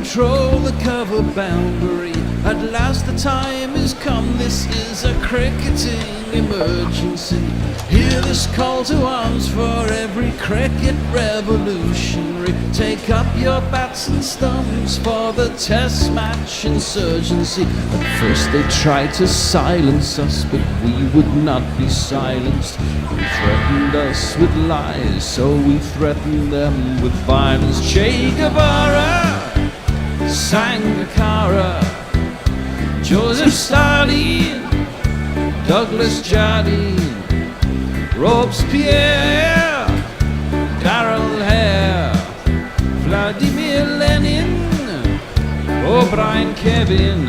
control the cover boundary. At last the time is come, this is a cricketing emergency. Hear this call to arms for every cricket revolutionary. Take up your bats and stumps for the test match insurgency. At first they tried to silence us, but we would not be silenced. They threatened us with lies, so we threatened them with violence. Che Guevara, Sangakkara, Joseph Stalin, Douglas Jardine, Robespierre, Darrell Hare, Vladimir Lenin, O'Brien Kevin,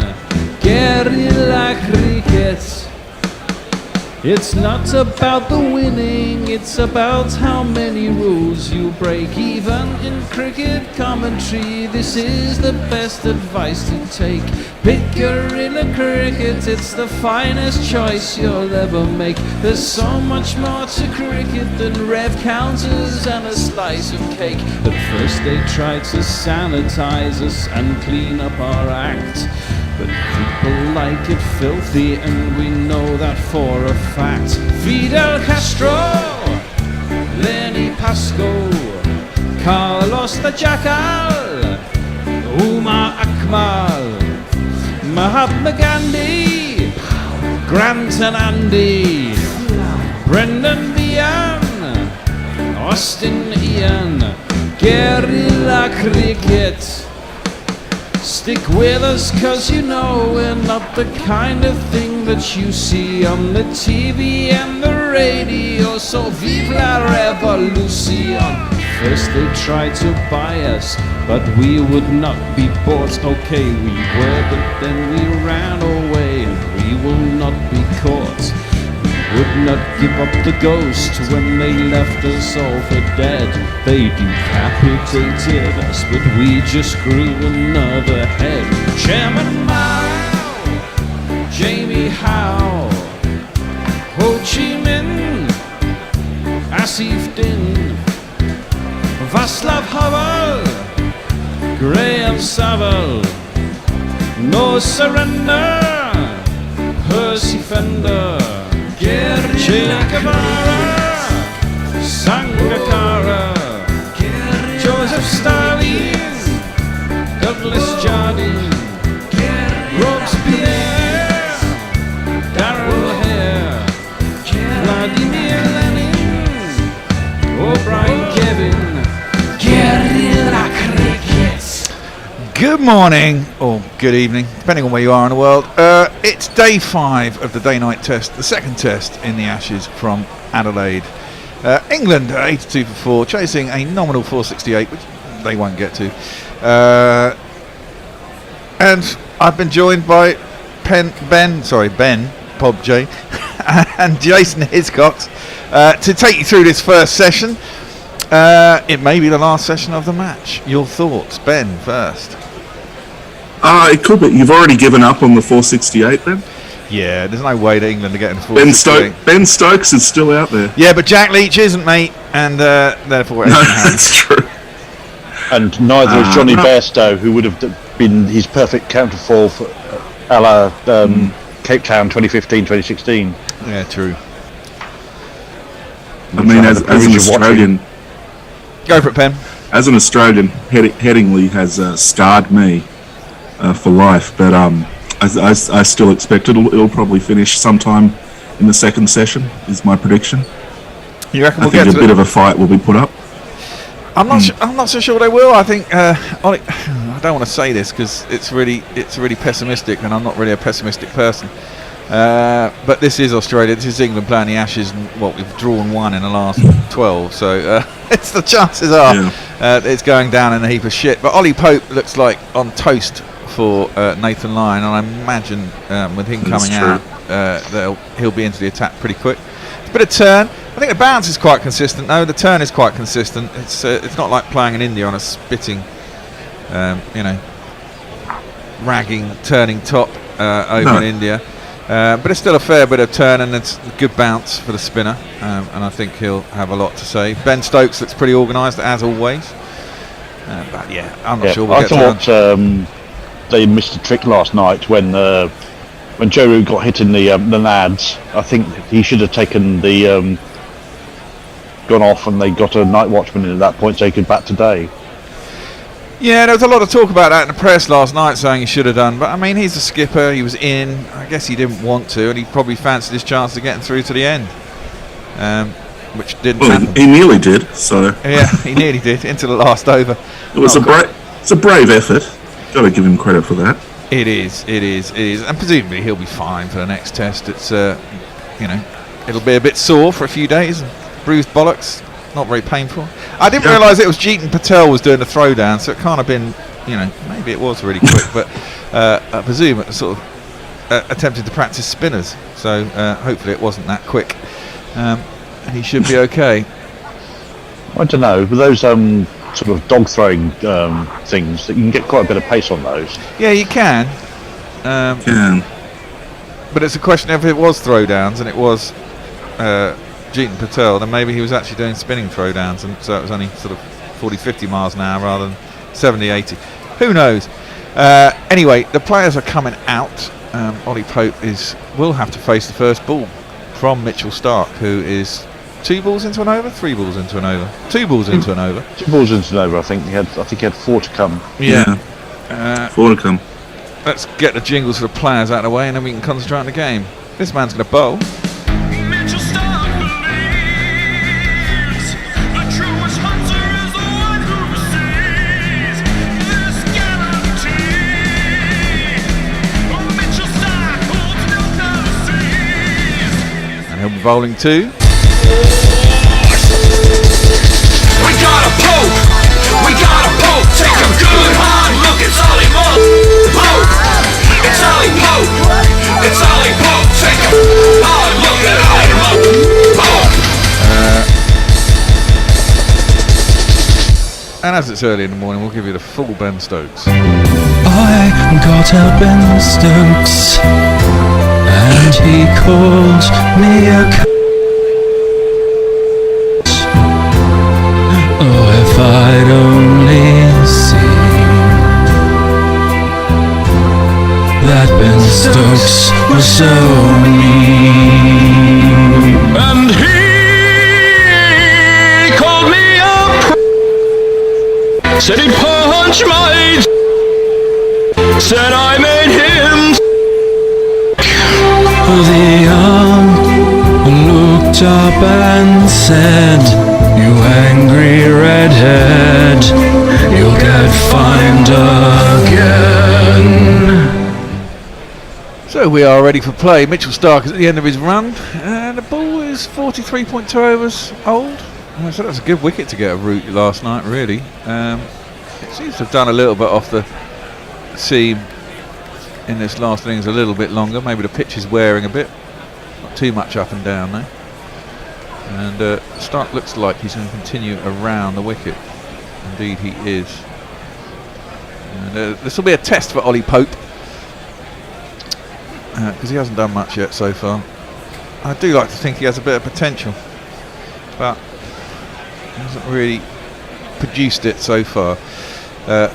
guerrilla cricket. It's not about the winning, it's about how many rules you break. Even in cricket commentary, this is the best advice to take. Pick guerrilla cricket, it's the finest choice you'll ever make. There's so much more to cricket than rev counters and a slice of cake. At first they tried to sanitize us and clean up our act, but people like it filthy, and we know that for a fact. Fidel Castro, Lenny Pasco, Carlos the Jackal, Umar Akmal, Mahatma Gandhi, Grant and Andy, Brendan Behan, Austin Ian, guerrilla cricket. Stick with us, cause you know we're not the kind of thing that you see on the TV and the radio. So vive la revolution. First they tried to buy us, but we would not be bought. Okay, we were, but then we ran away, and we will not be caught. Would not give up the ghost when they left us all for dead. They decapitated us, but we just grew another head. Chairman Mao, Jamie Howe, Ho Chi Minh, Asif Din, Václav Havel, Graham Saville, No Surrender, Percy Fender, Che Guevara, Sangakkara, Joseph Stalin, Douglas Jardine, Robespierre, Darrell Hare, Vladimir Lenin, O'Brien Kevin, guerrilla cricket. Good morning, or good evening, depending on where you are in the world. It's day 5 of the day-night test, the second test in the Ashes from Adelaide. England 82 for 4, chasing a nominal 468, which they won't get to. And I've been joined by Ben, Bob J, and Jason Hiscox to take you through this first session. It may be the last session of the match. Your thoughts, Ben, first. It could be. You've already given up on the 468 then? Yeah, there's no way that England are getting 468. Ben Stokes is still out there. Yeah, but Jack Leach isn't, mate, and therefore no, that's true. And neither is Johnny Bairstow, who would have been his perfect counterfoil for a la Cape Town 2015-2016. Yeah, true. I mean, as an Australian... Go for it, Pen. As an Australian, Headingley has scarred me for life, but I still expect it'll probably finish sometime in the second session, is my prediction. You reckon I think a bit of a fight will be put up. I'm not so sure they will. I think I don't want to say this because it's really pessimistic, and I'm not really a pessimistic person. But this is Australia. This is England playing the Ashes, and we've drawn 1 in the last 12. So it's the chances are it's going down in a heap of shit. But Ollie Pope looks like on toast for Nathan Lyon, and I imagine with him coming out, he'll be into the attack pretty quick. It's a bit of turn. I think the bounce is quite consistent, though. The turn is quite consistent. It's not like playing in India on a spitting, ragging, turning top over in India. But it's still a fair bit of turn, and it's a good bounce for the spinner, and I think he'll have a lot to say. Ben Stokes looks pretty organised, as always. But yeah, I'm not sure we'll I get to thought they missed a trick last night when Joe Root got hit in the nads. I think he should have taken the gone off, and they got a night watchman in at that point so he could bat today. Yeah, there was a lot of talk about that in the press last night, saying he should have done. But I mean, he's the skipper. He was in. I guess he didn't want to, and he probably fancied his chance of getting through to the end, which didn't happen. He nearly did. So yeah, he nearly did into the last over. It was it's a brave effort. Got to give him credit for that. It is, and presumably he'll be fine for the next test. It's it'll be a bit sore for a few days, and bruised bollocks, not very painful. I didn't realise it was Jeetan Patel was doing the throwdown, so it can't have been, maybe it was really quick, but I presume it was sort of attempted to practice spinners, so hopefully it wasn't that quick, and he should be okay. I don't know, with those sort of dog throwing things, that you can get quite a bit of pace on those. Yeah, you can. But it's a question of if it was throwdowns and it was Jeetan Patel, then maybe he was actually doing spinning throwdowns, and so it was only sort of 40-50 miles an hour rather than 70-80. Who knows? Anyway, the players are coming out. Ollie Pope will have to face the first ball from Mitchell Stark, who is 2 balls into an over, 3 balls into an over, 2 balls into an over. 2 balls into an over. I think he had 4 to come. Yeah. 4 to come. Let's get the jingles for the players out of the way, and then we can concentrate on the game. This man's going to bowl. Mitchell Stark believes the truest hunter is the one who receives this guarantee. Oh, Mitchell Stark holds no mercies. And he'll be bowling too. We got a Pope, take a good hard look, it's Ollie Pope, it's Ollie Pope, it's Ollie Pope, take a hard look at Ollie Pope. And as it's early in the morning, we'll give you the full Ben Stokes. I got up Ben Stokes, and he called me a oh, if I'd only seen that Ben Stokes was so mean. And he called me up, said he'd punch my said I made him the arm looked up and said, you angry redhead, you'll get fined again. So we are ready for play. Mitchell Stark is at the end of his run, and the ball is 43.2 overs old. So that's a good wicket to get a Root last night, really. It seems to have done a little bit off the seam in this last innings, a little bit longer. Maybe the pitch is wearing a bit. Not too much up and down though. And Stark looks like he's going to continue around the wicket. Indeed he is. And this will be a test for Ollie Pope, because he hasn't done much yet so far. I do like to think he has a bit of potential, but he hasn't really produced it so far.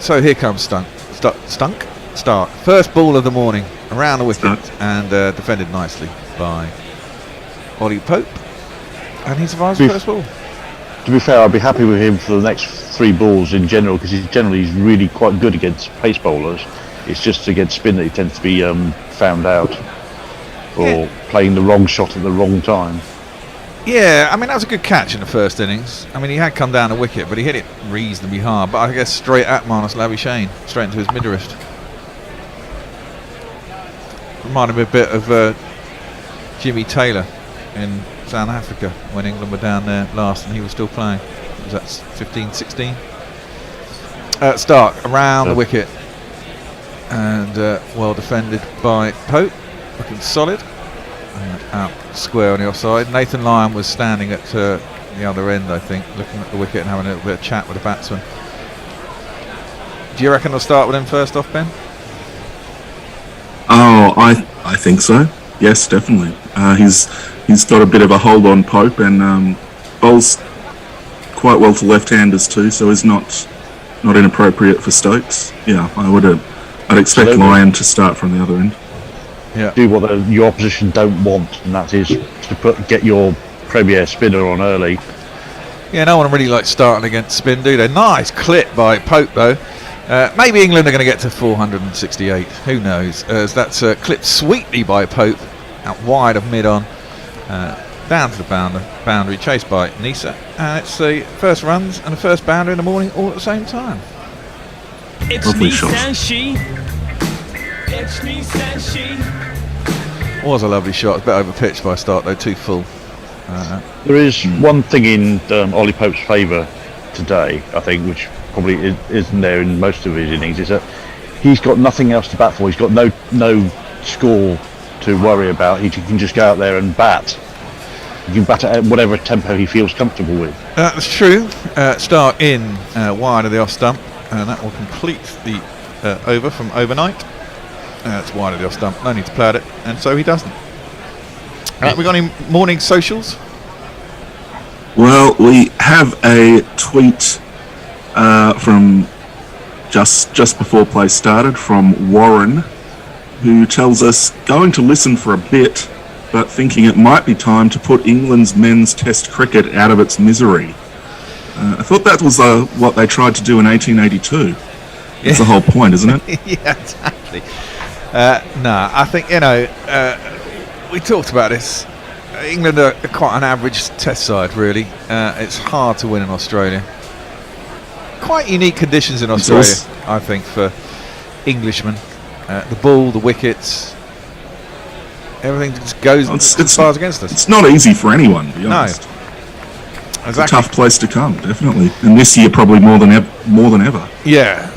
So here comes Stark. First ball of the morning, around the wicket, and defended nicely by Ollie Pope, and he survives the first ball. To be fair, I'd be happy with him for the next 3 balls in general, because he's really quite good against pace bowlers. It's just against spin that he tends to be found out, or playing the wrong shot at the wrong time. Yeah, I mean, that was a good catch in the first innings. I mean, he had come down the wicket, but he hit it reasonably hard, but I guess straight at Marnus Labuschagne, straight into his mid-wrist. Reminded me a bit of Jimmy Taylor in South Africa when England were down there last and he was still playing. Was that 15-16? Stark around the wicket, and well defended by Pope, looking solid, and out square on the offside. Nathan Lyon was standing at the other end, I think, looking at the wicket and having a little bit of chat with the batsman. Do you reckon they'll start with him first off, Ben? Oh, I think so. Yes, definitely. He's got a bit of a hold on Pope, and bowls quite well to left-handers too. So he's not not inappropriate for Stokes. Yeah, I'd expect Absolutely. Lyon to start from the other end. Yeah. Do what your opposition don't want, and that is to get your premier spinner on early. Yeah, no one really likes starting against spin, do they? Nice clip by Pope, though. Maybe England are going to get to 468. Who knows? As that's clipped sweetly by Pope, out wide of mid-on, down to the boundary, chased by Nisa. And it's the first runs and the first boundary in the morning all at the same time. It's Lovely me, shot. Sanshi. It's me, Sanshi. Was a lovely shot. A bit over pitched by start, though, too full. There is one thing in Ollie Pope's favour today, I think, which probably isn't there in most of his innings, is that he's got nothing else to bat for. He's got no score to worry about. He can just go out there and bat. He can bat at whatever tempo he feels comfortable with. That's true. Start in wide of the off stump, and that will complete the over from overnight. It's wide of the off stump. No need to play at it, and so he doesn't. We got any morning socials? Well, we have a tweet from just before play started from Warren, who tells us, going to listen for a bit, but thinking it might be time to put England's men's test cricket out of its misery. I thought that was what they tried to do in 1882. That's the whole point, isn't it? Yeah, exactly. No, I think, we talked about this. England are quite an average test side, really. It's hard to win in Australia. Quite unique conditions in Australia, I think, for Englishmen. The ball, the wickets, everything just goes as far as against us. It's not easy for anyone, to be No, honest. It's a exactly. tough place to come, definitely. And this year, probably more than ever. Yeah,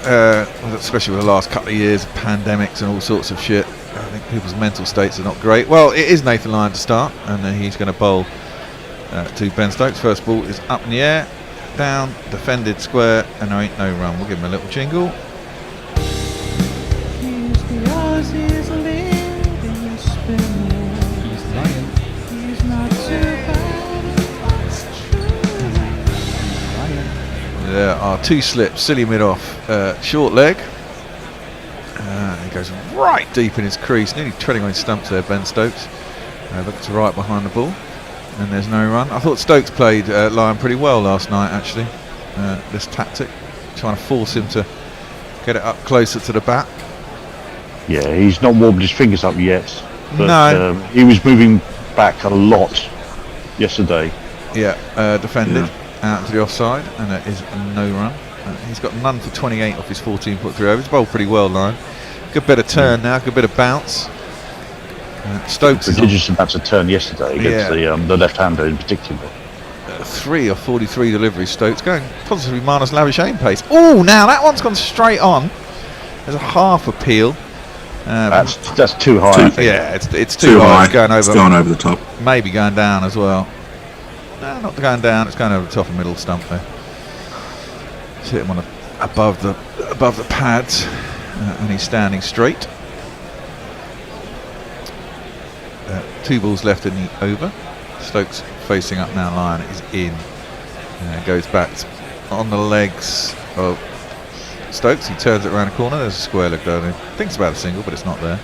especially with the last couple of years of pandemics and all sorts of shit. I think people's mental states are not great. Well, it is Nathan Lyon to start, and he's going to bowl to Ben Stokes. First ball is up in the air, down, defended square, and there ain't no run. We'll give him a little jingle. There are two slips, silly mid-off, short leg. He goes right deep in his crease, nearly treading on his stumps there, Ben Stokes. Looks right behind the ball, and there's no run. I thought Stokes played Lyon pretty well last night, actually. This tactic, trying to force him to get it up closer to the bat. Yeah, he's not warmed his fingers up yet, but No. he was moving back a lot yesterday. Yeah, defended out to the offside, and there is no run. He's got none for 28 off his 14 put through over. He's bowled pretty well, Lyon. Good bit of turn now, good bit of bounce. Stokes is Prodigious amounts of turn yesterday against the left-hander in particular. 3 of 43 deliveries. Stokes going positively minus lavish aim pace. Oh, now that one's gone straight on. There's a half appeal. That's too high. I think. Yeah, it's too high. It's going over. It's going over the top. Maybe going down as well. No, not going down. It's going over the top of middle stump there. Just hit him on above the pads, and he's standing straight. 2 balls left in the over. Stokes facing up now. Lyon is in. Goes back on the legs of Stokes. He turns it around the corner. There's a square leg down there. Thinks about a single, but it's not there.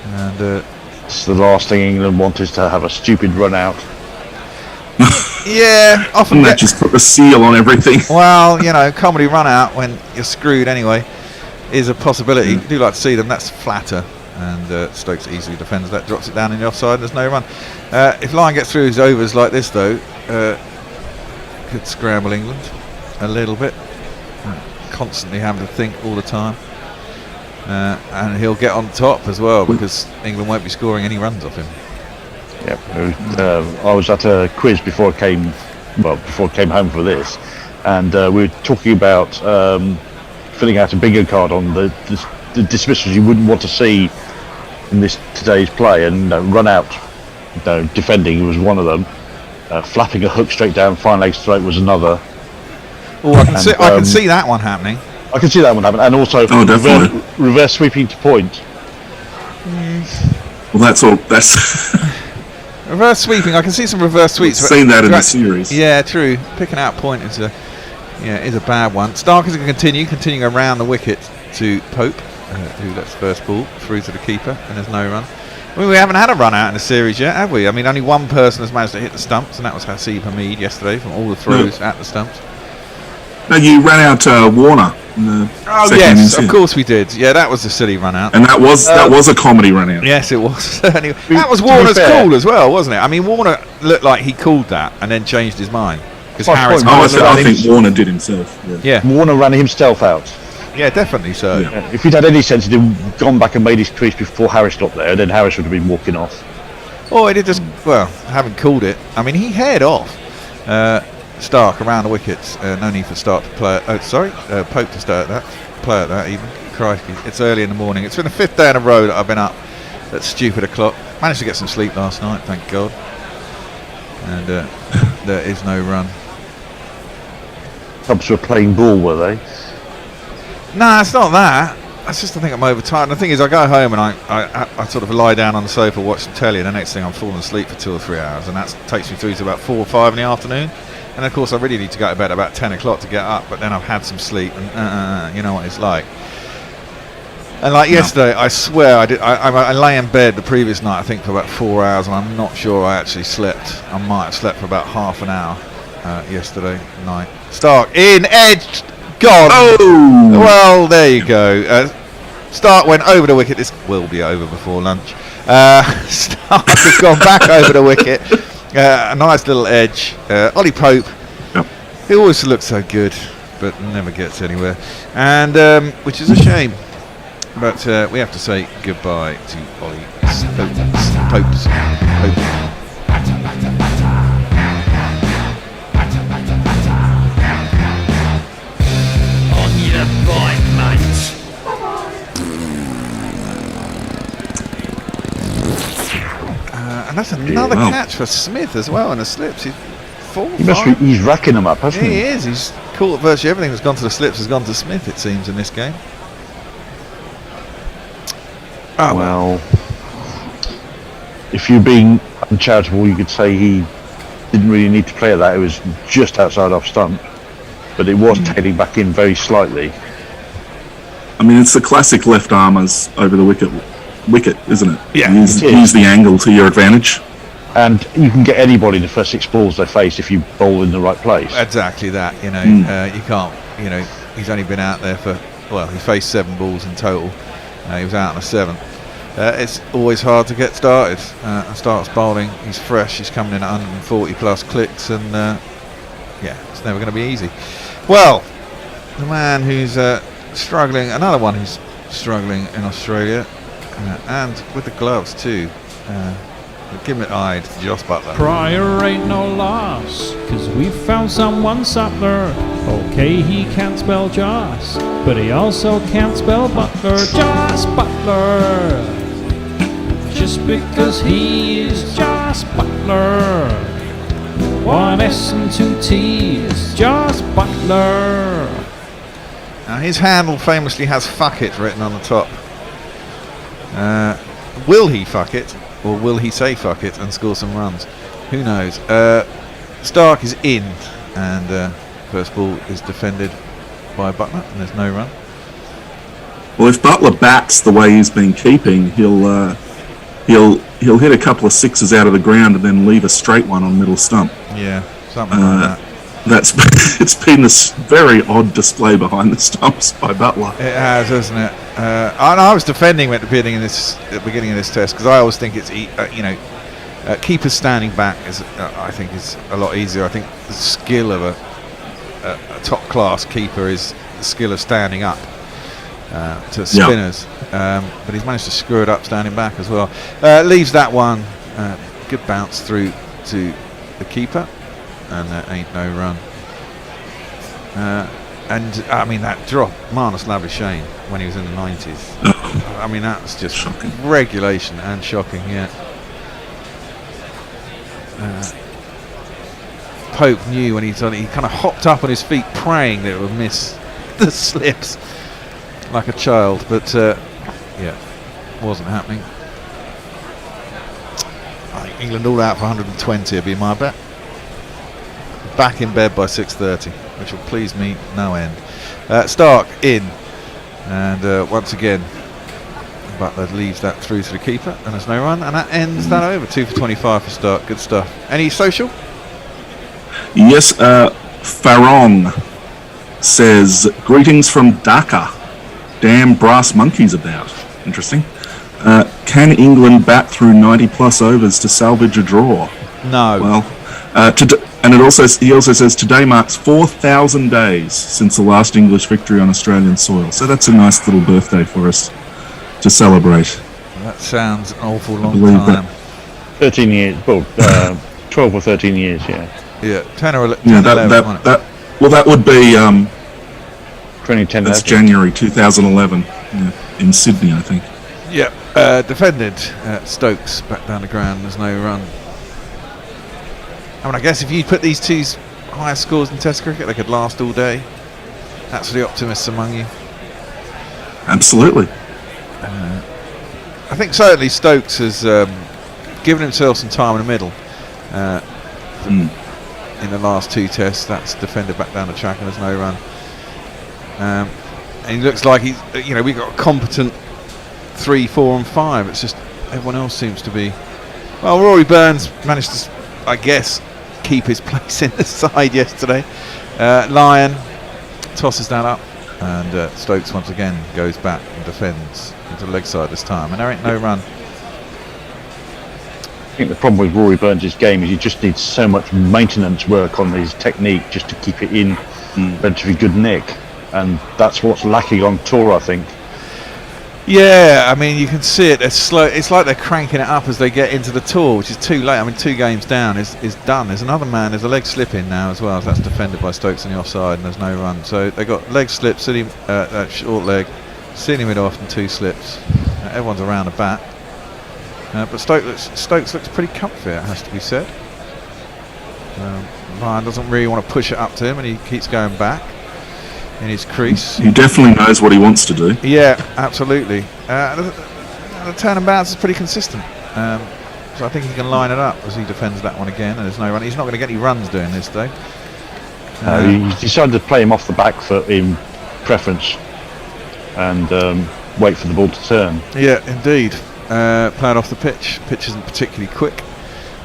And It's the last thing England want is to have a stupid run out. yeah, often And that just put the seal on everything. well, comedy run out when you're screwed anyway is a possibility. Do like to see them. That's flatter. And Stokes easily defends that, drops it down in the offside. There's no run. If Lyon gets through his overs like this, though, could scramble England a little bit. Constantly having to think all the time. And he'll get on top as well, because England won't be scoring any runs off him. Yeah, I was at a quiz before I came home for this, and we were talking about filling out a bingo card on the dismissals you wouldn't want to see in today's play, and run out, defending was one of them. Flapping a hook straight down fine leg's throat was another. Oh, I can see that one happening. I can see that one happen, and also definitely. reverse sweeping to point. Well, that's Reverse sweeping. I can see some reverse sweeps. We've seen that in the series. Yeah, true. Picking out point is a Yeah, it is a bad one. Stark is going to continuing around the wicket to Pope, who lets first ball through to the keeper, and there's no run. I mean, we haven't had a run out in the series yet, have we? I mean, only one person has managed to hit the stumps, and that was Hasib Hamid yesterday from all the throws at the stumps. No, you ran out Warner in the second innings. Of course we did. Yeah, that was a silly run out. And that was a comedy run out. Yes, it was. That was Warner's call as well, wasn't it? I mean, Warner looked like he called that and then changed his mind. Because Harris. I think Warner did himself. Yeah. Warner ran himself out. Yeah, definitely so. Yeah. If he'd had any sense, he'd have gone back and made his crease before Harris got there, then Harris would have been walking off. Or he did just, haven't called it. I mean, he haired off Stark around the wickets. No need for Stark to play. Pope to start that. Play at that even. Crikey, it's early in the morning. It's been the 5th day in a row that I've been up at stupid o'clock. Managed to get some sleep last night, thank God. And there is no run. Cubs were playing ball, were they? Nah, it's not that. It's just I think I'm overtired. And the thing is, I go home and I sort of lie down on the sofa, watch some telly, and the next thing I'm falling asleep for 2 or 3 hours, and that takes me through to about 4 or 5 in the afternoon. And of course, I really need to go to bed about 10 o'clock to get up. But then I've had some sleep, and you know what it's like. And like yesterday, I swear I lay in bed the previous night, I think, for about 4 hours, and I'm not sure I actually slept. I might have slept for about half an hour yesterday night. Stark in, edged, gone. Oh! Well, there you go. Stark went over the wicket. This will be over before lunch. Stark has gone back over the wicket. A nice little edge. Ollie Pope, he always looks so good, but never gets anywhere, and which is a shame. But we have to say goodbye to Ollie Pope's. On your bike, mate. And that's another catch for Smith as well in the slips. He's He's racking them up, hasn't he? He is. He's caught virtually everything that's gone to the slips has gone to Smith, it seems, in this game. Oh, well, if you're being uncharitable, you could say he didn't really need to play at that. It was just outside off stump, but it was tailing back in very slightly. I mean, it's the classic left armers over the wicket, isn't it? Yeah, use the angle to your advantage. And you can get anybody in the first 6 balls they face if you bowl in the right place. Exactly that. You know, you can't. You know, he's only been out there for. Well, he faced 7 balls in total. He was out on the 7th. It's always hard to get started. Starts bowling. He's fresh. He's coming in at 140 plus clicks, and it's never going to be easy. Well, the man who's struggling, another one who's struggling in Australia, and with the gloves too. Gimlet-eyed Joss Butler. Pryor ain't no loss, 'cause we found someone subtler. Okay, he can't spell Joss, but he also can't spell Butler. Joss Butler. Just because he is Joss Butler. 1 S and 2 T's. Joss Butler. Now his handle famously has "fuck it" written on the top. Will he fuck it? Or will he say fuck it and score some runs? Who knows? Stark is in, and first ball is defended by Butler, and there's no run. Well, if Butler bats the way he's been keeping, he'll hit a couple of 6s out of the ground and then leave a straight one on middle stump. Yeah, something like that. It's been this very odd display behind the stumps by Butler. It has, hasn't it? I was defending him at the beginning of this test, because I always think it's keepers standing back is I think is a lot easier. I think the skill of a top class keeper is the skill of standing up to spinners, but he's managed to screw it up standing back as well. Leaves that one. Good bounce through to the keeper, and there ain't no run. And I mean that drop, Marnus Labuschagne, when he was in the 90s. I mean that's just shocking. Regulation and shocking, yeah. Pope knew when he kind of hopped up on his feet, praying that it would miss the slips like a child, but wasn't happening. I think England all out for 120 would be my bet. Back in bed by 6:30. which will please me no end. Stark in, and once again Butler leaves that through to the keeper, and there's no run, and that ends that over. 2 for 25 for Stark. Good stuff. Any social? Yes, Farong says, greetings from Dhaka. Damn brass monkeys about. Interesting. Can England bat through 90 plus overs to salvage a draw? No. Well, and he also says today marks 4,000 days since the last English victory on Australian soil. So that's a nice little birthday for us to celebrate. That sounds an awful long believe time. 13 years, well, 12 or 13 years, yeah. Yeah, 10 or 11. Yeah, 11 wasn't it? that would be 2010. that's January 2011 in Sydney, I think. Yeah, defended. Stokes back down the ground. There's no run. I mean, I guess if you put these two's highest scores in Test cricket, they could last all day. That's for the optimists among you. Absolutely. I think certainly Stokes has given himself some time in the middle in the last two tests. That's defended back down the track, and there's no run. And he looks like he's, we've got a competent 3, 4 and 5. It's just everyone else seems to be. Well, Rory Burns managed to, I guess, keep his place in the side yesterday. Lyon tosses that up, and Stokes once again goes back and defends into the leg side this time, and there ain't no run. I think the problem with Rory Burns' game is he just needs so much maintenance work on his technique just to keep it in relatively good nick, and that's what's lacking on tour, I think. Yeah, I mean, you can see it. They're slow. It's like they're cranking it up as they get into the tour, which is too late. I mean, 2 games down is done. There's another man. There's a leg slip in now as well. So that's defended by Stokes on the offside, and there's no run. So they got leg slip, City, short leg, City mid off, and 2 slips. Everyone's around the bat, but Stokes looks pretty comfy. It has to be said. Ryan doesn't really want to push it up to him, and he keeps going back in his crease. He definitely knows what he wants to do. Yeah, absolutely. The turn and bounce is pretty consistent, so I think he can line it up as he defends that one again, and there's no run. He's not going to get any runs doing this though. He decided to play him off the back foot in preference and wait for the ball to turn. Yeah, indeed. Played off the pitch. Pitch isn't particularly quick,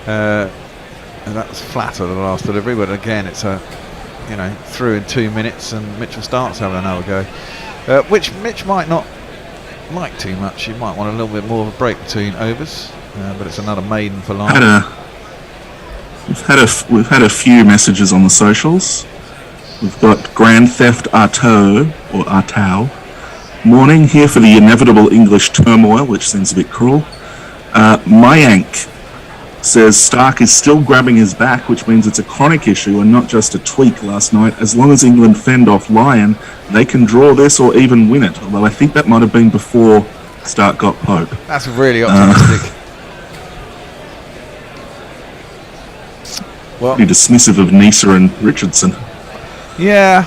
and that was flatter than the last delivery, but again it's a through in 2 minutes, and Mitchell starts having another go, which Mitch might not like too much. He might want a little bit more of a break between overs, but it's another maiden for Lyon. We've had a few messages on the socials. We've got Grand Theft Auto or Artau. Morning, here for the inevitable English turmoil, which seems a bit cruel. Mayank says Stark is still grabbing his back, which means it's a chronic issue and not just a tweak last night. As long as England fend off Lyon, they can draw this or even win it. Although I think that might have been before Stark got Pope. That's really optimistic. Pretty dismissive of Nisa and Richardson. Yeah,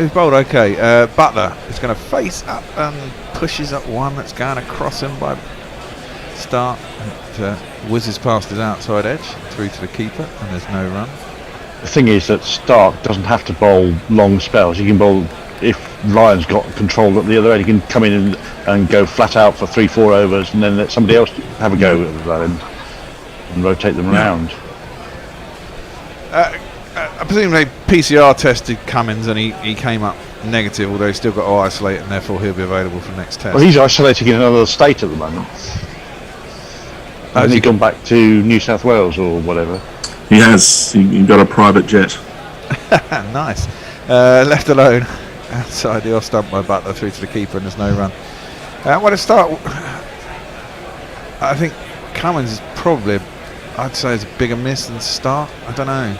he's bowled okay. Butler is going to face up and pushes up one that's going across him by Stark. It whizzes past his outside edge through to the keeper, and there's no run. The thing is that Stark doesn't have to bowl long spells. He can bowl, if Lyon's got control at the other end, he can come in and go flat out for 3-4 overs, and then let somebody else have a go at that end and rotate them around. I presume they PCR tested Cummins, and he came up negative, although he's still got to isolate, and therefore he'll be available for the next test. Well, he's isolating in another state at the moment. Has he gone back to New South Wales or whatever? He has. He got a private jet. Nice. Left alone outside the off stump by Butler through to the keeper, and there's no run. Well, to start, I think Cummins is probably, I'd say, is a bigger miss than Stark. I don't know.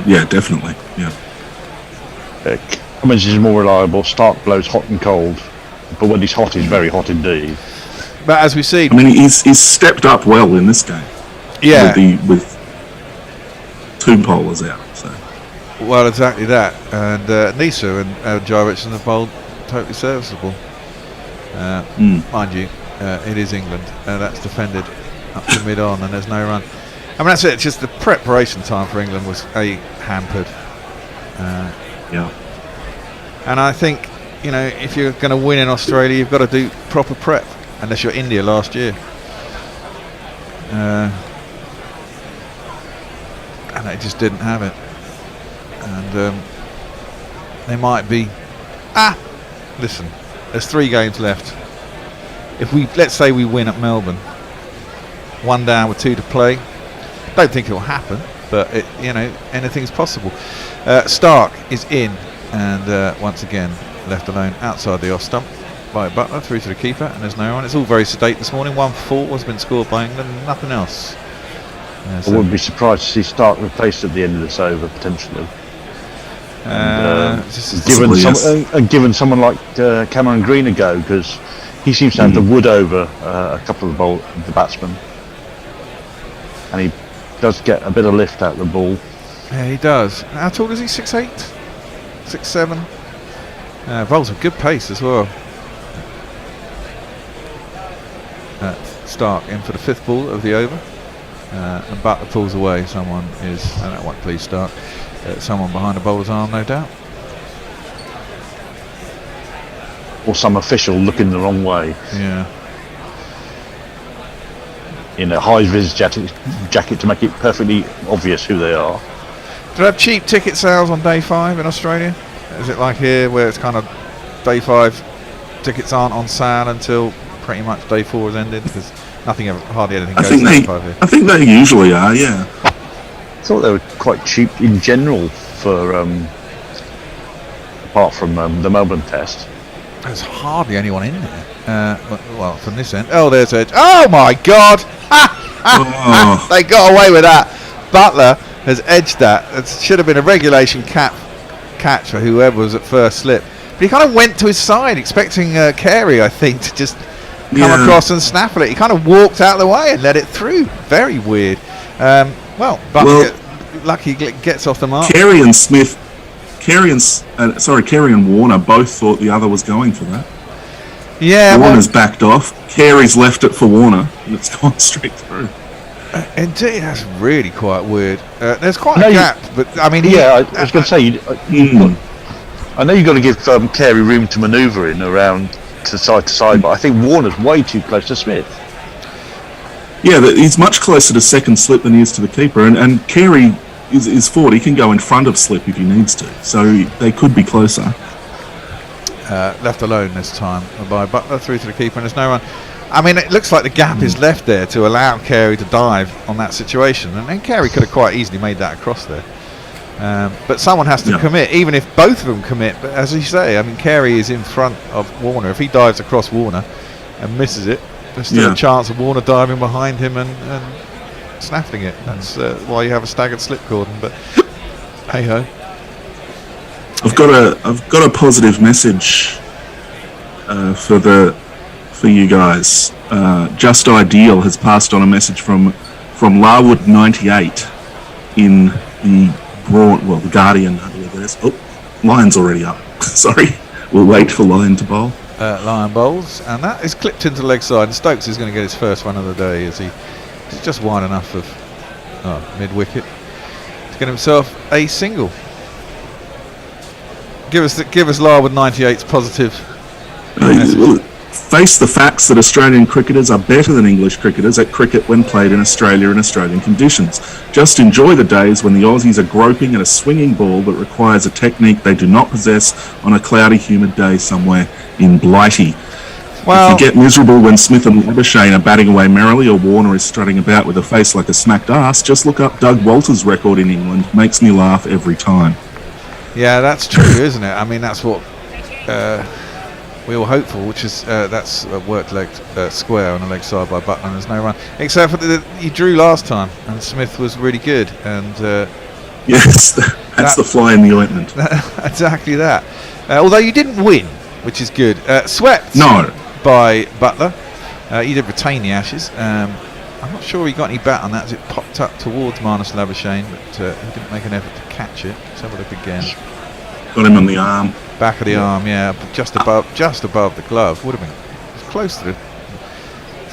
Yeah, definitely. Yeah. Cummins is more reliable. Stark blows hot and cold, but when he's hot, he's very hot indeed. But as we see, I mean, he's stepped up well in this game. Yeah. With 2 bowlers out. So. Well, exactly that. And Nisa and Jai Richardson have bowled totally serviceable. Mind you, it is England. That's defended up to mid-on, and there's no run. I mean, that's it. Just the preparation time for England was hampered. Yeah. And I think, you know, if you're going to win in Australia, you've got to do proper prep, unless you're India last year. And they just didn't have it. And they might be... Listen, there's 3 games left. If let's say we win at Melbourne, 1 down with 2 to play. Don't think it will happen, but anything's possible. Stark is in, and once again left alone outside the off stump by Butler, through to the keeper, and there's no one. It's all very sedate this morning. 1-4 has been scored by England, nothing else. I wouldn't be surprised to see Stark replaced at the end of this over potentially. Given someone like Cameron Green a go, because he seems to have the wood over a couple of the batsmen, and he does get a bit of lift out of the ball. Yeah, he does. How tall is he? 6'8", 6'7". Bowls with good pace as well. Stark in for the 5th ball of the over, and Butler pulls away. Someone is, that won't please Stark. Someone behind the bowler's arm, no doubt. Or some official looking the wrong way. Yeah. In a high-vis jacket to make it perfectly obvious who they are. Do they have cheap ticket sales on day 5 in Australia? Is it like here where it's kind of day 5 tickets aren't on sale until pretty much day 4 has ended? Because hardly anything goes on day 5 here. I think they usually are, yeah. I thought they were quite cheap in general for, apart from the Melbourne test. There's hardly anyone in there. Well, from this end. Oh, there's Edge. Oh my God! They got away with that. Butler has edged that. It should have been a regulation catch for whoever was at first slip. But he kind of went to his side, expecting Carey, I think, to just come across and snaffle it. He kind of walked out of the way and let it through. Very weird. Butler lucky gets off the mark. Carey and Smith. Carey and Warner both thought the other was going for that. Yeah, Warner's backed off. Carey's left it for Warner, and it's gone straight through. Indeed, that's really quite weird. There's quite a gap, but I mean, I was going to say, I know you've got to give Carey room to manoeuvre in around to side, but I think Warner's way too close to Smith. Yeah, he's much closer to second slip than he is to the keeper, and Carey is forward. He can go in front of slip if he needs to, so they could be closer. Left alone this time by Butler, through to the keeper, and there's no one. I mean, it looks like the gap is left there to allow Carey to dive on that situation, and then Carey could have quite easily made that across there. But someone has to commit, even if both of them commit. But as you say, I mean, Carey is in front of Warner. If he dives across Warner and misses it, there's still a chance of Warner diving behind him and snaffling it. That's why you have a staggered slip cordon. But hey ho. I've got a positive message for you guys. Just Ideal has passed on a message from Larwood 98 in the Guardian, I believe it is. Oh, Lion's already up. Sorry, we'll wait for Lion to bowl. Lion bowls, and that is clipped into leg side. And Stokes is going to get his first one of the day. He's just wide enough of mid wicket to get himself a single. Give us Larwood 98's positive. Face the facts that Australian cricketers are better than English cricketers at cricket when played in Australia in Australian conditions. Just enjoy the days when the Aussies are groping at a swinging ball that requires a technique they do not possess on a cloudy, humid day somewhere in Blighty. If you get miserable when Smith and Labuschagne are batting away merrily or Warner is strutting about with a face like a smacked ass, just look up Doug Walter's record in England. Makes me laugh every time. Yeah, that's true, isn't it? I mean, that's what we were hopeful, which is that's a worked leg square on the leg side by Butler, and there's no run. Except for he drew last time, and Smith was really good. And yes, that's the fly in the ointment. Exactly that. Although you didn't win, which is good. Swept by Butler. He did retain the Ashes. I'm not sure he got any bat on that as it popped up towards Marnus Labuschagne, but he didn't make an effort to catch it. Let's have a look again. Got him on the arm. Back of the arm, yeah, but just above the glove. Would have been close to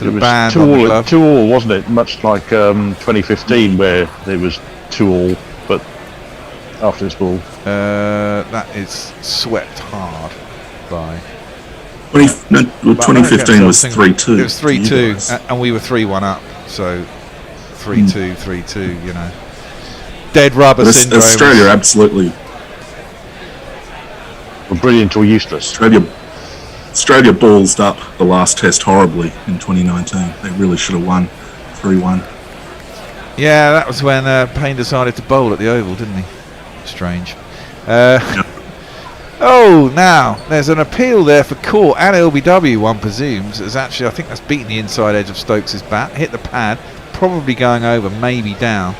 To the band on the glove. 2-2, wasn't it? Much like 2015, where there was 2-2, but after this ball. That is swept hard by. 2015 was 3-2. It was 3-2, and we were 3-1 up. So 3-2, 3-2. You know, dead rubber syndrome. Australia absolutely. Brilliant or useless. Australia ballsed up the last test horribly in 2019. They really should have won 3-1. Yeah, that was when Payne decided to bowl at the Oval, didn't he? Strange. Oh, now there's an appeal there for court and LBW, one presumes. It's actually, I think that's beaten the inside edge of Stokes' bat, hit the pad, probably going over, maybe down.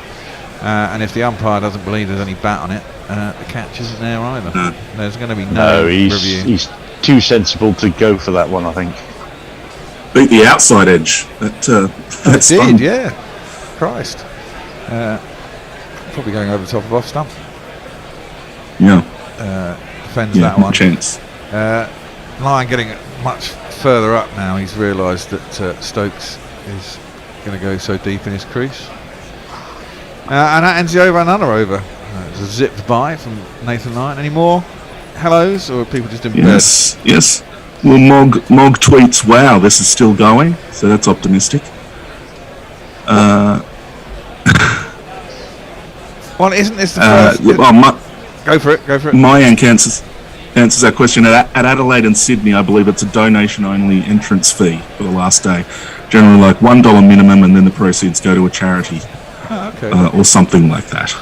And if the umpire doesn't believe there's any bat on it, the catch isn't there either. No. There's going to be no review. He's too sensible to go for that one, I think. Beat the outside edge. That's It fun. did, yeah. Christ. Probably going over the top of off stump. Yeah. Defends Yeah, that one. chance. Lyon getting much further up now. He's realised that Stokes is going to go so deep in his crease. And that ends the over, another over. It's a zipped by from Nathan Lyon. Any more hellos, or are people just in bed? Yes. Well, Mog tweets, "Wow, this is still going." So that's optimistic. Well, isn't this the first? Go for it. Mayank answers that question. At Adelaide and Sydney, I believe it's a donation-only entrance fee for the last day. Generally like $1 minimum, and then the proceeds go to a charity. Oh, okay. Or something like that.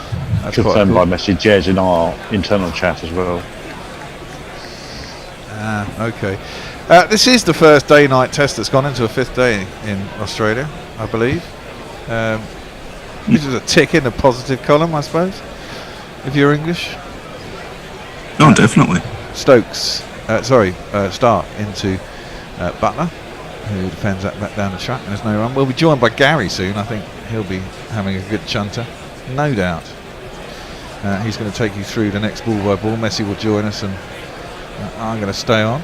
That's Confirmed quite by message, yes, in our internal chat as well. Okay. This is the first day-night test that's gone into a fifth day in Australia, I believe. Which is a tick in the positive column, I suppose, if you're English. Oh, definitely. Stark into Butler, who defends that back down the track, and there's no run. We'll be joined by Gary soon. I think he'll be having a good chunter, no doubt. He's going to take you through the next ball by ball. Messi will join us, and I'm going to stay on.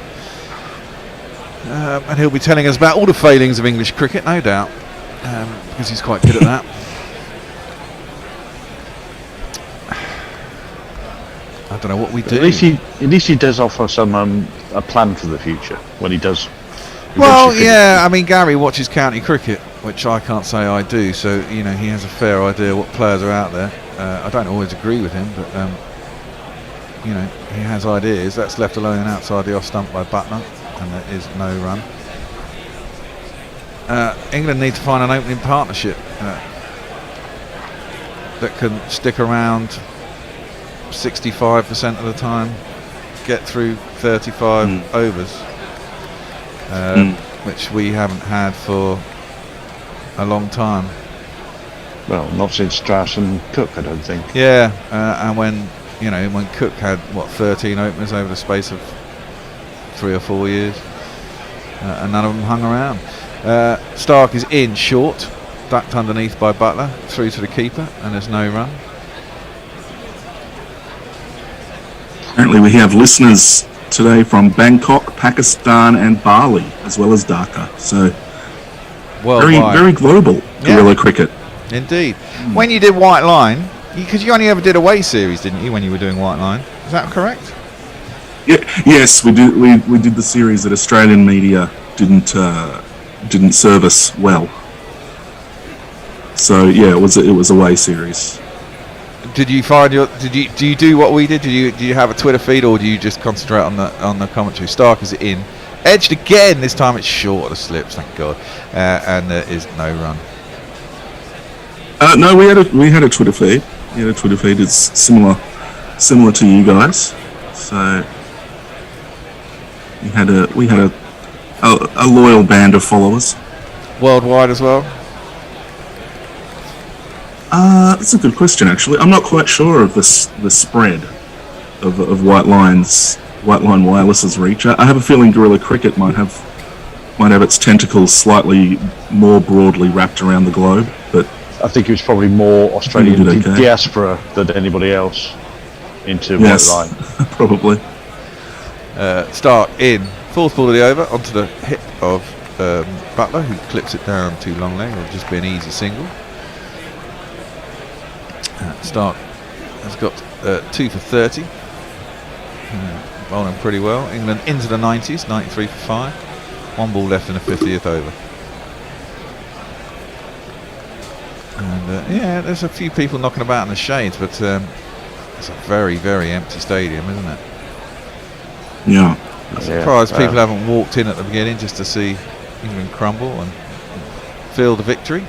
And he'll be telling us about all the failings of English cricket, no doubt, because he's quite good at that. I don't know what we do. At least he does offer some a plan for the future when he does. Well, yeah, I mean, Gary watches county cricket, which I can't say I do, so he has a fair idea what players are out there. I don't always agree with him, but he has ideas. That's left alone outside the off stump by Butler, and there is no run. England need to find an opening partnership that can stick around 65% of the time, get through 35 overs, which we haven't had for a long time. Well, not since Strauss and Cook, I don't think. Yeah, and when Cook had 13 openers over the space of 3 or 4 years, and none of them hung around. Stark is in short, ducked underneath by Butler, through to the keeper, and there's no run. Apparently we have listeners today from Bangkok, Pakistan and Bali, as well as Dhaka. So very, very global guerrilla cricket. Indeed. When you did White Line, because you only ever did away series, didn't you, when you were doing White Line? Is that correct? Yes, we did. We did the series that Australian media didn't service well. So yeah, it was away series. Did you find do you do what we did? Do you have a Twitter feed, or do you just concentrate on the commentary? Stark is in, edged again. This time it's short of the slips, thank God, and there is no run. No, we had a Twitter feed. We had a Twitter feed. It's similar to you guys. So we had a loyal band of followers. Worldwide as well. That's a good question, actually. I'm not quite sure of the spread of White Line Wireless's reach. I have a feeling guerrilla cricket might have its tentacles slightly more broadly wrapped around the globe, but I think it was probably more Australian diaspora than anybody else into White Line. Probably. Stark in, fourth ball of the over, onto the hip of Butler, who clips it down to long leg. It'll just be an easy single. Stark has got 2 for 30. Bowling pretty well. England into the 90s, 93 for 5. 1 ball left in the 50th over. And yeah, there's a few people knocking about in the shades, but it's a very, very empty stadium, isn't it? Yeah. I'm surprised people haven't walked in at the beginning just to see England crumble and feel the victory.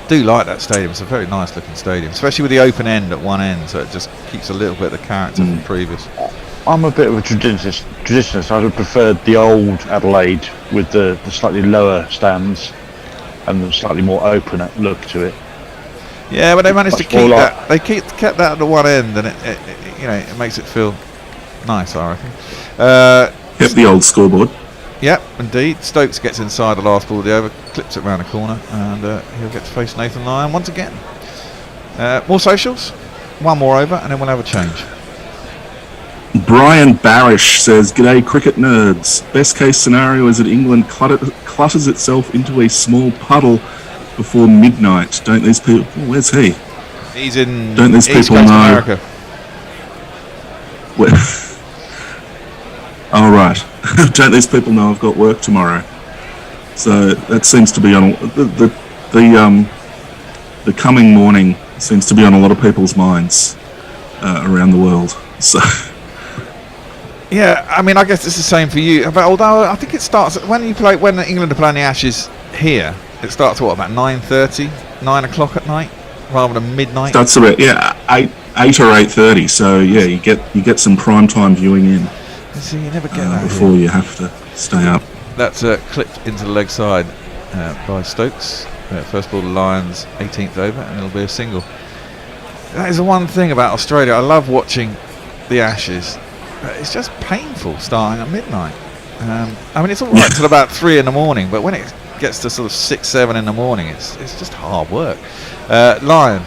Do like that stadium. It's a very nice looking stadium, especially with the open end at one end, so it just keeps a little bit of the character from previous. I'm a bit of a traditionalist. I would prefer the old Adelaide with the slightly lower stands and the slightly more open look to it. Yeah, but they managed to Much keep more that. They kept that at the one end, and it makes it feel nice, I reckon. Kept the old scoreboard. Yep, indeed. Stokes gets inside the last ball of the over, clips it round the corner, and he'll get to face Nathan Lyon once again. More socials, one more over, and then we'll have a change. Brian Barish says, "G'day cricket nerds. Best case scenario is that England clutters itself into a small puddle before midnight. Don't these people..." Where's he? He's in Don't these East people Coast know? America. Oh, right. Don't these people know I've got work tomorrow? So that seems to be on the coming morning seems to be on a lot of people's minds around the world. So. Yeah, I mean, I guess it's the same for you. But although I think it starts when England are playing the Ashes here, it starts at what, about 9:30, 9 o'clock at night, rather than midnight. That's about 8 or 8:30. So yeah, you get some prime time viewing in. See, you never get that before here. you have to stay up. That's clipped into the leg side by Stokes. First ball to Lions, 18th over, and it'll be a single. That is the one thing about Australia. I love watching the Ashes. It's just painful starting at midnight. I mean, it's all right till about 3 in the morning, but when it gets to sort of 6, 7 in the morning, it's just hard work. Lyon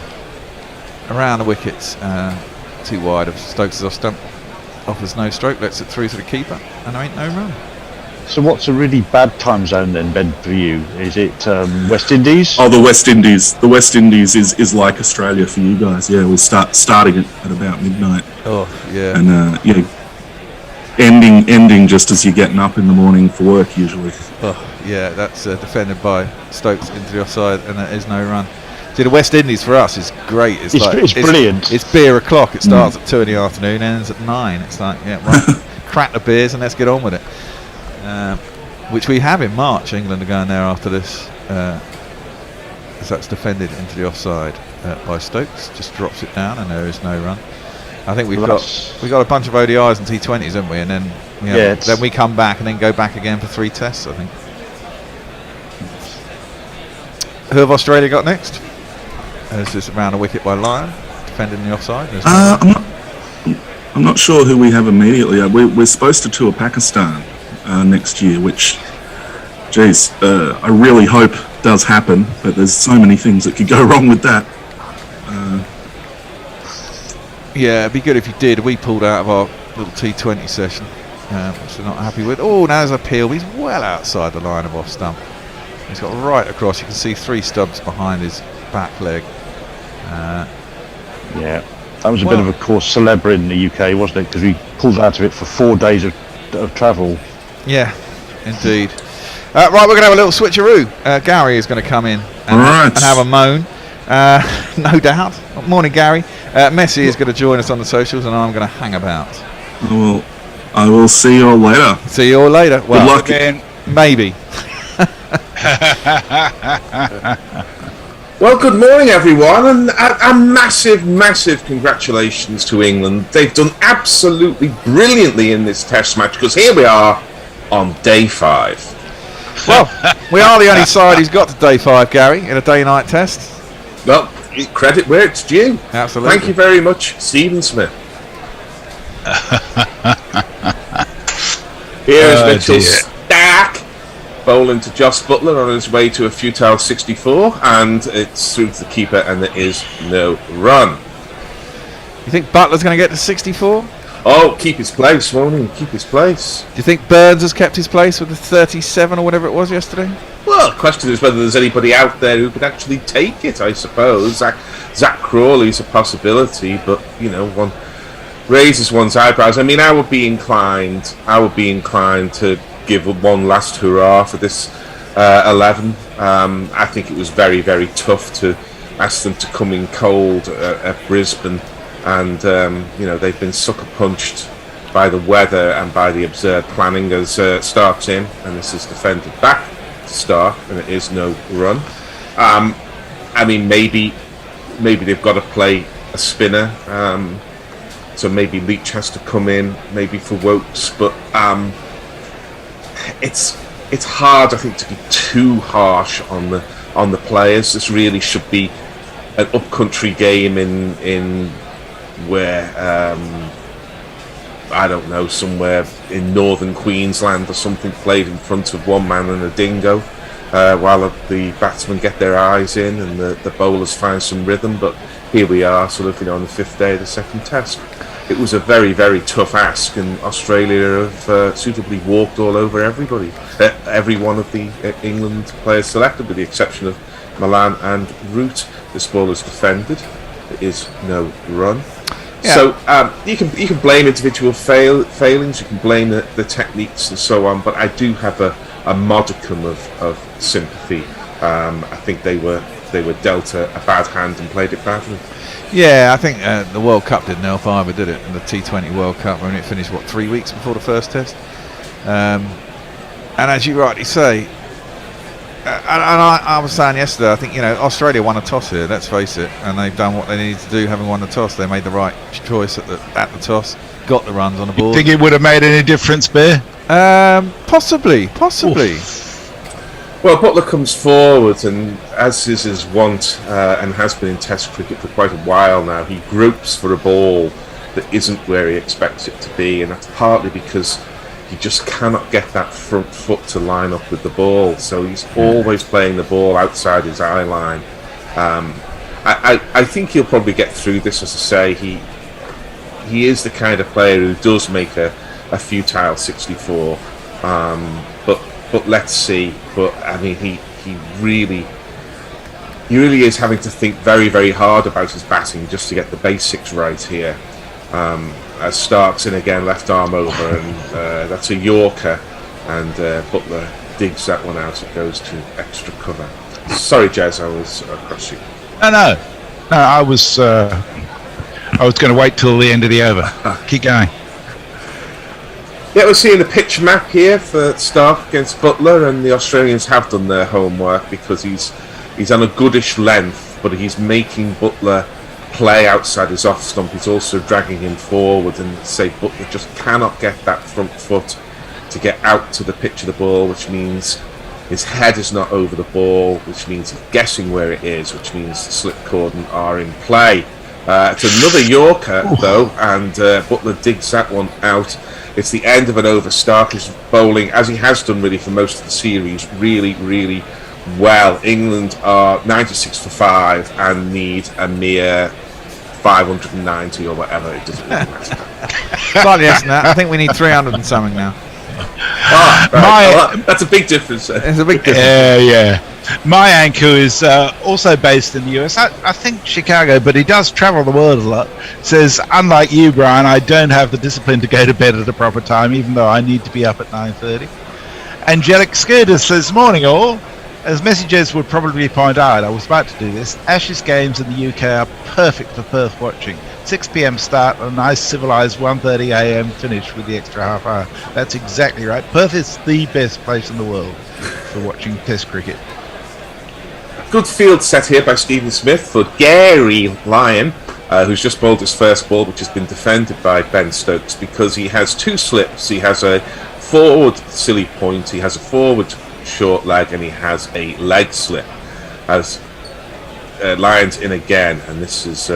around the wickets, too wide of Stokes' off stump. Offers no stroke, lets it through to the keeper, and there ain't no run. So what's a really bad time zone then, Ben, for you? Is it West Indies? Oh, the West Indies. The West Indies is like Australia for you guys. Yeah, we'll starting at about midnight. Oh, yeah. And ending just as you're getting up in the morning for work usually. Oh, yeah, that's defended by Stokes into the offside, and there is no run. See, the West Indies for us is great. It's brilliant. It's beer o'clock. It starts at 2 in the afternoon, ends at 9. It's like, yeah, right, crack the beers and let's get on with it. Which we have in March. England are going there after this. As that's defended into the offside by Stokes. Just drops it down, and there is no run. I think we've got a bunch of ODIs and T20s, haven't we? And then then we come back and then go back again for 3 tests, I think. Who have Australia got next? There's this around a wicket by Lyon, defending the offside. I'm not sure who we have immediately. We're supposed to tour Pakistan next year, which, geez, I really hope does happen. But there's so many things that could go wrong with that. Yeah, it'd be good if you did. We pulled out of our little T20 session, which we're not happy with. Oh, now there's a peel. He's well outside the line of off stump. He's got right across. You can see 3 stubs behind his back leg. Yeah, that was a bit of a cause célèbre in the UK, wasn't it? Because we pulled out of it for 4 days of travel. Yeah, indeed. Right, we're going to have a little switcheroo. Gary is going to come in and have a moan. No doubt. Morning, Gary. Messi is going to join us on the socials, and I'm going to hang about. Well, I will see you all later. See you all later. Well, good luck again. Maybe. Well, good morning, everyone, and a massive, massive congratulations to England. They've done absolutely brilliantly in this Test match, because here we are on day 5. Well, we are the only side who's got to day 5, Gary, in a day-night test. Well, credit where it's due. Absolutely. Thank you very much, Stephen Smith. Here is Mitchell Stark bowling to Joss Butler on his way to a futile 64, and it's through to the keeper, and there is no run. You think Butler's going to get to 64? Oh, keep his place, won't he? Keep his place. Do you think Burns has kept his place with the 37 or whatever it was yesterday? Well, the question is whether there's anybody out there who could actually take it, I suppose. Zach Crawley's a possibility, but, one raises one's eyebrows. I mean, I would be inclined to give one last hurrah for this 11. I think it was very, very tough to ask them to come in cold at Brisbane. And, they've been sucker punched by the weather and by the absurd planning as Stark's in, and this is defended back to Stark, and it is no run. I mean, maybe they've got to play a spinner, so maybe Leach has to come in, maybe for Wokes, but it's hard, I think, to be too harsh on the players. This really should be an up-country game in where I don't know, somewhere in northern Queensland or something, played in front of one man and a dingo while the batsmen get their eyes in and the bowlers find some rhythm. But here we are, sort of, on the 5th day of the second test. It was a very, very tough ask, and Australia have suitably walked all over everybody, every one of the England players selected, with the exception of Malan and Root. This ball is defended. There is no run. Yeah. So you can blame individual failings, you can blame the techniques and so on, but I do have a modicum of sympathy. I think they were dealt a bad hand and played it badly. Yeah, I think the World Cup didn't help either, did it? And the T20 World Cup, when it finished 3 weeks before the first test. And as you rightly say, I was saying yesterday, I think, Australia won a toss here, let's face it, and they've done what they needed to do, having won the toss. They made the right choice at the toss, got the runs on the board. You think it would have made any difference, Bear? Possibly. Oof. Well, Butler comes forward, and as is his wont, and has been in Test cricket for quite a while now, he gropes for a ball that isn't where he expects it to be, and that's partly because he just cannot get that front foot to line up with the ball, so he's always playing the ball outside his eye line. I think he'll probably get through this. As I say, he is the kind of player who does make a futile 64, but let's see. But I mean, he really is having to think very, very hard about his batting just to get the basics right here. As Stark's in again, left arm over, and that's a Yorker, and Butler digs that one out. It goes to extra cover. Sorry, Jez, I was across you. No, I was going to wait till the end of the over. Keep going. Yeah, we're seeing the pitch map here for Stark against Butler, and the Australians have done their homework because he's on a goodish length, but he's making Butler play outside his off stump. He's also dragging him forward, and say Butler just cannot get that front foot to get out to the pitch of the ball, which means his head is not over the ball, which means he's guessing where it is, which means the slip cordon are in play. It's another Yorker though, and Butler digs that one out. It's the end of an over. Stark is bowling, as he has done really for most of the series, really, really well. England are 96 for 5 and need a mere 590 or whatever. It doesn't really matter. Slightly less than that. I think we need 300 and something now. Right. That's a big difference. It's a big difference. Yeah. My anchor is also based in the US. I think Chicago, but he does travel the world a lot. Says, unlike you, Brian, I don't have the discipline to go to bed at a proper time, even though I need to be up at 9:30. Angelic Skirder says, morning all. As messages would probably point out, I was about to do this. Ashes games in the UK are perfect for Perth watching. 6 p.m. start and a nice civilised 1:30 a.m. finish with the extra half hour. That's exactly right. Perth is the best place in the world for watching Test cricket. Good field set here by Stephen Smith for Gary Lyon, who's just bowled his first ball, which has been defended by Ben Stokes because he has two slips. He has a forward silly point, he has a forward short leg, and he has a leg slip. As Lyon's in again, and this is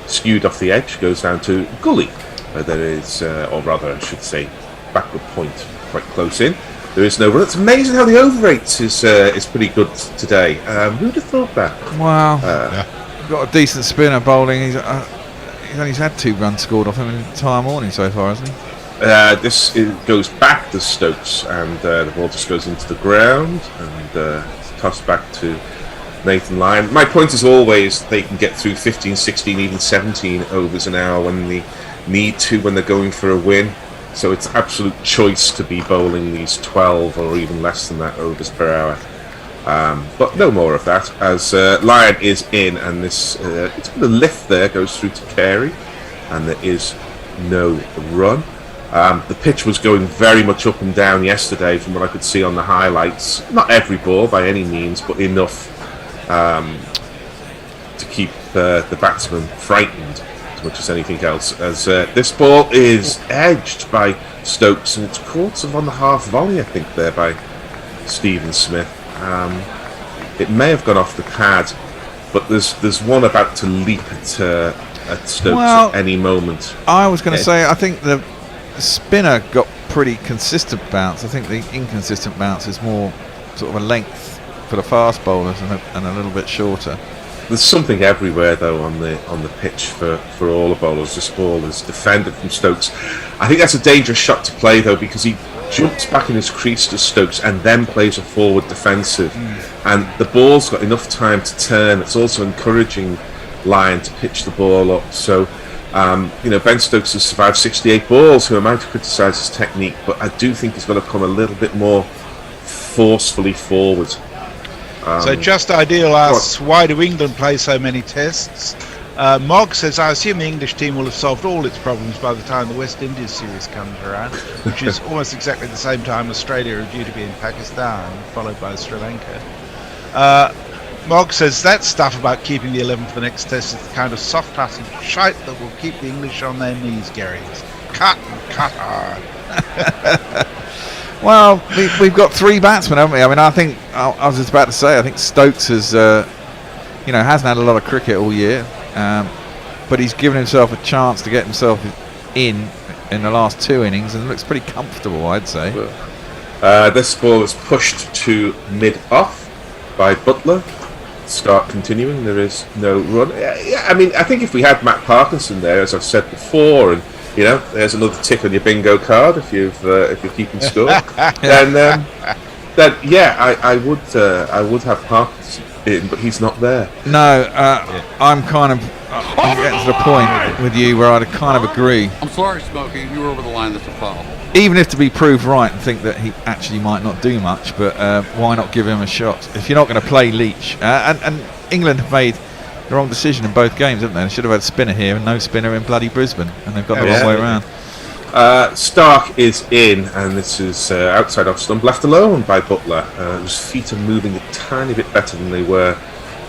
skewed off the edge, goes down to gully. There is, or rather I should say, backward point, quite close in. There is no run. It's amazing how the over rates is pretty good today. Who'd have thought that? Wow. Got a decent spinner bowling. He's, He's only had 2 runs scored off him in the entire morning so far, hasn't he? Goes back to Stokes, and the ball just goes into the ground and tossed back to Nathan Lyon. My point is always they can get through 15, 16, even 17 overs an hour when they need to, when they're going for a win. So it's absolute choice to be bowling these 12 or even less than that overs per hour. But no more of that, as Lyon is in, and this it's the lift there goes through to Carey, and there is no run. The pitch was going very much up and down yesterday from what I could see on the highlights. Not every ball by any means, but enough to keep the batsman frightened as much as anything else. As this ball is edged by Stokes, and it's caught sort of on the half volley, I think, there by Stephen Smith. It may have gone off the pad, but there's one about to leap at Stokes at any moment. I was going to say, I think the spinner got pretty consistent bounce. I think the inconsistent bounce is more sort of a length for the fast bowlers and a little bit shorter. There's something everywhere though on the pitch for all the bowlers. This ball is defended from Stokes. I think that's a dangerous shot to play though, because he jumps back in his crease to Stokes and then plays a forward defensive, and the ball's got enough time to turn. It's also encouraging Lyon to pitch the ball up. So Ben Stokes has survived 68 balls. Who am I to criticise his technique? But I do think he's got to come a little bit more forcefully forward. So Just Ideal asks, why do England play so many tests? Mog says, I assume the English team will have solved all its problems by the time the West Indies series comes around, which is almost exactly the same time Australia are due to be in Pakistan, followed by Sri Lanka. Mog says, that stuff about keeping the 11 for the next test is the kind of soft-hearted shite that will keep the English on their knees, Gary. Cut hard. Well, we've got 3 batsmen, haven't we? I mean, I think I was just about to say, I think Stokes has, hasn't had a lot of cricket all year, but he's given himself a chance to get himself in the last 2 innings, and looks pretty comfortable, I'd say. This ball is pushed to mid-off by Butler. Start continuing. There is no run. Yeah, I mean, I think if we had Matt Parkinson there, as I've said before, and there's another tick on your bingo card if you're keeping score. then I would have Parkinson in, but he's not there. No, I'm getting to the point with you where I'd kind of agree. I'm sorry, Smokey, you were over the line. That's a foul. Even if to be proved right and think that he actually might not do much, but why not give him a shot? If you're not going to play Leach, and England have made the wrong decision in both games, haven't they? They should have had a spinner here and no spinner in bloody Brisbane, and they've got the wrong way around. Stark is in, and this is outside off stump, left alone by Butler. His feet are moving a tiny bit better than they were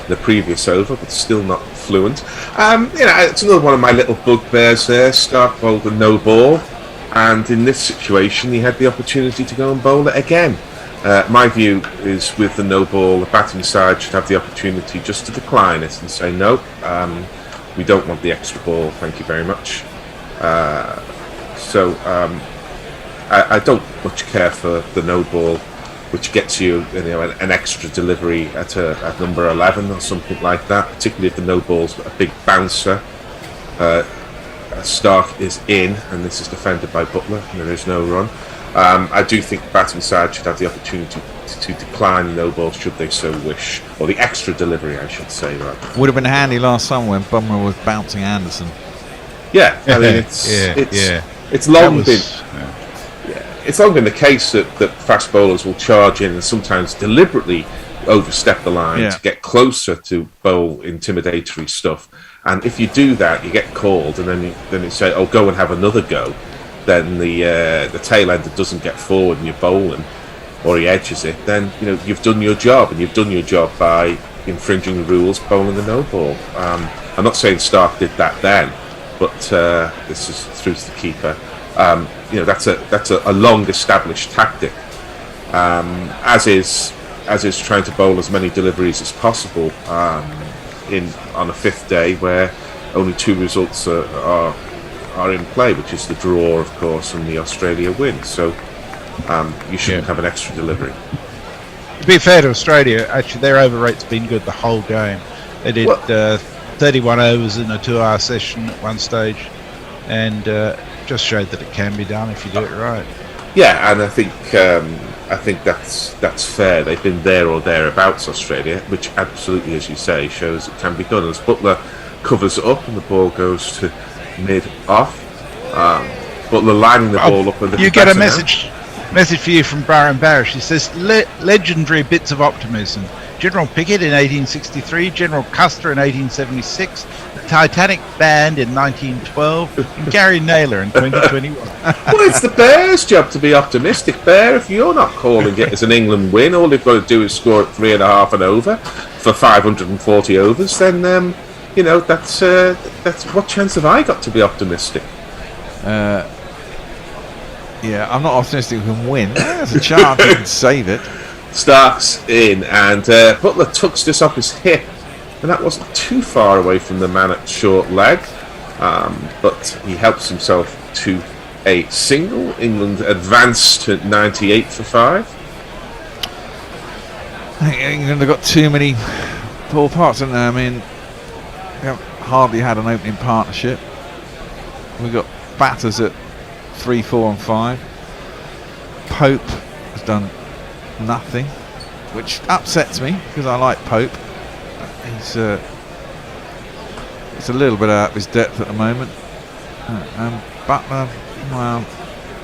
the previous over, but still not fluent. It's another one of my little bugbears there. Stark bowled a no ball, and in this situation he had the opportunity to go and bowl it again. My view is, with the no ball, the batting side should have the opportunity just to decline it and say no, we don't want the extra ball, thank you very much. I don't much care for the no ball, which gets you, an extra delivery at number 11 or something like that, particularly if the no ball's a big bouncer. Stark is in, and this is defended by Butler, and there is no run. I do think the batting side should have the opportunity to decline the no ball should they so wish, or the extra delivery, I should say. Right. Would have been handy last summer when Bumrah was bouncing Anderson. Yeah, I mean it's long been the case that fast bowlers will charge in and sometimes deliberately overstep the line to get closer to bowl intimidatory stuff. And if you do that, you get called, and then you say, "Oh, go and have another go." Then the tail ender doesn't get forward, and you're bowling, or he edges it. Then you've done your job, and you've done your job by infringing the rules, bowling the no ball. I'm not saying Stark did that then, but this is through to the keeper. That's a long established tactic, as is trying to bowl as many deliveries as possible on a 5th day where only 2 results are in play, which is the draw, of course, and the Australia win. So you shouldn't have an extra delivery. To be fair to Australia, actually their over rate's been good the whole game. They did 31 overs in a 2-hour session at one stage, and just showed that it can be done if you do it right. Yeah, and I think that's fair. They've been there or thereabouts, Australia, which absolutely, as you say, shows it can be done. As Butler covers it up and the ball goes to mid-off, Butler lining the ball up. You get a message for you from Byron Barish. He says, legendary bits of optimism. General Pickett in 1863, General Custer in 1876, the Titanic Band in 1912, and Gary Naylor in 2021. Well, it's the Bears' job to be optimistic. Bear, if you're not calling it as an England win, all they've got to do is score at 3.5 and over for 540 overs. Then that's what chance have I got to be optimistic? Yeah, I'm not optimistic we can win. There's a chance we can save it. Starks in, and Butler tucks this up his hip, and that wasn't too far away from the man at short leg, but he helps himself to a single. England advance to 98 for 5. I think England have got too many ball parts, haven't they? I mean, we haven't hardly had an opening partnership. We've got batters at 3, 4 and 5. Pope has done nothing, which upsets me because I like Pope. He's it's a little bit out of his depth at the moment. Butler, well,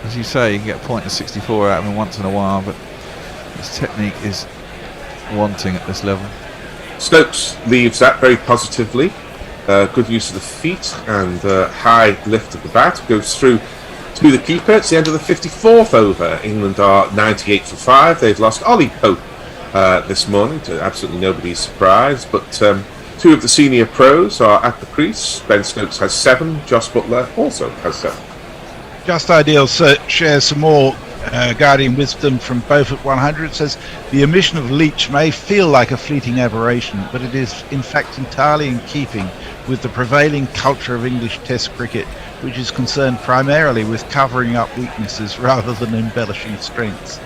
as you say, you can get a point of 64 out of him once in a while, but his technique is wanting at this level. Stokes leaves that very positively. Good use of the feet and high lift of the bat. Goes through to the keeper. It's the end of the 54th over. England are 98 for 5. They've lost Ollie Pope this morning, to absolutely nobody's surprise. But two of the senior pros are at the crease. Ben Stokes has 7. Josh Butler also has 7. Just Ideal shares some more Guardian wisdom from Beaufort 100. It says, the omission of Leach may feel like a fleeting aberration, but it is in fact entirely in keeping with the prevailing culture of English Test cricket, which is concerned primarily with covering up weaknesses rather than embellishing strengths.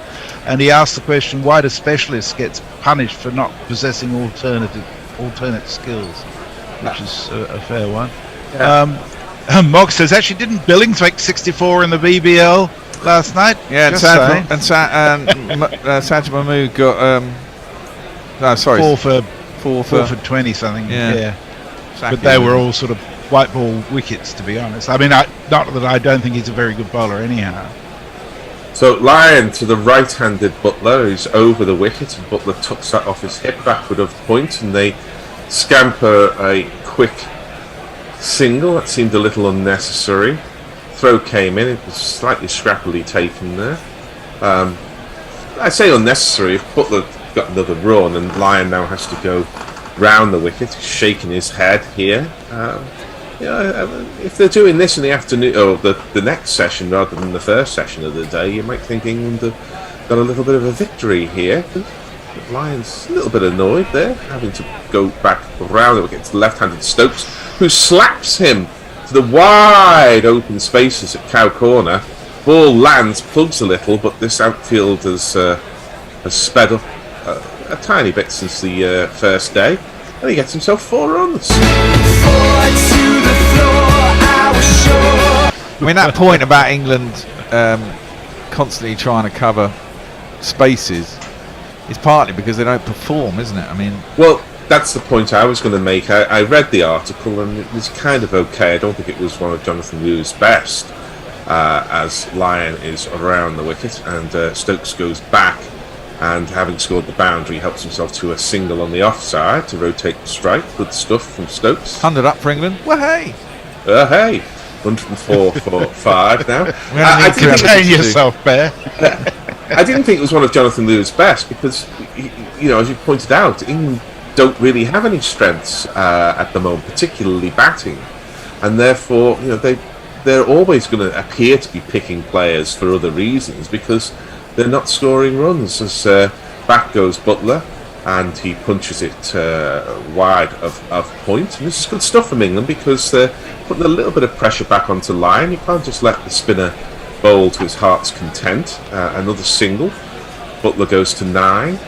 And he asked the question, why do specialists get punished for not possessing alternate skills? Which is a fair one. Yeah. Mog says, actually, didn't Billings make 64 in the BBL last night? Yeah, and Sajid Mahmood got 4 for 20 something. Yeah. Exactly. But they were all sort of white ball wickets, to be honest. I mean, not that I don't think he's a very good bowler anyhow. So Lyon to the right-handed Butler, who's over the wicket, and Butler tucks that off his hip backward of point, and they scamper a quick single. That seemed a little unnecessary. Throw came in, it was slightly scrappily taken there. I say unnecessary. If Butler got another run and Lyon now has to go round the wicket, shaking his head here. If they're doing this in the afternoon or the next session rather than the first session of the day, you might think England have got a little bit of a victory here. Lyon's a little bit annoyed there, having to go back around the wicket to the left-handed Stokes, who slaps him to the wide open spaces at Cow Corner. Ball lands, plugs a little, but this outfield has sped up a tiny bit since the first day, and he gets himself 4 runs. I mean, that point about England constantly trying to cover spaces is partly because they don't perform, isn't it? I mean, well, that's the point I was going to make. I read the article and it was kind of okay. I don't think it was one of Jonathan Liu's best, as Lyon is around the wicket and Stokes goes back, and having scored the boundary helps himself to a single on the offside to rotate the strike. Good stuff from Stokes. 100 up for England. Well, hey! Hey! 104 for 5 now. I didn't contain yourself, Bear. I didn't think it was one of Jonathan Liu's best because, as you pointed out, England don't really have any strengths at the moment, particularly batting, and therefore, they're always going to appear to be picking players for other reasons because they're not scoring runs. As back goes Butler, and he punches it wide of point. And this is good stuff from England because they're putting a little bit of pressure back onto Lyon. You can't just let the spinner bowl to his heart's content. Another single. Butler goes to 9.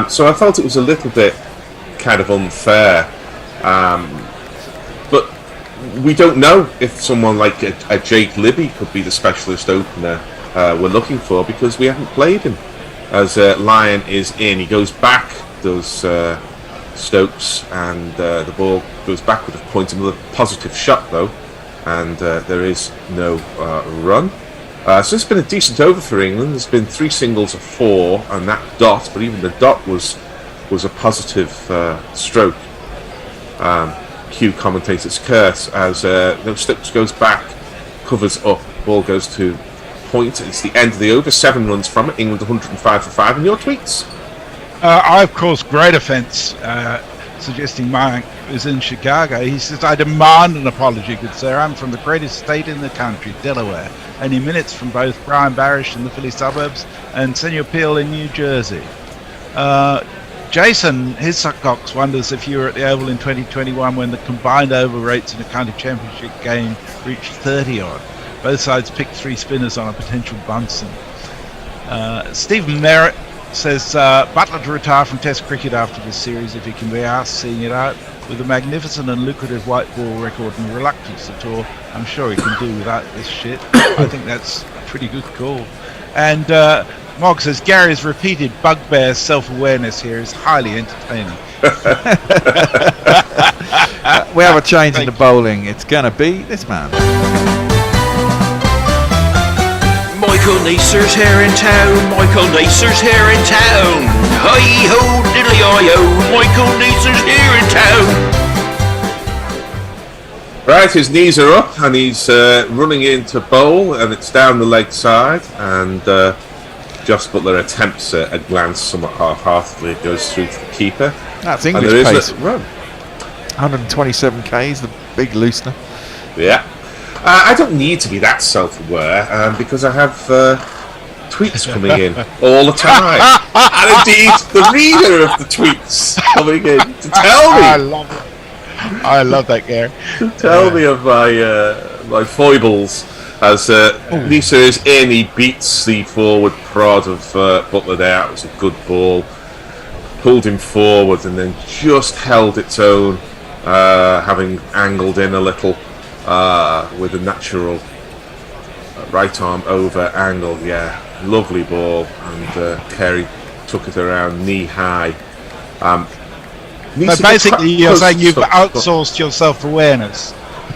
So I felt it was a little bit kind of unfair But we don't know if someone like a Jake Libby could be the specialist opener we're looking for, because we haven't played him. As Lyon is in, he goes back, does Stokes, and the ball goes back with a point. Another positive shot though, and there is no run. So it's been a decent over for England. There's been 3 singles of 4 and that dot, but even the dot was a positive stroke. Cue commentator's curse as Stokes goes back, covers up, ball goes to point. It's the end of the over, 7 runs from it. England 105 for 5. And your tweets? I've caused great offence suggesting Mike is in Chicago. He says, I demand an apology, good sir. I'm from the greatest state in the country, Delaware. Only minutes from both Brian Barish in the Philly suburbs and Senor Peel in New Jersey. Jason Hiscox wonders if you were at the Oval in 2021 when the combined over rates in a county championship game reached 30 odd. Both sides picked 3 spinners on a potential Bunsen. Stephen Merritt says Butler to retire from Test cricket after this series if he can be asked, seeing it out. With a magnificent and lucrative white ball record and reluctance to tour, I'm sure he can do without this shit. I think that's a pretty good call. And Mog says Gary's repeated bugbear self-awareness here is highly entertaining. We have a change in the bowling. It's going to be this man. Michael Neeser's here in town. Michael Neeser's here in town. Hi-ho, diddly-i-ho. Michael Neeser's here in town. Right, his knees are up and he's running into bowl, and it's down the leg side, and Joss Butler attempts a glance somewhat half-heartedly. It goes through to the keeper. That's English and there pace. is a run. 127 Ks, the big loosener. Yeah. I don't need to be that self-aware because I have tweets coming in all the time. And indeed, the reader of the tweets coming in to tell me. I love that, Gary. To tell me of my foibles. As Lisa is in, he beats the forward prod of Butler there. It was a good ball. Pulled him forward and then just held its own, having angled in a little. With a natural right arm over angle, yeah, lovely ball, and Carey took it around knee high. So basically, you're saying you've outsourced your self-awareness.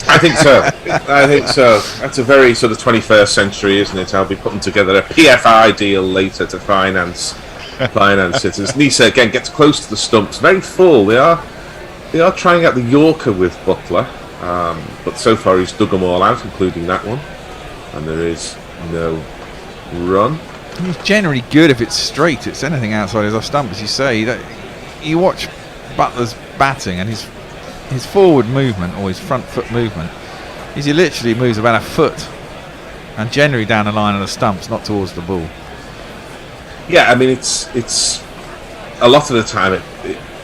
I think so. I think so. That's a very sort of 21st century, isn't it? I'll be putting together a PFI deal later to finance it. As Nisa again gets close to the stumps, very full. They are trying out the Yorker with Butler. But so far he's dug them all out, including that one, and there is no run. He's generally good if it's straight. It's anything outside his off stump, as you say. You watch Butler's batting and his forward movement or his front foot movement is he literally moves about a foot, and generally down the line of the stumps, not towards the ball. Yeah, I mean it's a lot of the time it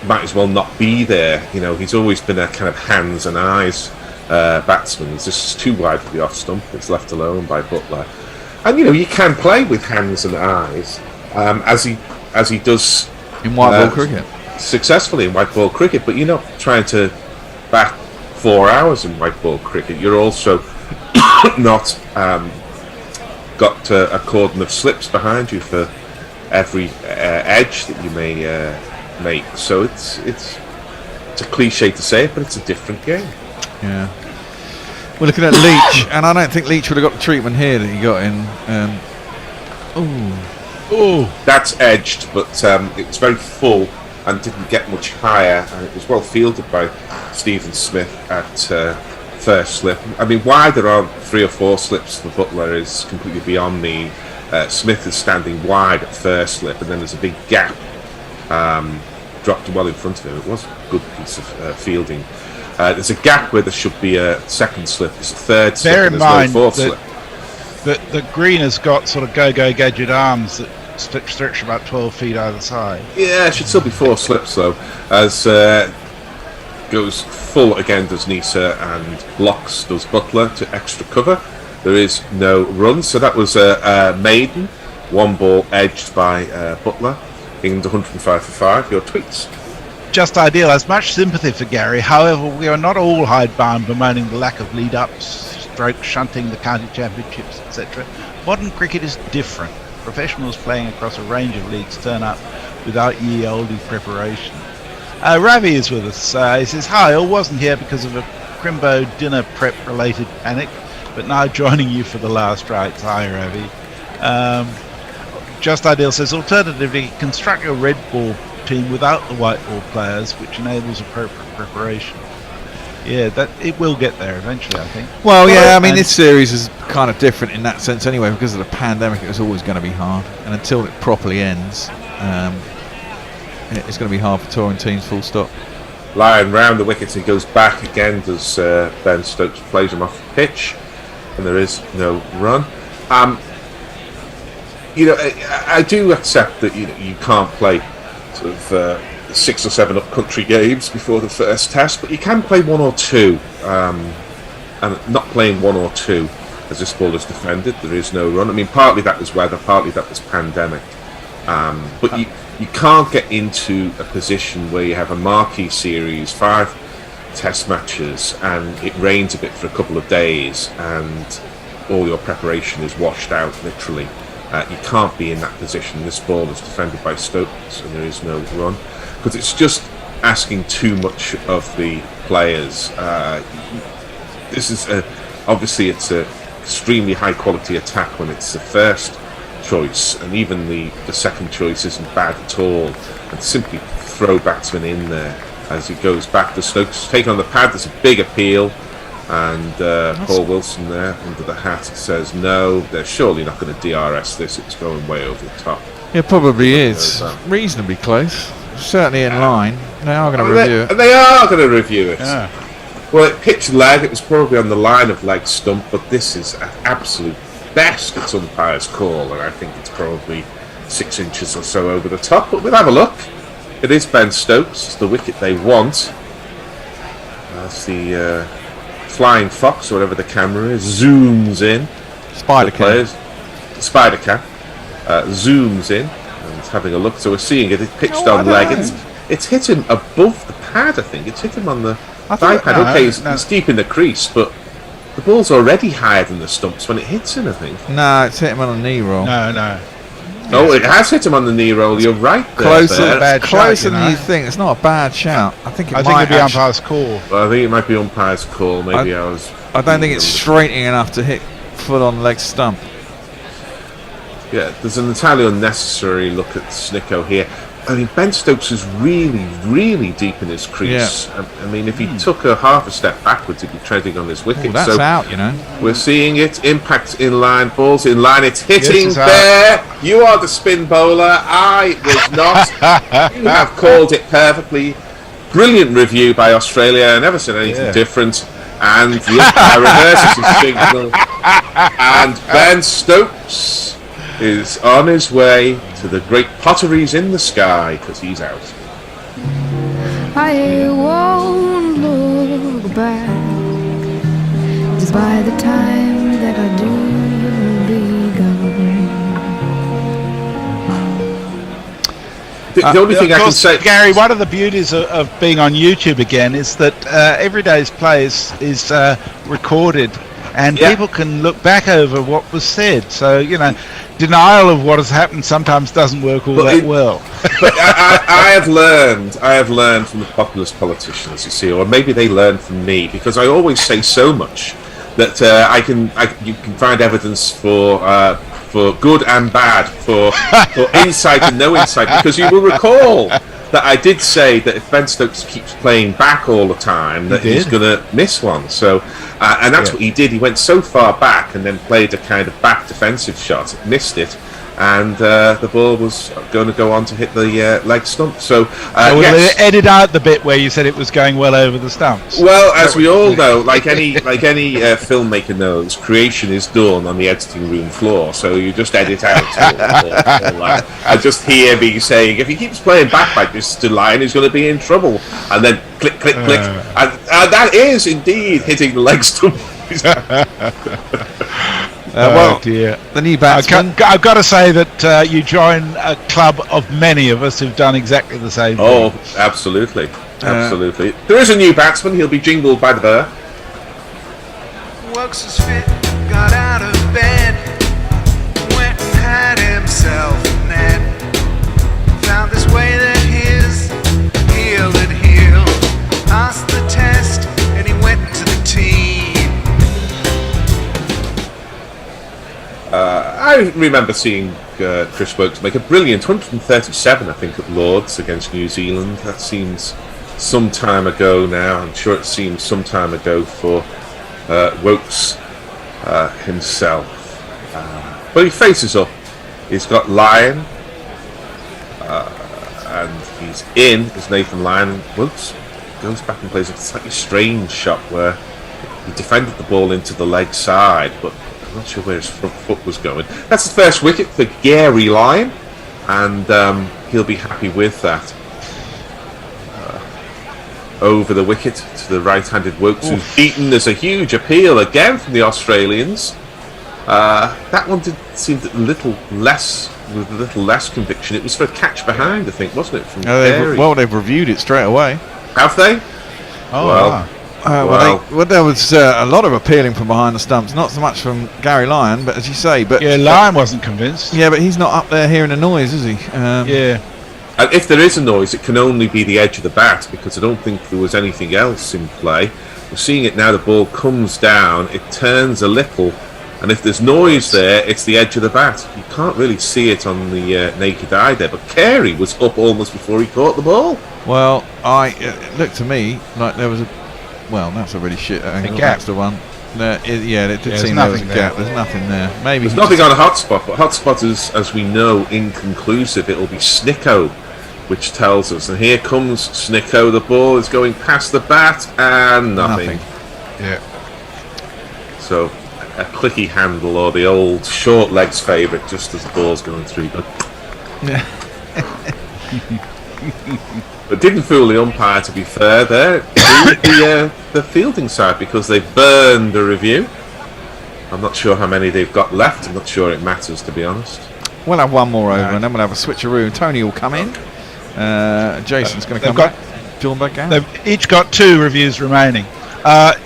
might as well not be there. You know, he's always been a kind of hands and eyes batsman. He's just too wide for the off stump. It's left alone by Butler. And you know, you can play with hands and eyes as he does in white ball cricket, successfully in white ball cricket. But you're not trying to bat 4 hours in white ball cricket. You're also not got a cordon of slips behind you for every edge that you may make. So it's a cliche to say it, but it's a different game. Yeah. We're looking at Leach, and I don't think Leach would have got the treatment here that he got in. That's edged, but it was very full and didn't get much higher, and it was well fielded by Stephen Smith at first slip. I mean, why there aren't 3 or 4 slips for Butler is completely beyond me. Smith is standing wide at first slip, and then there's a big gap. Dropped well in front of him. It was a good piece of fielding. There's a gap where there should be a second slip. There's a third slip. Bear in mind no fourth slip. that the green has got sort of go-go gadget arms that stretch about 12 feet either side. Yeah, it should still be 4 slips though. As goes full again does Nisa, and blocks does Butler to extra cover. There is no run, so that was a maiden. 1 ball edged by Butler. England 105 for 5. Your tweets. Just Ideal has much sympathy for Gary. However, we are not all hidebound bemoaning the lack of lead-ups, stroke shunting, the county championships, etc. Modern cricket is different. Professionals playing across a range of leagues turn up without ye olde preparation. Ravi is with us. He says, hi, I wasn't here because of a Crimbo dinner prep related panic, but now joining you for the last rites. Hi, Ravi. Just Ideal says, alternatively, construct your red ball team without the white ball players, which enables appropriate preparation. Yeah, that it will get there eventually, I think. Well, yeah, I mean, this series is kind of different in that sense anyway, because of the pandemic. It was always going to be hard, and until it properly ends, it's going to be hard for touring teams, full stop. Lying round the wickets, he goes back again, does Ben Stokes plays him off the pitch, and there is no run. I do accept that you can't play sort of 6 or 7 up-country games before the first test, but you can play 1 or 2, and not playing 1 or 2 as this ball is defended, there is no run. I mean, partly that was weather, partly that was pandemic, but you can't get into a position where you have a marquee series, 5 test matches, and it rains a bit for a couple of days, and all your preparation is washed out, literally. You can't be in that position. This ball is defended by Stokes, and there is no run, because it's just asking too much of the players. This is obviously it's an extremely high quality attack when it's the first choice, and even the second choice isn't bad at all. And simply throw batsman in there as he goes back to Stokes, taking on the pad. There's a big appeal, and Paul Wilson there under the hat says no, they're surely not going to DRS this, it's going way over the top. It probably is reasonably close, certainly in line. They are going to review it. They are going to review it. Yeah. Well, it pitched leg, it was probably on the line of leg stump, but this is at absolute best it's umpire's call, and I think it's probably 6 inches or so over the top, but we'll have a look. It is Ben Stokes, it's the wicket they want. That's the flying fox, or whatever the camera is, zooms in. Spider cam. Zooms in and having a look. So we're seeing it. It's pitched on leg. It's hit him above the pad, I think. It's hit him on the thigh pad. Okay, he's deep in the crease, but the ball's already higher than the stumps when it hits him, I think. No, it's hit him on a knee roll. No. Oh, it has hit him on the knee roll. You're right there. Closer than you think. It's not a bad shout. I think it might be umpire's call. Well, I think it might be umpire's call. Maybe I don't think it's straightening enough to hit foot on leg stump. Yeah, there's an entirely unnecessary look at Snicko here. I mean, Ben Stokes is really, really deep in his crease. Yeah. I mean, if he took a half a step backwards, he'd be treading on his wicket. That's out, you know. We're seeing it. Impact in line, balls in line. It's hitting there. You are the spin bowler. I was not. You have called it perfectly. Brilliant review by Australia. I never said anything different. And the umpire reverses his signal. And Ben Stokes is on his way to the great potteries in the sky, because he's out. I won't look back, just by the time that I do be gone. The only thing I can say, Gary, one of the beauties of being on YouTube again is that every day's play is recorded, and people can look back over what was said. So, you know, denial of what has happened sometimes doesn't work all that well. But I have learned from the populist politicians, you see, or maybe they learn from me, because I always say so much that you can find evidence for good and bad, for insight and no insight, because you will recall that I did say that if Ben Stokes keeps playing back all the time, that he's going to miss one. So, and that's what he did. He went so far back and then played a kind of back defensive shot, missed it, and the ball was going to go on to hit the leg stump. So, edit out the bit where you said it was going well over the stumps. Well, as we all know, like any filmmaker knows, creation is done on the editing room floor. So you just edit out all that. I just hear me saying, if he keeps playing back like this to line, he's going to be in trouble. And then click, click, click, and that is indeed hitting the leg stump. Dear. The new batsman. I've got to say that you join a club of many of us who've done exactly the same thing. Oh, absolutely. Absolutely. There is a new batsman. He'll be jingled by the Burr. Works his fit, got out of bed, went and had himself a net, found this way that his heel had healed, passed the test and he went to the team. I remember seeing Chris Woakes make a brilliant 137, I think, at Lords against New Zealand. That seems some time ago now. I'm sure it seems some time ago for Woakes himself. But he faces up. He's got Lyon, and he's in as Nathan Lyon. Woakes goes back and plays a slightly strange shot where he defended the ball into the leg side, but I'm not sure where his front foot was going. That's the first wicket for Gary Lyon, and he'll be happy with that. Over the wicket to the right-handed Woakes, who's beaten. There's a huge appeal again from the Australians. That one did seem with a little less conviction. It was for a catch behind, I think, wasn't it? From They've reviewed it straight away. Have they? Oh, wow. There was a lot of appealing from behind the stumps, not so much from Gary Lyon, but as you say, Lyon wasn't convinced. Yeah, but he's not up there hearing the noise, is he? And if there is a noise, it can only be the edge of the bat, because I don't think there was anything else in play. We're seeing it now. The ball comes down, it turns a little, and if there's noise there, it's the edge of the bat. You can't really see it on the naked eye there, but Carey was up almost before he caught the ball. Well, it looked to me like there was that's a really shit angle. That's the one. It did seem there was a gap. There's nothing there. Maybe there's nothing on a hotspot, but hotspot is, as we know, inconclusive. It'll be Snicko, which tells us. And here comes Snicko. The ball is going past the bat and nothing. Yeah. So a clicky handle, or the old short legs favourite, just as the ball's going through. But didn't fool the umpire, to be fair, there. The fielding side, because they burned the review. I'm not sure how many they've got left. I'm not sure it matters, to be honest. We'll have one more over, and then we'll have a switcheroo. Tony will come in. Jason's going to come back. John back out. They've each got 2 reviews remaining.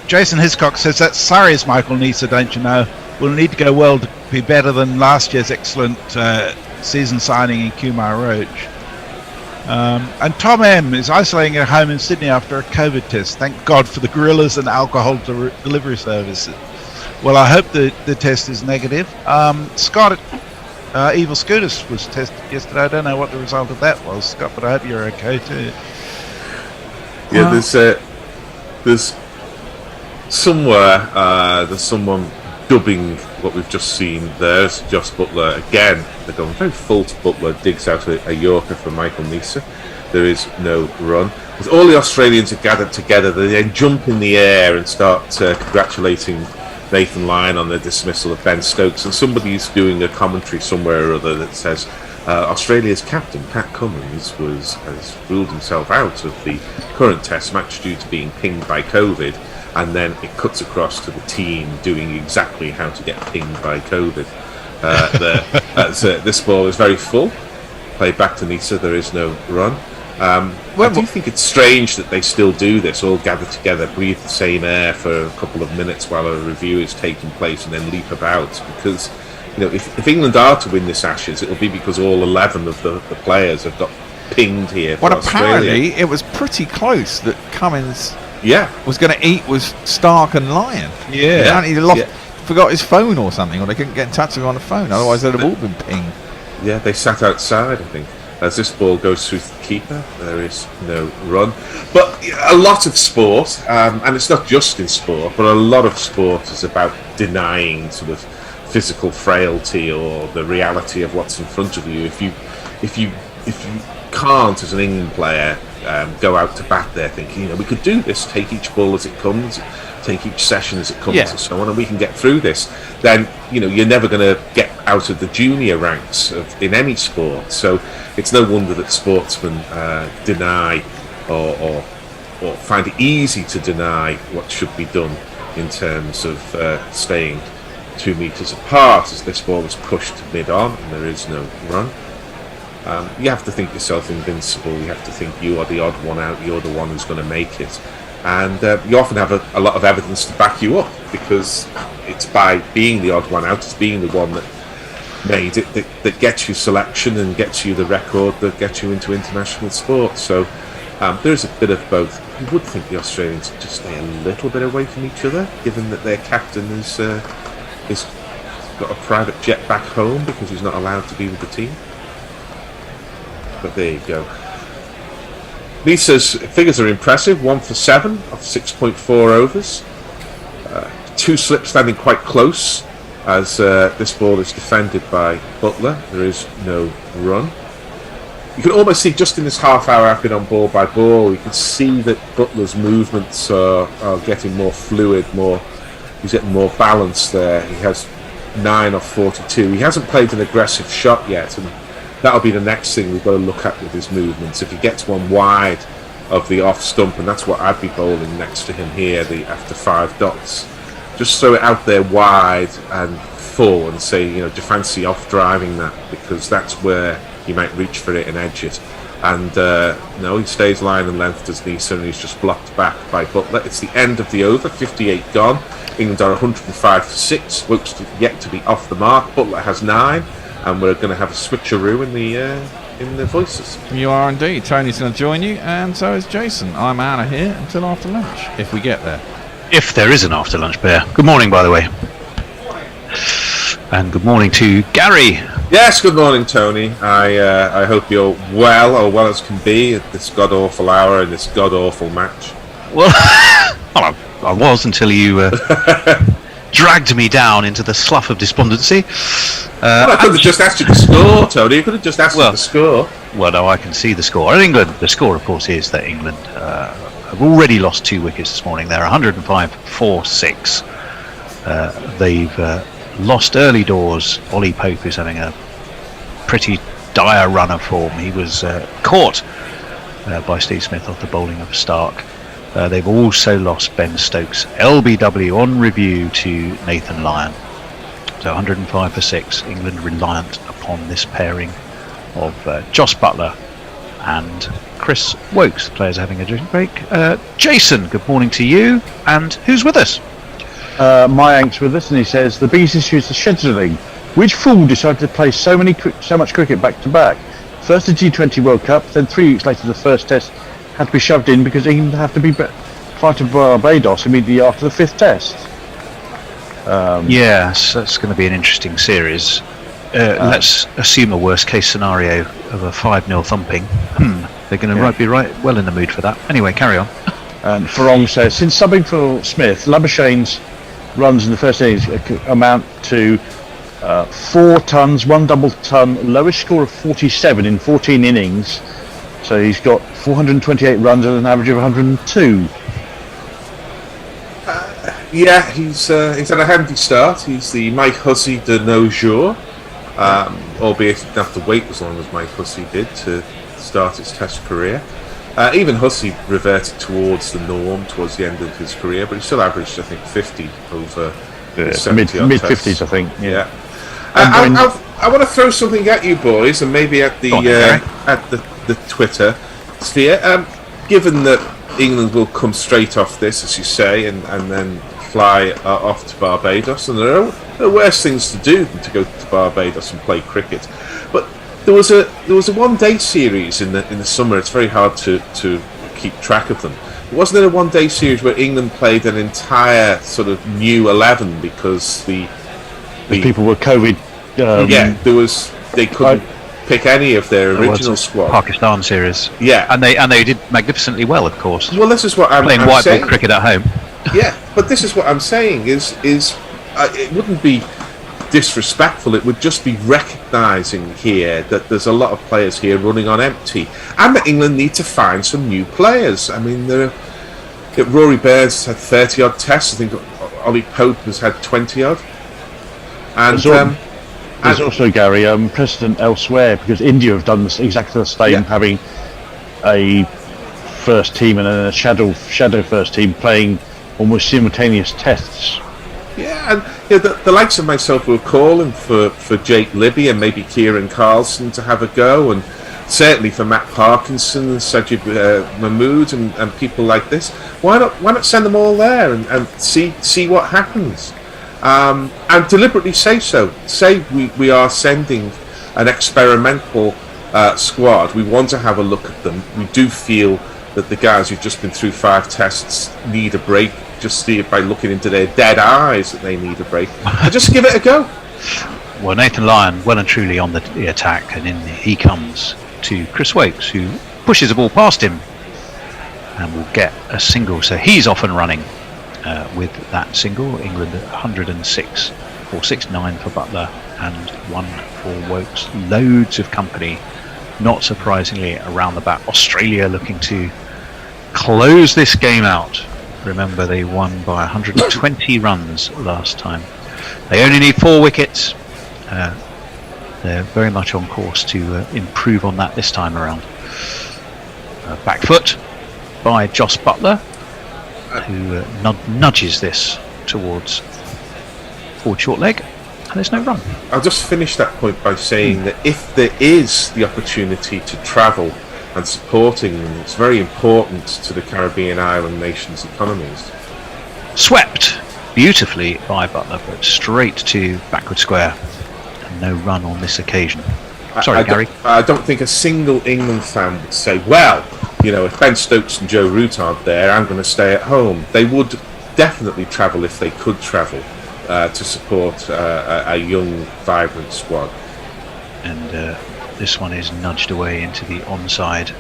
Jason Hiscock says that Surrey's Michael Nisa, don't you know, will need to go well to be better than last year's excellent season signing in Kumar Roach. And Tom M is isolating at home in Sydney after a COVID test. Thank God for the gorillas and alcohol delivery services. Well, I hope the test is negative. Scott at Evil Scooters was tested yesterday. I don't know what the result of that was, Scott, but I hope you're okay too. Yeah, there's somewhere there's someone dubbing what we've just seen. There's Joss Butler again. They're going very full to Butler. Digs out a Yorker for Michael Nisa. There is no run. As all the Australians are gathered together, they then jump in the air and start congratulating Nathan Lyon on the dismissal of Ben Stokes. And somebody's doing a commentary somewhere or other that says Australia's captain, Pat Cummins, has ruled himself out of the current Test match due to being pinged by COVID. And then it cuts across to the team doing exactly how to get pinged by COVID. This ball is very full. Played back to Nisa. There is no run. I do think it's strange that they still do this, all gather together, breathe the same air for a couple of minutes while a review is taking place, and then leap about. Because, if England are to win this Ashes, it'll be because all 11 of the players have got pinged here. Well, apparently it was pretty close that Cummins was going to eat with Stark and Lyon. Yeah. He forgot his phone or something, or they couldn't get in touch with him on the phone, otherwise they'd have all been pinged. Yeah, they sat outside, I think. As this ball goes through the keeper, there is no run. But a lot of sport, and it's not just in sport, but a lot of sport is about denying sort of physical frailty or the reality of what's in front of you. If you can't, as an England player, go out to bat there thinking, we could do this, take each ball as it comes, take each session as it comes, and so on, and we can get through this, then you're never going to get out of the junior ranks in any sport. So it's no wonder that sportsmen deny or find it easy to deny what should be done in terms of staying 2 metres apart as this ball is pushed mid-on and there is no run. You have to think yourself invincible. You have to think you are the odd one out. You're the one who's going to make it. And you often have a lot of evidence to back you up, because it's by being the odd one out, it's being the one that made it, that gets you selection and gets you the record that gets you into international sport. So there's a bit of both. You would think the Australians just stay a little bit away from each other, given that their captain is got a private jet back home because he's not allowed to be with the team. But there you go. Lisa's figures are impressive. 1 for 7 off 6.4 overs. 2 slips standing quite close as this ball is defended by Butler. There is no run. You can almost see, just in this half hour I've been on ball by ball, you can see that Butler's movements are getting more fluid, he's getting more balance there. He has 9 off 42. He hasn't played an aggressive shot yet, and that'll be the next thing we've got to look at with his movements. If he gets one wide of the off stump, and that's what I'd be bowling next to him here, after 5 dots, just throw it out there wide and full and say, do you fancy off driving that, because that's where he might reach for it and edge it. And no, he stays line and length as Nisa, and he's just blocked back by Butler. It's the end of the over, 58 gone. England are 105 for 6. Woke's yet to be off the mark. Butler has 9, and we're going to have a switcheroo in the voices. You are indeed. Tony's going to join you, and so is Jason. I'm out of here until after lunch, if we get there. If there is an after lunch bear. Good morning, by the way. And good morning to Gary. Yes, good morning, Tony. I hope you're well, or well as can be, at this god-awful hour in this god-awful match. Well, I was until you dragged me down into the slough of despondency. I could have just asked you the score, Tony. You could have just asked me the score. Well, no, I can see the score. In England, the score, of course, is that England have already lost 2 wickets this morning. They're 105 for 6. They've lost early doors. Ollie Pope is having a pretty dire run of form. He was caught by Steve Smith off the bowling of Stark. They've also lost Ben Stokes, LBW, on review to Nathan Lyon. So 105 for 6. England reliant upon this pairing of Joss Butler and Chris Wokes. The players are having a drink break. Jason, good morning to you. And who's with us? Mayank's with us, and he says the biggest issue is the scheduling. Which fool decided to play so much cricket back to back? First the G20 World Cup, then 3 weeks later the first test had to be shoved in because England have to be fly to Barbados immediately after the 5th test. Yes, that's going to be an interesting series. Let's assume a worst case scenario of a 5-0 thumping. They're going to be right well in the mood for that. Anyway, carry on. And Farong says, since subbing for Smith, Labuschagne's runs in the first innings amount to 4 tons, 1 double ton, lowest score of 47 in 14 innings. So he's got 428 runs at an average of 102. Yeah, he's had a handy start. He's the Mike Hussey de nos jours, albeit he didn't have to wait as long as Mike Hussey did to start his Test career. Even Hussey reverted towards the norm towards the end of his career, but he still averaged, I think, 50 over mid 50s, I think. Yeah. I want to throw something at you boys, and maybe at the Twitter sphere. Given that England will come straight off this, as you say, and then fly off to Barbados, and there are worse things to do than to go to Barbados and play cricket. But there was a 1-day series in the summer. It's very hard to keep track of them. Wasn't there a 1-day series where England played an entire sort of new 11 because the people were COVID? They couldn't pick any of their original squad. Pakistan series. Yeah, and they did magnificently well, of course. Well, this is what I'm playing white ball cricket at home. Yeah, but this is what I'm saying is it wouldn't be disrespectful. It would just be recognising here that there's a lot of players here running on empty, and that England need to find some new players. I mean, Rory Burns has had 30 odd tests. I think Ollie Pope has had 20 odd. And there's also, Gary, precedent elsewhere, because India have done exactly the same, having a first team and then a shadow first team playing almost simultaneous tests. Yeah, and the likes of myself were calling for Jake Libby and maybe Kieran Carlson to have a go, and certainly for Matt Parkinson and Sajid Mahmood and people like this. Why not send them all there and see what happens, and deliberately say so. Say we are sending an experimental squad. We want to have a look at them. We do feel that the guys who've just been through 5 tests need a break. Just see it by looking into their dead eyes that they need a break. And just give it a go. Well, Nathan Lyon well and truly on the attack, and in he comes to Chris Wakes, who pushes the ball past him and will get a single. So he's off and running with that single. England at 106 for 6-9 for Butler and 1 for Wokes. Loads of company, not surprisingly, around the bat. Australia looking to close this game out. Remember, they won by 120 runs last time. They only need 4 wickets. They're very much on course to improve on that this time around. Back foot by Jos Buttler, who nudges this towards forward short leg, and there's no run. I'll just finish that point by saying that if there is the opportunity to travel and supporting them, it's very important to the Caribbean island nations' economies. Swept beautifully by Butler, but straight to backward square. And no run on this occasion. Sorry, Gary. I don't think a single England fan would say, well, if Ben Stokes and Joe Root aren't there, I'm going to stay at home. They would definitely travel if they could travel to support a young, vibrant squad. And this one is nudged away into the onside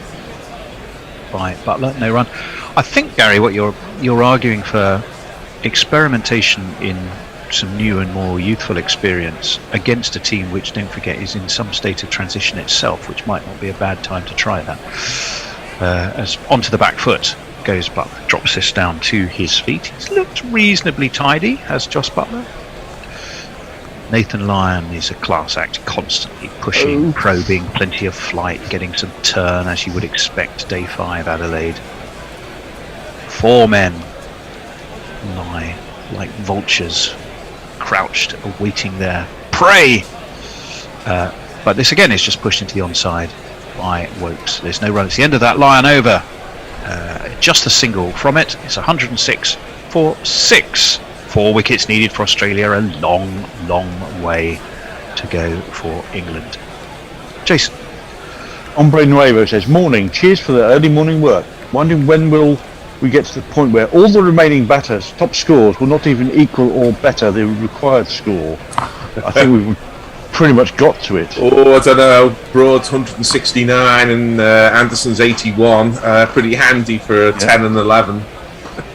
by Butler. No run. I think, Gary, what you're arguing for experimentation in some new and more youthful experience against a team which, don't forget, is in some state of transition itself, which might not be a bad time to try that. As onto the back foot goes Butler, drops this down to his feet. He's looked reasonably tidy, has Jos Buttler. Nathan Lyon is a class act, constantly pushing, probing, plenty of flight, getting some turn as you would expect. Day 5, Adelaide. 4 men lie like vultures, crouched, awaiting their prey. But this again is just pushed into the onside by Wokes. There's no run. It's the end of that Lyon over. Just a single from it. It's 106 for 6. 4 wickets needed for Australia. A long, long way to go for England. Jason. Hombre Nuevo says, morning, cheers for the early morning work. Wondering when will we get to the point where all the remaining batters' top scores will not even equal or better the required score. I think we've pretty much got to it. Oh, I don't know. Broad's 169 and Anderson's 81. Pretty handy for 10 and 11.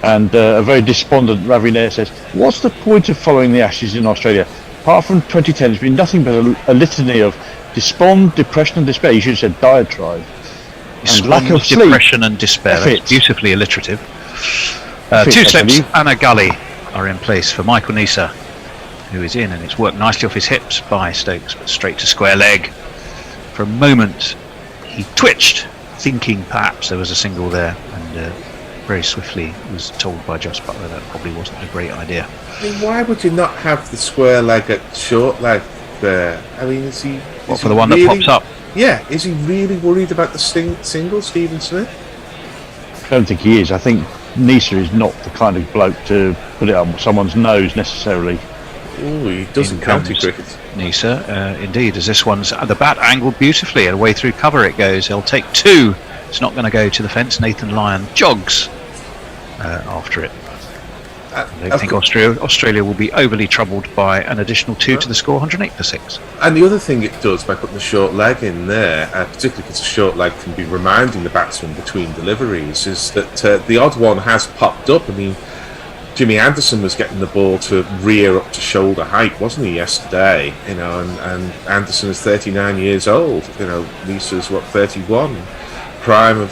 And a very despondent Ravi Nair says, what's the point of following the Ashes in Australia? Apart from 2010, it's been nothing but a litany of despond, depression and despair. You should have said diatribe. And lack of sleep. Depression and despair. That's beautifully alliterative. 2 slips and a gully are in place for Michael Neser, who is in, and it's worked nicely off his hips by Stokes, but straight to square leg. For a moment he twitched, thinking perhaps there was a single there, and very swiftly was told by Jos Buttler that probably wasn't a great idea. I mean, why would you not have the square leg at short leg there? I mean, is he... What, for the one that pops up? Yeah, is he really worried about the single, Stephen Smith? I don't think he is. I think Neser is not the kind of bloke to put it up someone's nose necessarily. Oh, he doesn't county cricket. Neser, indeed, as this one's the bat angled beautifully, and away through cover it goes. He'll take 2. It's not going to go to the fence. Nathan Lyon jogs after it. I don't think Australia will be overly troubled by an additional 2 to the score, 108 for 6. And the other thing it does by putting the short leg in there, particularly because the short leg can be reminding the batsman between deliveries, is that the odd one has popped up. I mean, Jimmy Anderson was getting the ball to rear up to shoulder height, wasn't he, yesterday? And Anderson is 39 years old. Lisa's 31. Prime of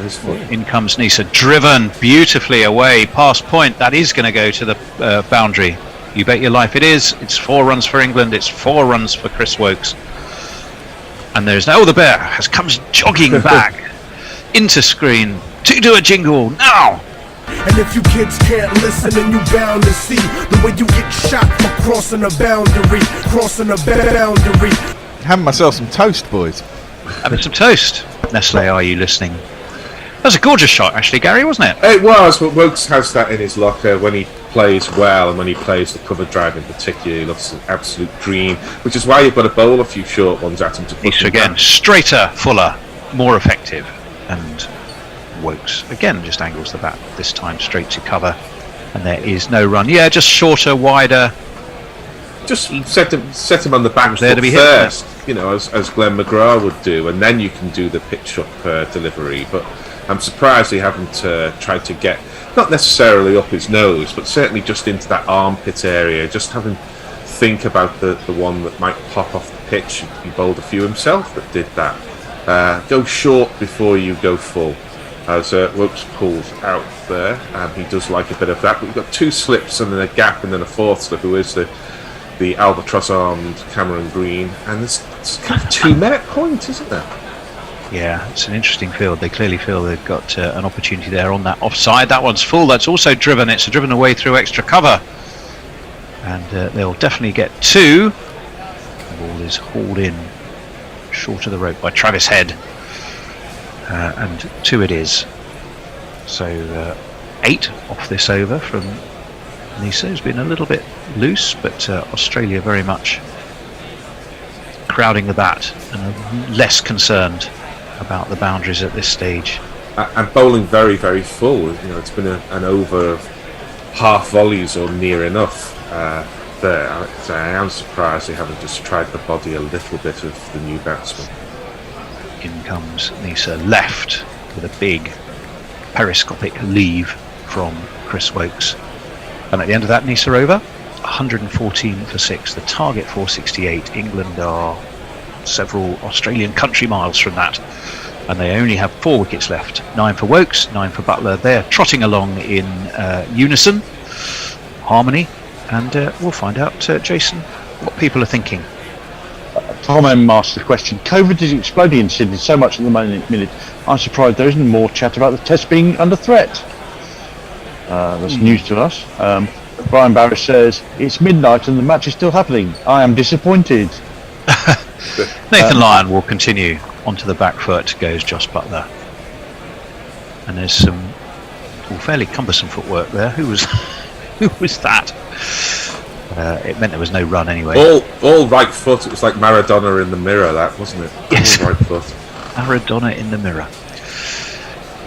his foot. In comes Neser, driven beautifully away past point. That is going to go to the boundary. You bet your life it is. It's 4 runs for England. It's 4 runs for Chris Wokes. And there's the bear comes jogging back into screen to do a jingle now. And if you kids can't listen, then you bound to see the way you get shot for crossing a boundary, crossing a boundary. Having myself some toast, boys. Having some toast. Nestle, are you listening? That was a gorgeous shot, actually, Gary, wasn't it? It was, but Wokes has that in his locker when he plays well, and when he plays the cover drive in particular, he looks an absolute dream, which is why you've got to bowl a few short ones at him to put him again, down. straighter, fuller, more effective, and Wokes again just angles the bat, this time straight to cover, and there is no run. Yeah, just shorter, wider. Just set him on the back there foot to be first, you know, as Glenn McGrath would do, and then you can do the pitch up delivery. But I'm surprised they haven't tried to get, not necessarily up his nose, but certainly just into that armpit area. Just have him think about the one that might pop off the pitch. He bowled a few himself that did that. Go short before you go full, as Wokes pulls out there, and he does like a bit of that. But we've got 2 slips and then a gap and then a 4th slip, who is the albatross-armed Cameron Green, and it's kind of 2-minute point, isn't there? Yeah, it's an interesting field. They clearly feel they've got an opportunity there on that offside. That one's full. That's also driven. It's driven away through extra cover, and they'll definitely get 2. The ball is hauled in short of the rope by Travis Head, and 2 it is. So 8 off this over from Nisa, who's been a little bit loose, but Australia very much crowding the bat and less concerned about the boundaries at this stage. And bowling very, very full. You know, it's been an over of half volleys or near enough there. So I am surprised they haven't just tried the body a little bit of the new batsman. In comes Nisa left with a big periscopic leave from Chris Wokes. And at the end of that, Nisa over, 114 for 6. The target 468. England are several Australian country miles from that, and they only have 4 wickets left. 9 for Wokes, 9 for Butler. They're trotting along in unison, harmony, and we'll find out, Jason, what people are thinking. Tom M asked the question, COVID is exploding in Sydney so much at the minute. I'm surprised there isn't more chat about the test being under threat. That's news to us. Brian Barris says, it's midnight and the match is still happening. I am disappointed. Nathan Lyon will continue onto the back foot, goes Josh Butler. And there's some fairly cumbersome footwork there. Who was that? It meant there was no run anyway. All right foot. It was like Maradona in the mirror, that, wasn't it? Yes. All right foot. Maradona in the mirror.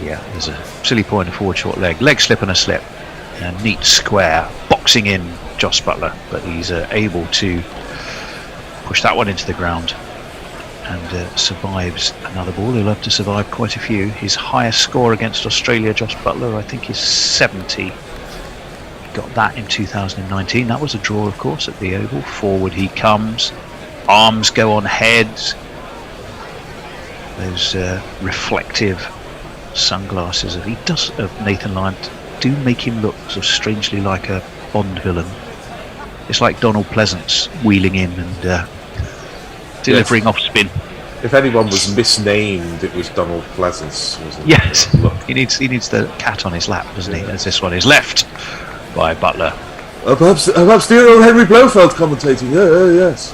Yeah, there's a silly point, a forward short leg. Leg slip and a slip. A neat square, boxing in Josh Butler, but he's able to push that one into the ground and survives another ball. He'll have to survive quite a few. His highest score against Australia, Josh Butler, I think is 70. Got that in 2019. That was a draw, of course, at the Oval. Forward he comes. Arms go on heads. Those reflective sunglasses of Nathan Lyon do make him look so strangely like a Bond villain. It's like Donald Pleasance wheeling in and delivering off spin. If anyone was misnamed, it was Donald Pleasance, wasn't it? Yes, he needs the cat on his lap, doesn't he? As this one is left by Butler. Perhaps the old Henry Blofeld commentating. Yes.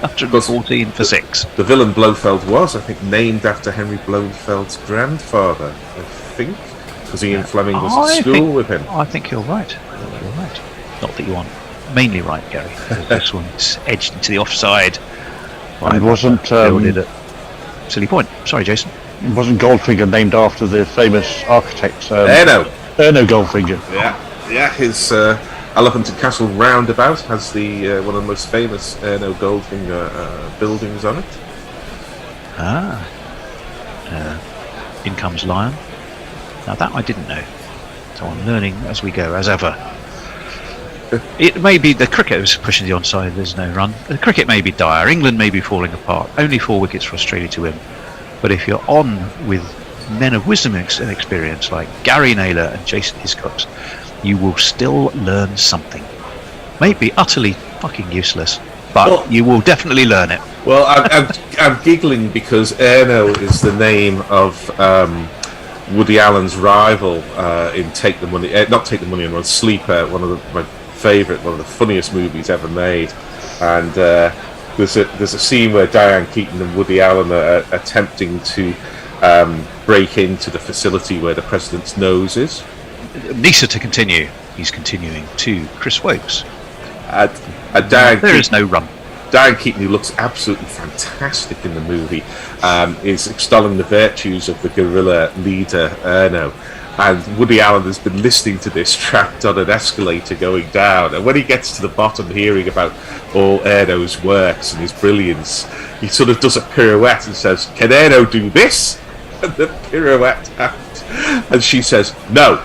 114 for 6. The villain Blofeld was, I think, named after Henry Blofeld's grandfather, I think, because Ian Fleming was at school with him. I think you're right. Not that you are mainly right, Gary. This one's edged into the offside. And wasn't silly point. Sorry, Jason. Wasn't Goldfinger named after the famous architect? Erno Goldfinger. Yeah. His Elephant and Castle roundabout has the one of the most famous Erno Goldfinger buildings on it. In comes Lyon. Now that I didn't know, so I'm learning as we go, as ever. It may be the cricket was pushing the onside. There's no run. The cricket may be dire. England may be falling apart. Only 4 wickets for Australia to win. But if you're on with men of wisdom and experience like Gary Naylor and Jason Hiscox, you will still learn something. Maybe utterly fucking useless, but you will definitely learn it. Well, I'm giggling because Erno is the name of Woody Allen's rival in Take the Money, not Take the Money and Run, Sleeper, one of my favourite, one of the funniest movies ever made. And there's a scene where Diane Keaton and Woody Allen are attempting to break into the facility where the president's nose is. Nisa to continue. He's continuing to Chris Wokes. There is no run. Diane Keaton, who looks absolutely fantastic in the movie, is extolling the virtues of the guerrilla leader Erno. And Woody Allen has been listening to this trapped on an escalator going down. And when he gets to the bottom, hearing about all Erno's works and his brilliance, he sort of does a pirouette and says, "Can Erno do this?" And the pirouette happens. And she says, "No."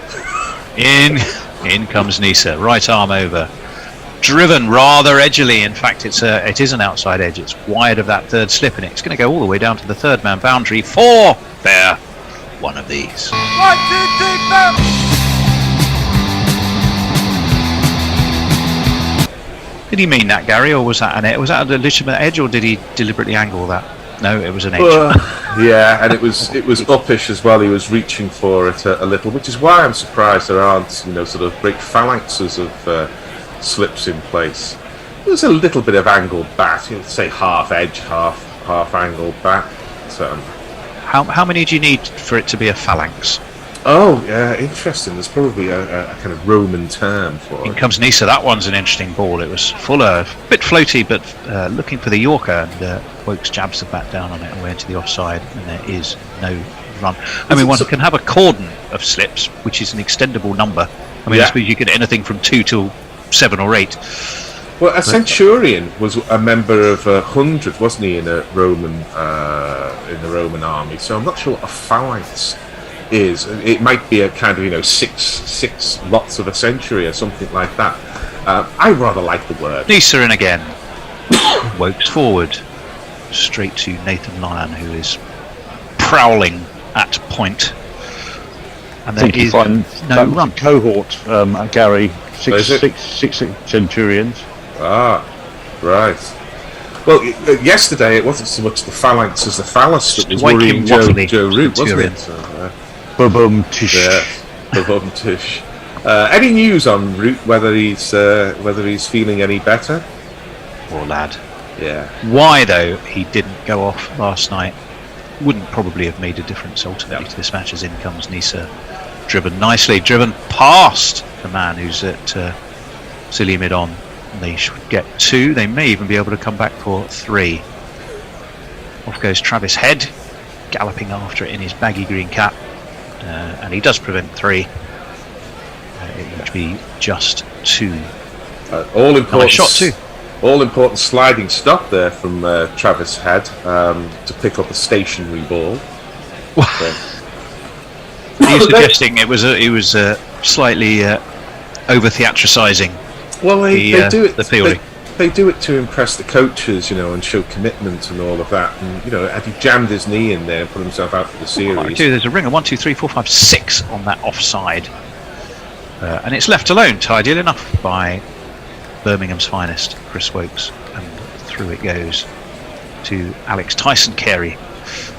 In comes Nisa, right arm over. Driven rather edgily. In fact, it is an outside edge. It's wide of that third slip, and it's going to go all the way down to the third man boundary for one of these. 1, 2, 3, 4. Did he mean that, Gary, or was that a legitimate edge, or did he deliberately angle that? No, it was an edge. Yeah, and it was uppish as well. He was reaching for it a little, which is why I'm surprised there aren't sort of great phalanxes of slips in place. There's a little bit of angled bat, say half edge, half angled bat. How many do you need for it to be a phalanx? Oh, yeah, interesting. There's probably a kind of Roman term for it. In comes Nisa. That one's an interesting ball. It was Fuller, a bit floaty, but looking for the Yorker, and Wokes jabs the bat down on it away into the offside, and there is no run. I mean, one can have a cordon of slips, which is an extendable number. I mean, I suppose you get anything from 2 till 7 or 8. Well, a centurion was a member of 100, wasn't he, in the Roman army? So I'm not sure what a phalanx is. It might be a kind of 6 lots of a century or something like that. I rather like the word. Nisa in again. Wokes forward, straight to Nathan Lyon, who is prowling at point. And there is no run. Cohort, Gary, six centurions. Ah, right. Well, yesterday it wasn't so much the phalanx as the phallus that was worrying Joe Root, wasn't it? Ba-bum tish. Yeah, ba-bum tish. Any news on Root, whether he's feeling any better? Poor lad. Yeah. Why, though, he didn't go off last night wouldn't probably have made a difference ultimately to this match, as in comes Nisa. Driven past the man who's at silly mid on. They should get 2. They may even be able to come back for 3. Off goes Travis Head, galloping after it in his baggy green cap, and he does prevent 3. It would be just 2. All important shot 2. All important sliding stop there from Travis Head to pick up a stationary ball. Are you suggesting it was slightly over theatricizing? Well, they do it. The fielding. They do it to impress the coaches, and show commitment and all of that. And had he jammed his knee in there and put himself out for the series. There's a ring of 1, 2, 3, 4, 5, 6 on that offside, and it's left alone, tidy enough by Birmingham's finest, Chris Wokes, and through it goes to Alex Tyson Carey.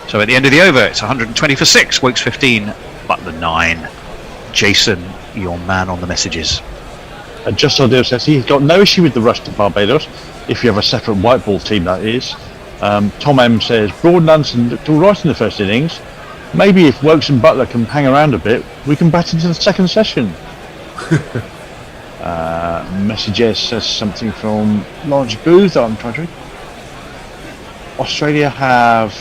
So at the end of the over, it's 120 for 6. Wokes 15, Butler 9. Jason, your man on the messages. And Just Odell says he's got no issue with the rush to Barbados, if you have a separate white ball team, that is. Tom M says Broad and Anderson looked all right in the first innings. Maybe if Wokes and Butler can hang around a bit, we can bat into the second session. Messages says something from Lawrence Booth. I'm trying to read. Australia have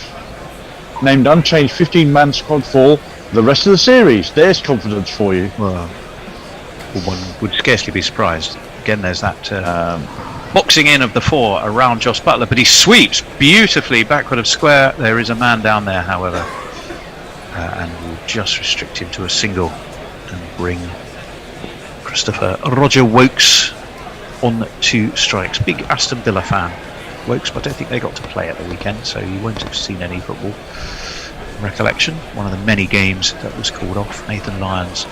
named unchanged 15-man squad for the rest of the series. There's confidence for you. Well, one would scarcely be surprised. Again, there's that boxing in of the 4 around Joss Butler, but he sweeps beautifully backward of square. There is a man down there, however, and will just restrict him to a single and bring Christopher Roger Wokes on 2 strikes. Big Aston Villa fan, Wokes, but I don't think they got to play at the weekend, so you won't have seen any football recollection. One of the many games that was called off. Nathan Lyons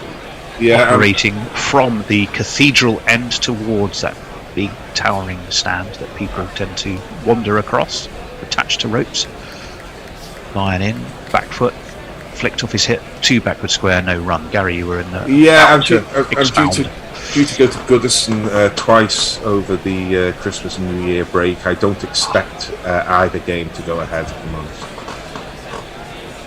operating from the cathedral end towards that big towering stand that people tend to wander across, attached to ropes. Lyon in, back foot, flicked off his hip, 2 backward square, no run. Gary, you were in the... Yeah, I'm due to go to Goodison twice over the Christmas and New Year break. I don't expect either game to go ahead at the moment.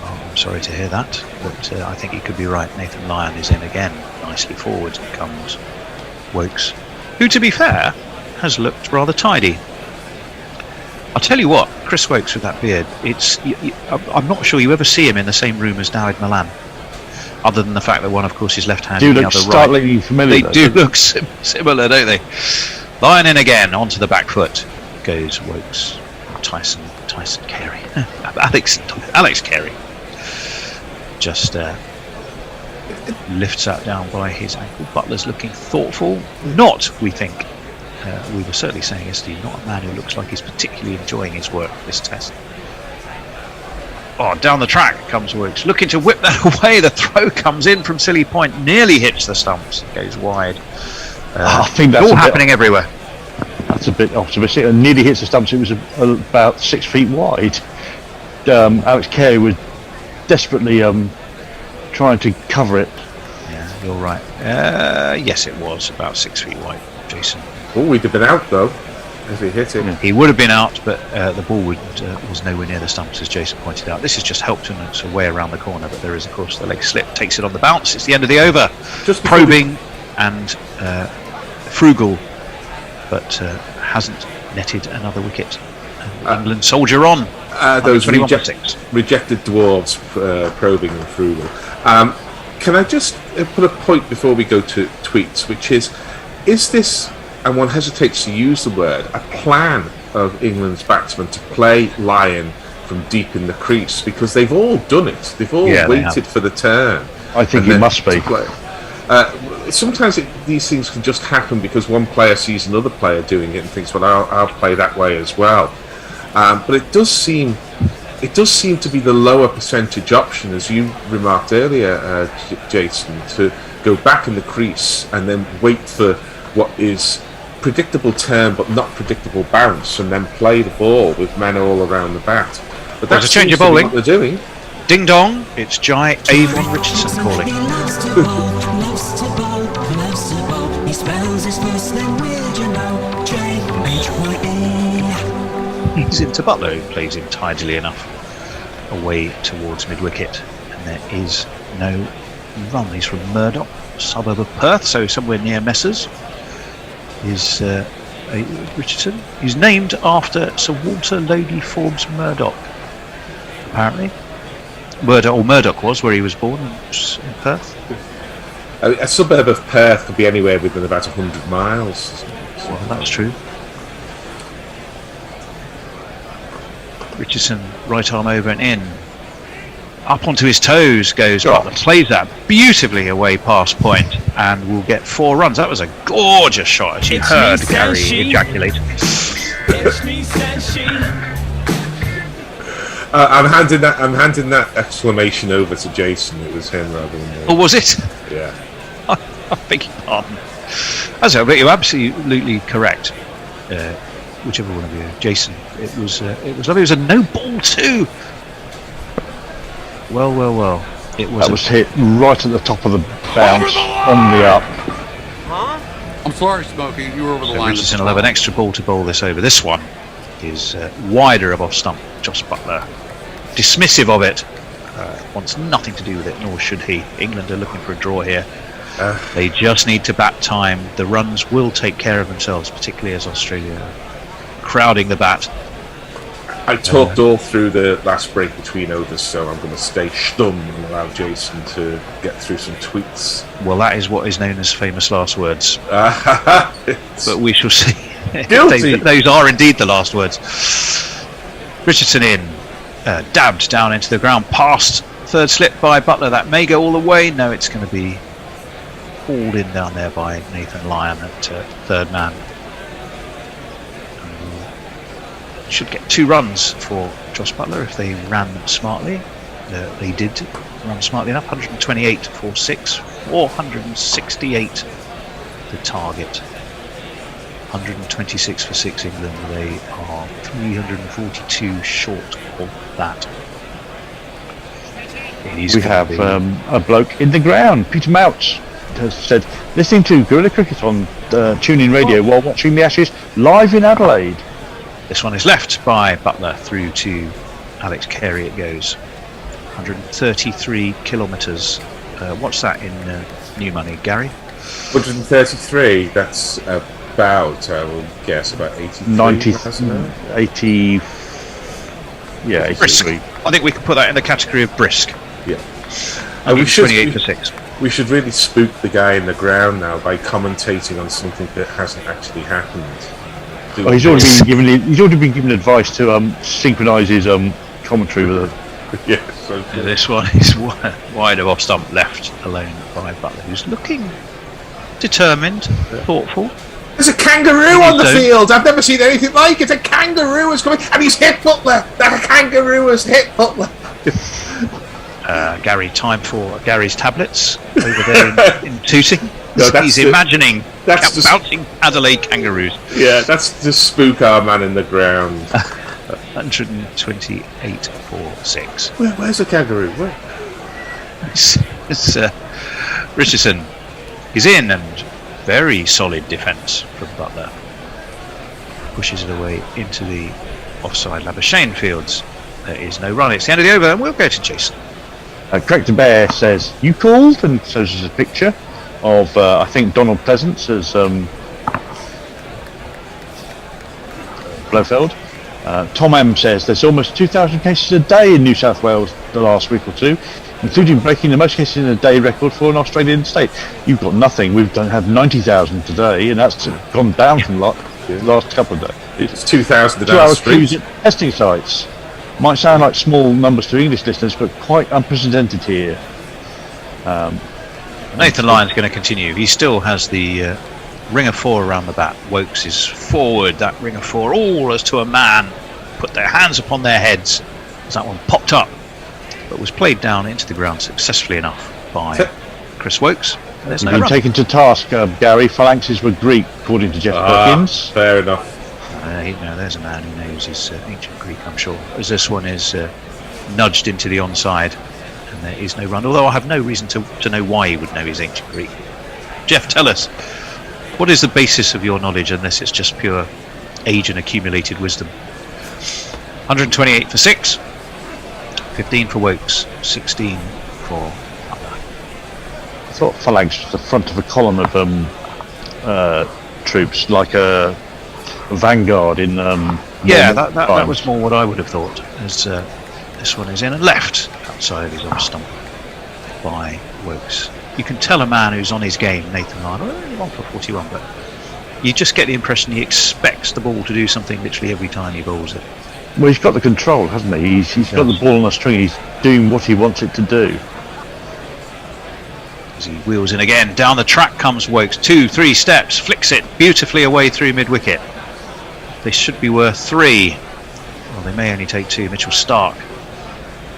Oh, I'm sorry to hear that, but I think you could be right. Nathan Lyon is in again. Nicely forward comes Wokes, who, to be fair, has looked rather tidy. I'll tell you what, Chris Wokes with that beard, I'm not sure you ever see him in the same room as Dawid Malan, other than the fact that one, of course, is left-handed and the other right. Familiar, they do look similar, don't they? Lyon in again, onto the back foot goes Wokes. Tyson Carey. Alex Carey. Just lifts that down by his ankle. Butler's looking thoughtful. Not, we think, we were certainly saying yesterday, not a man who looks like he's particularly enjoying his work this test. Oh, down the track comes Wokes, looking to whip that away. The throw comes in from Silly Point, nearly hits the stumps, goes wide. I think that's all happening everywhere. That's a bit optimistic. It nearly hits the stumps. It was about 6 feet wide. Alex Carey was desperately trying to cover it. Yeah, you're right. Yes, it was about 6 feet wide, Jason. Oh, we'd have been out though if he hit it. Yeah. He would have been out, but the ball was nowhere near the stumps, as Jason pointed out. This has just helped him. It's a way around the corner, but there is, of course, the leg slip. Takes it on the bounce. It's the end of the over. Just probing and frugal, but hasn't netted another wicket. England soldier on. Those rejected dwarves, probing and frugal. Can I just put a point before we go to tweets, which is this, and one hesitates to use the word, a plan of England's batsmen to play Lyon from deep in the crease? Because they've all done it. They've all waited for the turn. I think it must be. Sometimes these things can just happen because one player sees another player doing it and thinks, well, I'll play that way as well. But it does seem to be the lower percentage option, as you remarked earlier, Jason, to go back in the crease and then wait for what is predictable turn but not predictable bounce, and then play the ball with men all around the bat. But that's a change of bowling. What they're doing. Ding dong! It's Jai Avon Richardson calling. He's into Butler, who plays him tidily enough away towards mid-wicket, and there is no run. He's from Murdoch, suburb of Perth, so somewhere near Messers. Is Richardson? He's named after Sir Walter Lodie Forbes Murdoch, apparently. Murdoch was where he was born, in Perth. A suburb of Perth could be anywhere within about 100 miles. Well, that's true. Richardson, right arm over and in. Up onto his toes goes Butler. Plays that beautifully away past point and will get 4 runs. That was a gorgeous shot, as you heard Gary ejaculate. I'm handing that exclamation over to Jason. It was him rather than me. Oh, was it? Yeah. I beg your pardon. But you're absolutely correct. Whichever one of you, Jason. It was lovely. It was a no ball too. Well. It was. That was hit right at the top of the bounce on the up. I'm sorry, Smokey. You were over the line. Richardson will have an extra ball to bowl this over. This one is wider of off stump. Joss Butler, dismissive of it, wants nothing to do with it, nor should he. England are looking for a draw here. They just need to bat time. The runs will take care of themselves, particularly as Australia are crowding the bat. I talked all through the last break between overs, so I'm going to stay stum and allow Jason to get through some tweets. Well, that is what is known as famous last words. But we shall see. Guilty. Those are indeed the last words. Richardson in, dabbed down into the ground, past third slip by Butler. That may go all the way. No, it's going to be hauled in down there by Nathan Lyon at third man. Should get 2 runs for Joss Butler if they ran smartly. They did run smartly enough. 128 for 6, 468 the target. 126 for 6 England. They are 342 short of that. We have a bloke in the ground. Peter Mouch has said, listening to Guerrilla Cricket on TuneIn Radio while watching the Ashes live in Adelaide. This one is left by Butler through to Alex Carey. It goes 133 kilometres. What's that in new money, Gary? 133. That's about, I will guess, about 83. 80. Yeah, 83. Brisk. I think we can put that in the category of brisk. Yeah. And we should 28 for 6. We should really spook the guy in the ground now by commentating on something that hasn't actually happened. Well, he's already been given advice to synchronise his commentary with it. Yes. So this one is wide of off stump, left alone by Butler, who's looking determined, thoughtful. There's a kangaroo on the field. I've never seen anything like it. A kangaroo is coming, and he's hit Butler. That kangaroo has hit Butler. Gary, time for Gary's tablets over there in Tooting. No, he's imagining bouncing Adelaide kangaroos. Yeah, that's to spook our man in the ground. 128 for 6. Where's the kangaroo? Where? It's Richardson. He's in, and very solid defence from Butler. Pushes it away into the offside Labuschagne fields. There is no run. It's the end of the over, and we'll go to Jason. Craig the Bear says, you called? And so there's a picture of, I think, Donald Pleasance as Blofeld. Tom M says, there's almost 2,000 cases a day in New South Wales the last week or two, including breaking the most cases in a day record for an Australian state. You've got nothing. We've had 90,000 today, and that's gone down from the last couple of days. It's 2,000 a day. 2 hours queues at testing sites. Might sound like small numbers to English listeners, but quite unprecedented here. Nathan Lyon's going to continue. He still has the ring of 4 around the bat. Wokes is forward. That ring of 4, all as to a man, put their hands upon their heads as that one popped up, but was played down into the ground successfully enough by Chris Wokes. There's no been run. taken to task, Gary. Phalanxes were Greek, according to Jeff Perkins. Fair enough. There's a man who knows his ancient Greek, I'm sure. As this one is nudged into the onside, and there is no run. Although I have no reason to know why he would know his ancient Greek. Jeff, tell us, what is the basis of your knowledge, unless it's just pure age and accumulated wisdom? 128 for 6, 15 for Wokes, 16 for Butler. I thought Phalanx was the front of a column of troops, like a vanguard in that was more what I would have thought, as this one is in and left outside of his off stump by Wokes. You can tell a man who's on his game, Nathan Lyon, only 1 for 41, but you just get the impression he expects the ball to do something literally every time he bowls it. Well, he's got the control, hasn't he? He's got the ball on a string. He's doing what he wants it to do. As he wheels in again, down the track comes Wokes. 2-3 steps, flicks it beautifully away through mid-wicket. They should be worth 3. Well, they may only take 2. Mitchell Stark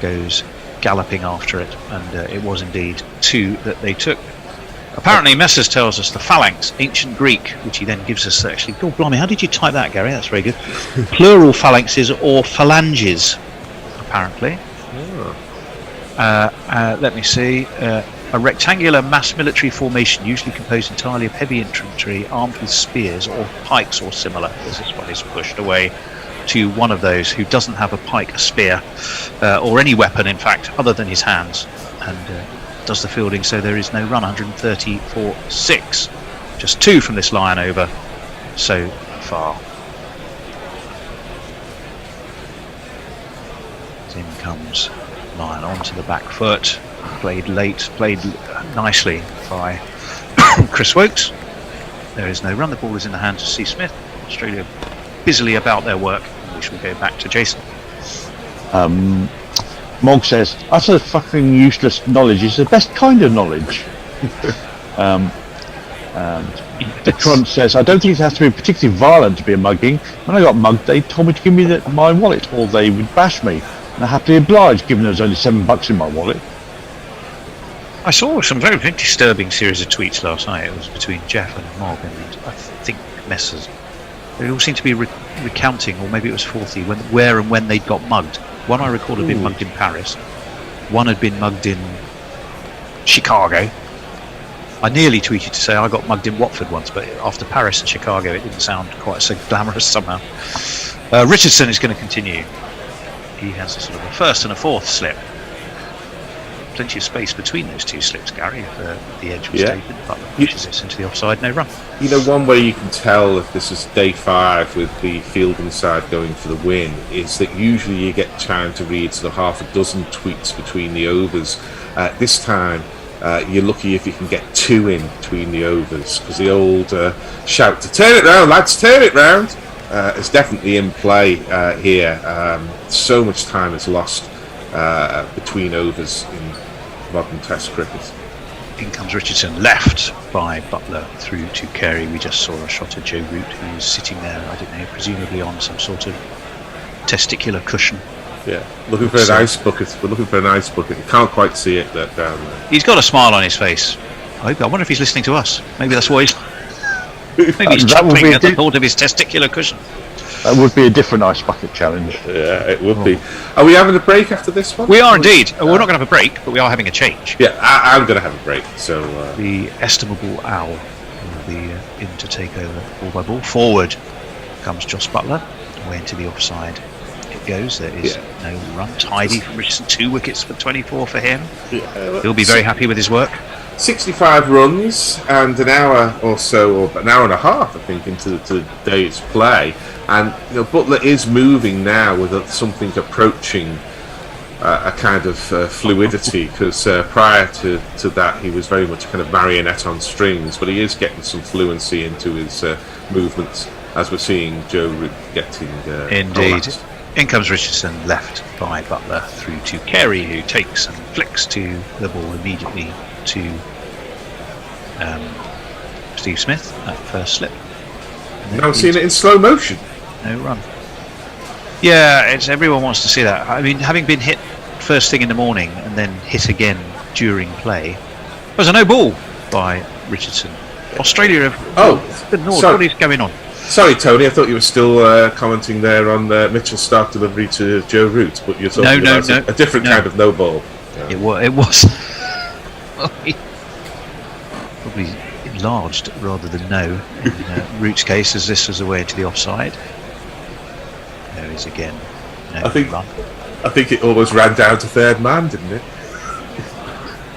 goes galloping after it, and it was indeed 2 that they took. Apparently Messrs tells us the phalanx, ancient Greek, which he then gives us actually. Oh blimey, how did you type that, Gary? That's very good. Plural phalanxes or phalanges, apparently. Let me see. A rectangular mass military formation, usually composed entirely of heavy infantry armed with spears or pikes or similar. This one is pushed away to one of those who doesn't have a pike, a spear, or any weapon, in fact, other than his hands, and does the fielding, so there is no run. 130 for 6. Just 2 from this Lion over so far. In comes Lion onto the back foot. Played late, played nicely by Chris Wokes. There is no run. The ball is in the hands of C. Smith. Australia busily about their work. We shall go back to Jason. Mog says, utter fucking useless knowledge is the best kind of knowledge. The Crunch says, I don't think it has to be particularly violent to be a mugging. When I got mugged, they told me to give me my wallet, or they would bash me. And I happily obliged, given there was only $7 in my wallet. I saw some very, very disturbing series of tweets last night. It was between Jeff and Mog, and I think Messrs. They all seem to be recounting, or maybe it was 40, where and when they'd got mugged. One I recall had been mugged in Paris. One had been mugged in Chicago. I nearly tweeted to say I got mugged in Watford once, but after Paris and Chicago, it didn't sound quite so glamorous somehow. Richardson is going to continue. He has a sort of a first and a fourth slip. Plenty of space between those two slips, Gary. If the edge was taken, Butler pushes it into the offside, no run. You know, one way you can tell if this is day 5 with the Fielding side going for the win is that usually you get time to read sort of half a dozen tweets between the overs. This time, you're lucky if you can get 2 in between the overs, because the old shout to "turn it round, lads, turn it round" is definitely in play here. So much time is lost between overs in modern Test cricket. In comes Richardson, left by Butler through to Carey. We just saw a shot of Joe Root, who's sitting there, I don't know, presumably on some sort of testicular cushion. Yeah, looking for an ice bucket. We're looking for an ice bucket. You can't quite see it down there. He's got a smile on his face. I wonder if he's listening to us. Maybe that's why he's... Maybe he's chuckling at the thought of his testicular cushion. That would be a different ice bucket challenge. Yeah, it would be. Are we having a break after this one? We are indeed. We're not going to have a break, but we are having a change. Yeah, I'm going to have a break. So the estimable Owl will be in to take over ball by ball. Forward comes Joss Butler. Away into the offside it goes. There is no run. Tidy from Richardson. 2 wickets for 24 for him. He'll be very happy with his work. 65 runs and an hour or so, or an hour and a half, I think, into the day's play. And Butler is moving now with something approaching a kind of fluidity, because prior to that he was very much kind of marionette on strings, but he is getting some fluency into his movements, as we're seeing Joe Root getting indeed. In comes Richardson, left by Butler through to Carey, who takes and flicks to the ball immediately to Steve Smith at first slip. Now I'm seeing it in slow motion. No run. Yeah, everyone wants to see that. I mean, having been hit first thing in the morning and then hit again during play, there was a no ball by Richardson. Australia have... sorry. What is going on? Sorry, Tony, I thought you were still commenting there on Mitchell's start delivery to Joe Root, but you're talking about a different kind of no ball. It was. Probably enlarged rather than no in Root's case, as this was away into the offside. There is again no run. I think it almost ran down to third man, didn't it?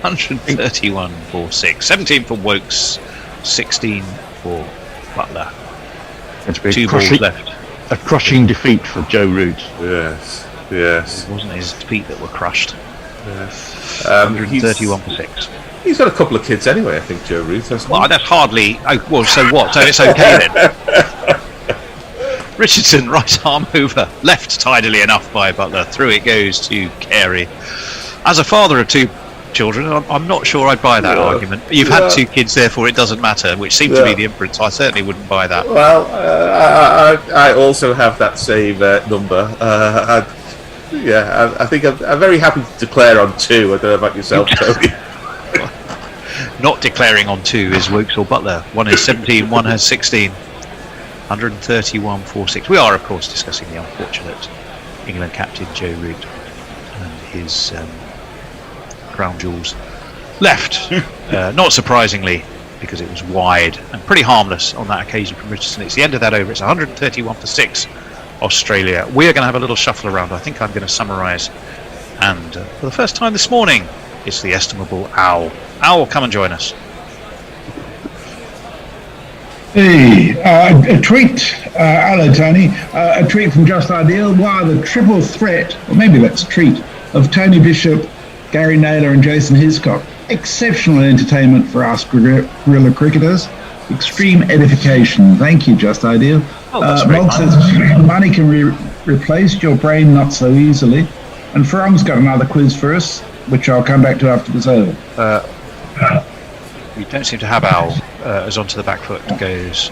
131 for 6, 17 for Wokes, 16 for Butler. It's been 2 balls left. A crushing defeat for Joe Root. Yes. It wasn't his feet that were crushed. Yes. 131 for 6. He's got a couple of kids anyway, I think, Joe Root, hasn't he? Well, that's hardly... Oh, well, so what? So it's okay then. Richardson, right arm over, left tidily enough by Butler. Through it goes to Carey. As a father of 2 children, I'm not sure I'd buy that argument. You've had 2 kids, therefore it doesn't matter, which seemed to be the inference. I certainly wouldn't buy that. Well, I also have that same number. I think I'm very happy to declare on 2. I don't know about yourself, Tony. Not declaring on 2 is Wokes or Butler. One is 17, one has 16. 131 for 6. We are, of course, discussing the unfortunate England captain Joe Root and his crown jewels. Left, not surprisingly, because it was wide and pretty harmless on that occasion from Richardson. It's the end of that over. It's 131 for 6, Australia. We're going to have a little shuffle around. I think I'm going to summarise. And for the first time this morning, it's the estimable Owl. Owl, come and join us. Hey, a tweet, hello Tony, a tweet from Just Ideal. Wow, the triple threat, or maybe that's a treat, of Tony Bishop, Gary Naylor and Jason Hiscock. Exceptional entertainment for us guerrilla cricketers. Extreme edification. Thank you, Just Ideal. Mog says, money can be replaced, your brain not so easily. And Farong's got another quiz for us, which I'll come back to after this over. We don't seem to have Owl as onto the back foot goes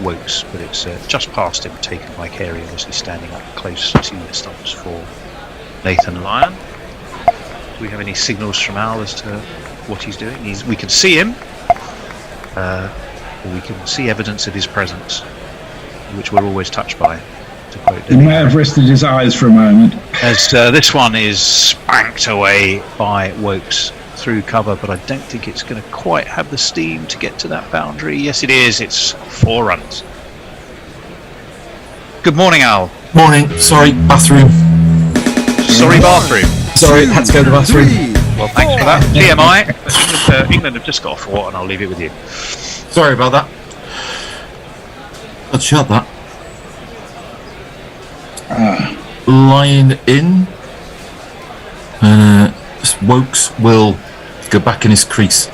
Wokes, but it's just past him, taken by Carey, obviously standing up close to the stumps for Nathan Lyon. Do we have any signals from Owl as to what he's doing? We can see him, or we can see evidence of his presence, which we're always touched by, to quote He may have rested his eyes for a moment. As this one is spanked away by Wokes through cover, but I don't think it's going to quite have the steam to get to that boundary. Yes, it is. It's 4 runs. Good morning, Al. Morning. Sorry, bathroom. Sorry, bathroom. Sorry, had to go to the bathroom. Well, thanks for that. TMI. England have just got a 4, and I'll leave it with you. Sorry about that. Let's shut that. Line in. Wokes will go back in his crease,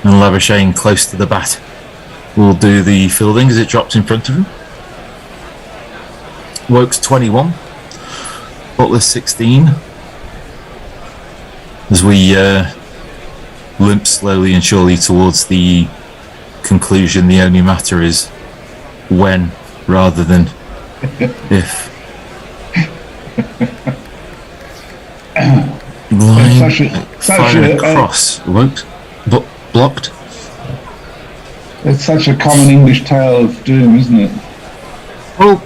and Labuschagne close to the bat will do the fielding as it drops in front of him. Wokes 21, Butler 16. As we limp slowly and surely towards the conclusion, the only matter is when rather than if. Line firing across, blocked. It's such a common English tale of doom, isn't it? Well,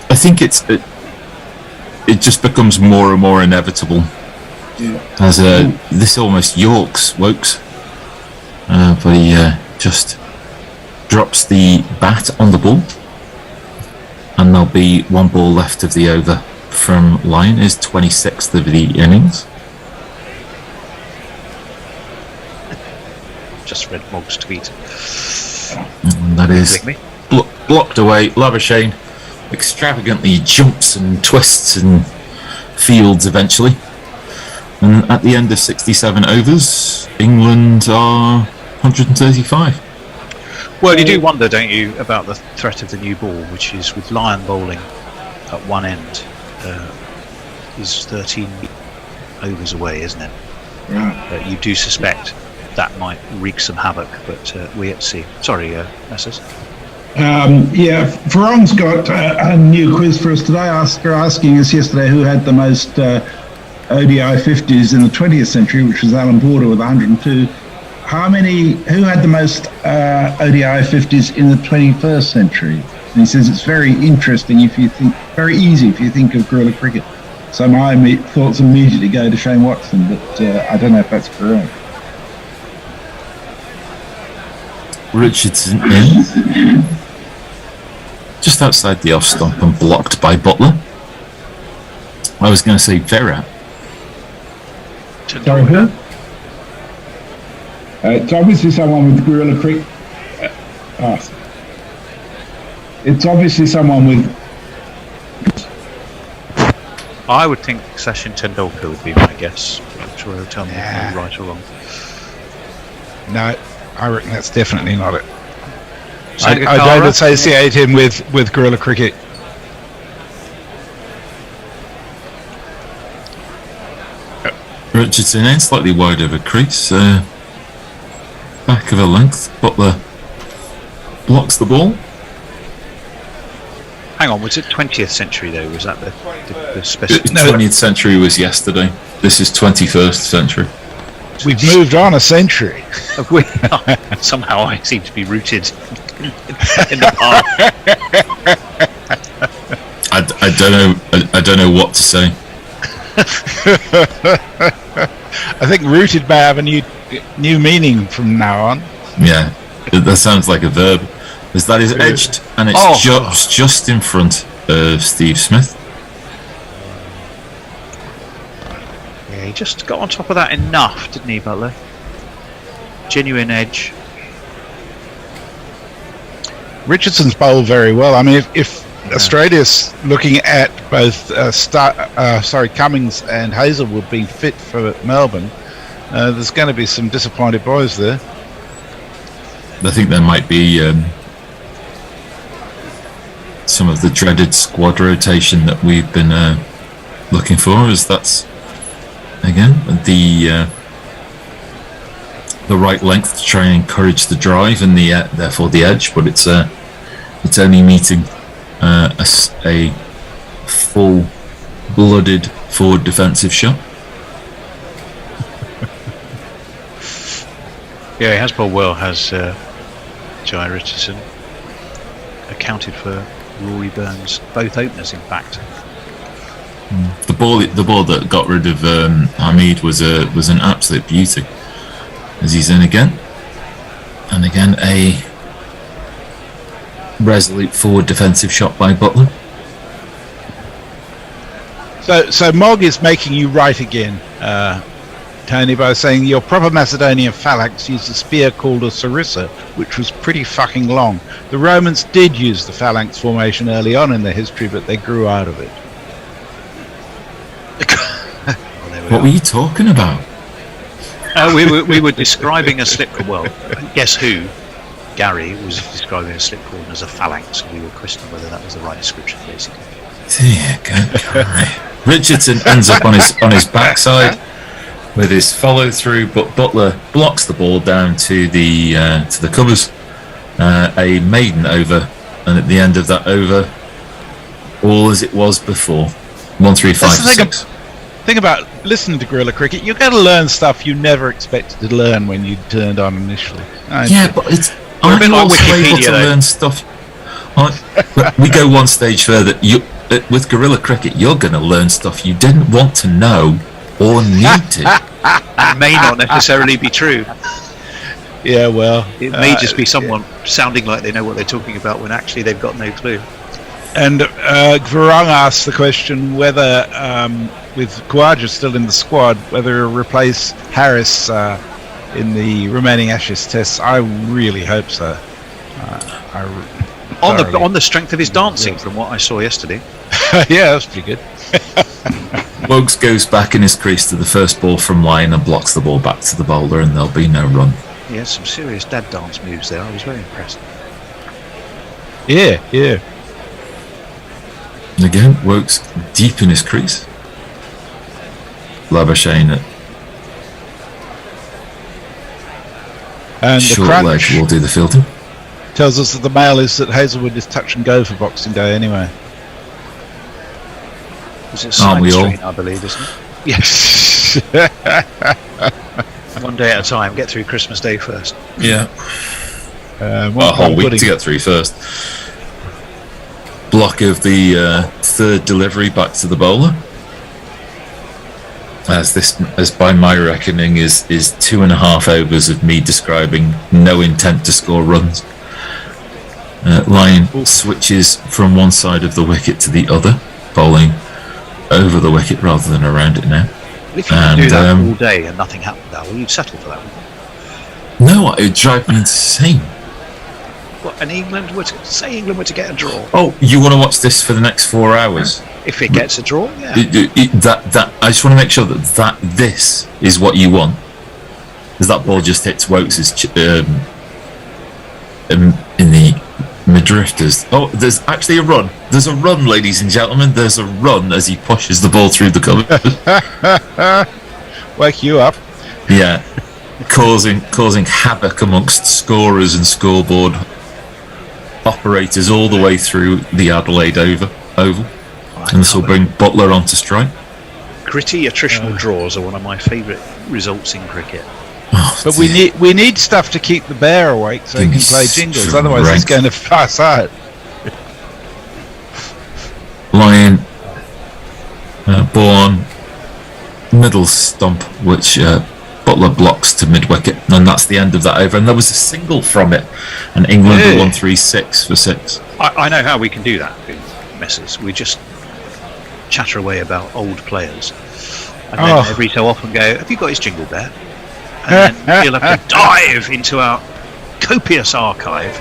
I think it just becomes more and more inevitable. Yeah. As this almost Yorks Wokes, but he just drops the bat on the ball, and there'll be 1 ball left of the over from line. Is 26th of the innings. Just read Mog's tweet. And that is blocked away. Labuschagne extravagantly jumps and twists and fields eventually. And at the end of 67 overs, England are 135. Well, you do wonder, don't you, about the threat of the new ball, which is with Lyon bowling at one end, is 13 overs away, isn't it? Right. You do suspect that might wreak some havoc, but we yet to see. Sorry, Messrs. Farong's got a new quiz for us today after asking us yesterday who had the most ODI 50s in the 20th century, which was Alan Border with 102. Who had the most ODI 50s in the 21st century? And he says it's very interesting very easy if you think of guerrilla cricket. So my thoughts immediately go to Shane Watson, but I don't know if that's correct. Richardson in. Just outside the off stump and blocked by Butler. I was going to say Vera. Sorry, who? It's obviously someone with guerrilla cricket. It's obviously someone with. I would think Sachin Tendulkar would be my guess. I'm sure he'll tell me if I'm right or wrong. No, I reckon that's definitely not it. I Sangakkara? don't associate him with guerrilla cricket. Richardson in, slightly wide of a crease. Back of a length. Butler blocks the ball. Hang on, was it 20th century though? Was that the special? 20th century was yesterday. This is 21st century. We've moved on a century. Somehow I seem to be rooted in the past. I don't know what to say. I think rooted may have a new meaning from now on. Yeah, that sounds like a verb. As that is edged, and it's just in front of Steve Smith. Yeah, he just got on top of that enough, didn't he, Butler? Genuine edge. Richardson's bowled very well. I mean, if Australia's looking at both Cummings and Hazelwood being fit for Melbourne, there's going to be some disappointed boys there. I think there might be some of the dreaded squad rotation that we've been looking for, as that's again the right length to try and encourage the drive and therefore the edge, but it's only meeting a full-blooded forward defensive shot. Yeah, he has bowled well, has Jai Richardson. Accounted for Rory Burns, both openers, in fact. The ball that got rid of Hamid was an absolute beauty. As he's in again, and again a resolute forward defensive shot by Butler. So Mog is making you right again, Tony, by saying your proper Macedonian phalanx used a spear called a sarissa, which was pretty fucking long. The Romans did use the phalanx formation early on in their history, but they grew out of it. What were you talking about? We were describing a slip. Well, guess who? Gary was describing a slip cordon as a phalanx. We were questioning whether that was the right description, basically. Dear God. Richardson ends up on his backside with his follow through, but Butler blocks the ball down to the covers. A maiden over, and at the end of that over, all as it was before. 1, 3, 5, 6. Thing about listening to guerrilla cricket, you're going to learn stuff you never expected to learn when you turned on initially. Yeah, but aren't you also able to learn stuff? We go one stage further. With guerrilla cricket, you're going to learn stuff you didn't want to know or need to. It may not necessarily be true. Yeah, well, it may just be someone sounding like they know what they're talking about when actually they've got no clue. And Varang asked the question whether, with Khawaja still in the squad, whether he'll replace Harris in the remaining Ashes tests. I really hope so. On the strength of his dancing, from what I saw yesterday. Yeah, that's pretty good. Wokes goes back in his crease to the first ball from line and blocks the ball back to the bowler, and there'll be no run. Yeah, some serious dad dance moves there. I was very impressed. Yeah. And again, Wokes deep in his crease. Labuschagne and short the leg crunch will do the fielding. tells us that the mail is that Hazelwood is touch and go for Boxing Day anyway. Is it Side Street, I believe, isn't it? Yes. One day at a time. Get through Christmas Day first. Yeah. A whole week to get through first. Block of the third delivery back to the bowler. As by my reckoning, is 2.5 overs of me describing no intent to score runs. Lyon switches from one side of the wicket to the other, bowling over the wicket rather than around it now. If you can do that all day and nothing happened now, well, you'd settle for that, wouldn't you? No, it would drive me insane. What, and England were to get a draw? Oh, you want to watch this for the next 4 hours? If it gets a draw, yeah. I just want to make sure that this is what you want. As that ball just hits Wokes' in the midrifters. Oh, there's actually a run. There's a run, ladies and gentlemen. There's a run as he pushes the ball through the cover. Wake you up. Yeah, causing havoc amongst scorers and scoreboard operators all the way through the Adelaide oval. And this will bring Butler onto strike. Gritty attritional draws are one of my favourite results in cricket. Oh, but we need stuff to keep the bear awake so he can play jingles. Otherwise, he's going to pass out. Lyon, Bourne, middle stump, which Butler blocks to mid wicket, and that's the end of that over. And there was a single from it, and England were 136 for 6. I know how we can do that, messes. We just chatter away about old players, and then every so often go, "Have you got his jingle bear?" And then you'll have to dive into our copious archive,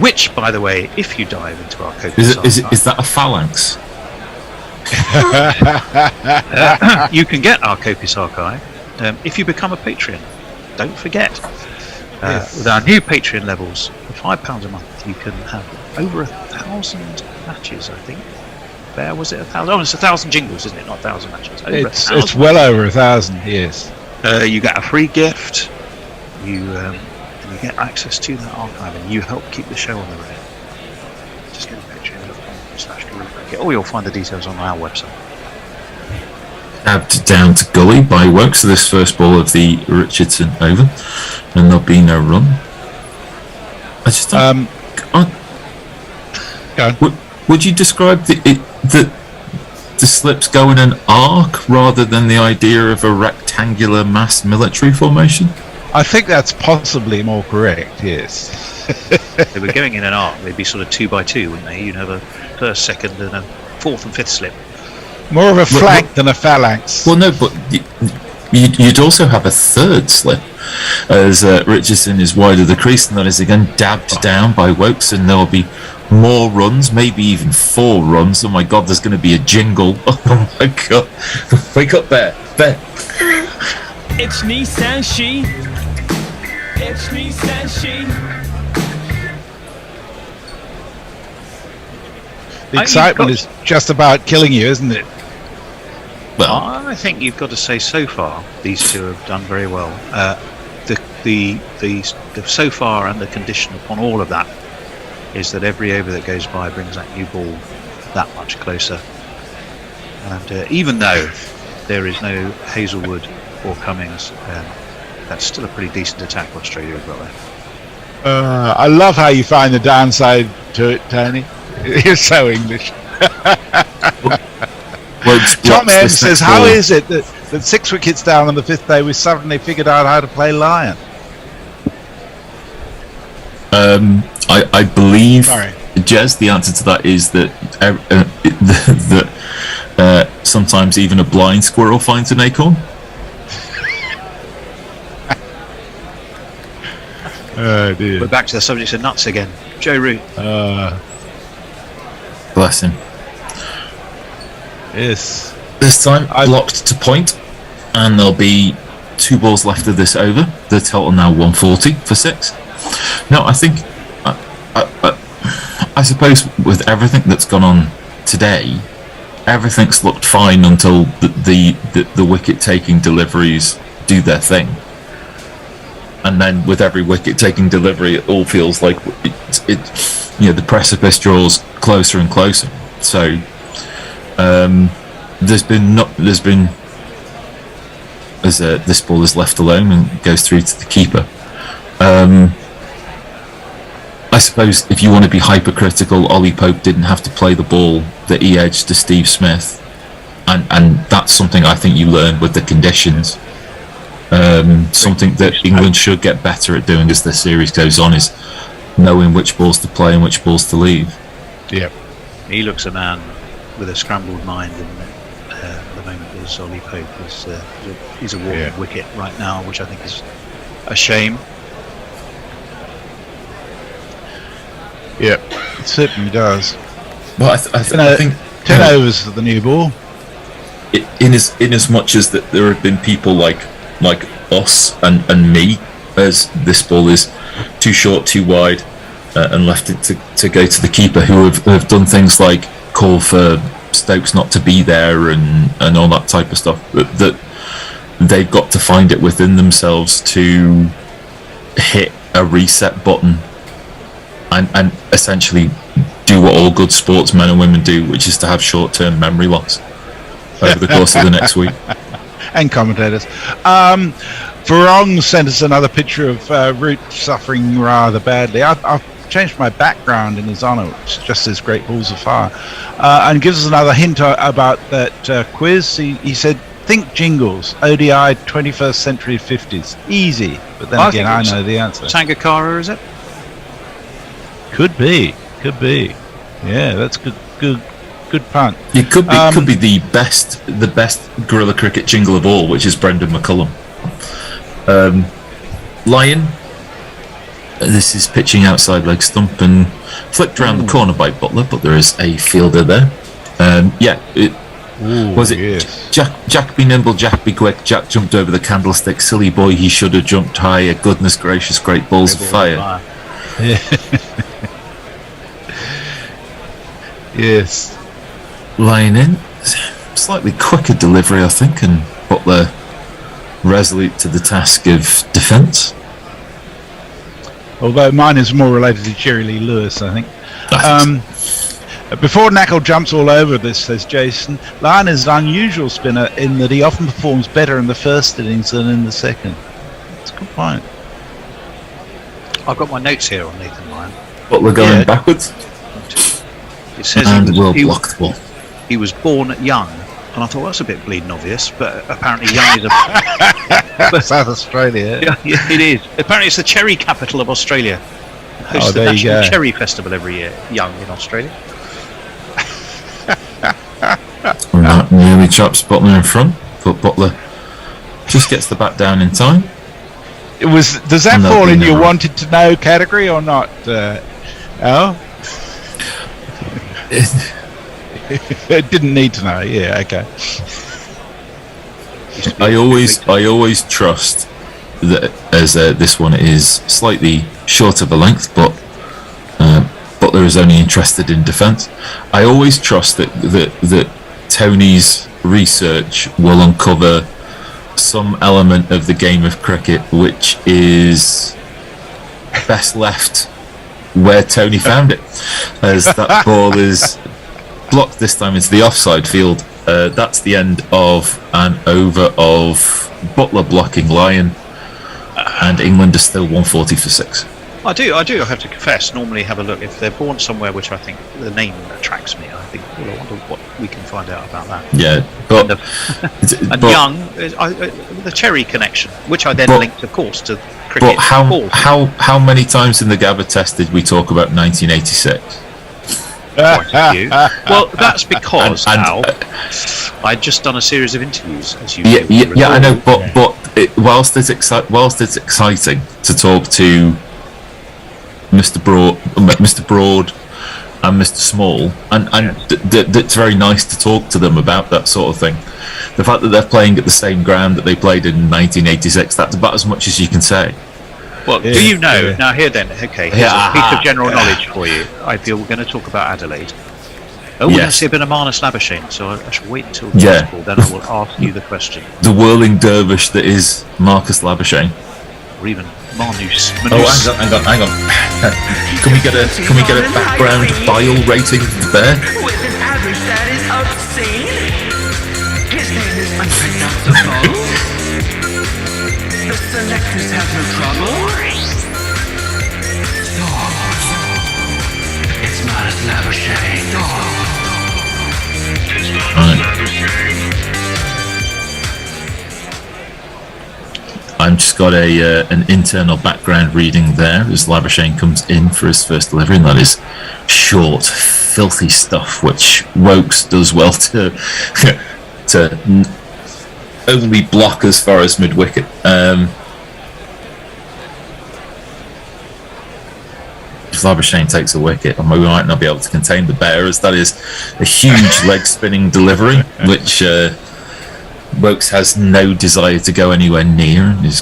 which, by the way, if you dive into our copious archive... Is that a phalanx? You can get our copious archive if you become a Patreon. Don't forget. With our new Patreon levels, for £5 a month, you can have over 1,000 matches, I think. Bear, was it 1,000? Oh, it's 1,000 jingles, isn't it? Not 1,000 matches. It's well over 1,000, yes. You get a free gift. You get access to that archive, and you help keep the show on the road. Just go to patreon.com/guerrillacricket, or you'll find the details on our website. Tabbed down to Gully by Wokes, so this first ball of the Richardson over, and there'll be no run. I just don't... Would you describe the slips go in an arc rather than the idea of a rectangular mass military formation? I think that's possibly more correct, yes. They were going in an arc, they'd be sort of 2 by 2, wouldn't they? You'd have a first, second, and a fourth and fifth slip. More of a flank than a phalanx. Well, no, but you'd also have a third slip, as Richardson is wide of the crease, and that is again dabbed down by Wokes, and there'll be more runs, maybe even 4 runs. Oh my God, there's going to be a jingle. Oh my God. Wake up there. It's Nissan She. It's Nissan She. The excitement is just about killing you, isn't it? Well, I think you've got to say so far these two have done very well. The so far and the condition upon all of that is that every over that goes by brings that new ball that much closer. And even though there is no Hazelwood or Cummings, that's still a pretty decent attack Australia have got there. I love how you find the downside to it, Tony. You're so English. Tom M says, how is it that 6 wickets down on the 5th day we suddenly figured out how to play Lion? I believe, Jez, the answer to that is that sometimes even a blind squirrel finds an acorn. Oh dear. We're back to the subject of nuts again. Joe Root. Bless him. Yes. This time blocked to point, and there'll be 2 balls left of this over. The total now 140 for 6. Now, I think, I suppose with everything that's gone on today, everything's looked fine until the wicket-taking deliveries do their thing. And then with every wicket-taking delivery, it all feels like the precipice draws closer and closer. So there's been as this ball is left alone and goes through to the keeper. I suppose if you want to be hypercritical, Ollie Pope didn't have to play the ball that he edged to Steve Smith, and that's something I think you learn with the conditions. Something that England should get better at doing as the series goes on is knowing which balls to play and which balls to leave. Yep. He looks a man with a scrambled mind, and at the moment is Ollie Pope. He's a walking wicket right now, which I think is a shame. Yep, it certainly does. Well, I think 10 overs for the new ball. In as much as that there have been people like us and me, as this ball is too short, too wide, and left it to go to the keeper, who have done things like call for Stokes not to be there and all that type of stuff, that they've got to find it within themselves to hit a reset button and essentially do what all good sportsmen and women do, which is to have short-term memory loss over the course of the next week. And commentators. Varong sent us another picture of Root suffering rather badly. I've changed my background in his honour, which just says Great Balls of Fire, and gives us another hint about that quiz. He said, think jingles, ODI 21st century 50s. Easy, but then again, I know the answer. Sangakkara, is it? Could be. Yeah, that's good punt. It could be the best guerrilla cricket jingle of all, which is Brendan McCullum. Lion. This is pitching outside leg stump and flicked around the corner by Butler, but there is a fielder there. Yes. Jack be nimble, Jack be quick. Jack jumped over the candlestick. Silly boy, he should have jumped higher. Goodness gracious, great balls of fire. Yes. Line in, slightly quicker delivery, I think, and Butler resolute to the task of defence. Although mine is more related to Jerry Lee Lewis, I think. Before Knackle jumps all over this, says Jason, Lyon is an unusual spinner in that he often performs better in the first innings than in the second. That's a good point. I've got my notes here on Nathan Lyon. Butler going backwards? It says he was born young, and I thought that's a bit bleeding obvious, but apparently young is a South Australia. Yeah, it is. Apparently it's the cherry capital of Australia. It hosts the National Cherry Festival every year. Young in Australia. Nearly chops Butler in front, but Butler just gets the bat down in time. Does that fall in your wanted to know category or not, Al? It didn't need to know. Yeah, okay. I always trust that as this one is slightly short of a length, but Butler is only interested in defence. I always trust that Tony's research will uncover some element of the game of cricket which is best left where Tony found it, as that ball is blocked this time into the offside field. That's the end of an over of Butler blocking Lyon, and England is still 140 for 6. I do have to confess, normally have a look if they're born somewhere which I think the name attracts me. I think, well, I wonder what we can find out about that. Yeah, but and young, the Cherry connection, which I then linked, of course, to cricket. But how many times in the Gabba test did we talk about 1986? Well, that's because Al, I'd just done a series of interviews, as you yeah, I know, but whilst it's exciting to talk to Mr. Broad and Mr. Small, and it's very nice to talk to them about that sort of thing. The fact that they're playing at the same ground that they played in 1986, that's about as much as you can say. Well, do you know? Now here then, okay, here's a piece of general knowledge for you. I feel we're going to talk about Adelaide. Oh, yes. Let's see a bit of Marnus Labuschagne, so I shall wait until possible, then I will ask you the question. The whirling dervish that is Marcus Labuschagne. Or even Manus. Oh, hang on. Can we get a background dial rating there? With an average that is obscene. His name is unpronounceable. The selectors have no trouble. It's Manus Labuschagne. It's Manus Labuschagne. I've just got an internal background reading there as Labuschagne comes in for his first delivery, and that is short, filthy stuff, which Wokes does well to only block as far as mid-wicket. If Labuschagne takes a wicket, and we might not be able to contain the bear, as that is a huge leg-spinning delivery, which Wokes has no desire to go anywhere near, and is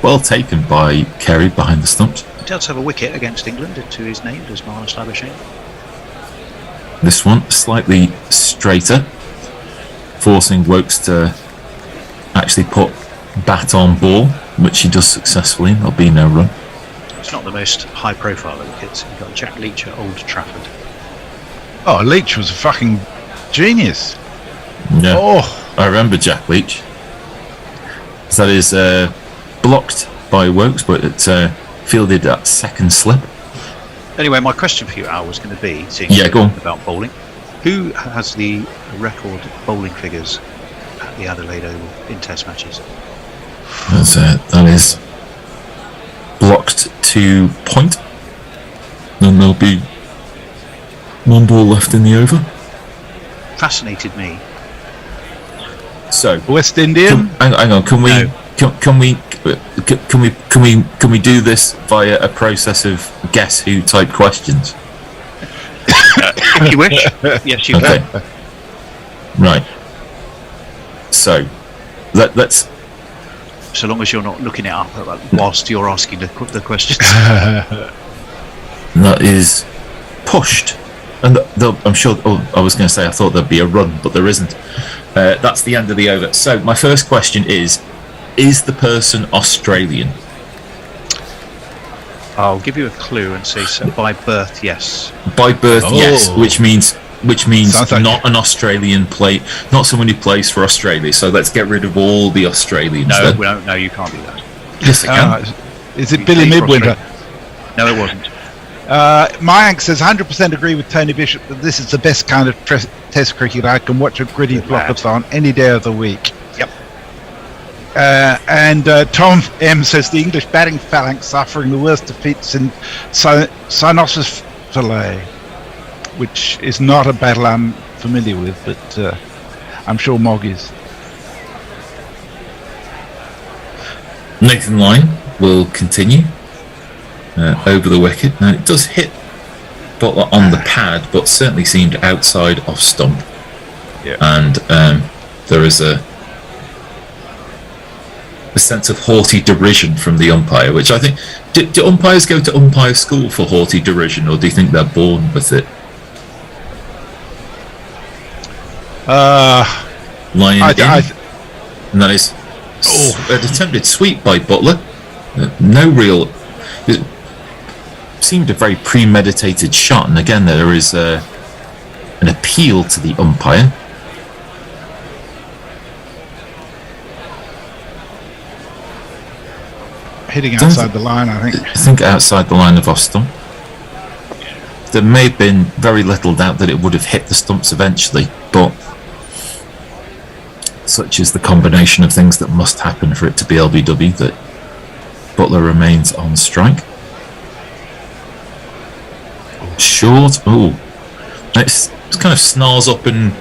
well taken by Kerry behind the stumps. He does have a wicket against England to his name, does Marnus Labuschagne. This one slightly straighter, forcing Wokes to actually put bat on ball, which he does successfully. There'll be no run. It's not the most high profile of wickets. You've got Jack Leach at Old Trafford. Oh, Leach was a fucking genius. Yeah. Oh, I remember Jack Leach. That is blocked by Wokes, but it's fielded at second slip. Anyway, my question for you, Al, was going to be, go on. About bowling. Who has the record bowling figures at the Adelaide Oval in Test matches? That is blocked to point, and there'll be one ball left in the over. Fascinated me. So West Indian. Hang on. Can we do this via a process of guess who type questions? If you wish. Yes, you can. Right. So let's. So long as you're not looking it up whilst you're asking the questions. That is pushed, and I'm sure. Oh, I was going to say I thought there'd be a run, but there isn't. That's the end of the over. So my first question is the person Australian? I'll give you a clue and say so. By birth, yes. By birth, yes, which means not an Australian not someone who plays for Australia. So let's get rid of all the Australians. No, you can't do that. Yes, I can. Is it Billy Midwinter? No, it wasn't. Mayank says 100% agree with Tony Bishop that this is the best kind of test cricket. I can watch a gritty blockathon any day of the week. Yep. And Tom M says the English batting phalanx suffering the worst defeats in Cynosophilae, which is not a battle I'm familiar with, but I'm sure Mog is. Nathan Lyon will continue over the wicket. Now it does hit Butler on the pad, but certainly seemed outside off stump. Yeah. And there is a sense of haughty derision from the umpire, which I think... Do umpires go to umpire school for haughty derision, or do you think they're born with it? Lyon and that is an attempted sweep by Butler. No real... It seemed a very premeditated shot, and again there is an appeal to the umpire. Hitting outside the line, I think. I think outside the line of off stump. There may have been very little doubt that it would have hit the stumps eventually, but such is the combination of things that must happen for it to be LBW that Butler remains on strike. Short. Oh, it kind of snarls up and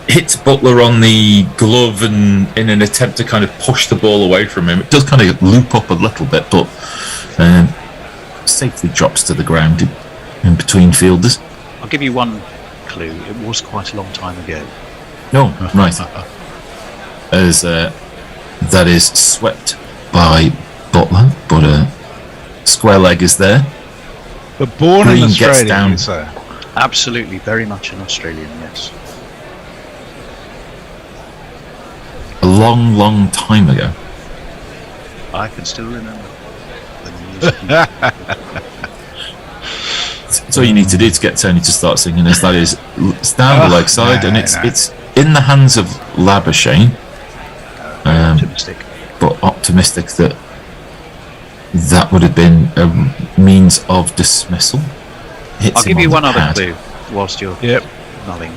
hits Butler on the glove, and in an attempt to kind of push the ball away from him, it does kind of loop up a little bit, but safely drops to the ground in between fielders. I'll give you one clue. It was quite a long time ago. No, right. As that is swept by Butler, but a square leg is there. But born Green in Australia, gets down. so. Absolutely, very much an Australian, yes. A long, long time ago. I can still remember. That's all you need to do to get Tony to start singing this. That is stand the leg side, and it's in the hands of Labuschagne. Optimistic. But optimistic that would have been a means of dismissal. I'll give you one other clue whilst you're Yep. nodding.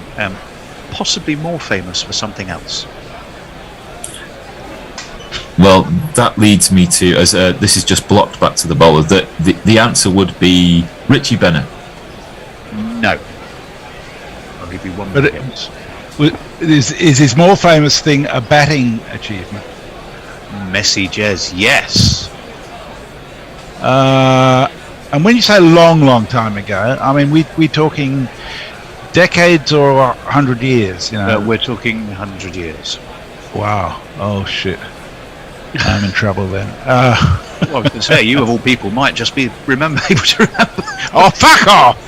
Possibly more famous for something else. Well, that leads me to, as this is just blocked back to the bowler, that the answer would be Richie Bennett. No. I'll give you one But more it- hint. Is his more famous thing a batting achievement? Messi Jez, yes. And when you say long, long time ago, I mean we talking decades or 100 years? You know, We're talking 100 years. wow. Oh shit. I'm in trouble then. Well, I was going to say, you of all people might just be able to remember. Oh, fuck off!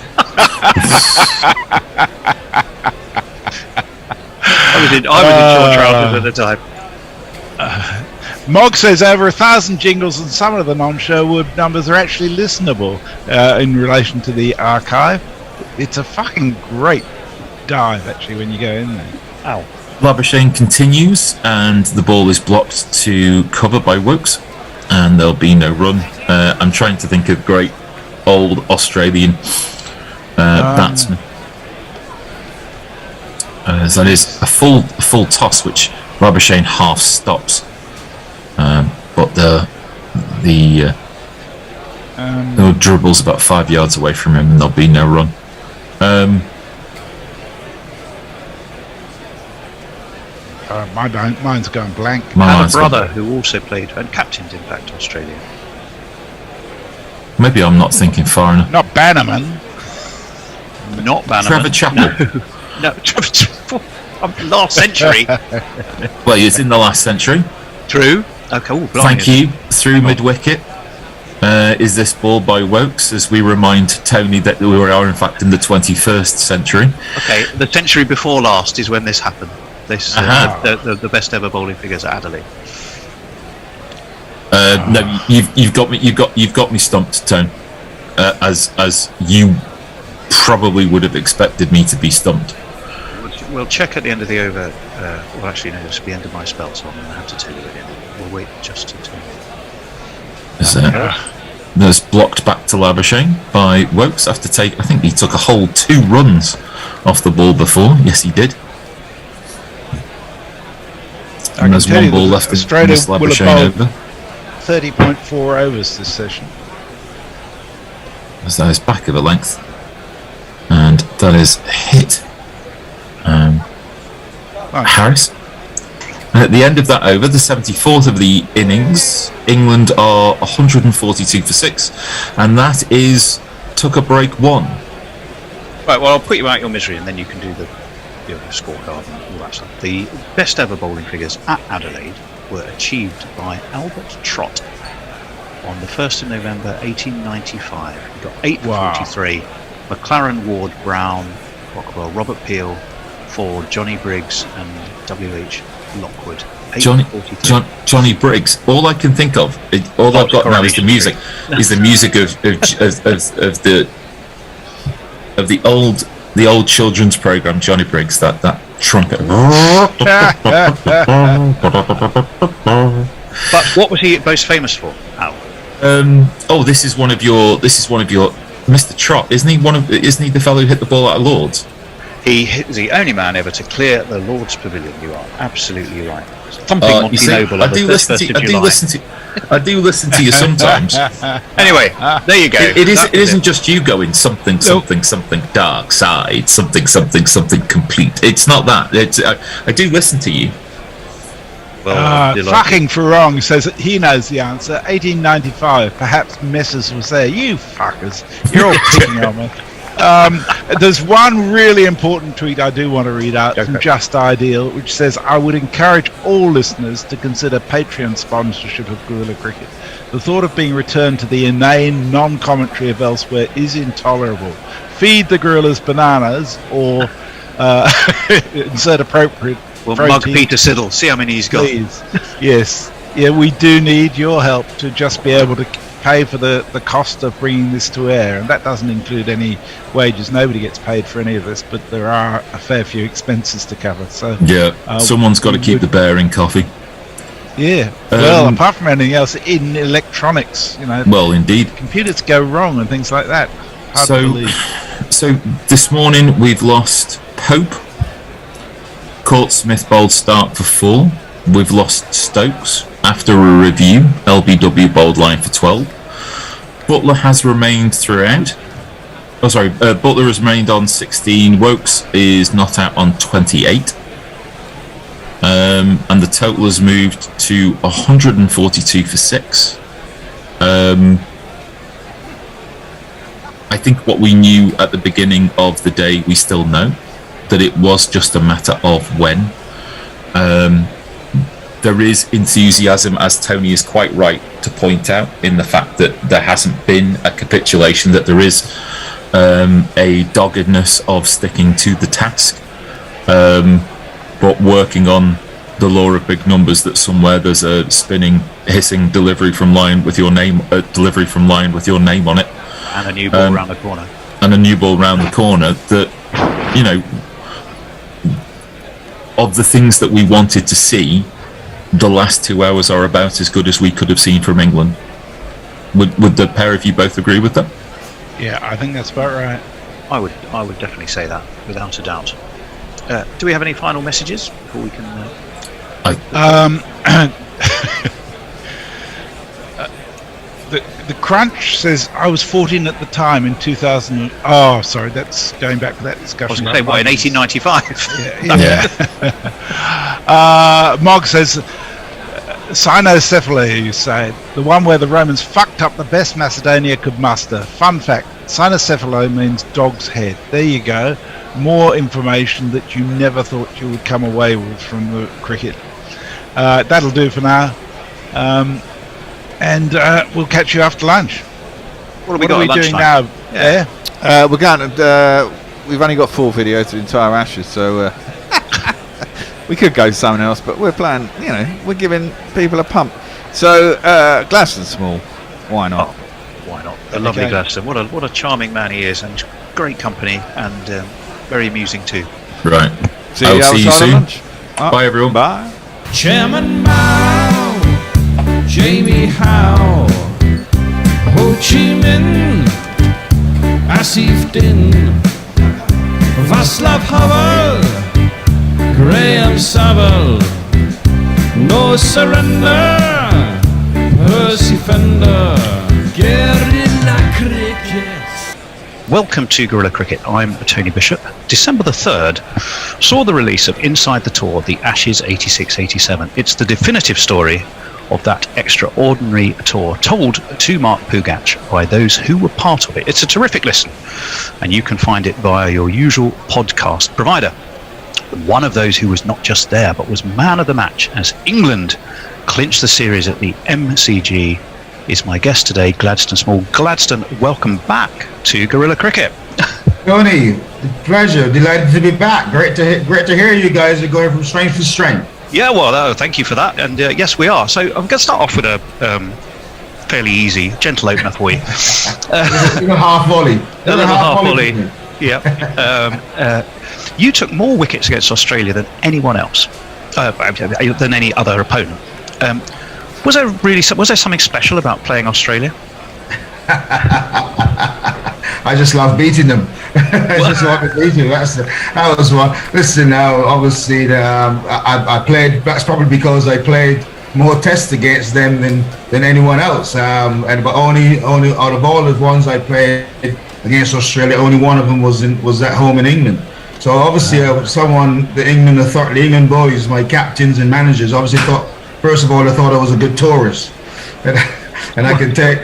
I was in short trousers at the time. Mog says over 1,000 jingles, and some of the non-Sherwood numbers are actually listenable in relation to the archive. It's a fucking great dive, actually, when you go in there. Ow. Labuschagne continues, and the ball is blocked to cover by Wokes, and there'll be no run. I'm trying to think of great old Australian batsmen. So that is a full toss, which Labuschagne half stops, but the dribble's about 5 yards away from him, and there'll be no run. Mine's going blank. And a brother who also played and captained, in fact, Australia. Maybe I'm not thinking far enough. Not Bannerman. Not Bannerman. Trevor Chappell. No, Trevor Chappell. Last century. Well, it's in the last century. True. Okay. Ooh, Thank you. Through mid-wicket. Is this ball by Wokes, as we remind Tony that we are in fact in the 21st century. Okay, the century before last is when this happened. This the best ever bowling figures at Adelaide. No, you've got me stumped, Tone. As you probably would have expected me to be stumped. We'll check at the end of the over. Well, actually, no, it's the end of my spell, so I'm going to have to tell you again. We'll wait just to tell you. There's blocked back to Labuschagne by Wokes after I think he took a whole 2 runs off the ball before. Yes, he did. And there's one ball left in this Labuschagne over. 30.4 overs this session. As that is back of a length. And that is hit Harris. And at the end of that over, the 74th of the innings, England are 142 for 6, and that is took a break 1. Right, well, I'll put you out your misery, and then you can do the scorecard and all that stuff. The best ever bowling figures at Adelaide were achieved by Albert Trott on the 1st of November 1895. He got 8 for 43. McLaren, Ward, Brown, Rockwell, Robert Peel, Ford, Johnny Briggs, and W.H. Lockwood. Johnny Briggs. All I can think of, all I've got now is the music. Is the music of the old children's program, Johnny Briggs. That trumpet. But what was he most famous for, Al? This is one of your Mr. Trott, isn't he? Isn't he the fellow who hit the ball out of Lord's? He is the only man ever to clear the Lord's Pavilion. You are absolutely right. Thumping Monty Noble. I do listen to you sometimes. Anyway, there you go. It isn't just you going something dark side, something complete. It's not that. I do listen to you. Fucking Farong says that he knows the answer. 1895. Perhaps Messrs was there. You fuckers. You're all picking on me. There's one really important tweet I do want to read out from Just Ideal, which says, I would encourage all listeners to consider Patreon sponsorship of Guerrilla Cricket. The thought of being returned to the inane non-commentary of elsewhere is intolerable. Feed the gorillas bananas, or insert appropriate protein. Mug Peter Siddle, see how many he's got. Please. Yes. Yeah, we do need your help to just be able to pay for the cost of bringing this to air, and that doesn't include any wages. Nobody gets paid for any of this, but there are a fair few expenses to cover. So yeah, someone's got to keep the bear in coffee. Yeah, well, apart from anything else, in electronics, well, indeed, computers go wrong and things like that. Hard to believe. So this morning we've lost Pope. Court Smith bowled start for 4. We've lost Stokes after a review. LBW bowled line for 12. Butler has remained throughout. Butler has remained on 16. Wokes is not out on 28. And the total has moved to 142 for 6. I think what we knew at the beginning of the day, we still know, that it was just a matter of when. There is enthusiasm, as Tony is quite right to point out, in the fact that there hasn't been a capitulation, that there is a doggedness of sticking to the task, but working on the law of big numbers, that somewhere there's a spinning, hissing delivery from line with your name on it, and a new ball round the corner, that, of the things that we wanted to see, the last 2 hours are about as good as we could have seen from England. Would the pair of you both agree with that? Yeah, I think that's about right. I would definitely say that, without a doubt. Do we have any final messages before we can? The Crunch says, I was 14 at the time in 2000. Oh, sorry, that's going back to that discussion. I was going to say, in 1895? Yeah. Mog says, cynocephaly, you say, the one where the Romans fucked up the best Macedonia could muster. Fun fact, cynocephaly means dog's head. There you go. More information that you never thought you would come away with from the cricket. That'll do for now. And we'll catch you after lunch. What are we doing now? Yeah. We're going to, we've only got 4 videos of entire Ashes, so we could go something else, but we're playing, we're giving people a pump. So Gladstone Small, why not? Why not? A lovely Gladstone. What a charming man he is, and great company, and very amusing too. Right. I'll see you soon. Bye everyone. Bye. Chairman Mao, Jamie Howe, oh Chi Minh, Asif Din, Václav Havel, Graham Saville, No Surrender, Percy Fender, Guerrilla Cricket. Welcome to Guerrilla Cricket. I'm Tony Bishop. December the 3rd saw the release of Inside the Tour, the Ashes 86-87. It's the definitive story of that extraordinary tour, told to Mark Pugach by those who were part of it. It's a terrific listen, and you can find it via your usual podcast provider. One of those who was not just there, but was man of the match as England clinched the series at the MCG is my guest today, Gladstone Small. Gladstone, welcome back to Guerrilla Cricket. Tony, pleasure. Delighted to be back. Great to hear you guys are going from strength to strength. Yeah, well, thank you for that. And yes, we are. So I'm going to start off with a fairly easy, gentle opener for you. A half volley. A little half volley. Yeah. You took more wickets against Australia than anyone else, than any other opponent. Was there something special about playing Australia? I just love beating them. I just want to beat them. That was one. Listen, now obviously I played. That's probably because I played more tests against them than anyone else. But only out of all the ones I played against Australia, only one of them was at home in England. So obviously, the England boys, my captains and managers, obviously thought. First of all, I thought I was a good tourist, and I could take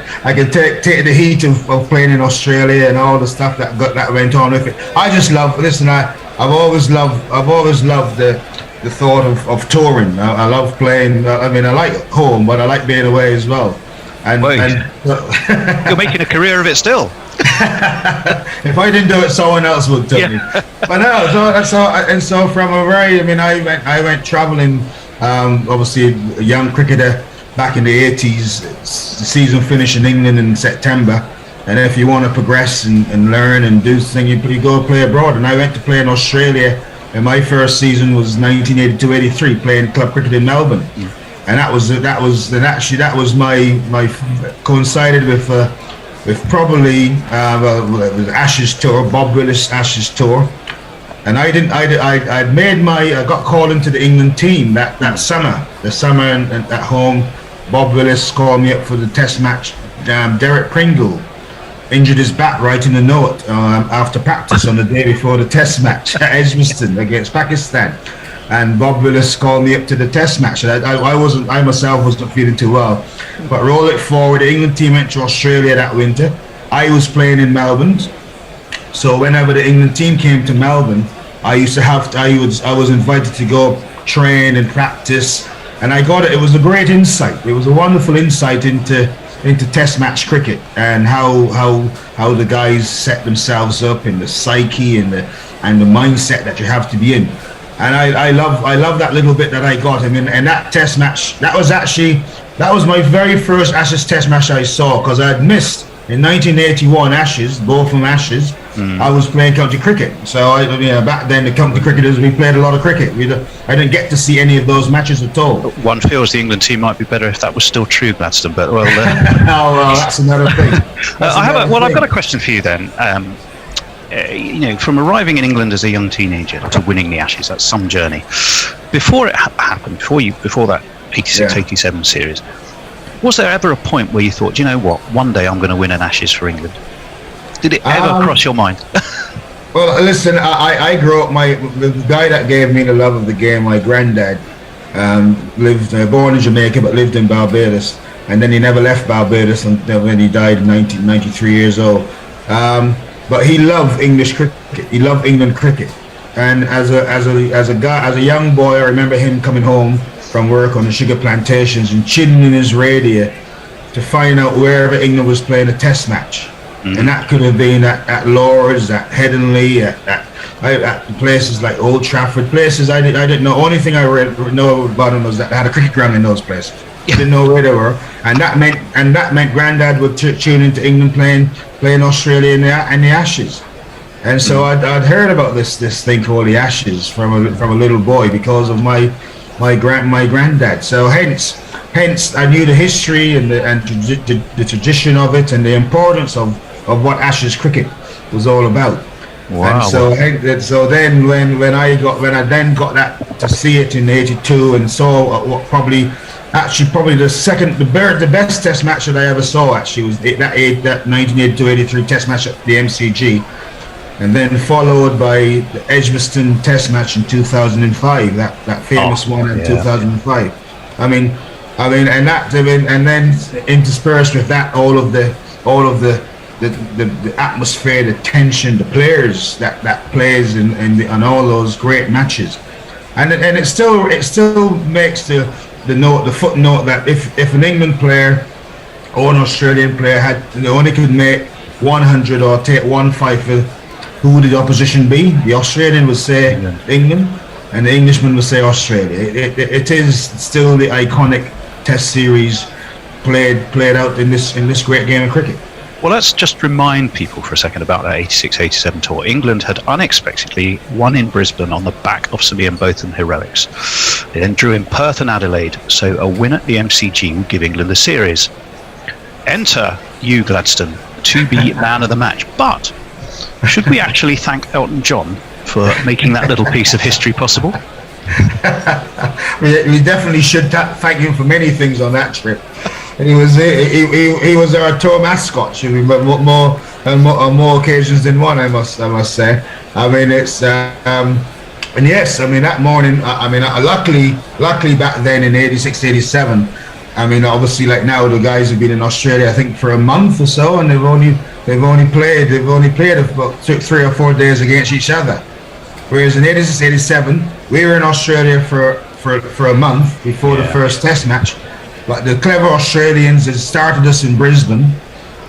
the heat of playing in Australia and all the stuff that went on with it. I just love. Listen, I've always loved the thought of touring. I love playing. I mean, I like home, but I like being away as well. And you're making a career of it still. If I didn't do it, someone else would do me. But no, so from a very. I mean, I went traveling. Obviously, a young cricketer back in the 80s. The season finished in England in September, and if you want to progress and learn and do things, you go play abroad. And I went to play in Australia, and my first season was 1982-83, playing club cricket in Melbourne, and that was my coincided with probably it was Ashes tour, Bob Willis Ashes tour. And I got called into the England team that summer. The summer and at home, Bob Willis called me up for the test match. Derek Pringle injured his back right in the note after practice on the day before the test match at Edgbaston against Pakistan. And Bob Willis called me up to the test match. And I myself wasn't feeling too well. But roll it forward, the England team went to Australia that winter. I was playing in Melbourne. So whenever the England team came to Melbourne, I was invited to go train and practice, and I got it. It was a great insight. It was a wonderful insight into Test match cricket and how the guys set themselves up in the psyche and the mindset that you have to be in. And I love that little bit that I got. I mean, and that Test match that was my very first Ashes Test match I saw, because I had missed. In 1981 Ashes, both from Ashes, I was playing county cricket. So back then the county cricketers, we played a lot of cricket. I didn't get to see any of those matches at all. One feels the England team might be better if that was still true, Gladstone. But well, that's another thing. I've got a question for you then. From arriving in England as a young teenager to winning the Ashes, that's some journey. Before it happened, before that 86-87 series. Was there ever a point where you thought, you know what, one day I'm going to win an Ashes for England? Did it ever cross your mind? Well, listen, I grew up, the guy that gave me the love of the game, my granddad, born in Jamaica but lived in Barbados, and then he never left Barbados until when he died in 1993 years old. But he loved English cricket, he loved England cricket. And as a young boy, I remember him coming home from work on the sugar plantations and tuning in his radio to find out wherever England was playing a test match. And that could have been at Lord's, at Headingley, at places like Old Trafford, places I didn't know. Only thing I know about them was that they had a cricket ground in those places. I didn't know where they were, and that meant Grandad would tune into England playing Australia in the Ashes. And so I'd heard about this thing called the Ashes from a little boy because of my my granddad. So hence I knew the history and the tradition of it and the importance of what Ashes cricket was all about. Wow. And so then when I then got that to see it in '82 and saw what probably the best test match that I ever saw actually was that 1982-83 test match at the MCG, and then followed by the Edgbaston test match in 2005, that famous one in 2005. And then interspersed with that all of the atmosphere, the tension, the players that plays in all those great matches, and it still makes the footnote that if an England player or an Australian player only could make 100 or take 1 for, who would the opposition be? The Australian would say England, and the Englishman would say Australia. It is still the iconic Test series played out in this great game of cricket. Well, let's just remind people for a second about that 86-87 tour. England had unexpectedly won in Brisbane on the back of Sir Ian Botham heroics. They then drew in Perth and Adelaide, so a win at the MCG would give England the series. Enter Hugh Gladstone to be man of the match. But should we actually thank Elton John for making that little piece of history possible? We definitely should thank him for many things on that trip. And he was our tour mascot, on more occasions than one, I must say. It's and yes, that morning, luckily back then in '86-87, obviously like now the guys have been in Australia I think for a month or so, and they've only played about 3 or 4 days against each other. Whereas in '86-87 we were in Australia for a month before the first test match. But the clever Australians had started us in Brisbane.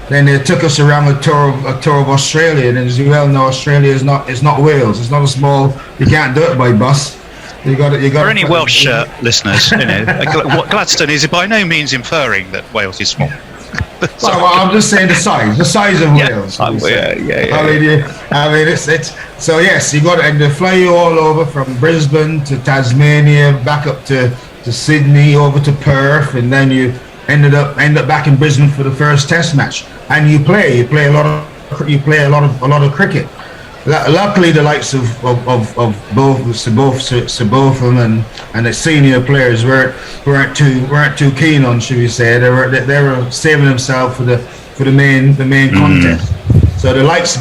Then they took us around a tour of Australia. And as you well know, Australia is not Wales. It's not a small. You can't do it by bus. You got. For any Welsh listeners, what Gladstone is by no means inferring that Wales is small. Well, I'm just saying the size of Wales. It's so yes, you got and they fly you all over from Brisbane to Tasmania, back up to Sydney, over to Perth, and then you end up back in Brisbane for the first test match, and you play a lot of cricket. Luckily, the likes of both Sir Botham and the senior players weren't too keen on, should we say? They were saving themselves for the main contest. So the likes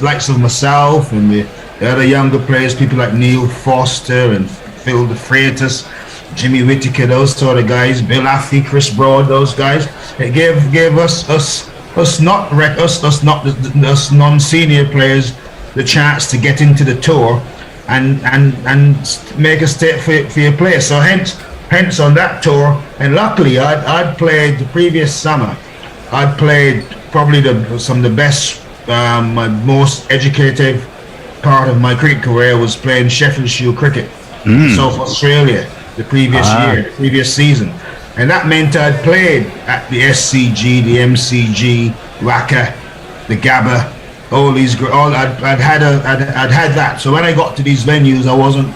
likes of myself and the other younger players, people like Neil Foster and Phil de Freitas, Jimmy Whittaker, those sort of guys, Bill Affey, Chris Broad, those guys. It gave us non-senior players the chance to get into the tour and make a step for your player. So hence on that tour, and luckily I'd played the previous summer. I'd played probably some of the best, my most educated part of my cricket career was playing Sheffield Shield cricket in South Australia the previous season, and that meant I'd played at the SCG, the MCG, WACA, the Gabba, all these. I'd had that. So when I got to these venues, I wasn't,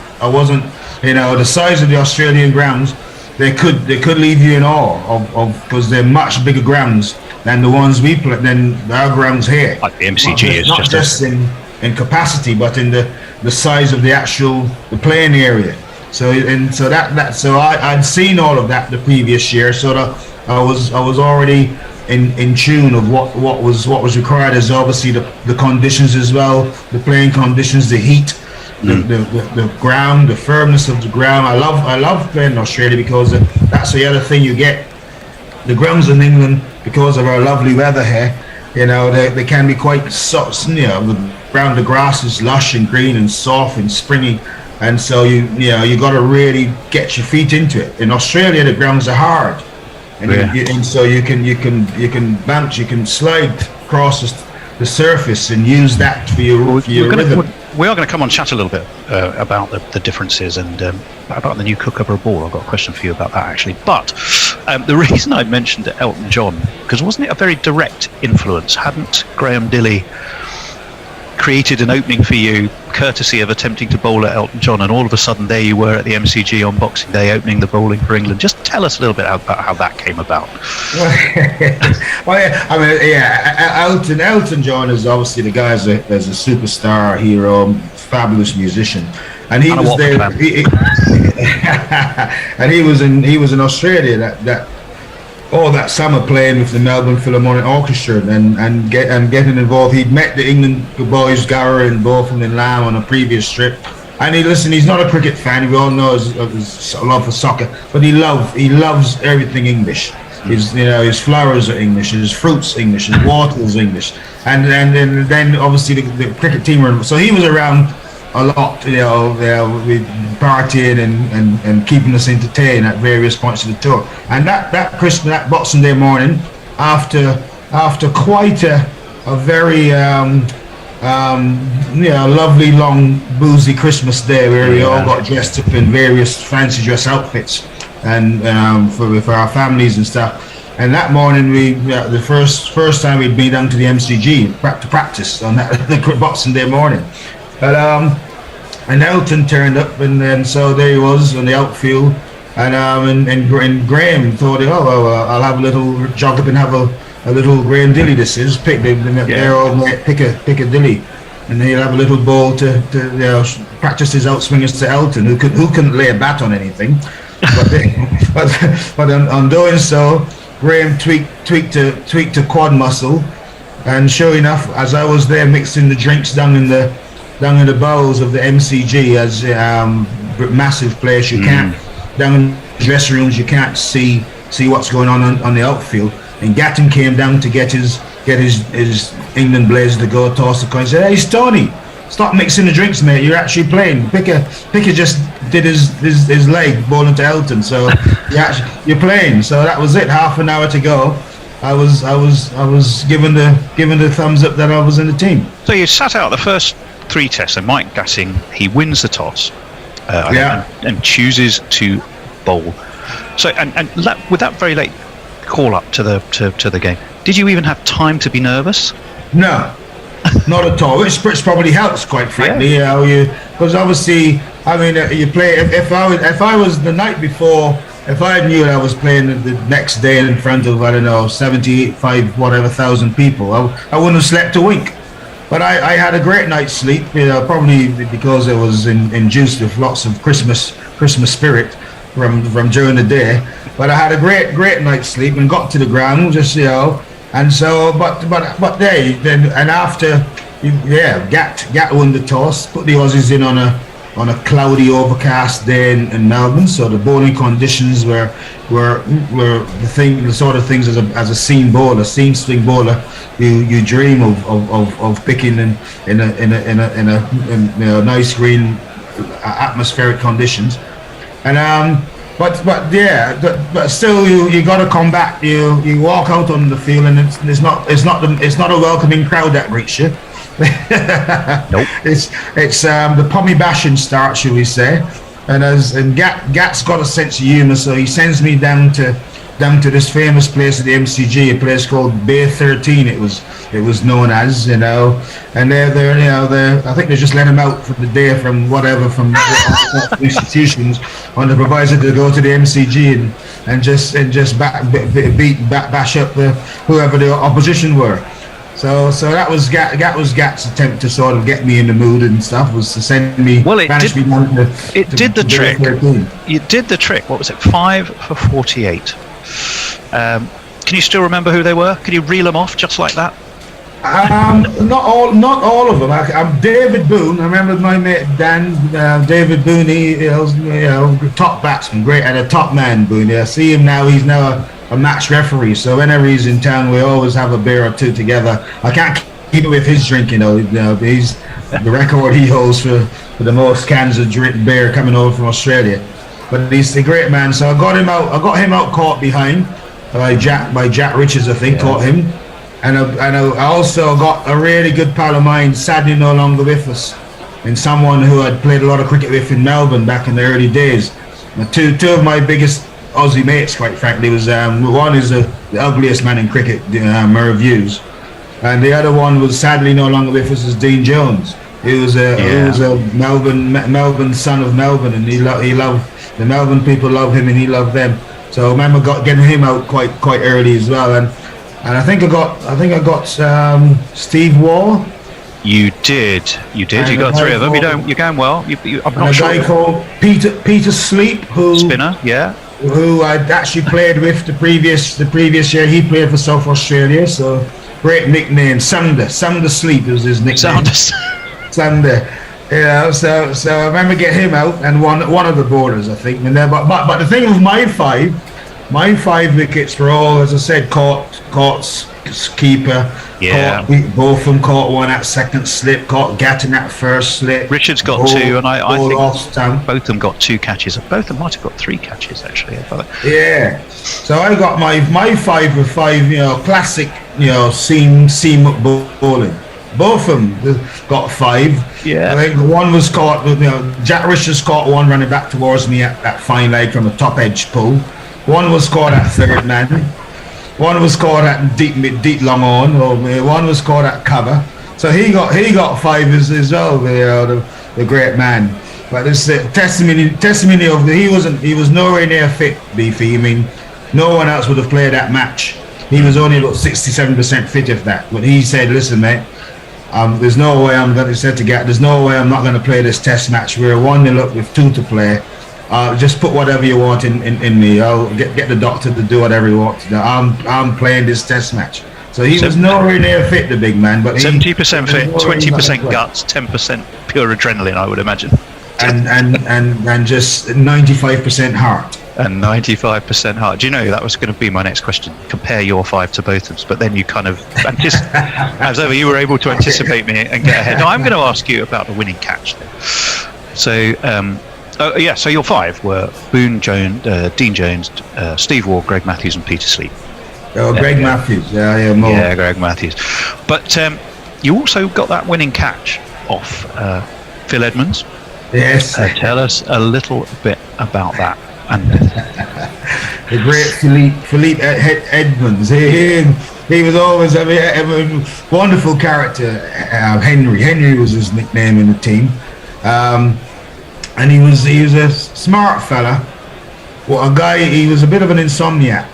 the size of the Australian grounds. They could leave you in awe of because they're much bigger grounds than the ones we play, than our grounds here. Like the MCG is not just in capacity, but in the size of the playing area. So I'd seen all of that the previous year, so that I was already in tune of what was required, as obviously the conditions as well, the playing conditions, the heat, the ground, the firmness of the ground. I love playing in Australia because that's the other thing you get. The grounds in England, because of our lovely weather here, they can be quite soft. The grass is lush and green and soft and springy. And so you got to really get your feet into it. In Australia, the grounds are hard, and so you can bounce, you can slide across the surface and use that for your rhythm. We are going to come on chat a little bit about the differences and about the new Kookaburra ball. I've got a question for you about that actually. But the reason I mentioned Elton John, because wasn't it a very direct influence? Hadn't Graham Dilley created an opening for you, courtesy of attempting to bowl at Elton John, and all of a sudden there you were at the MCG on Boxing Day opening the bowling for England. Just tell us a little bit about how that came about. Well, yeah, I mean, yeah, Elton John is obviously the guy as a superstar, hero, fabulous musician, and he was there. And he was in Australia that summer playing with the Melbourne Philharmonic Orchestra and getting involved. He'd met the England boys, Gower and Botham and Lamb on a previous trip. And he's not a cricket fan. We all know his love for soccer, but he loves everything English. His flowers are English, his fruits English, his water is English, and then obviously the cricket team were. So he was around a lot, with partying and keeping us entertained at various points of the tour. And that Christmas, that Boxing Day morning, after quite a very lovely long boozy Christmas day where we all got dressed up in various fancy dress outfits and for our families and stuff. And that morning, the first time we'd been down to the MCG to practice on the Boxing Day morning. But and Elton turned up, and so there he was on the outfield, and Graham thought, I'll have a little jog up and have a little Graham Dilly. This is their old mate Piccadilly, and he'll have a little ball to practice his outswingers to Elton, who couldn't lay a bat on anything, but on doing so, Graham tweaked a quad muscle, and sure enough, as I was there mixing the drinks down in the bowels of the MCG, as massive place, you can't down in the dressing rooms, you can't see what's going on the outfield. And Gatton came down to get his England blazer to go toss the coin. He said, "Hey, Stoney, stop mixing the drinks, mate. You're actually playing." Picker just did his leg bowling to Elton, so you're playing. So that was it. Half an hour to go. I was given the thumbs up that I was in the team. So you sat out the first 3 tests, and Mike Gatting, he wins the toss, and chooses to bowl. So and with that very late call up to the game, did you even have time to be nervous? No, not at all. Which probably helps, quite frankly. Because obviously, I mean, you play. If I was the night before, if I knew I was playing the next day in front of 75 whatever thousand people, I wouldn't have slept a wink. But I had a great night's sleep, probably because it was induced with lots of Christmas spirit from during the day. But I had a great night's sleep and got to the ground, and so but then after Gat won the toss, put the Aussies in on a cloudy, overcast day in Melbourne. So the bowling conditions were the sort of things as a seam swing bowler, you dream of picking in a nice green atmospheric conditions, and but still you got to come back. You walk out on the field, and it's not a welcoming crowd that greets you. Nope. It's the pommy bashing start, shall we say? And Gat's got a sense of humour, so he sends me down to this famous place at the MCG, a place called Bay 13. It was known as, and they're I think they just let him out for the day from institutions on the proviso to go to the MCG and just bash up whoever the opposition were. So that was Gat's attempt to sort of get me in the mood and stuff, was to send me. Well, it did the trick. You did the trick. What was it? 5 for 48. Can you still remember who they were? Can you reel them off just like that? Not all of them. I'm David Boone. I remember my mate Dan. David Boone. He was, top batsman, great, and a top man. Boone. I see him now. He's now a match referee. So whenever he's in town, we always have a beer or two together. I can't keep it with his drinking though. He's the record he holds for the most cans of beer coming over from Australia. But he's a great man. So I got him out caught behind by Jack Richards, I think, caught him. And I also got a really good pal of mine, sadly no longer with us, and someone who I'd played a lot of cricket with in Melbourne back in the early days. Two of my biggest Aussie mates, quite frankly, was one is the ugliest man in cricket, Merv Hughes, and the other one was sadly no longer with us, is Dean Jones. He was a Melbourne son of Melbourne, and he loved the Melbourne people, love him, and he loved them. So I remember getting him out quite early as well, and I think I got Steve Waugh. You did. You got three of them. You're going well. I'm not sure. A guy called Peter Sleep, who spinner, yeah. Who I'd actually played with the previous year. He played for South Australia, so great nickname. Sunder Sleep was his nickname. Sunder. Yeah, so I remember getting him out and one of the borders, I think. And then, but the thing with my five wickets were all, as I said, caught keeper. Yeah. Both of them caught one at second slip, caught Gatton at first slip. Richard's got two, and I think both of them got 2 catches. Both of them might have got 3 catches, actually. Yeah. So I got my 5 with 5, classic, seam bowling. Both of them got 5. Yeah. I think one was caught, Jack Richards caught one running back towards me at that fine leg from a top edge pull. One was caught at third man. One was caught at deep long on, or one was caught at cover. So he got 5 as well. The great man. But it's a testimony of he was nowhere near fit, Beefy. I mean, no one else would have played that match. He was only about 67% fit of that. But he said, "Listen, mate, there's no way there's no way I'm not going to play this test match. We're 1-0 up with 2 to play. Just put whatever you want in me. I'll get the doctor to do whatever he wants to do. I'm playing this test match." So he was nowhere near fit, the big man. But 70% fit, 20% guts, 10% pure adrenaline, I would imagine. And just 95% heart. And 95% heart. Do you know that was going to be my next question? Compare your 5 to both of us, but then you kind of as ever you were able to anticipate me and get ahead. Now I'm going to ask you about the winning catch. So. So your 5 were Boone Jones, Dean Jones, Steve Waugh, Greg Matthews, and Peter Sleep. Greg Matthews, more. Yeah, Greg Matthews. But you also got that winning catch off Phil Edmonds. Yes. Tell us a little bit about that. And the great Philippe Edmonds. He was always a wonderful character. Henry was his nickname in the team. And he was a smart fella. Well, he was a bit of an insomniac.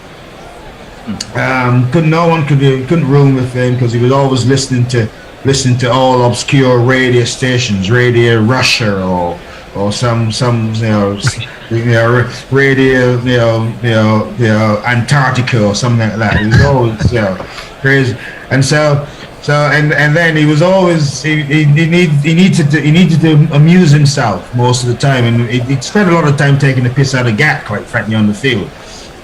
Couldn't room with him because he was always listening to all obscure radio stations, Radio Russia or some radio Antarctica or something like that. He was always crazy, and then he was always he needed to amuse himself most of the time, and he spent a lot of time taking the piss out of Gat, quite frankly, on the field.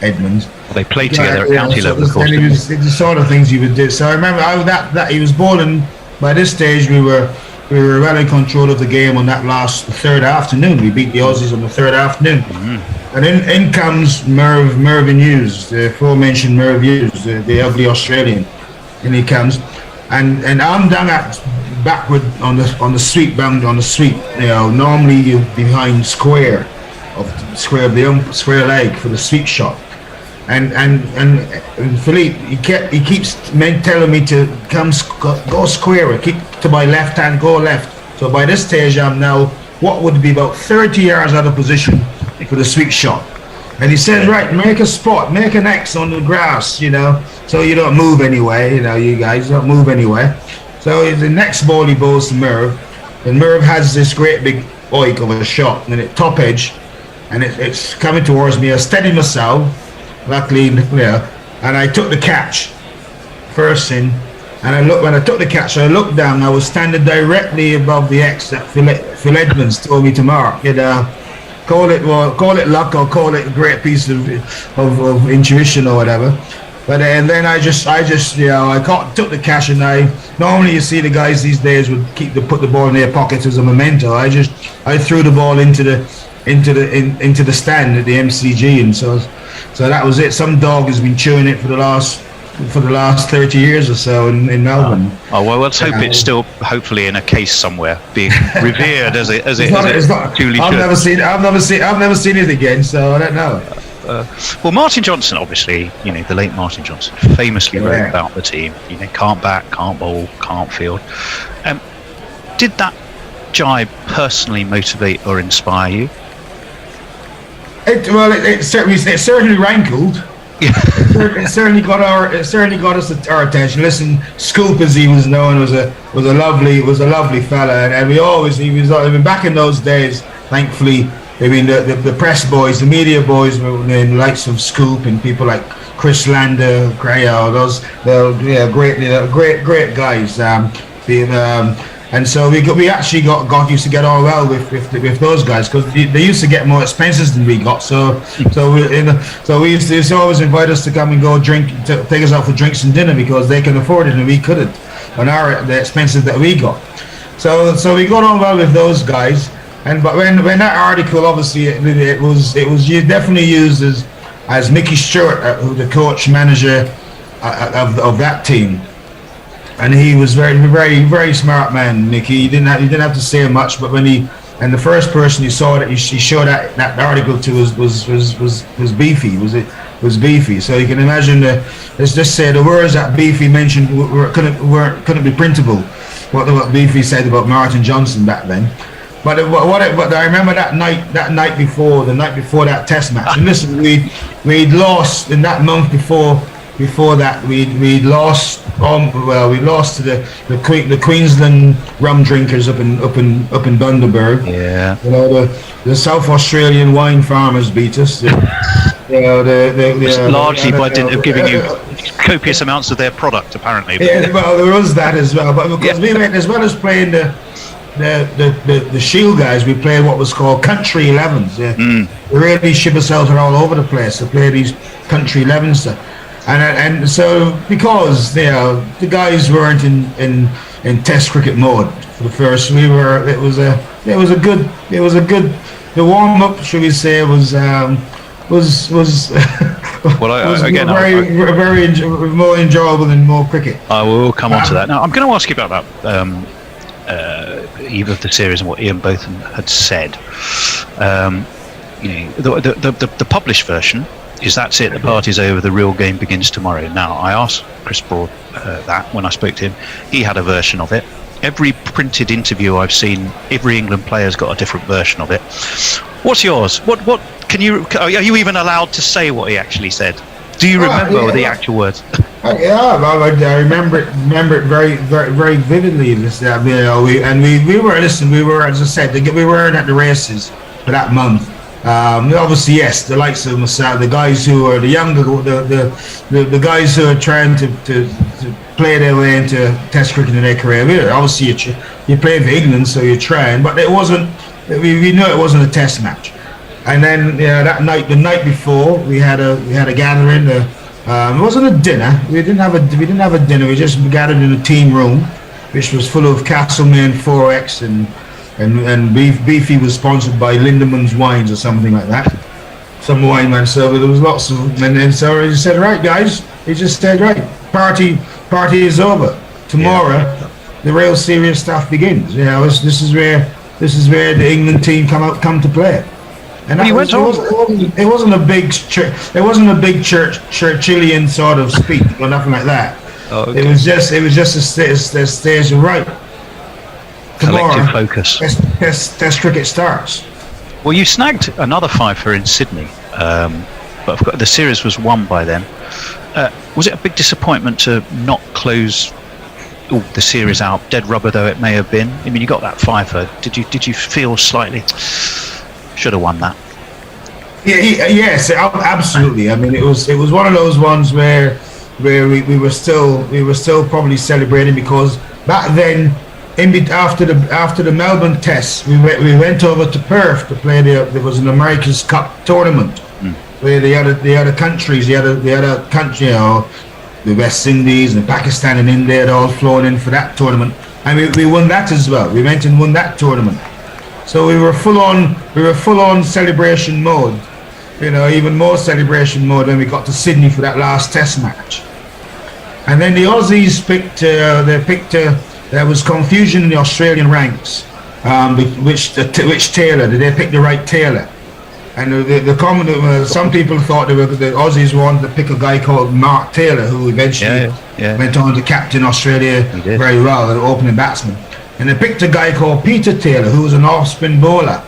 Edmonds. They played together at county level, of course. It's the sort of things he would do. So I remember that he was bowling. By this stage, we were well in control of the game on that last third afternoon. We beat the Aussies on the third afternoon, and in comes Mervyn Hughes, the aforementioned Merv Hughes, the ugly Australian, and he comes. And I'm down backward on the sweep, bound on the sweep. Normally you're behind square of the square leg for the sweep shot. And Philippe, he keeps telling me to go square, keep to my left hand, go left. So by this stage I'm now what would be about 30 yards out of position for the sweep shot. And he says, right, make a spot, make an X on the grass, so you don't move anyway, you guys don't move anyway. So the next ball he bowls to Merv, and Merv has this great big oik of a shot, and it top edge, and it's coming towards me. I steadied myself, luckily in the clear, and I took the catch first in, and when I took the catch, I looked down, I was standing directly above the X that Phil Edmonds told me to mark. Call it luck or call it a great piece of intuition or whatever, but and then I took the catch, and normally you see the guys these days would put the ball in their pockets as a memento. I threw the ball into the stand at the MCG, and so that was it. Some dog has been chewing it for the last 30 years or so in Melbourne. Well, let's hope it's still hopefully in a case somewhere, being revered as it duly should. I've never seen it again, so I don't know. Well, Martin Johnson, obviously, the late Martin Johnson, famously wrote about the team. Can't bat, can't bowl, can't field. Did that jibe personally motivate or inspire you? It certainly rankled. It certainly got us our attention. Listen, Scoop, as he was known, was a lovely fella, and he was back in those days. Thankfully, I mean the press boys, the media boys, the likes of Scoop and people like Chris Lander, Grayo, they're great guys. And so we actually got used to get on well with those guys, because they used to get more expenses than we got. So we used to always invite us to come and go take us out for drinks and dinner, because they can afford it and we couldn't on the expenses that we got. So we got on well with those guys. But when that article, obviously it was definitely used as Mickey Stewart, the coach manager of that team. And he was very, very, very smart man, Mickey. He didn't have to say much, but and the first person he saw that he showed that article to was Beefy. Was Beefy. So you can imagine let's just say the words that Beefy mentioned couldn't be printable. What Beefy said about Martin Johnson back then. But I remember that night before that Test match. And listen, we'd lost in that month before that we'd lost. We lost to the Queensland rum drinkers up in Bundaberg. Yeah. The South Australian wine farmers beat us. Largely by dint of giving you copious amounts of their product, apparently. Yeah, well, there was that as well. But because we went, as well as playing the Shield guys, we played what was called Country 11s. We really ship ourselves all over the place to play these Country 11s. And so because the guys weren't in Test cricket mode for the first, it was a good the warm up, should we say, was very more enjoyable than more cricket. I will come on to that. Now I'm going to ask you about that either of the series and what Ian Botham had said. The published version is that's it, the party's over, the real game begins tomorrow. Now, I asked Chris Broad that when I spoke to him. He had a version of it. Every printed interview I've seen, every England player's got a different version of it. What's yours? What are you even allowed to say what he actually said? Do you remember the actual words? I remember it very, very, very vividly. We were, as I said, we weren't at the races for that month. Obviously, yes, the likes of myself, the guys who are the younger, the guys who are trying to play their way into Test cricket in their career. Obviously, you play for England, so you're trying, but it wasn't. We know it wasn't a Test match. And then that night, the night before, we had a gathering. It wasn't a dinner. We didn't have a dinner. We just gathered in a team room, which was full of Castlemaine 4X and Beefy was sponsored by Lindeman's Wines or something like that. Some wine man. So there was lots of, and so he said, right guys, he just said, right, party is over. Tomorrow, the real serious stuff begins. This is where the England team come to play. And it wasn't a big Churchillian sort of speech or nothing like that. Oh, okay. It was just a stage of right. Collective focus. Test cricket starts. Well, you snagged another fifer in Sydney, but the series was won by then. Was it a big disappointment to not close the series out, dead rubber though it may have been? I mean, you got that fifer. Did you feel slightly should have won that? Yes, absolutely. I mean, it was one of those ones where we were still probably celebrating, because back then, after the Melbourne Test, we went over to Perth to play. There was an America's Cup tournament where the other countries, the other country, the West Indies and Pakistan and India had all flown in for that tournament, and we won that as well. We went and won that tournament, so we were full on celebration mode. Even more celebration mode when we got to Sydney for that last Test match. And then the Aussies picked. There was confusion in the Australian ranks. Which tailor? Did they pick the right tailor? And the comment, some people thought the Aussies wanted to pick a guy called Mark Taylor, who eventually went on to captain Australia very well, an opening batsman. And they picked a guy called Peter Taylor, who was an off-spin bowler,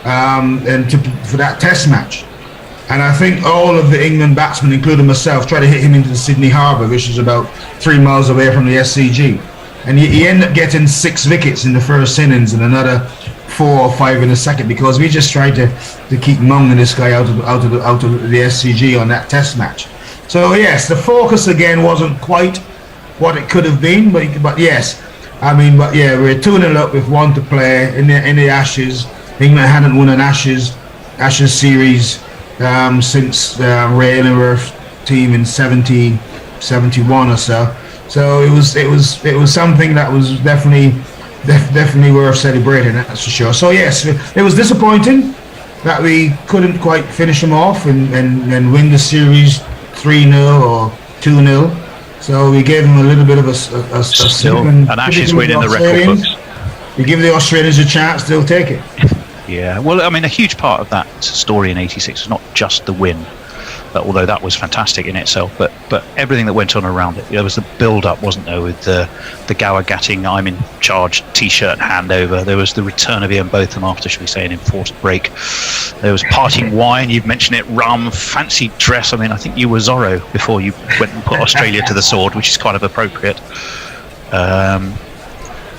for that Test match. And I think all of the England batsmen, including myself, tried to hit him into the Sydney Harbour, which is about 3 miles away from the SCG. And he ended up getting 6 wickets in the first innings and another 4 or 5 in the second, because we just tried to keep munging this guy out of the SCG on that Test match. So yes, the focus again wasn't quite what it could have been, but yes, we're 2-0 up with 1 to play in the Ashes. England hadn't won an Ashes series since Ray Illingworth's team in 71 or so. So it was something that was definitely worth celebrating, that's for sure. So yes, it was disappointing that we couldn't quite finish them off and win the series 3-0 or 2-0. So we gave them a little bit of a still an Ashes win in the record books. We give the Australians a chance, they'll take it. Yeah, well, I mean, a huge part of that story in '86 was not just the win, although that was fantastic in itself, but everything that went on around it. There was the build-up, wasn't there, with the Gower Gatting I'm in charge T-shirt handover. There was the return of Ian Botham after, shall we say, an enforced break. There was parting wine, you've mentioned it, rum, fancy dress. I mean, I think you were Zorro before you went and put Australia to the sword, which is kind of appropriate.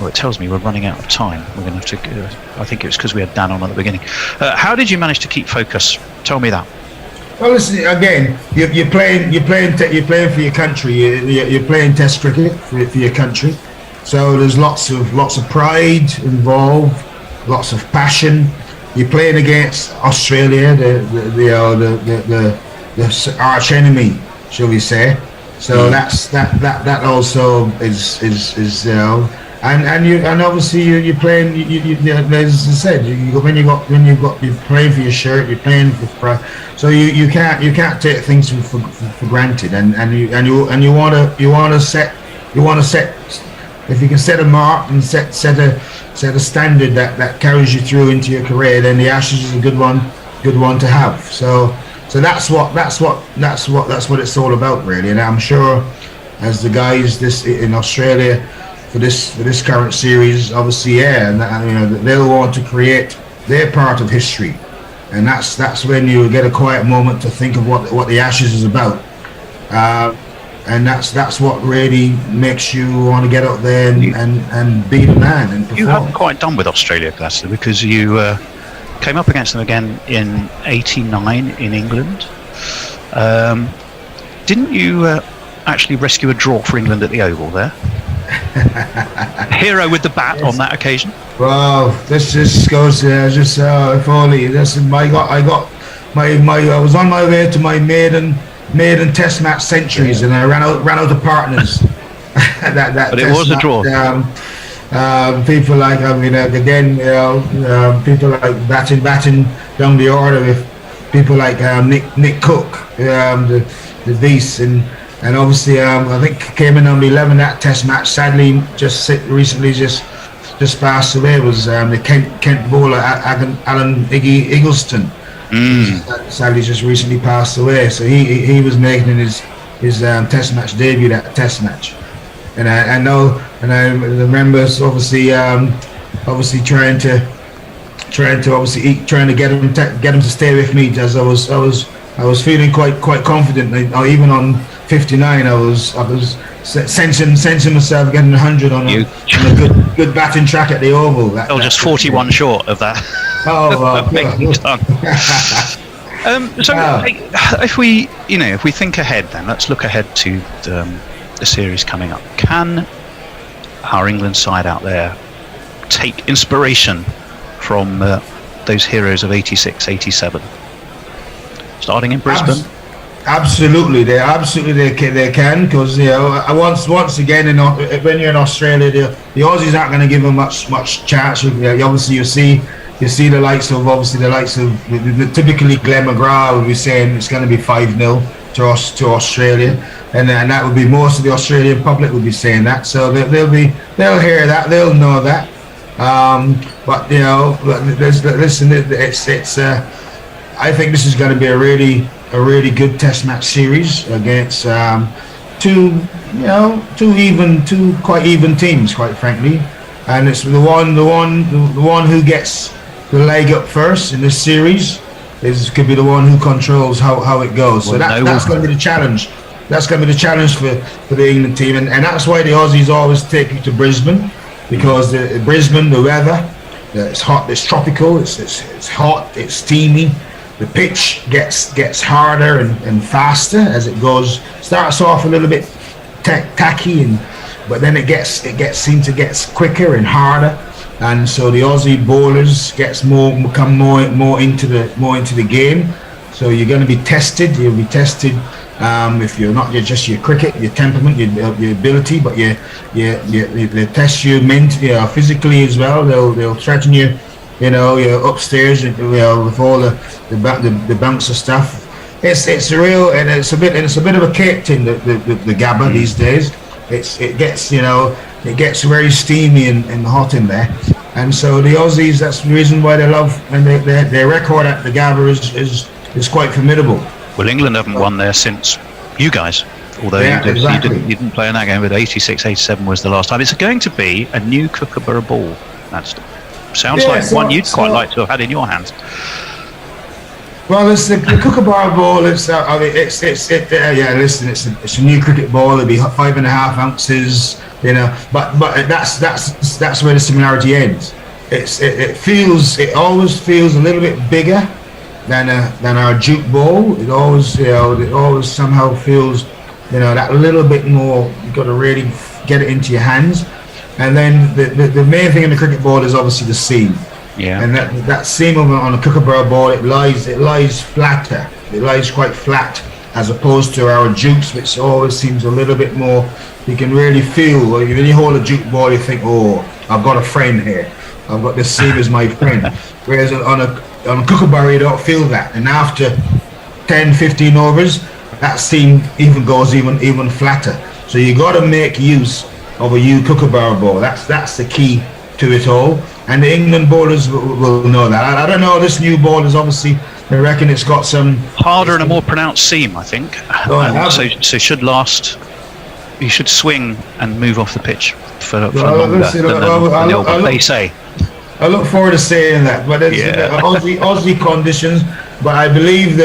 Well, it tells me we're running out of time. We're going to have to. I think it was because we had Dan on at the beginning. How did you manage to keep focus? Tell me that. Well, listen again. You're playing for your country. You're playing Test cricket for your country. So there's lots of pride involved, lots of passion. You're playing against Australia, the arch enemy, shall we say? So that also is And obviously you're playing. As I said, when you're playing for your shirt, you're playing for pride. So you can't take things for granted. And you want to set. If you can set a mark and set a standard that carries you through into your career, then the Ashes is a good one to have. So that's what it's all about, really. And I'm sure, as the guys in Australia. For this current series, obviously, and they'll want to create their part of history, and that's when you get a quiet moment to think of what the Ashes is about, and that's what really makes you want to get up there and be the man and perform. You haven't quite done with Australia, Glasgow, because you came up against them again in '89 in England. Didn't you actually rescue a draw for England at the Oval there? Hero with the bat on that occasion. Well, this just goes if only. Listen, I was on my way to my maiden Test match centuries, and I ran out of partners. But it was a draw. People like people like batting down the order with people like Nick Cook, the Beast, and obviously, I think came in on the 11 that Test match. Sadly, recently passed away. Was the Kent bowler Alan Eggleston. Sadly, just recently passed away. So he was making his Test match debut at Test match, and I know, and I remember obviously trying to get him to stay with me, as I was feeling quite confident. Even on 59, I was sensing myself getting 100 on a good batting track at the Oval. Just 41 short of that. If we think ahead, then let's look ahead to the series coming up. Can our England side out there take inspiration from those heroes of '86, '87? Starting in Brisbane. Absolutely, they can, because once again, when you're in Australia, the Aussies aren't going to give them much chance. Obviously, you see the likes of the typically Glenn McGrath would be saying it's going to be 5-0 to Australia, and that would be most of the Australian public would be saying that. So they'll hear that, they'll know that. But listen, it's I think this is going to be a really good Test match series against two quite even teams, quite frankly. And it's the one who gets the leg up first in this series could be the one who controls how it goes. So that's going to be the challenge. That's going to be the challenge for the England team, and that's why the Aussies always take you to Brisbane, because Brisbane, the weather, it's hot, it's tropical, it's hot, it's steamy. The pitch gets harder and faster as it goes. Starts off a little bit tacky, but then it seems to get quicker and harder. And so the Aussie bowlers become more into the game. So you're going to be tested. You'll be tested if you're not just your cricket, your temperament, your ability, but they test you mentally, physically as well. They'll threaten you, you're upstairs, with all the bouncer stuff. It's real, and it's a bit of a cake tin, the Gabba these days. It gets very steamy and hot in there, and so the Aussies, that's the reason why they love, and their record at the Gabba is quite formidable. Well, England haven't won there since you guys, although you didn't play in that game, but 86-87 was the last time. It's going to be a new Kookaburra ball. That sounds like one you'd quite like to have had in your hands. Well, it's the Kookaburra ball. It's a new cricket ball. It'll be 5.5 ounces, But that's where the similarity ends. It always feels a little bit bigger than our Duke ball. It always somehow feels, that little bit more. You've got to really get it into your hands. And then the main thing in the cricket ball is obviously the seam. Yeah. And that seam on a Kookaburra ball, it lies flatter. It lies quite flat, as opposed to our Dukes, which always seems a little bit more. You can really feel when you hold a Duke ball, you think, "Oh, I've got a friend here. I've got this seam as my friend." Whereas on a Kookaburra, you don't feel that. And after 10, 15 overs, that seam goes even flatter. So you got to make use of a Kookaburra ball. That's the key to it all. And the England bowlers will know that. I don't know, this new ball is obviously, I reckon it's got some... harder and a more pronounced seam, I think. So should last... You should swing and move off the pitch for longer than they say. I look forward to saying that, but it's Aussie conditions. But I believe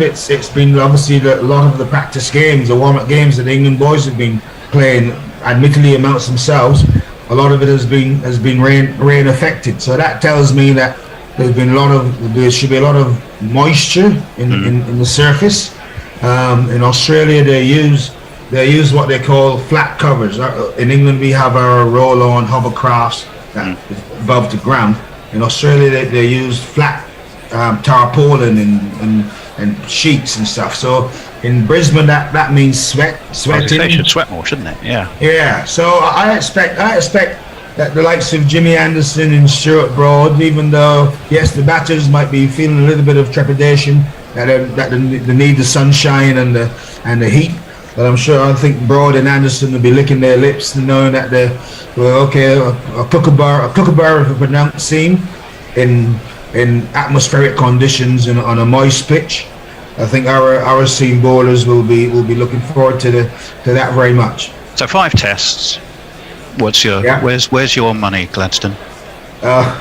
it's been obviously a lot of the practice games, the warm-up games that the England boys have been playing, admittedly amongst themselves. A lot of it has been rain affected, so that tells me that there should be a lot of moisture in the surface. In Australia, they use what they call flat covers. In England, we have our roll-on hovercrafts above the ground. In Australia, they use flat tarpaulin and sheets and stuff. So in Brisbane, that means sweating. They should sweat more, shouldn't it? Yeah. Yeah. So I expect that the likes of Jimmy Anderson and Stuart Broad, even though yes, the batters might be feeling a little bit of trepidation that they need the sunshine and the heat, but I think Broad and Anderson will be licking their lips and knowing that a Kookaburra with a pronounced seam in atmospheric conditions and on a moist pitch. I think our seam bowlers will be looking forward to that very much. So 5 tests. What's your where's your money, Gladstone? I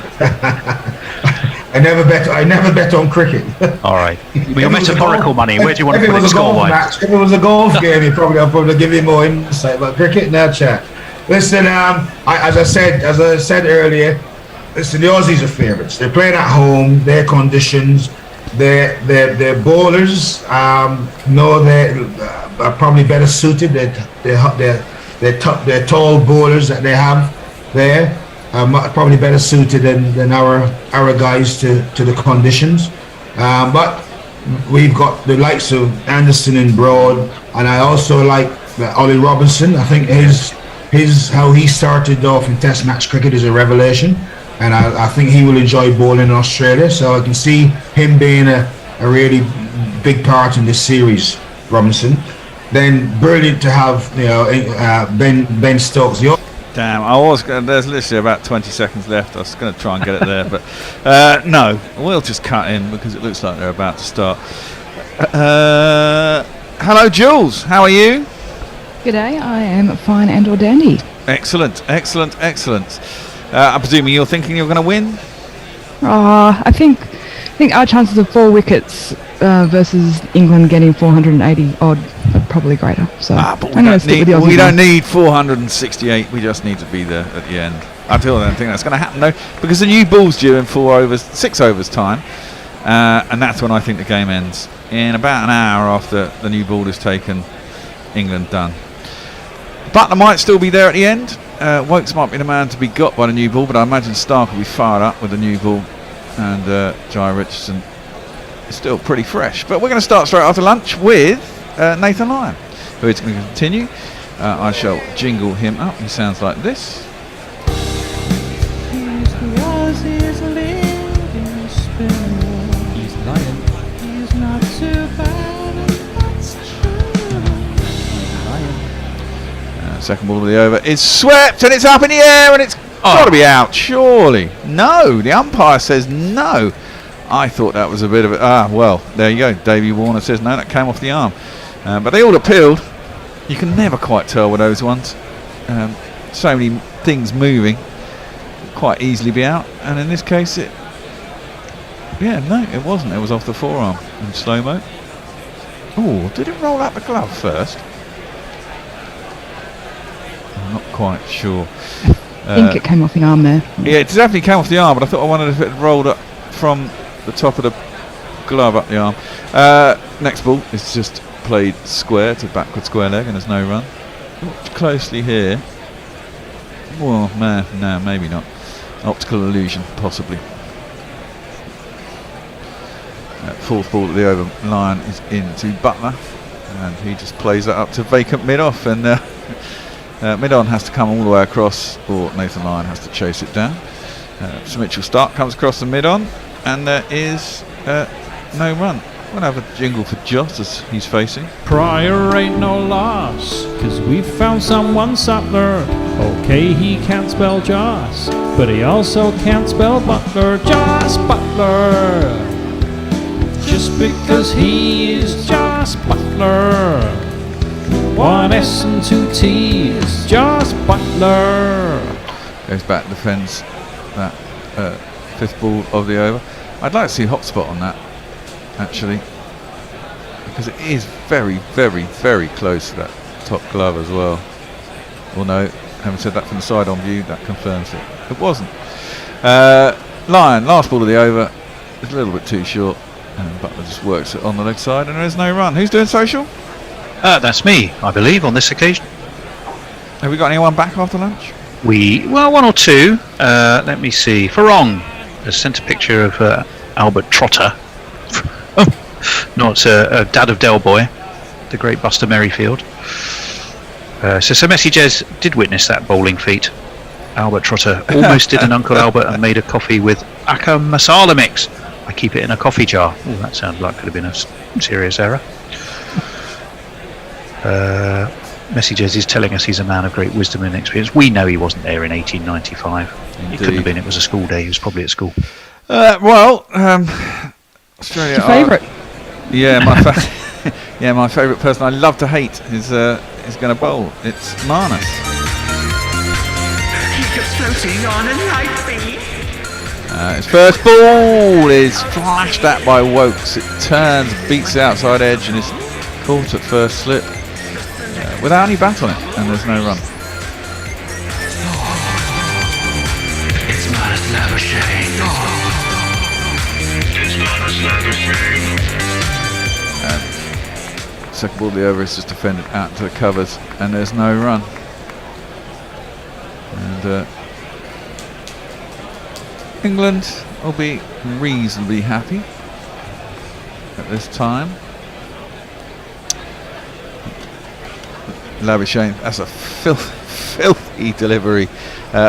never bet on cricket. All right. Well, your metaphorical money. Where do you want to put it score-wise? If it was a golf game, I'll probably give you more insight. But cricket, no chat. Listen, as I said earlier, listen, the Aussies are favourites. They're playing at home. Their conditions. Their bowlers know they are probably better suited. They're tall bowlers that they have there are probably better suited than our guys to the conditions. But we've got the likes of Anderson and Broad, and I also like Ollie Robinson. I think his how he started off in Test match cricket is a revelation. And I think he will enjoy bowling in Australia. So I can see him being a really big part in this series, Robinson. Then brilliant to have Ben Stokes. Damn, there's literally about 20 seconds left. I was going to try and get it there, but no, we'll just cut in because it looks like they're about to start. Hello, Jules. How are you? G'day, I am fine and or dandy. Excellent. I'm presuming you're thinking you're going to win? I think our chances of 4 wickets versus England getting 480 odd are probably greater. So but we don't need 468. We just need to be there at the end. I don't think that's going to happen though, because the new ball's due in 6 overs time, and that's when I think the game ends. In about an hour after the new ball is taken, England done. Butler might still be there at the end. Wokes might be the man to be got by the new ball, but I imagine Stark will be fired up with the new ball, and Jai Richardson is still pretty fresh. But we're going to start straight after lunch with Nathan Lyon, who is going to continue. I shall jingle him up. He sounds like this. Second ball of the over is swept, and it's up in the air, and it's got to be out, surely. No, the umpire says no. I thought that was a bit of a... well, there you go. Davey Warner says no, that came off the arm. But they all appealed. You can never quite tell with those ones. So many things moving. Quite easily be out. And in this case, it wasn't. It was off the forearm in slow-mo. Oh, did it roll out the glove first? I'm not quite sure. I think it came off the arm there. Yeah, it definitely came off the arm, but I thought I wondered if it rolled up from the top of the glove up the arm. Next ball is just played square to backward square leg, and there's no run. Watch closely here. Well, no, maybe not. Optical illusion, possibly. Fourth ball at the over line is into Butler, and he just plays that up to vacant mid-off, and mid-on has to come all the way across, or Nathan Lyon has to chase it down. So Mitchell Stark comes across the mid-on, and there is no run. We'll have a jingle for Joss as he's facing. Pryor ain't no loss, 'cause we found someone Sutler. Okay, he can't spell Joss, but he also can't spell Butler. Joss Butler, just because he is Joss Butler. 1 S and 2 T's, Joss Butler. Goes back, defends that fifth ball of the over. I'd like to see hotspot on that, actually, because it is very, very, very close to that top glove as well. Well, no, having said that from the side-on view, that confirms it. It wasn't. Lyon, last ball of the over, is a little bit too short, and Butler just works it on the leg side, and there is no run. Who's doing social? That's me, I believe, on this occasion. Have we got anyone back after lunch? Well, 1 or 2. Let me see. Farong has sent a picture of Albert Trotter, not dad of Del Boy, the great Buster Merrifield. So Messi Jez did witness that bowling feat. Albert Trotter almost did an Uncle Albert and made a coffee with Akka Masala mix. I keep it in a coffee jar. Oh, that sounds like could have been a serious error. Messi Jez is telling us he's a man of great wisdom and experience. We know he wasn't there in 1895. Indeed. It couldn't have been. It was a school day. He was probably at school. Australia. Your favourite? Yeah, my favourite person I love to hate is going to bowl. It's Marnus. Keep floating on a night beat. His first ball is flashed at by Wokes. It turns, beats the outside edge, and is caught at first slip without any bat on it, and there's no run. It's Marnus Labuschagne. It's Marnus Labuschagne. Second ball of the over is just defended out to the covers, and there's no run. And England will be reasonably happy at this time. Labuschagne, that's a filthy delivery.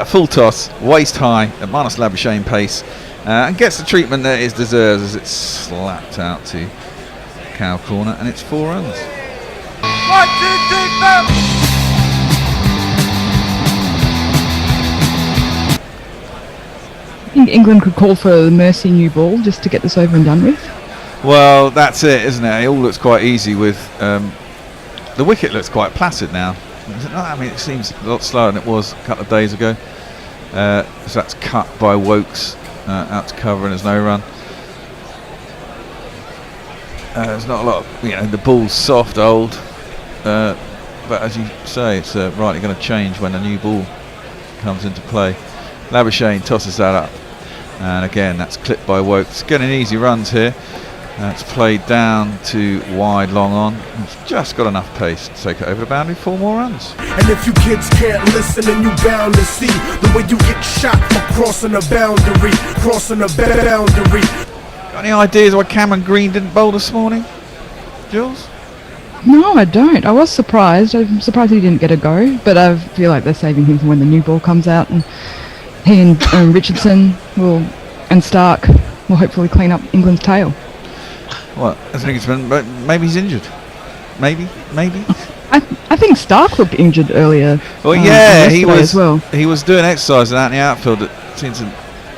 Full toss, waist high at Marnus Labuschagne pace, and gets the treatment that it deserves as it's slapped out to cow corner, and it's 4 runs. 1, 2, 3, 4. I think England could call for the Mercy new ball just to get this over and done with. Well, that's it, isn't it? It all looks quite easy with the wicket looks quite placid now. I mean, it seems a lot slower than it was a couple of days ago. So that's cut by Wokes out to cover, and there's no run. There's not a lot of, the ball's soft, old, but as you say, it's rightly going to change when the new ball comes into play. Labuschagne tosses that up, and again that's clipped by Wokes. Getting easy runs here. It's played down to wide, long on. It's just got enough pace to take it over the boundary. 4 more runs. And if you kids can't listen, then you bound to see the way you get shot for crossing a boundary, crossing a boundary. Got any ideas why Cameron Green didn't bowl this morning, Jules? No, I don't. I was surprised. I'm surprised he didn't get a go, but I feel like they're saving him for when the new ball comes out, and he and Richardson and Stark will hopefully clean up England's tail. Well, I think but maybe he's injured. Maybe. I think Stark looked injured earlier. Well, yeah, he was as well. He was doing exercise out in the outfield that seems to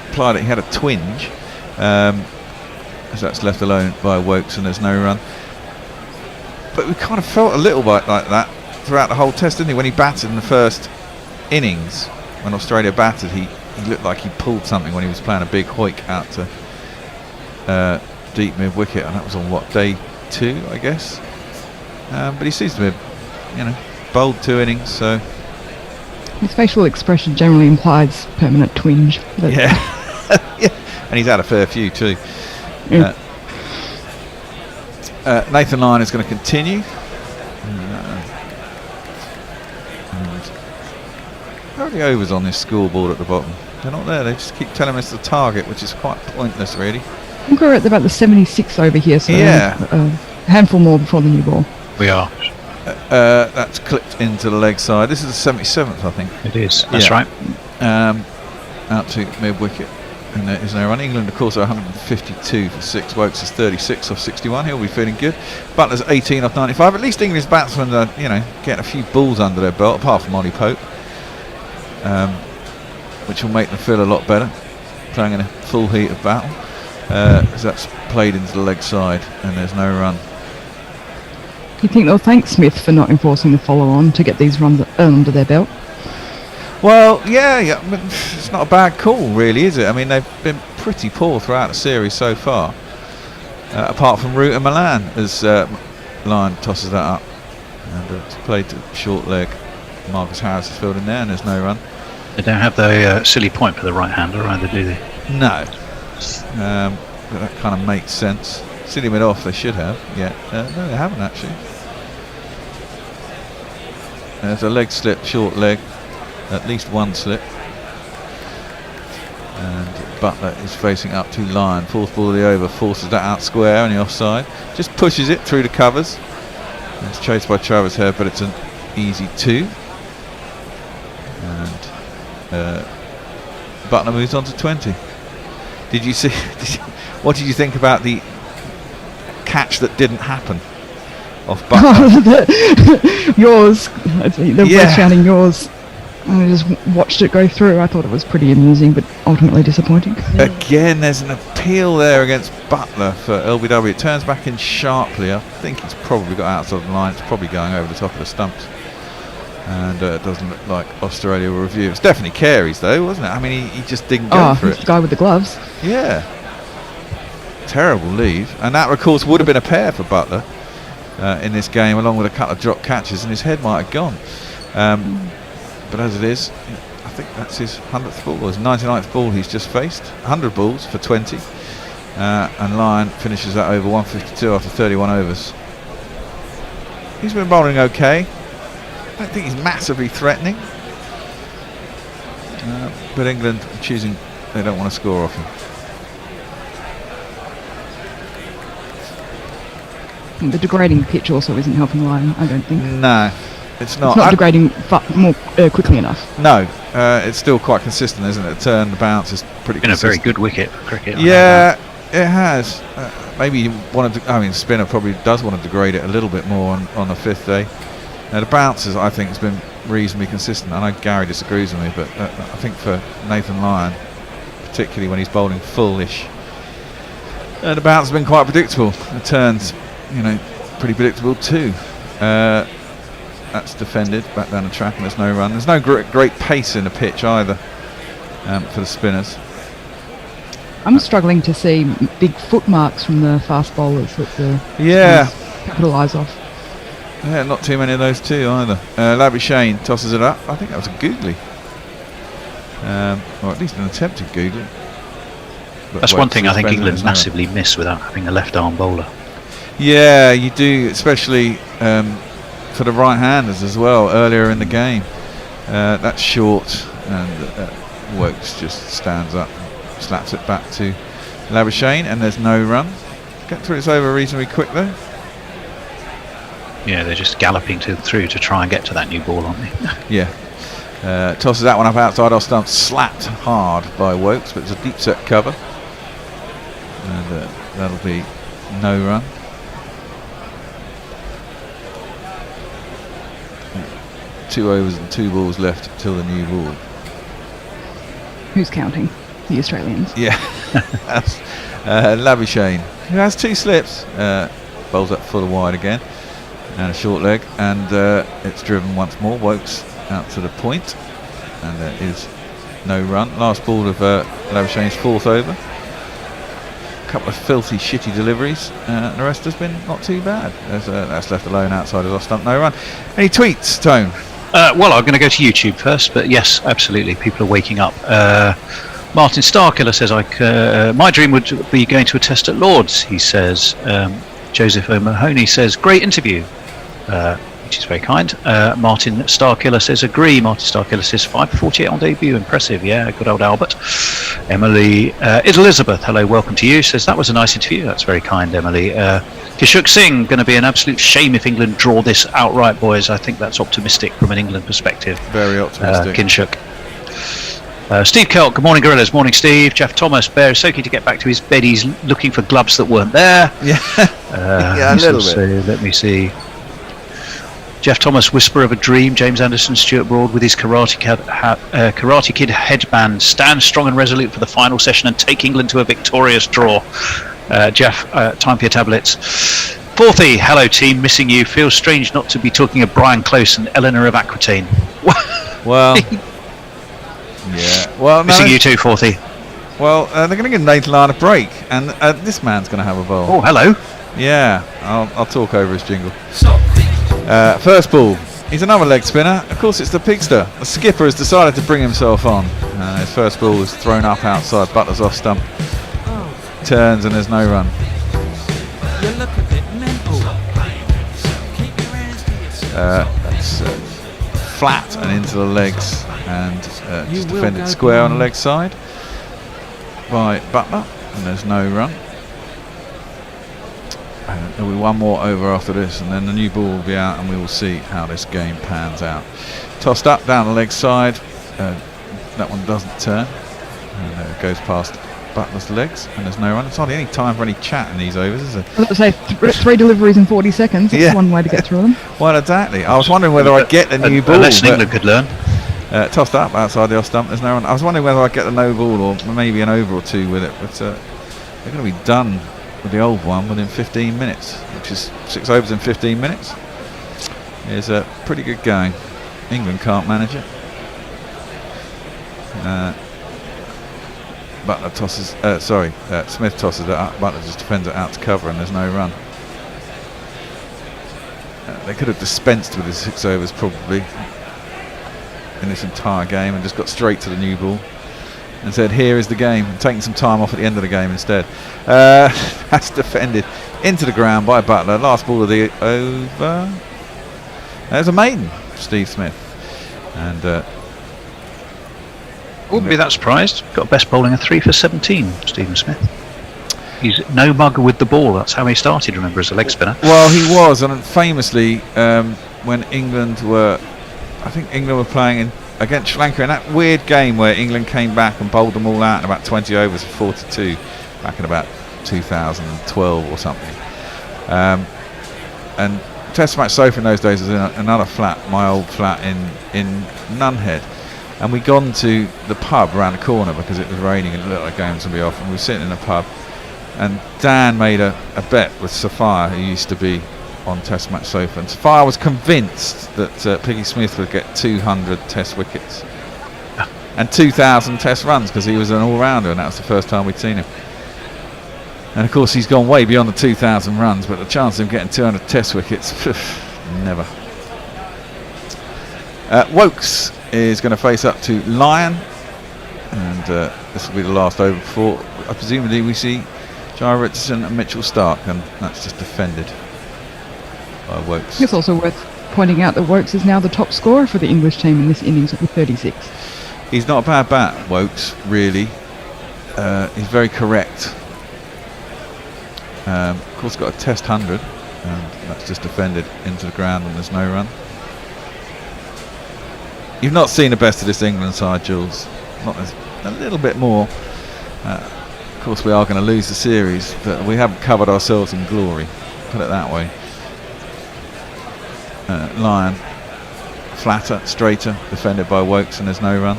imply that he had a twinge. So that's left alone by Wokes, and there's no run. But we kind of felt a little bit like that throughout the whole test, didn't he? When he batted in the first innings, when Australia batted, he looked like he pulled something when he was playing a big hoik out to deep mid wicket, and that was on day 2, I guess. But he seems to have, bowled 2 innings, so his facial expression generally implies permanent twinge. Yeah. Yeah, and he's had a fair few too. Yeah. Nathan Lyon is going to continue. How are the overs on this scoreboard at the bottom? They're not there. They just keep telling us the target, which is quite pointless, really. I think we're at about the 76 over here, so yeah, a handful more before the new ball. We are. That's clipped into the leg side. This is the 77th, I think. It is. That's right. Out to mid wicket, and there is no run. England, of course, are 152 for 6. Wokes is 36 off 61. He'll be feeling good. Butler's 18 off 95. At least English batsmen are, getting a few balls under their belt, apart from Ollie Pope, which will make them feel a lot better playing in a full heat of battle. Because that's played into the leg side, and there's no run. Do you think they'll thank Smith for not enforcing the follow-on to get these runs under their belt? Well, yeah, but it's not a bad call, really, is it? I mean, they've been pretty poor throughout the series so far, apart from Root and Milan, as Lyon tosses that up, and it's played to short leg. Marcus Harris is fielding there, and there's no run. They don't have the silly point for the right-hander either, do they? No. But that kind of makes sense. Silly mid off, they should have. Yeah, no, they haven't actually. There's a leg slip, short leg, at least one slip. And Butler is facing up to Lyon. 4th ball of the over, forces that out square on the offside. Just pushes it through the covers. It's chased by Travis Head, but it's an easy 2. And Butler moves on to 20. Did you see? What did you think about the catch that didn't happen off Butler? Yours. The word shouting yours. I just watched it go through. I thought it was pretty amusing, but ultimately disappointing. Again, there's an appeal there against Butler for LBW. It turns back in sharply. I think it's probably got outside the line. It's probably going over the top of the stumps. And it doesn't look like Australia will review. It's definitely Carey's though, wasn't it? I mean, he just didn't go for it. The guy with the gloves. Yeah. Terrible leave. And that, of course, would have been a pair for Butler in this game, along with a couple of drop catches, and his head might have gone. But as it is, I think that's his 100th ball, or his 99th ball he's just faced. 100 balls for 20. And Lyon finishes that over 152 after 31 overs. He's been bowling okay. I don't think he's massively threatening, but England choosing they don't want to score off him. The degrading pitch also isn't helping Lyon, I don't think. No, it's not. It's not degrading more quickly enough. No, it's still quite consistent, isn't it? The turn, the bounce is pretty consistent. Been a very good wicket for cricket. Yeah, it has. Maybe you wanted to, I mean, spinner probably does want to degrade it a little bit more on the 5th day. The bounces, I think, has been reasonably consistent. I know Gary disagrees with me, but I think for Nathan Lyon, particularly when he's bowling fullish. And the bounce has been quite predictable. The turns, pretty predictable too. That's defended back down the track, and there's no run. There's no great pace in the pitch either for the spinners. I'm struggling to see big foot marks from the fast bowlers that the capitalise off. Yeah, not too many of those too either. Labuschagne tosses it up. I think that was a googly. Or at least an attempted googly. But that's one thing I think England massively miss without having a left arm bowler. Yeah, you do, especially for the right-handers as well earlier in the game. That's short, and Wokes just stands up, slaps it back to Labuschagne, and there's no run. Get through, it's over reasonably quick though. Yeah, they're just galloping through to try and get to that new ball, aren't they? Yeah. Tosses that one up outside off stump, slapped hard by Wokes, but it's a deep set cover. And that'll be no run. Two overs and 2 balls left till the new ball. Who's counting? The Australians. Yeah. That's Labuschagne, who has 2 slips, bowls up full wide again, and a short leg, and it's driven once more. Wokes out to the point, and there is no run. Last ball of Labuschagne's 4th over. A couple of filthy, shitty deliveries, and the rest has been not too bad. That's left alone outside of off stump, no run. Any tweets, Tone? Well, I'm going to go to YouTube first, but yes, absolutely, people are waking up. Martin Starkiller says, my dream would be going to a test at Lord's, he says. Joseph O'Mahony says, great interview, which is very kind. Martin Starkiller says, agree. Martin Starkiller says, 5:48 on debut, impressive. Yeah, good old Albert. Emily Elizabeth, hello, welcome to you, says, that was a nice interview. That's very kind, Emily. Kishuk Singh, going to be an absolute shame if England draw this outright, boys. I think that's optimistic from an England perspective. Very optimistic. Kinshuk. Steve Kelk, good morning, Gorillas. Morning, Steve. Jeff Thomas, Bear is so keen to get back to his bed. He's looking for gloves that weren't there. Yeah, yeah, a little bit. Let me see. Jeff Thomas, Whisper of a Dream. James Anderson, Stuart Broad with his Karate Kid headband. Stand strong and resolute for the final session and take England to a victorious draw. Jeff, time for your tablets. Fourthy, hello team, missing you. Feels strange not to be talking of Brian Close and Eleanor of Aquitaine. Well, yeah. Well, missing you too, Fourthy. Well, they're going to give Nathan Lyon a break, and this man's going to have a bowl. Oh, hello. Yeah, I'll talk over his jingle. First ball. He's another leg spinner. Of course, it's the Pigster. The skipper has decided to bring himself on. His first ball was thrown up outside Butler's off stump. Turns and there's no run. That's flat and into the legs, and just defended square on the leg side by Butler, and there's no run. There'll be one more over after this, and then the new ball will be out, and we will see how this game pans out. Tossed up down the leg side. That one doesn't turn, and it goes past Butler's legs, and there's no run. It's hardly any time for any chat in these overs, is it? I was going to say 3 deliveries in 40 seconds. That's one way to get through them. Well, exactly. I was wondering whether I'd get the new ball. A lesson England could learn. Tossed up outside the off stump. There's no run. I was wondering whether I'd get the no ball or maybe an over or 2 with it, but they're going to be done with the old one within 15 minutes, which is 6 overs in 15 minutes. Is pretty good going. England can't manage it. Butler tosses. Smith tosses it up. Butler just defends it out to cover, and there's no run. They could have dispensed with his 6 overs probably in this entire game and just got straight to the new ball and said, here is the game, and taking some time off at the end of the game instead. That's defended into the ground by Butler. Last ball of the over. There's a maiden, Steve Smith. And wouldn't be that surprised. Got best bowling of 3 for 17, Stephen Smith. He's no mugger with the ball. That's how he started, remember, as a leg spinner. Well, he was, and famously, when England were, I think England were playing against Sri Lanka in that weird game where England came back and bowled them all out in about 20 overs for 42 back in about 2012 or something. And Test Match Sofa in those days was in another flat, my old flat in Nunhead. And we'd gone to the pub around the corner because it was raining and it looked like the game was going to be off, and we were sitting in a pub, and Dan made a bet with Sophia, who used to be on Test Match Sofa, and Sophia was convinced that Piggy Smith would get 200 Test wickets and 2,000 Test runs because he was an all-rounder, and that was the first time we'd seen him. And of course he's gone way beyond the 2,000 runs, but the chance of him getting 200 Test wickets, never. Wokes is going to face up to Lyon, and this will be the last over before presumably we see Jai Richardson and Mitchell Stark, and that's just defended by Wokes. It's also worth pointing out that Wokes is now the top scorer for the English team in this innings with 36. He's not a bad bat, Wokes, really. He's very correct. Of course, got a Test 100, and that's just defended into the ground, and there's no run. You've not seen the best of this England side, Jules. Not a little bit more. Of course, we are going to lose the series, but we haven't covered ourselves in glory. Put it that way. Lyon, flatter, straighter, defended by Wokes, and there's no run.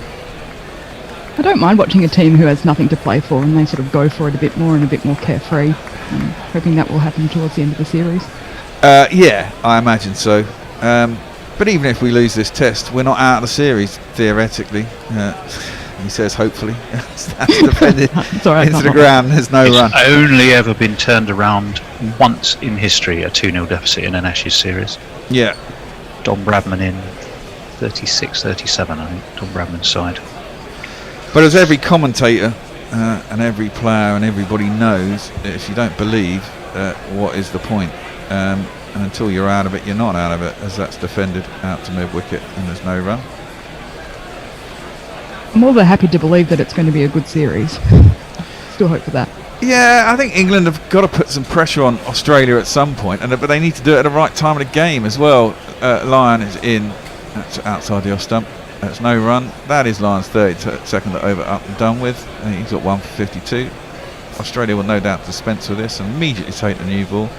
I don't mind watching a team who has nothing to play for and they sort of go for it a bit more and a bit more carefree. I'm hoping that will happen towards the end of the series. Yeah, I imagine so. But even if we lose this test, we're not out of the series, theoretically. He says hopefully. That's defended into the ground, there's no run. It's only ever been turned around once in history, a 2-0 deficit in an Ashes series. Yeah. Don Bradman in 36-37, I think, Don Bradman's side. But as every commentator and every player and everybody knows, if you don't believe, what is the point? And until you're out of it, you're not out of it, as that's defended out to mid-wicket and there's no run. I'm more than happy to believe that it's going to be a good series. Still hope for that. Yeah, I think England have got to put some pressure on Australia at some point, but they need to do it at the right time of the game as well. Lyon is in, that's outside the off stump. That's no run. That is Lyon's 32nd over up and done with. He's got 1 for 52. Australia will no doubt dispense with this and immediately take the new ball,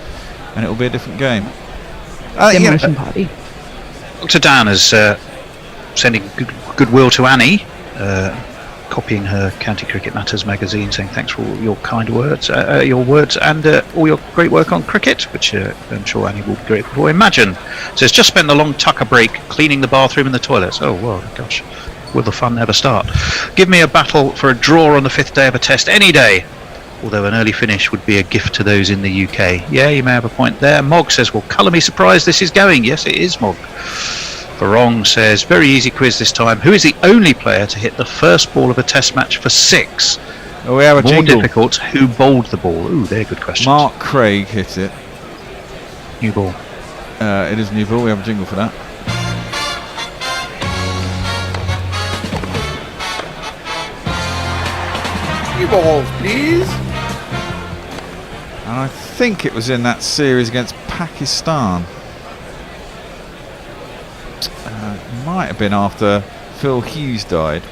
and it will be a different game. Demolition party. Dr. Dan is sending goodwill to Annie, copying her County Cricket Matters magazine, saying thanks for all your kind words, and all your great work on cricket, which I'm sure Annie will be grateful for. Imagine says just spend the long tucker break cleaning the bathroom and the toilets. Oh well, gosh, will the fun ever start? Give me a battle for a draw on the 5th day of a test any day. Although an early finish would be a gift to those in the UK. Yeah, you may have a point there. Mog says, well, colour me surprised this is going. Yes, it is, Mog. Barong says, very easy quiz this time. Who is the only player to hit the first ball of a test match for 6? Oh, we have a More jingle. difficult, who bowled the ball? Ooh, they're good questions. Mark Craig hit it. New ball. It is a new ball. We have a jingle for that. New balls, please. And I think it was in that series against Pakistan. Might have been after Phil Hughes died.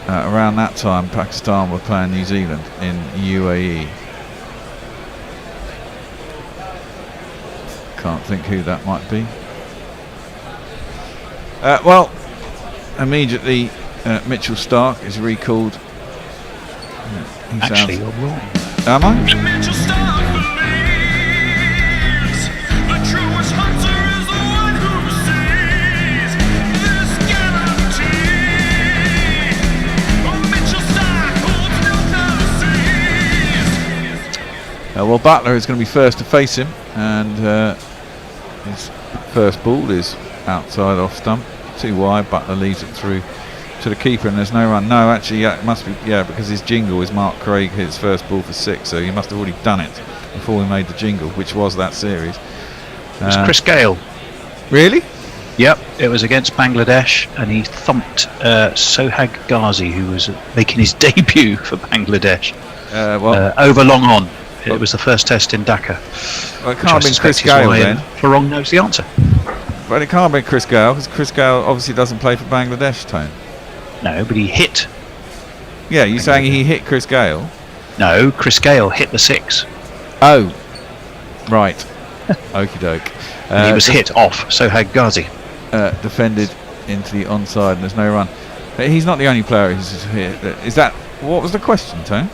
Around that time, Pakistan were playing New Zealand in UAE. Can't think who that might be. Well, immediately Mitchell Stark is recalled. He Actually, sounds, you're wrong. am I? Well, Butler is going to be first to face him, and his first ball is outside off stump, too wide. Butler leaves it through to the keeper, and there's no run. No, actually, yeah, it must be, yeah, because his jingle is Mark Craig hit his first ball for 6, so he must have already done it before we made the jingle, which was that series. It was Chris Gale. Really? Yep, it was against Bangladesh, and he thumped Sohag Ghazi, who was making his debut for Bangladesh, over long on. It was the first test in Dhaka. Well, it can't have been Chris Gale then. Farong knows the answer. But it can't be Chris Gale, because Chris Gale obviously doesn't play for Bangladesh, Tone. No, but he hit. Yeah, you're saying he hit Chris Gale? No, Chris Gale hit the 6. Oh, right. Okie doke. He was hit off Sohag Ghazi. Defended into the onside, and there's no run. But he's not the only player who's here. Is that what was the question, Tone?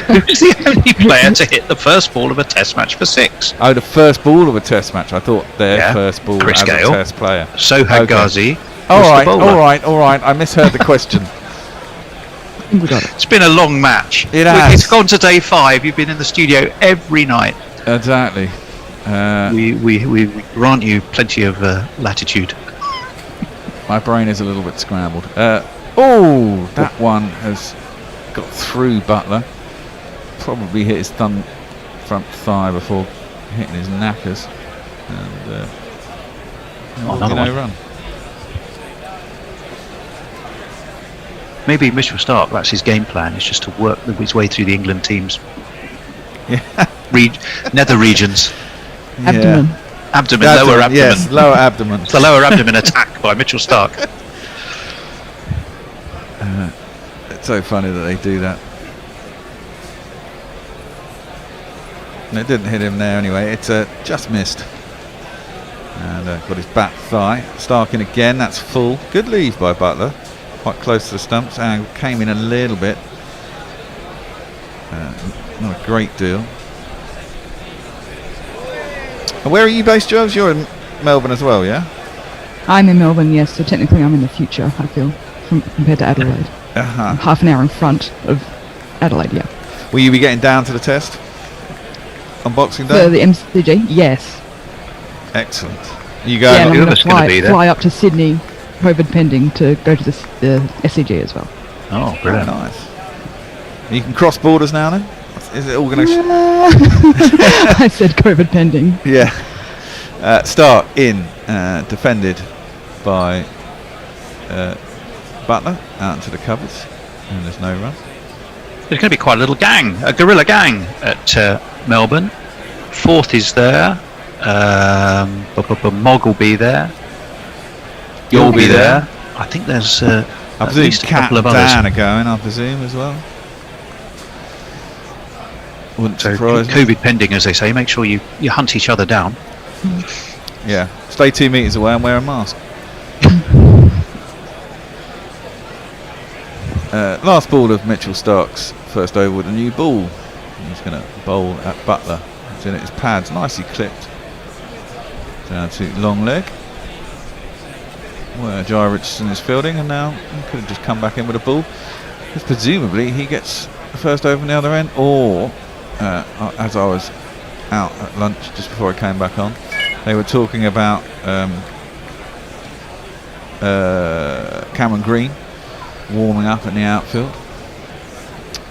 Who's the only player to hit the first ball of a Test match for 6? Oh, the first ball of a Test match. I thought their first ball Chris as Gale. a Test player. Sohail Ghazi. All right. I misheard the question. It's been a long match. It has. It's gone to day 5. You've been in the studio every night. Exactly. We grant you plenty of latitude. My brain is a little bit scrambled. That one has got through Butler. Probably hit his front thigh before hitting his knackers. And another no one. run. Maybe Mitchell Stark, that's his game plan, is just to work his way through the England teams. Yeah. Nether regions. Abdomen. Lower abdomen. Yes, lower abdomen. It's the lower abdomen attack by Mitchell Stark. It's so funny that they do that. And it didn't hit him there anyway. It's just missed. And got his back thigh. Stark in again. That's full. Good leave by Butler. Quite close to the stumps. And came in a little bit. Not a great deal. And where are you based, Joves? You're in Melbourne as well, yeah? I'm in Melbourne, yes, so technically I'm in the future, I feel, compared to Adelaide. Uh-huh. Half an hour in front of Adelaide, yeah. Will you be getting down to the test on Boxing Day? For the MCG, yes. Excellent. You going? Yeah, and I'm going to fly up to Sydney, COVID pending, to go to the SCG as well. Oh, brilliant. Nice. You can cross borders now then? Is it all going to... I said COVID pending. Yeah. Start in, defended by Butler, out into the covers, and there's no run. There's going to be quite a little gang, a guerrilla gang at Melbourne. Fourth is there. Mog will be there. You'll be there. I think there's I at presume least a Cat couple of and others. Dan are going, I presume, as well. Wouldn't So surprise me. COVID pending, as they say. Make sure you hunt each other down. Yeah. Stay 2 metres away and wear a mask. Last ball of Mitchell Stark's first over with a new ball. He's going to bowl at Butler. It's in at his pads, nicely clipped. Down to long leg. Where Jai Richardson is fielding, and now he could have just come back in with a ball. Because presumably he gets the first over on the other end, or as I was out at lunch just before I came back on, they were talking about Cameron Green warming up in the outfield,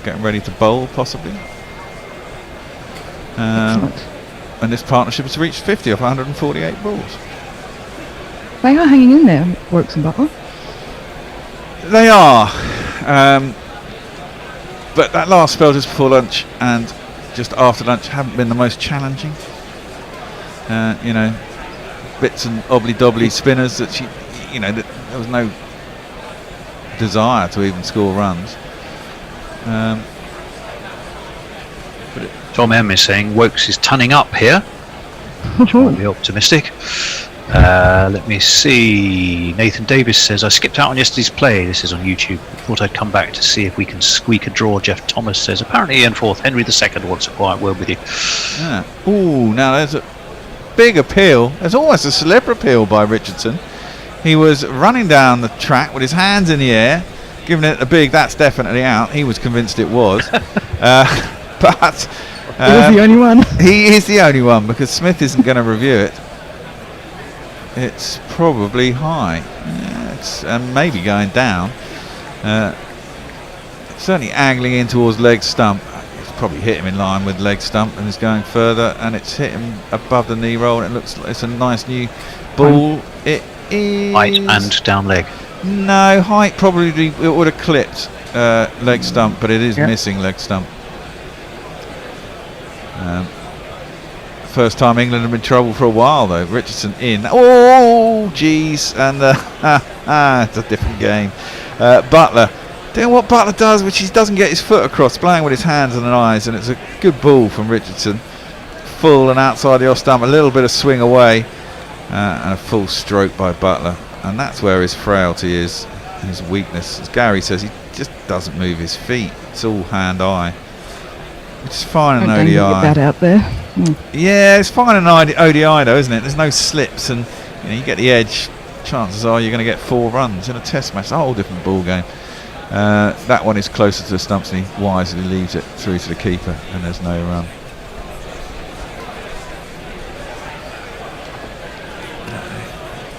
getting ready to bowl possibly. And this partnership has reached 50 off 148 balls. They are hanging in there, Works and Butler. They are. But that last spell just before lunch and just after lunch haven't been the most challenging. Bits and obbly-dobbly spinners that there was no desire to even score runs. Tom M is saying Wokes is tunning up here, which might be optimistic. Let me see. Nathan Davis says, I skipped out on yesterday's play. This is on YouTube. Thought I'd come back to see if we can squeak a draw. Jeff Thomas says, apparently in fourth, Henry II wants a quiet word with you. Yeah. Ooh, now there's a big appeal. There's almost a celebrity appeal by Richardson. He was running down the track with his hands in the air, giving it a big, that's definitely out. He was convinced it was. But he was the only one. He is the only one, because Smith isn't going to review it. It's probably high. Yeah, it's maybe going down. Certainly angling in towards leg stump. It's probably hit him in line with leg stump and is going further, and it's hit him above the knee roll, and it looks like it's a nice new ball. It is Height and down leg. No, height probably it would have clipped leg stump, but it is missing leg stump. First time England have been in trouble for a while though. Richardson in. Oh, jeez. And it's a different game. Butler doing what Butler does, which he doesn't get his foot across, playing with his hands and eyes, and it's a good ball from Richardson. Full and outside the off stump, a little bit of swing away. and a full stroke by Butler, and that's where his frailty is, his weakness. As Gary says, he just doesn't move his feet. It's all hand-eye, which is fine in Don't ODI. get that out there. Yeah, it's fine in ODI though, isn't it? There's no slips, and you get the edge. Chances are you're going to get 4 runs. In a test match, it's a whole different ball game. That one is closer to the stumps, and he wisely leaves it through to the keeper, and there's no run.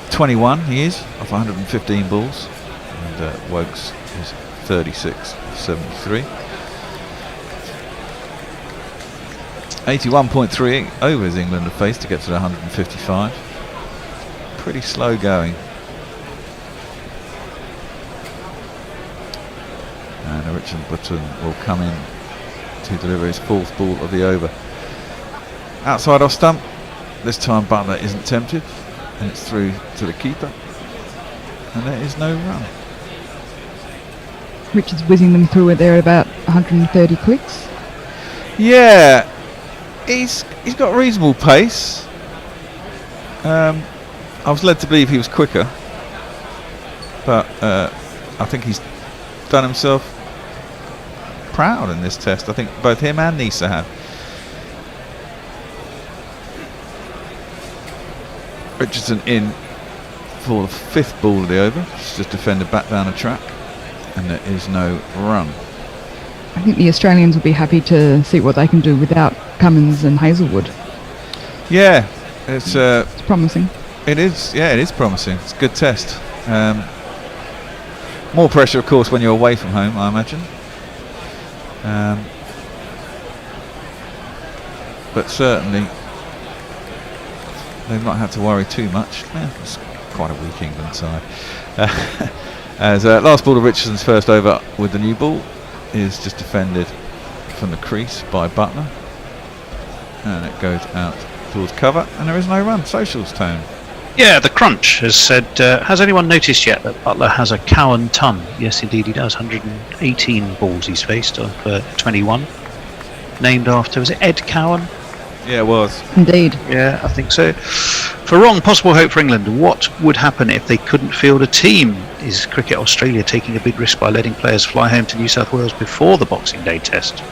.21 he is off 115 balls, and Wokes is 36.73. 81.38 overs England have faced to get to the 155. Pretty slow going. And Richard Button will come in to deliver his 4th ball of the over. Outside off stump, this time Butler isn't tempted, and it's through to the keeper, and there is no run. Richard's whizzing them through it there at about 130 clicks. Yeah, he's got reasonable pace. I was led to believe he was quicker, but I think he's done himself proud in this test. I think both him and Nisa have. Richardson in for the 5th ball of the over. It's just defended back down the track, and there is no run. I think the Australians will be happy to see what they can do without Cummins and Hazelwood. Yeah, it's promising. It is, yeah, it is promising. It's a good test. More pressure, of course, when you're away from home, I imagine. But certainly, they've not had to worry too much. It's quite a weak England side. As last ball of Richardson's first over with the new ball is just defended from the crease by Butler, and it goes out towards cover, and there is no run. Socials tone. Yeah, the Crunch has said, has anyone noticed yet that Butler has a Cowan ton? Yes, indeed he does. 118 balls he's faced of 21. Named after, was it Ed Cowan? Yeah, it was. Indeed. Yeah, I think so. For Wrong, possible hope for England. What would happen if they couldn't field a team? Is Cricket Australia taking a big risk by letting players fly home to New South Wales before the Boxing Day test?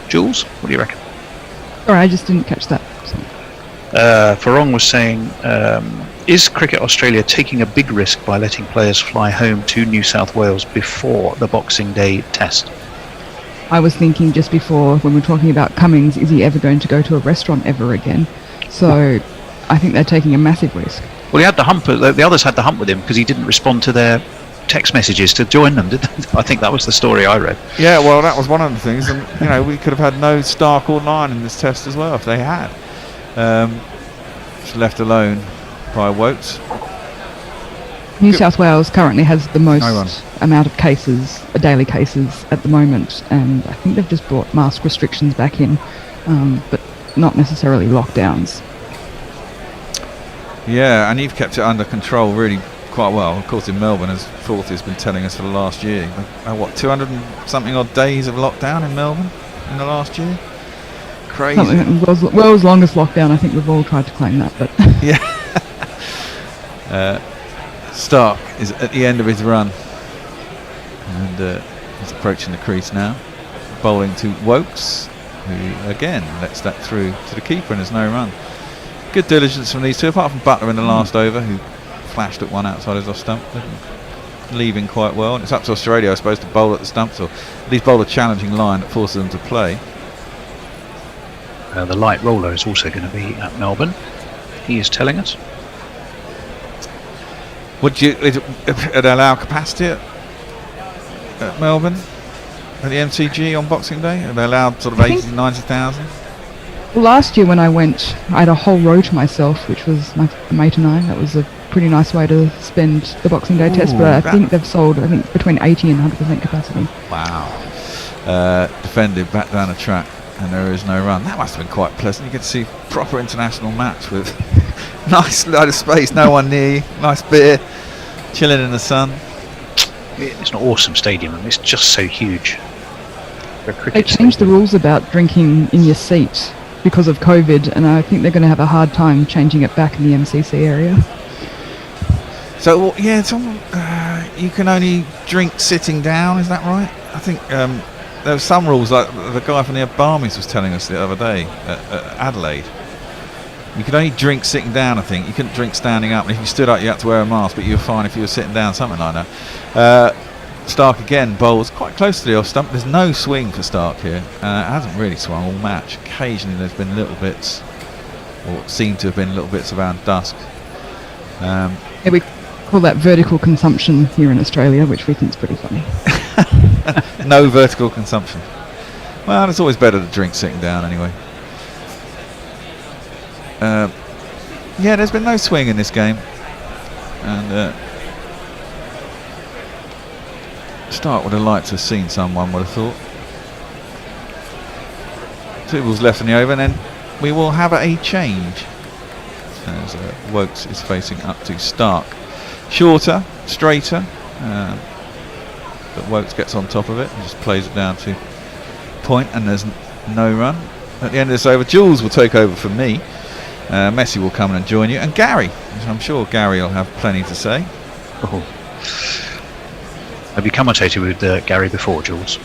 Jules, what do you reckon? Sorry, I just didn't catch that. Farong was saying, is Cricket Australia taking a big risk by letting players fly home to New South Wales before the Boxing Day test? I was thinking just before, when we were talking about Cummings, is he ever going to go to a restaurant ever again? So I think they're taking a massive risk. Well, he had the hump. The others had the hump with him because he didn't respond to their text messages to join them, did they? I think that was the story I read. Yeah, well, that was one of the things, and we could have had no Stark or Lyon in this test as well if they had. Just left alone by Wokes. New South Wales currently has the most amount of cases, daily cases at the moment, and I think they've just brought mask restrictions back in, but not necessarily lockdowns. Yeah, and you've kept it under control really quite well. Of course, in Melbourne, as Forth has been telling us for the last year, 200 and something odd days of lockdown in Melbourne in the last year. Crazy. World's longest lockdown. I think we've all tried to claim that, but yeah. Stark is at the end of his run, and he's approaching the crease now, bowling to Wokes, who again lets that through to the keeper, and there's no run. Good diligence from these two, apart from Butler in the last over, who flashed at one outside his off stump, leaving quite well. And it's up to Australia, I suppose, to bowl at the stumps, or at least bowl a challenging line that forces them to play. The light roller is also going to be at Melbourne. He is telling us. Would it allow capacity at Melbourne at the MCG on Boxing Day? Are they allowed sort of 80,000, 90,000? Last year when I went, I had a whole row to myself, which was my mate and I. That was a pretty nice way to spend the Boxing Day test, but I think they've sold, between 80 and 100% capacity. Wow. Defended back down the track, and there is no run. That must have been quite pleasant. You get to see proper international match with nice load of space, no one near you, nice beer, chilling in the sun. It's an awesome stadium, and it's just so huge. They changed the rules about drinking in your seat because of COVID, and I think they're going to have a hard time changing it back in the MCC area. So yeah, you can only drink sitting down. Is that right? I think there were some rules, like the guy from the Obamas was telling us the other day at Adelaide. You could only drink sitting down. I think you couldn't drink standing up. And if you stood up, you had to wear a mask, but you were fine if you were sitting down, something like that. Stark again bowls quite close to the off stump. There's no swing for Stark here. It hasn't really swung all match. Occasionally there's been little bits, or seem to have been little bits around dusk. Yeah, we call that vertical consumption here in Australia, which we think is pretty funny. No vertical consumption. Well, it's always better to drink sitting down anyway. Yeah, there's been no swing in this game, and Stark would have liked to have seen someone, would have thought. 2 balls left in the over, and then we will have a change as Wokes is facing up to Stark. Shorter, straighter, but Wokes gets on top of it and just plays it down to point, and there's no run. At the end of this over, Jules will take over from me. Messi will come in and join you, and Gary. I'm sure Gary will have plenty to say. Oh. Have you commentated with Gary before, Jules?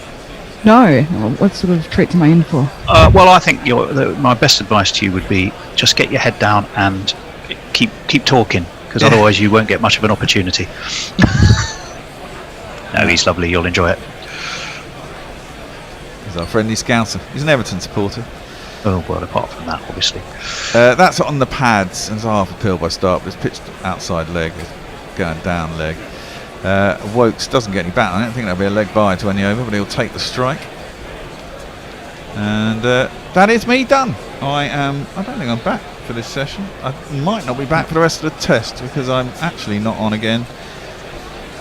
No. What sort of treats am I in for? Well, I think my best advice to you would be just get your head down and keep talking, because otherwise you won't get much of an opportunity. No, he's lovely. You'll enjoy it. He's our friendly scouser. He's an Everton supporter. Oh, well, apart from that, obviously. That's on the pads. It's half a pill by Stark, but it's pitched outside leg. It's going down leg. Wokes doesn't get any bat on it. I think that'll be a leg by to end the over, but he'll take the strike. And that is me done. I don't think I'm back for this session. I might not be back for the rest of the test, because I'm actually not on again.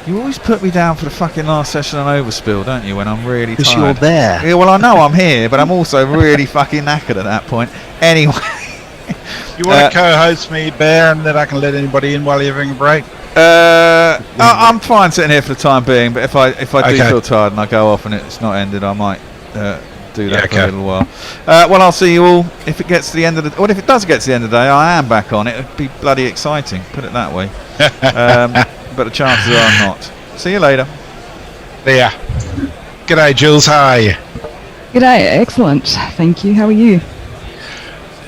You always put me down for the fucking last session on overspill, don't you, when I'm really tired? Because you're there. Yeah, well, I know I'm here, but I'm also really fucking knackered at that point. Anyway. You want to co-host me, Bear, and then I can let anybody in while you're having a break? I'm fine sitting here for the time being, but if I do feel tired and I go off and it's not ended, I might do that for a little while. Well, I'll see you all if it gets to the end of the... Well, if it does get to the end of the day, I am back on it. It'd be bloody exciting, put it that way. But the chances are I'm not. See you later. Yeah. G'day, Jules. How are you? G'day. Excellent. Thank you. How are you?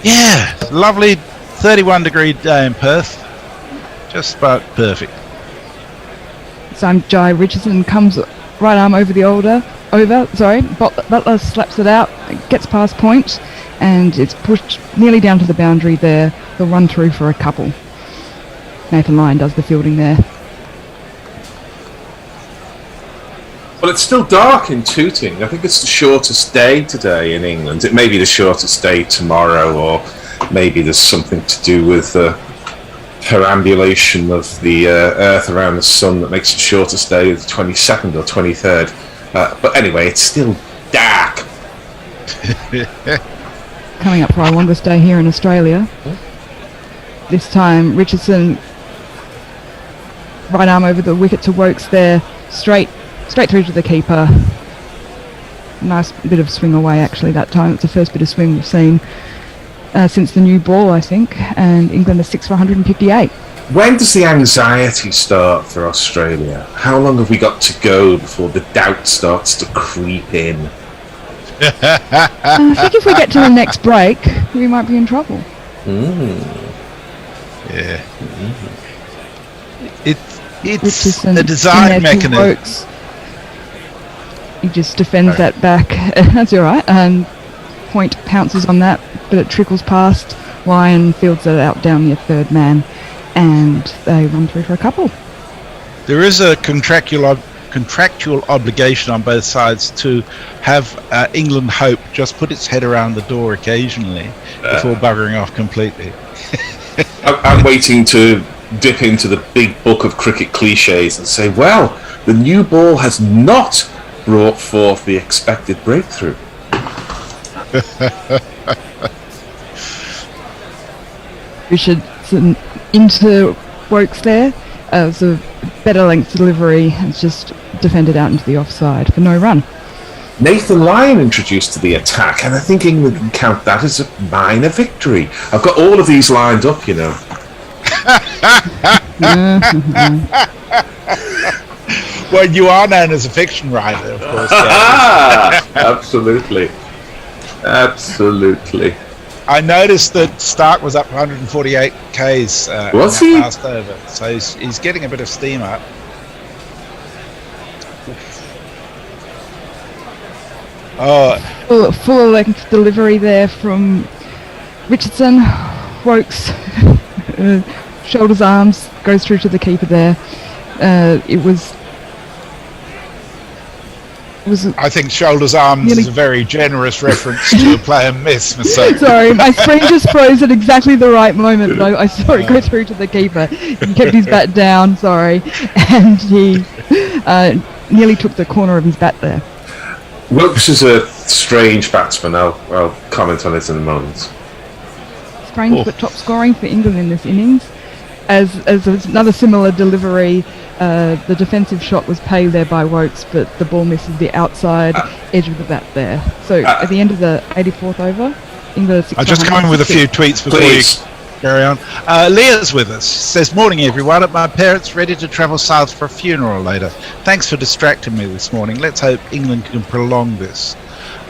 Yeah. Lovely 31-degree day in Perth. Just about perfect. So I'm Jai Richardson, comes right arm over the Butler slaps it out, gets past point, and it's pushed nearly down to the boundary there. They'll run through for a couple. Nathan Lyon does the fielding there. Well, it's still dark in Tooting. I think it's the shortest day today in England. It may be the shortest day tomorrow, or maybe there's something to do with perambulation of the Earth around the Sun that makes the shortest day the 22nd or 23rd. But anyway, it's still dark. Coming up for our longest day here in Australia. This time, Richardson, right arm over the wicket to Wokes there, straight through to the keeper. Nice bit of swing away actually that time. It's the first bit of swing we've seen since the new ball, I think, and England are 6 for 158. When does the anxiety start for Australia? How long have we got to go before the doubt starts to creep in? I think if we get to the next break, we might be in trouble. Yeah. It's the design mechanism. He just defends that back. That's all right. And point pounces on that, but it trickles past. Lyon fields it out down near third man, and they run through for a couple. There is a contractual obligation on both sides to have England hope just put its head around the door occasionally before buggering off completely. I'm waiting to dip into the big book of cricket cliches and say, well, the new ball has not brought forth the expected breakthrough. Richardson into Wokes there. It was a better length delivery. It's just defended out into the offside for no run. Nathan Lyon introduced to the attack, and I think England can count that as a minor victory. I've got all of these lined up, you know. Well, you are known as a fiction writer, of course. Absolutely. Absolutely. I noticed that Stark was up 148 Ks. Was he? Passed over, so he's getting a bit of steam up. Oh, full length delivery there from Richardson. Wokes, shoulders, arms, goes through to the keeper there. It was. I think shoulders, arms is a very generous reference to a player miss. So. Sorry, my screen just froze at exactly the right moment, but I saw it go through to the keeper. He kept his bat down, sorry, and he nearly took the corner of his bat there. Wilkes is a strange batsman. I'll comment on it in a moment. Strange, but top scoring for England in this innings. As another similar delivery, the defensive shot was paid there by Wokes, but the ball misses the outside edge of the bat there. So at the end of the 84th over, England are 6 I'll just come in with a few tweets before you carry on. Leah's with us. Says, morning everyone. At my parents ready to travel south for a funeral later. Thanks for distracting me this morning. Let's hope England can prolong this.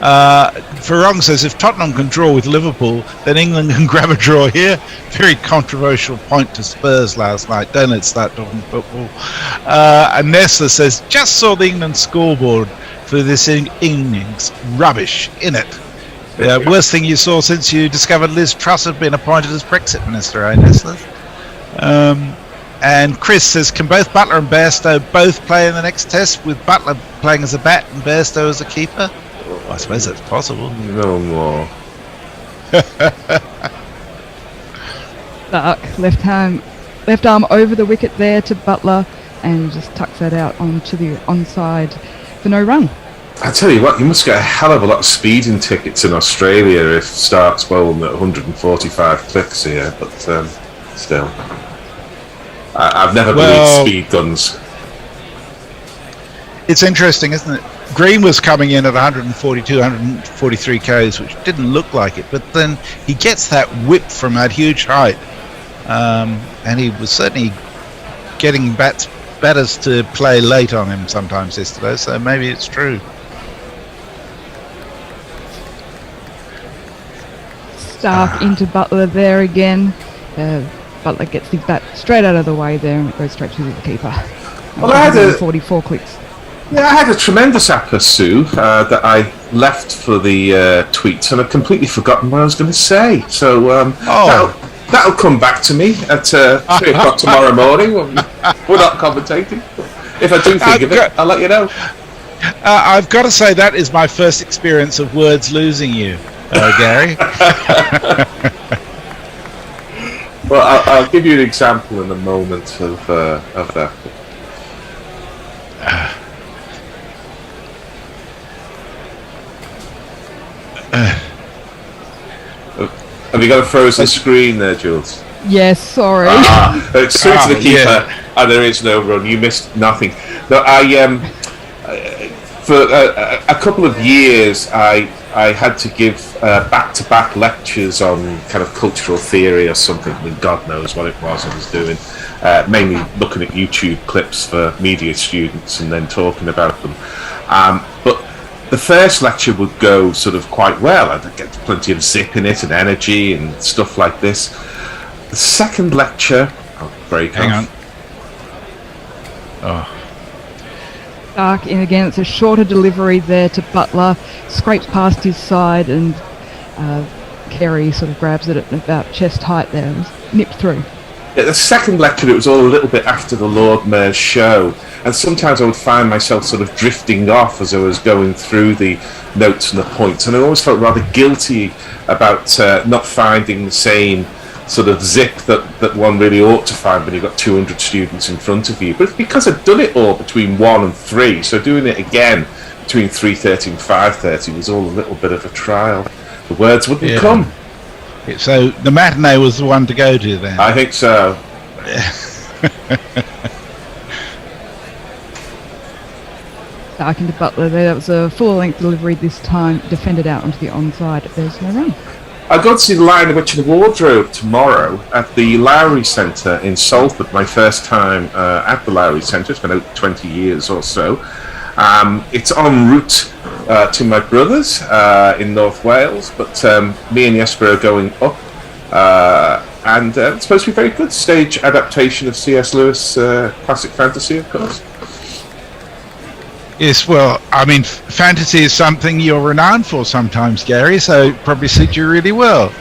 Farong says, if Tottenham can draw with Liverpool, then England can grab a draw here. Very controversial point to Spurs last night. Don't let's start talking football. And Nesta says, just saw the England scoreboard for this innings. Rubbish, innit? Worst thing you saw since you discovered Liz Truss had been appointed as Brexit Minister, eh, Nesta? And Chris says, can both Butler and Bairstow both play in the next test, with Butler playing as a bat and Bairstow as a keeper? I suppose that's possible. No more. Stark, left arm over the wicket there to Butler, and just tucks that out onto the onside for no run. I tell you what, you must get a hell of a lot of speeding tickets in Australia if Stark's bowling at 145 clicks here, but still. I've never believed speed guns. It's interesting, isn't it? Green was coming in at 142, 143 Ks, which didn't look like it, but then he gets that whip from that huge height. And he was certainly getting batters to play late on him sometimes yesterday, so maybe it's true. Stark into Butler there again. Butler gets his bat straight out of the way there, and it goes straight to the keeper. Well, I had 44 clicks. Yeah, I had a tremendous apper, Sue, that I left for the tweets, and I've completely forgotten what I was going to say. So that'll come back to me at 3 o'clock tomorrow morning. We're not commentating. If I do think of it, I'll let you know. I've got to say that is my first experience of words losing you, Gary. Well, I'll give you an example in a moment of that. Have you got a frozen screen there, Jules? Yes, sorry. It's through to the keeper, and there is no run. You missed nothing. No, for a couple of years, I had to give back-to-back lectures on kind of cultural theory or something. I mean, God knows what it was I was doing. Mainly looking at YouTube clips for media students and then talking about them. But the first lecture would go sort of quite well. I'd get plenty of zip in it and energy and stuff like this. The second lecture, I'll break off. Stark in again. It's a shorter delivery there to Butler. Scrapes past his side, and Carey sort of grabs it at about chest height there. It was nipped through. Yeah, the second lecture, it was all a little bit after the Lord Mayor's show, and sometimes I would find myself sort of drifting off as I was going through the notes and the points, and I always felt rather guilty about not finding the same sort of zip that one really ought to find when you've got 200 students in front of you. But it's because I'd done it all between 1 and 3, so doing it again between 3:30 and 5:30 was all a little bit of a trial. The words wouldn't come. So the matinee was the one to go to then? I think so. Back into Butler there. That was a full-length delivery this time, defended out onto the onside. There's no run. I've got to see the Lion, Witch and the Wardrobe tomorrow at the Lowry Centre in Salford. My first time at the Lowry Centre. It's been out 20 years or so. It's en route to my brother's in North Wales, but me and Jesper are going up, and it's supposed to be very good. Stage adaptation of C.S. Lewis' classic fantasy, of course. Yes, well, I mean, fantasy is something you're renowned for sometimes, Gary, so it probably suits you really well.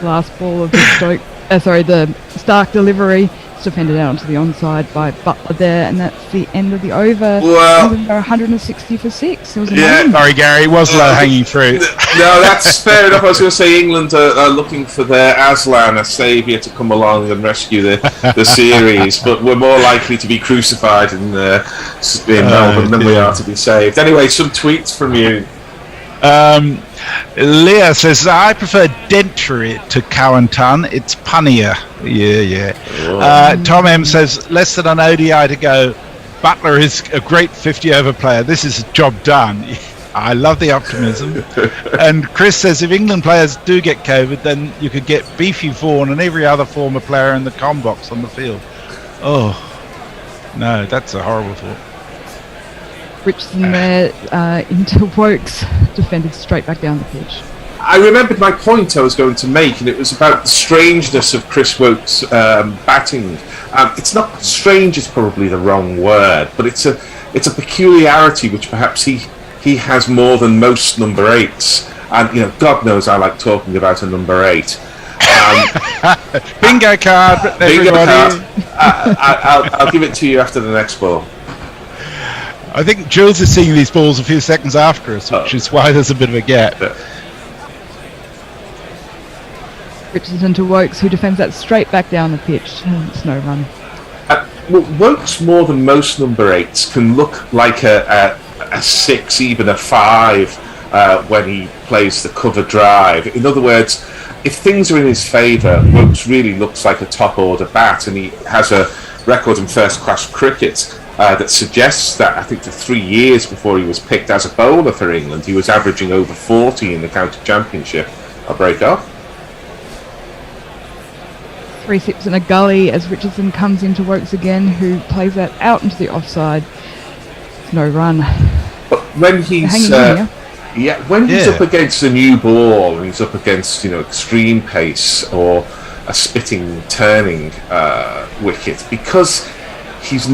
Last ball of the the Stark delivery. It's defended out onto the onside by Butler there, and that's the end of the over. Well, 160 for 6. It was Sorry, Gary, it was low-hanging fruit. No, that's fair enough. I was going to say England are looking for their Aslan, a saviour, to come along and rescue the series, but we're more likely to be crucified in Melbourne than we are to be saved. Anyway, some tweets from you. Leah says, I prefer Dentry to Cowanton. It's punnier. Yeah. Tom M says, less than an ODI to go. Butler is a great 50-over player. This is a job done. I love the optimism. And Chris says, if England players do get COVID, then you could get Beefy Vaughan and every other former player in the com box on the field. Oh, no, that's a horrible thought. Richardson there into Wokes, defended straight back down the pitch. I remembered my point I was going to make, and it was about the strangeness of Chris Wokes' batting. It's not strange; is probably the wrong word, but it's a peculiarity which perhaps he has more than most number 8s. And God knows I like talking about a number 8. Bingo card, everybody. I'll give it to you after the next ball. I think Jules is seeing these balls a few seconds after us, which is why there's a bit of a gap. Richardson to Wokes, who defends that straight back down the pitch. It's no run. Wokes, more than most number 8s, can look like a 6, even a 5, when he plays the cover drive. In other words, if things are in his favour, Wokes really looks like a top-order bat, and he has a record in first-class cricket that suggests that I think for 3 years before he was picked as a bowler for England, he was averaging over 40 in the county championship. I'll break off. 3 sips in a gully as Richardson comes into Wokes again, who plays that out into the offside. No run. But when he's when he's up against a new ball and he's up against extreme pace or a spitting turning wicket, because he's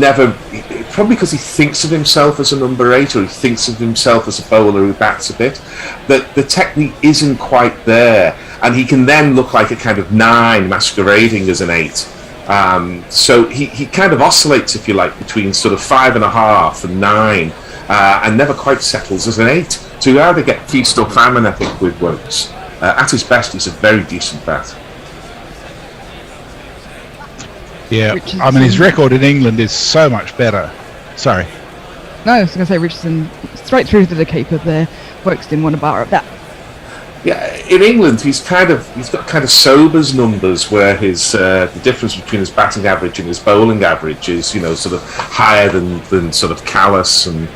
probably because he thinks of himself as a number 8, or he thinks of himself as a bowler who bats a bit, that the technique isn't quite there, and he can then look like a kind of 9 masquerading as an 8. So he kind of oscillates, if you like, between sort of 5.5 and 9, and never quite settles as an 8. So you either get feast or famine, I think, with Wokes. At his best, he's a very decent bat. Yeah, I mean, his record in England is so much better. Sorry. No, I was going to say Richardson straight through to the keeper there. Wokes didn't want to bar up that. Yeah, in England, he's got kind of Sobers numbers where his the difference between his batting average and his bowling average is sort of higher than sort of Callis and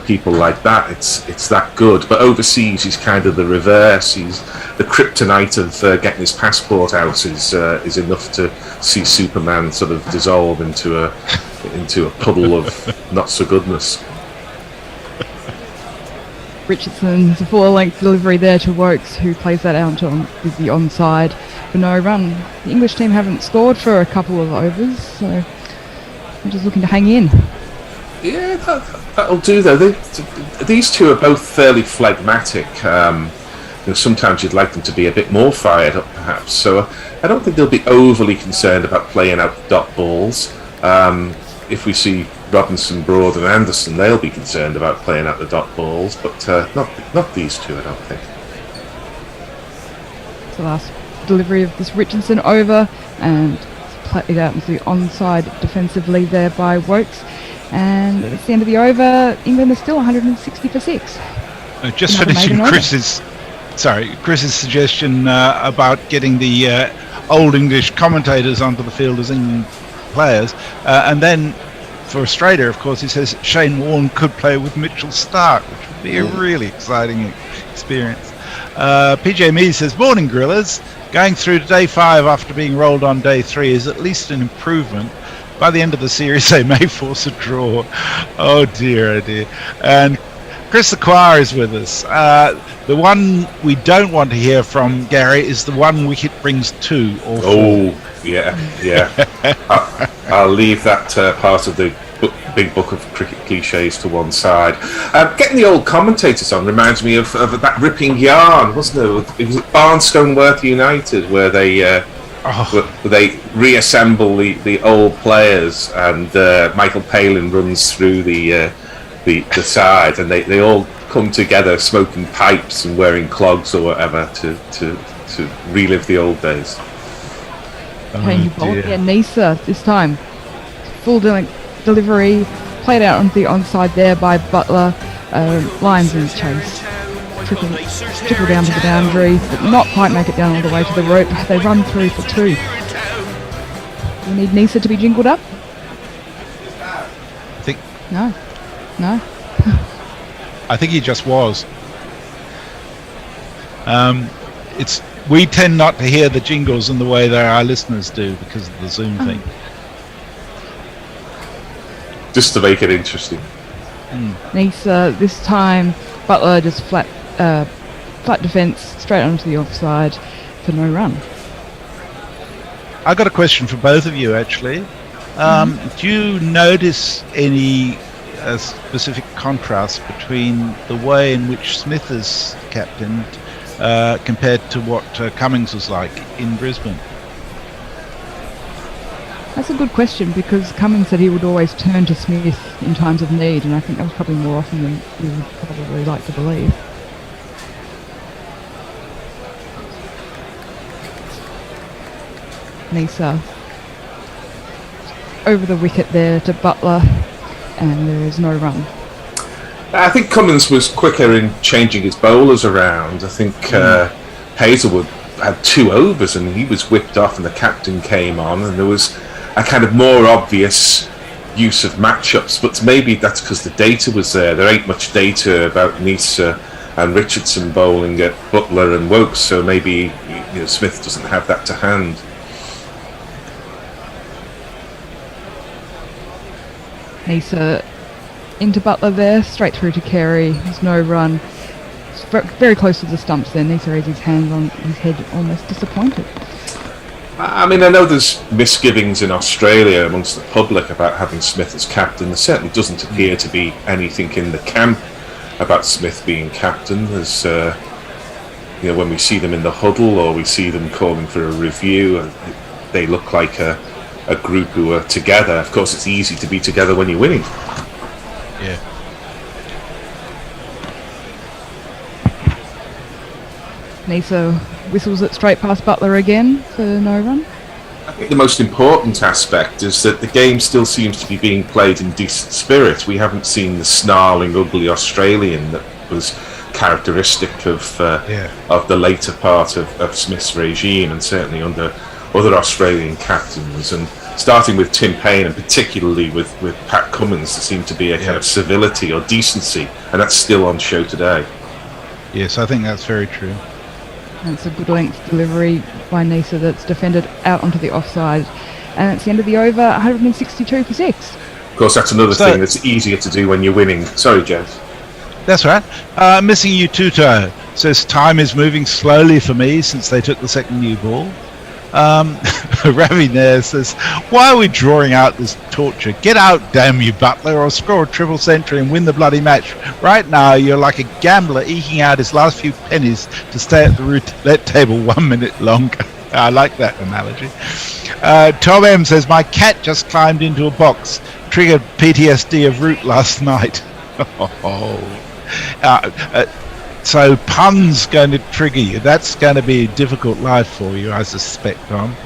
people like that. It's that good. But overseas, he's kind of the reverse. He's the kryptonite of getting his passport out is enough to see Superman sort of dissolve into a puddle of not so goodness. Richardson's a full-length delivery there to Wokes, who plays that out with the onside for no run. The English team haven't scored for a couple of overs, so they're just looking to hang in. Yeah, that'll do though. These two are both fairly phlegmatic. Sometimes you'd like them to be a bit more fired up, perhaps. So I don't think they'll be overly concerned about playing out the dot balls. If we see Robinson, Broad and Anderson, they'll be concerned about playing out the dot balls, but not these two, I don't think. It's the last delivery of this Richardson over, and played out into the onside defensively there by Wokes. And it's the end of the over. England is still 160 for 6. Just finishing Chris's suggestion about getting the old English commentators onto the field as England players, and then for Australia, of course, he says Shane Warne could play with Mitchell Stark, which would be a really exciting experience. PJ Mee says, morning Grillers. Going through to day 5 after being rolled on day 3 is at least an improvement. By the end of the series, they may force a draw. Oh dear. And Chris Acquire is with us. The one we don't want to hear from, Gary, is the one wicket brings 2 or 4. Oh, yeah. I'll leave that part of the big book of cricket cliches to one side. Getting the old commentators on reminds me of that ripping yarn, wasn't it? It was at Barnstoneworth United where they reassemble the old players, and Michael Palin runs through the side, and they all come together smoking pipes and wearing clogs or whatever to relive the old days. Can you bowl? Yeah, Nisa this time. Full delivery, played out onto the onside there by Butler. Lions in chase. Trickle down to the boundary, but not quite make it down all the way to the rope. They run through for 2. We need Nisa to be jingled up? No. I think he just was. We tend not to hear the jingles in the way that our listeners do because of the Zoom thing. Just to make it interesting. Nisa this time, Butler just flat defence straight onto the offside for no run. I got a question for both of you actually. Do you notice any specific contrast between the way in which Smith is captained compared to what Cummings was like in Brisbane? That's a good question, because Cummings said he would always turn to Smith in times of need, and I think that was probably more often than we would probably like to believe. Nisa over the wicket there to Butler, and there is no run. I think Cummins was quicker in changing his bowlers around. I think Hazelwood had 2 overs and he was whipped off, and the captain came on, and there was a kind of more obvious use of matchups. But maybe that's because the data was there. There ain't much data about Nisa and Richardson bowling at Butler and Wokes, so maybe Smith doesn't have that to hand. Nisa into Butler there, straight through to Carey. There's no run. It's very close to the stumps there. Nisa raised his hands on his head, almost disappointed. I mean, I know there's misgivings in Australia amongst the public about having Smith as captain. There certainly doesn't appear to be anything in the camp about Smith being captain. There's, when we see them in the huddle or we see them calling for a review, they look like a group who are together. Of course, it's easy to be together when you're winning. Yeah. Nisa whistles it straight past Butler again for no run. I think the most important aspect is that the game still seems to be being played in decent spirit. We haven't seen the snarling, ugly Australian that was characteristic of the later part of Smith's regime, and certainly under other Australian captains. And starting with Tim Payne and particularly with Pat Cummins, there seemed to be a kind of civility or decency, and that's still on show today. Yes, I think that's very true. It's a good length delivery by Nisa that's defended out onto the offside, and it's the end of the over, 162 for 6. Of course, that's another thing that's easier to do when you're winning. Sorry, Jez. That's right. Missing you, Tuto says time is moving slowly for me since they took the second new ball. Ravi there says, why are we drawing out this torture? Get out, damn you, Butler, or score a triple century and win the bloody match. Right now, you're like a gambler eking out his last few pennies to stay at the roulette table 1 minute longer. I like that analogy. Tom M says, my cat just climbed into a box, triggered PTSD of root last night. So pun's going to trigger you. That's going to be a difficult life for you, I suspect, Tom.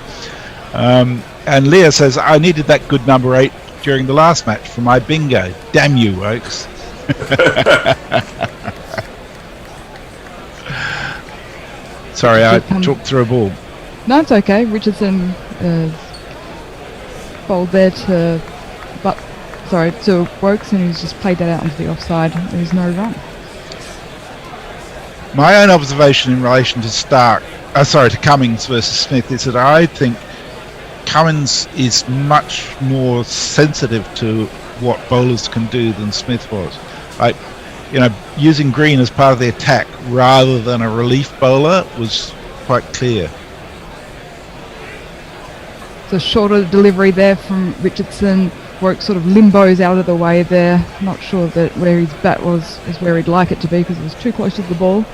And Leah says, I needed that good number 8 during the last match for my bingo. Damn you, Wokes. Sorry, I talked through a ball. No, it's okay. Richardson bowled there to to Wokes, and he's just played that out onto the offside. There's no run. My own observation in relation to Cummings versus Smith is that I think Cummins is much more sensitive to what bowlers can do than Smith was. Like, using Green as part of the attack rather than a relief bowler was quite clear. So shorter delivery there from Richardson. Woke sort of limbos out of the way there. Not sure that where his bat was is where he'd like it to be because it was too close to the ball.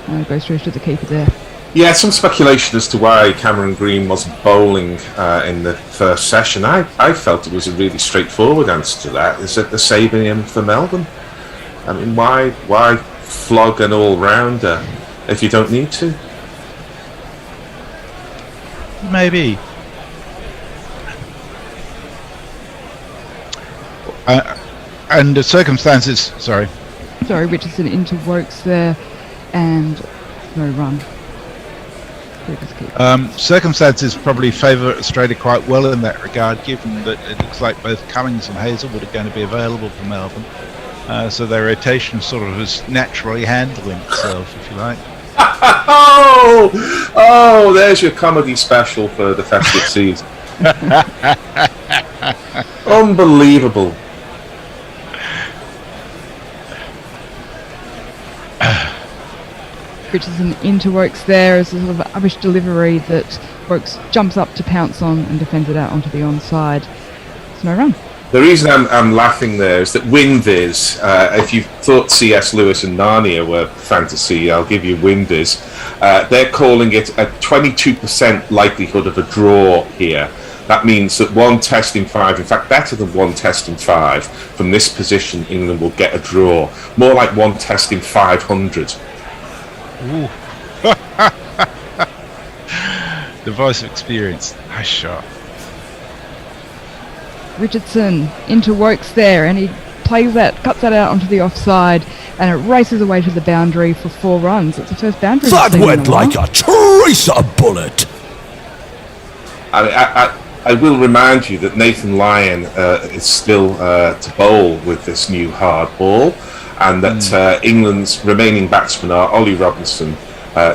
And it goes through to the keeper there. Yeah, some speculation as to why Cameron Green wasn't bowling in the first session. I felt it was a really straightforward answer to that. Is that they're saving him for Melbourne? I mean, why flog an all-rounder if you don't need to? Maybe. And the circumstances. Sorry, Richardson into Wokes there, and no run. Circumstances probably favour Australia quite well in that regard, given that it looks like both Cummings and Hazelwood are going to be available for Melbourne. So their rotation sort of is naturally handling itself, if you like. Oh, there's your comedy special for the festive season. Unbelievable. Richardson into Wokes there as a sort of rubbish delivery that Wokes jumps up to pounce on and defends it out onto the onside. It's no run. The reason I'm laughing there is that WinViz, if you thought C.S. Lewis and Narnia were fantasy, I'll give you WinViz. They're calling it a 22% likelihood of a draw here. That means that one test in 5, in fact better than one test in 5, from this position England will get a draw. More like one test in 500. Ooh. The voice of experience. Nice shot. Richardson into Wokes there, and he plays that, cuts that out onto the offside, and it races away to the boundary for 4 runs. It's the first boundary. That went like a tracer bullet. I will remind you that Nathan Lyon is still to bowl with this new hard ball, and that England's remaining batsmen are Ollie Robinson,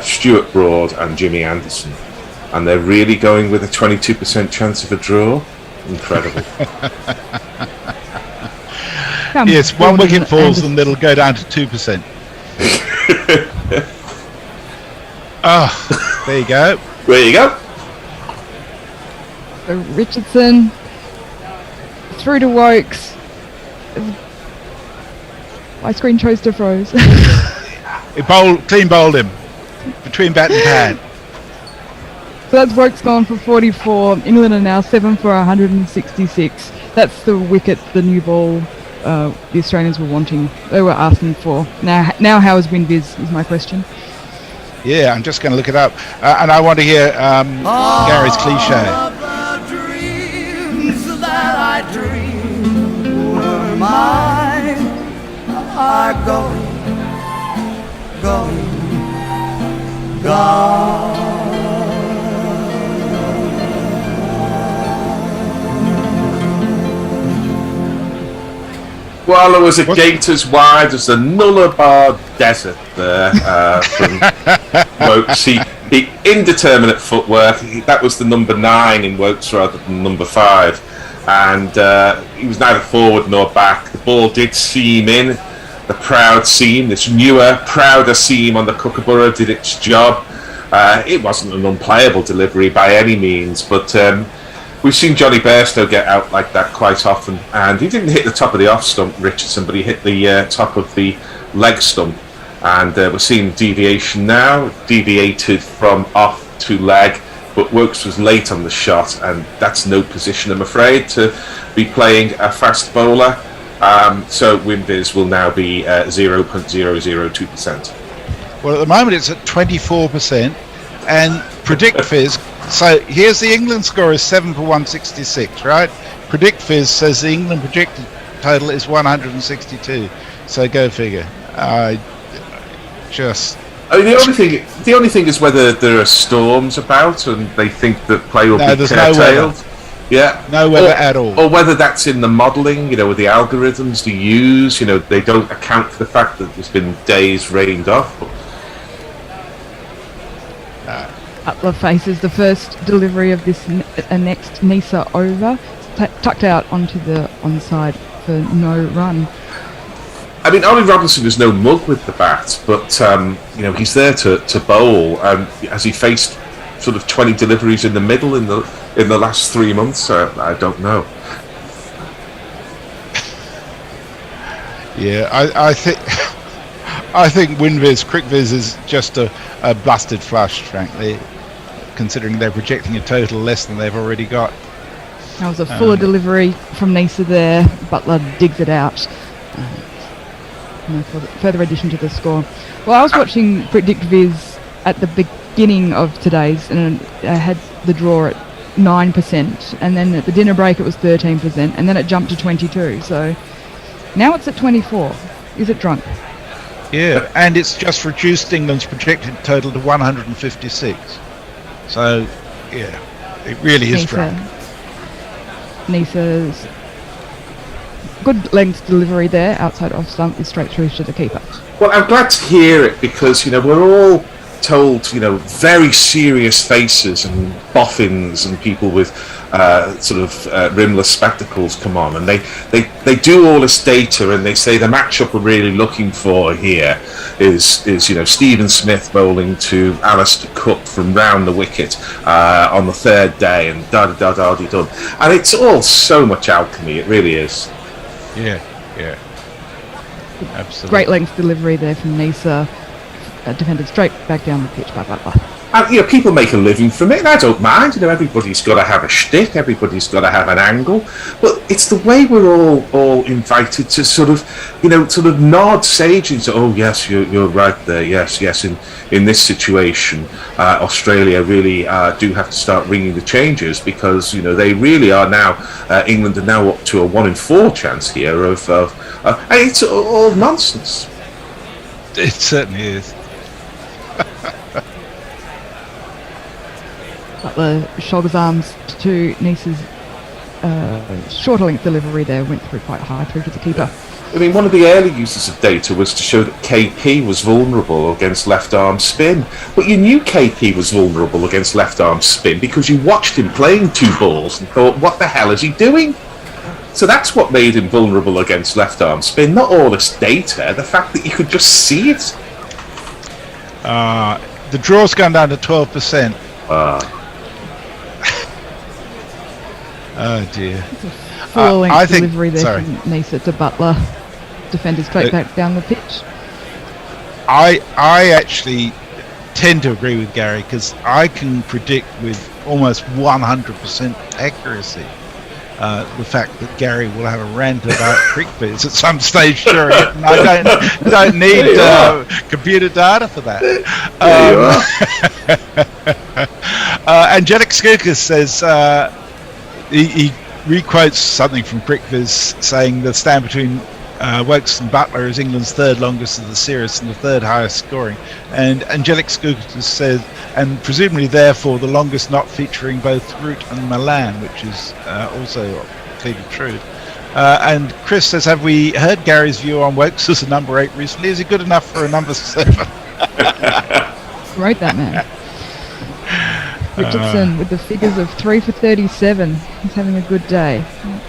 Stuart Broad and Jimmy Anderson, and they're really going with a 22% chance of a draw. Incredible. Yes, one wicket falls and it'll go down to 2%. There you go. There you go. So Richardson through to Wokes. My screen chose to froze. He clean bowled him between bat and pad. So that's Wokes gone for 44. England are now 7 for 166. That's the wicket the new ball the Australians were wanting. They were asking for. Now how is WinViz is my question. Yeah, I'm just going to look it up. And I want to hear Gary's cliche. That I dreamed were mine are gone. Well, there was a gate as wide as the Nullarbor Desert there from Wokes. The indeterminate footwork, that was the number 9 in Wokes rather than number 5. And he was neither forward nor back. The ball did seam in. The proud seam, this newer, prouder seam on the Kookaburra did its job. It wasn't an unplayable delivery by any means, but we've seen Johnny Bairstow get out like that quite often, and he didn't hit the top of the off stump, Richardson, but he hit the top of the leg stump, and we're seeing deviation now, deviated from off to leg, but Wokes was late on the shot, and that's no position, I'm afraid, to be playing a fast bowler, so WinViz will now be 0.002%. Well, at the moment it's at 24%, and PredictFizz. So here's the England score is 7 for 166, right? PredictFizz says the England projected total is 162. So go figure. The only thing is whether there are storms about and they think that play will be curtailed. Yeah. No weather at all. Or whether that's in the modelling, with the algorithms they use, they don't account for the fact that there's been days rained off. Butler faces the first delivery of this next Nisa over, tucked out onto the onside for no run. I mean, Ollie Robinson is no mug with the bat, but he's there to bowl. Has he faced sort of 20 deliveries in the middle in the last 3 months? I don't know. Yeah, I think WinViz, CricViz is just a busted flush, frankly, considering they're projecting a total less than they've already got. That was a fuller delivery from Nisa there. Butler digs it out. No further addition to the score. Well, I was watching PredictViz at the beginning of today's, and I had the draw at 9%, and then at the dinner break it was 13%, and then it jumped to 22. So now it's at 24. Is it drunk? Yeah, and it's just reduced England's projected total to 156. So, yeah, it really is drunk. Nisa's good length delivery there, outside off stump, is straight through to the keeper. Well, I'm glad to hear it because, we're all told, very serious faces and boffins and people with rimless spectacles come on, and they do all this data, and they say the matchup we're really looking for here is Stephen Smith bowling to Alistair Cook from round the wicket on the third day, and da-da-da-da-da-dum. And it's all so much alchemy, it really is. Yeah, absolutely. Great length delivery there from Nisa. Defended straight back down the pitch by Butler. And people make a living from it, and I don't mind. Everybody's got to have a shtick, everybody's got to have an angle, but it's the way we're all invited to sort of nod sagely to, oh yes, you're right there, yes. In this situation, Australia really do have to start ringing the changes, because they really are now. England are now up to a 1 in 4 chance here of and it's all nonsense. It certainly is. Butler shoulders arms to Nisa's shorter length delivery there, went through quite high through to the keeper. I mean, one of the early uses of data was to show that KP was vulnerable against left arm spin, but you knew KP was vulnerable against left arm spin because you watched him playing 2 balls and thought, what the hell is he doing? So that's what made him vulnerable against left arm spin, not all this data, the fact that you could just see it. The draw's gone down to 12%. Oh dear. Full length delivery there from Nisa to Butler. Defender straight back down the pitch. I actually tend to agree with Gary, because I can predict with almost 100% accuracy the fact that Gary will have a rant about CricViz at some stage during it, and I don't need computer data for that. Angelic Skoukas says he requotes something from CricViz saying the stand between Wokes and Butler is England's 3rd longest of the series and the 3rd highest scoring. And Angelic Skoukas says, and presumably therefore the longest not featuring both Root and Milan, which is also clearly true. And Chris says, have we heard Gary's view on Wokes as a number 8 recently? Is he good enough for a number 7? Right, that man. Richardson with the figures of 3 for 37. He's having a good day.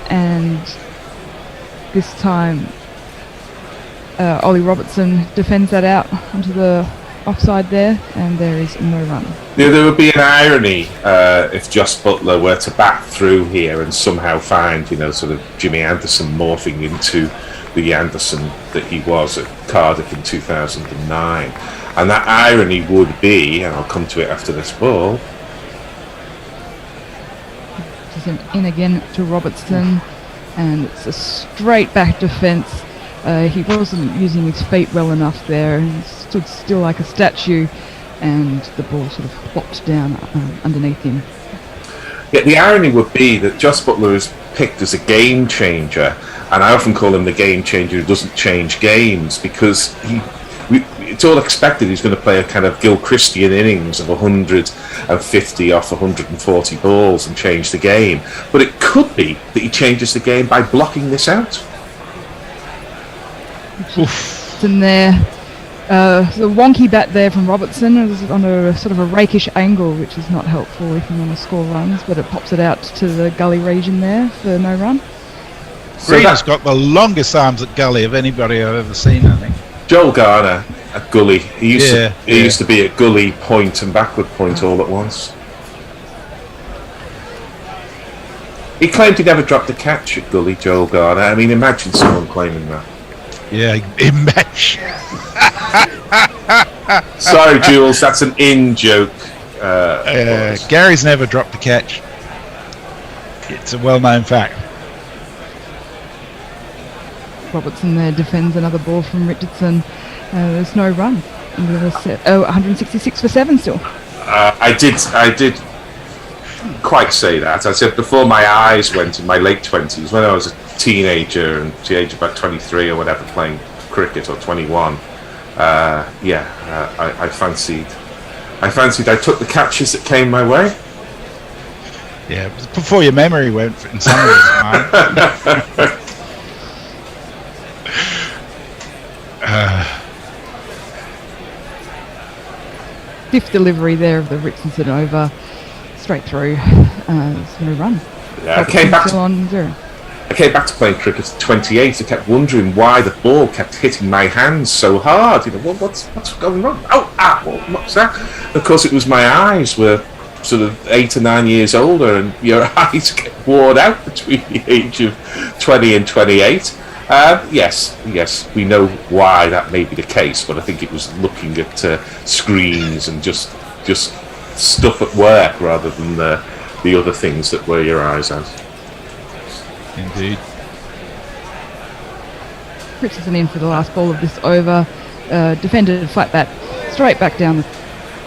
And this time Ollie Robertson defends that out onto the offside there, and there is no run. Yeah, there would be an irony if Jos Buttler were to bat through here and somehow find, sort of Jimmy Anderson morphing into the Anderson that he was at Cardiff in 2009. And that irony would be, and I'll come to it after this ball. In again to Robertson, and it's a straight back defence. He wasn't using his feet well enough there, and stood still like a statue, and the ball sort of plopped down underneath him. Yeah, the irony would be that Jos Buttler is picked as a game changer, and I often call him the game changer who doesn't change games, because it's all expected he's going to play a kind of Gilchristen innings of 150 off 140 balls and change the game. But it could be that he changes the game by blocking this out. It's in there. The wonky bat there from Robertson is on a sort of a rakish angle, which is not helpful if you want to score runs, but it pops it out to the gully region there for no run. Green has got the longest arms at gully of anybody I've ever seen, I think. Joel Garner at gully. He used to be at gully, point and backward point all at once. He claimed he never dropped a catch at gully, Joel Garner. I mean, imagine someone claiming that. Yeah, imagine. Sorry, Jules, that's an in-joke. Gary's never dropped a catch. It's a well-known fact. Robertson there defends another ball from Richardson. There's no run. 166 for 7 still. I did quite say that. I said before my eyes went in my late 20s, when I was a teenager and to the age of about 23 or whatever, playing cricket, or 21. I fancied I took the catches that came my way. Yeah, before your memory went in some ways. Fifth delivery there of the Richardson over, straight through. It's no run. Yeah, I came back to playing cricket at 28. I kept wondering why the ball kept hitting my hands so hard. You know, what's going wrong? What's that? Of course, it was my eyes were sort of 8 or 9 years older, and your eyes get worn out between the age of 20 and 28. Yes, we know why that may be the case, but I think it was looking at screens and just stuff at work rather than the other things that wear your eyes out. Indeed. Richardson in for the last ball of this over. Defended flat bat straight back down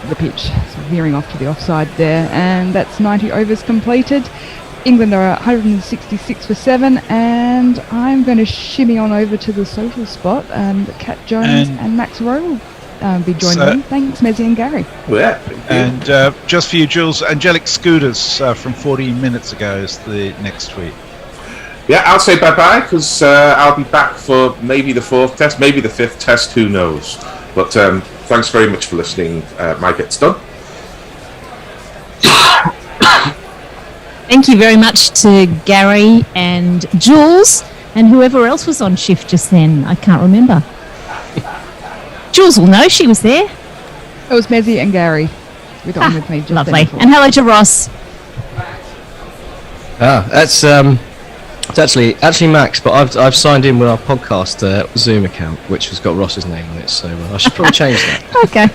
the pitch, so veering off to the offside there, and that's 90 overs completed. England are 166 for 7, and I'm going to shimmy on over to the social spot, and Kat Jones and Max Rowe will be joining me. Thanks, Mezzy and Gary. Yeah, and just for you, Jules, Angelic Scooters from 14 minutes ago is the next tweet. Yeah, I'll say bye-bye, because I'll be back for maybe the 4th test, maybe the 5th test, who knows. But thanks very much for listening. My bit's done. Thank you very much to Gary and Jules and whoever else was on shift just then. I can't remember. Jules will know, she was there. It was Mezzy and Gary. We got on with me just lovely. then. And hello to Ross. That's actually Max, but I've signed in with our podcast Zoom account, which has got Ross's name on it, so I should probably change that. Okay.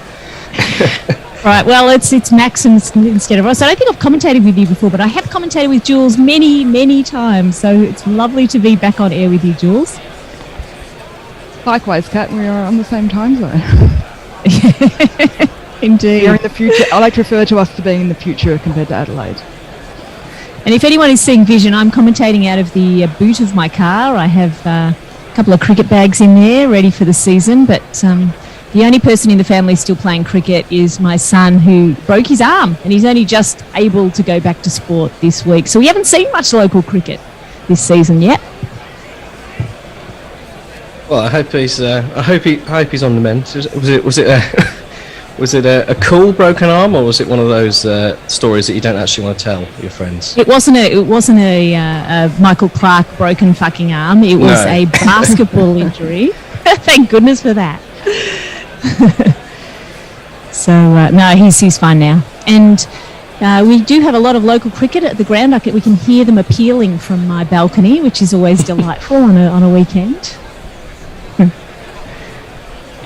Right, well, it's Max instead of Ross. I don't think I've commentated with you before, but I have commentated with Jules many, many times, so it's lovely to be back on air with you, Jules. Likewise, Kat, we are on the same time zone. Indeed. We're in the future. I like to refer to us to being in the future compared to Adelaide. And if anyone is seeing vision, I'm commentating out of the boot of my car. I have a couple of cricket bags in there ready for the season, but the only person in the family still playing cricket is my son, who broke his arm, and he's only just able to go back to sport this week. So we haven't seen much local cricket this season yet. Well, I hope he's on the mend. Was it a cool broken arm, or was it one of those stories that you don't actually want to tell your friends? It wasn't a Michael Clark broken fucking arm. It was a basketball injury. Thank goodness for that. So no, he's fine now, and we do have a lot of local cricket at the ground. We can hear them appealing from my balcony, which is always delightful on a weekend.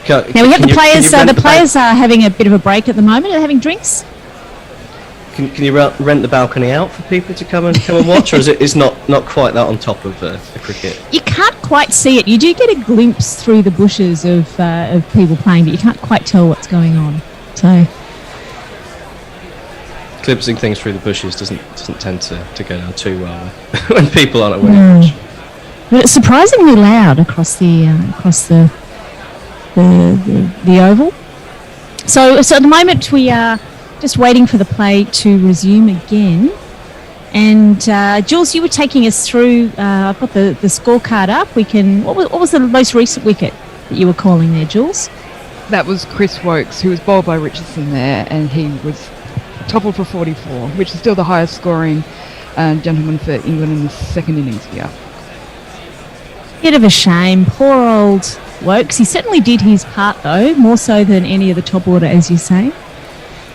Now we have the players. The players are having a bit of a break at the moment. They're having drinks. Can you rent the balcony out for people to come and watch, or is not quite that on top of the cricket? You can't quite see it. You do get a glimpse through the bushes of people playing, but you can't quite tell what's going on. So glimpsing things through the bushes doesn't tend to go down too well when people aren't aware. But it's surprisingly loud across the the oval. So at the moment we are just waiting for the play to resume again. And Jules, you were taking us through. I've got the scorecard up. What was the most recent wicket that you were calling there, Jules? That was Chris Wokes, who was bowled by Richardson there, and he was toppled for 44, which is still the highest scoring gentleman for England in the second innings here. Bit of a shame, poor old Wokes. He certainly did his part though, more so than any of the top order, as you say.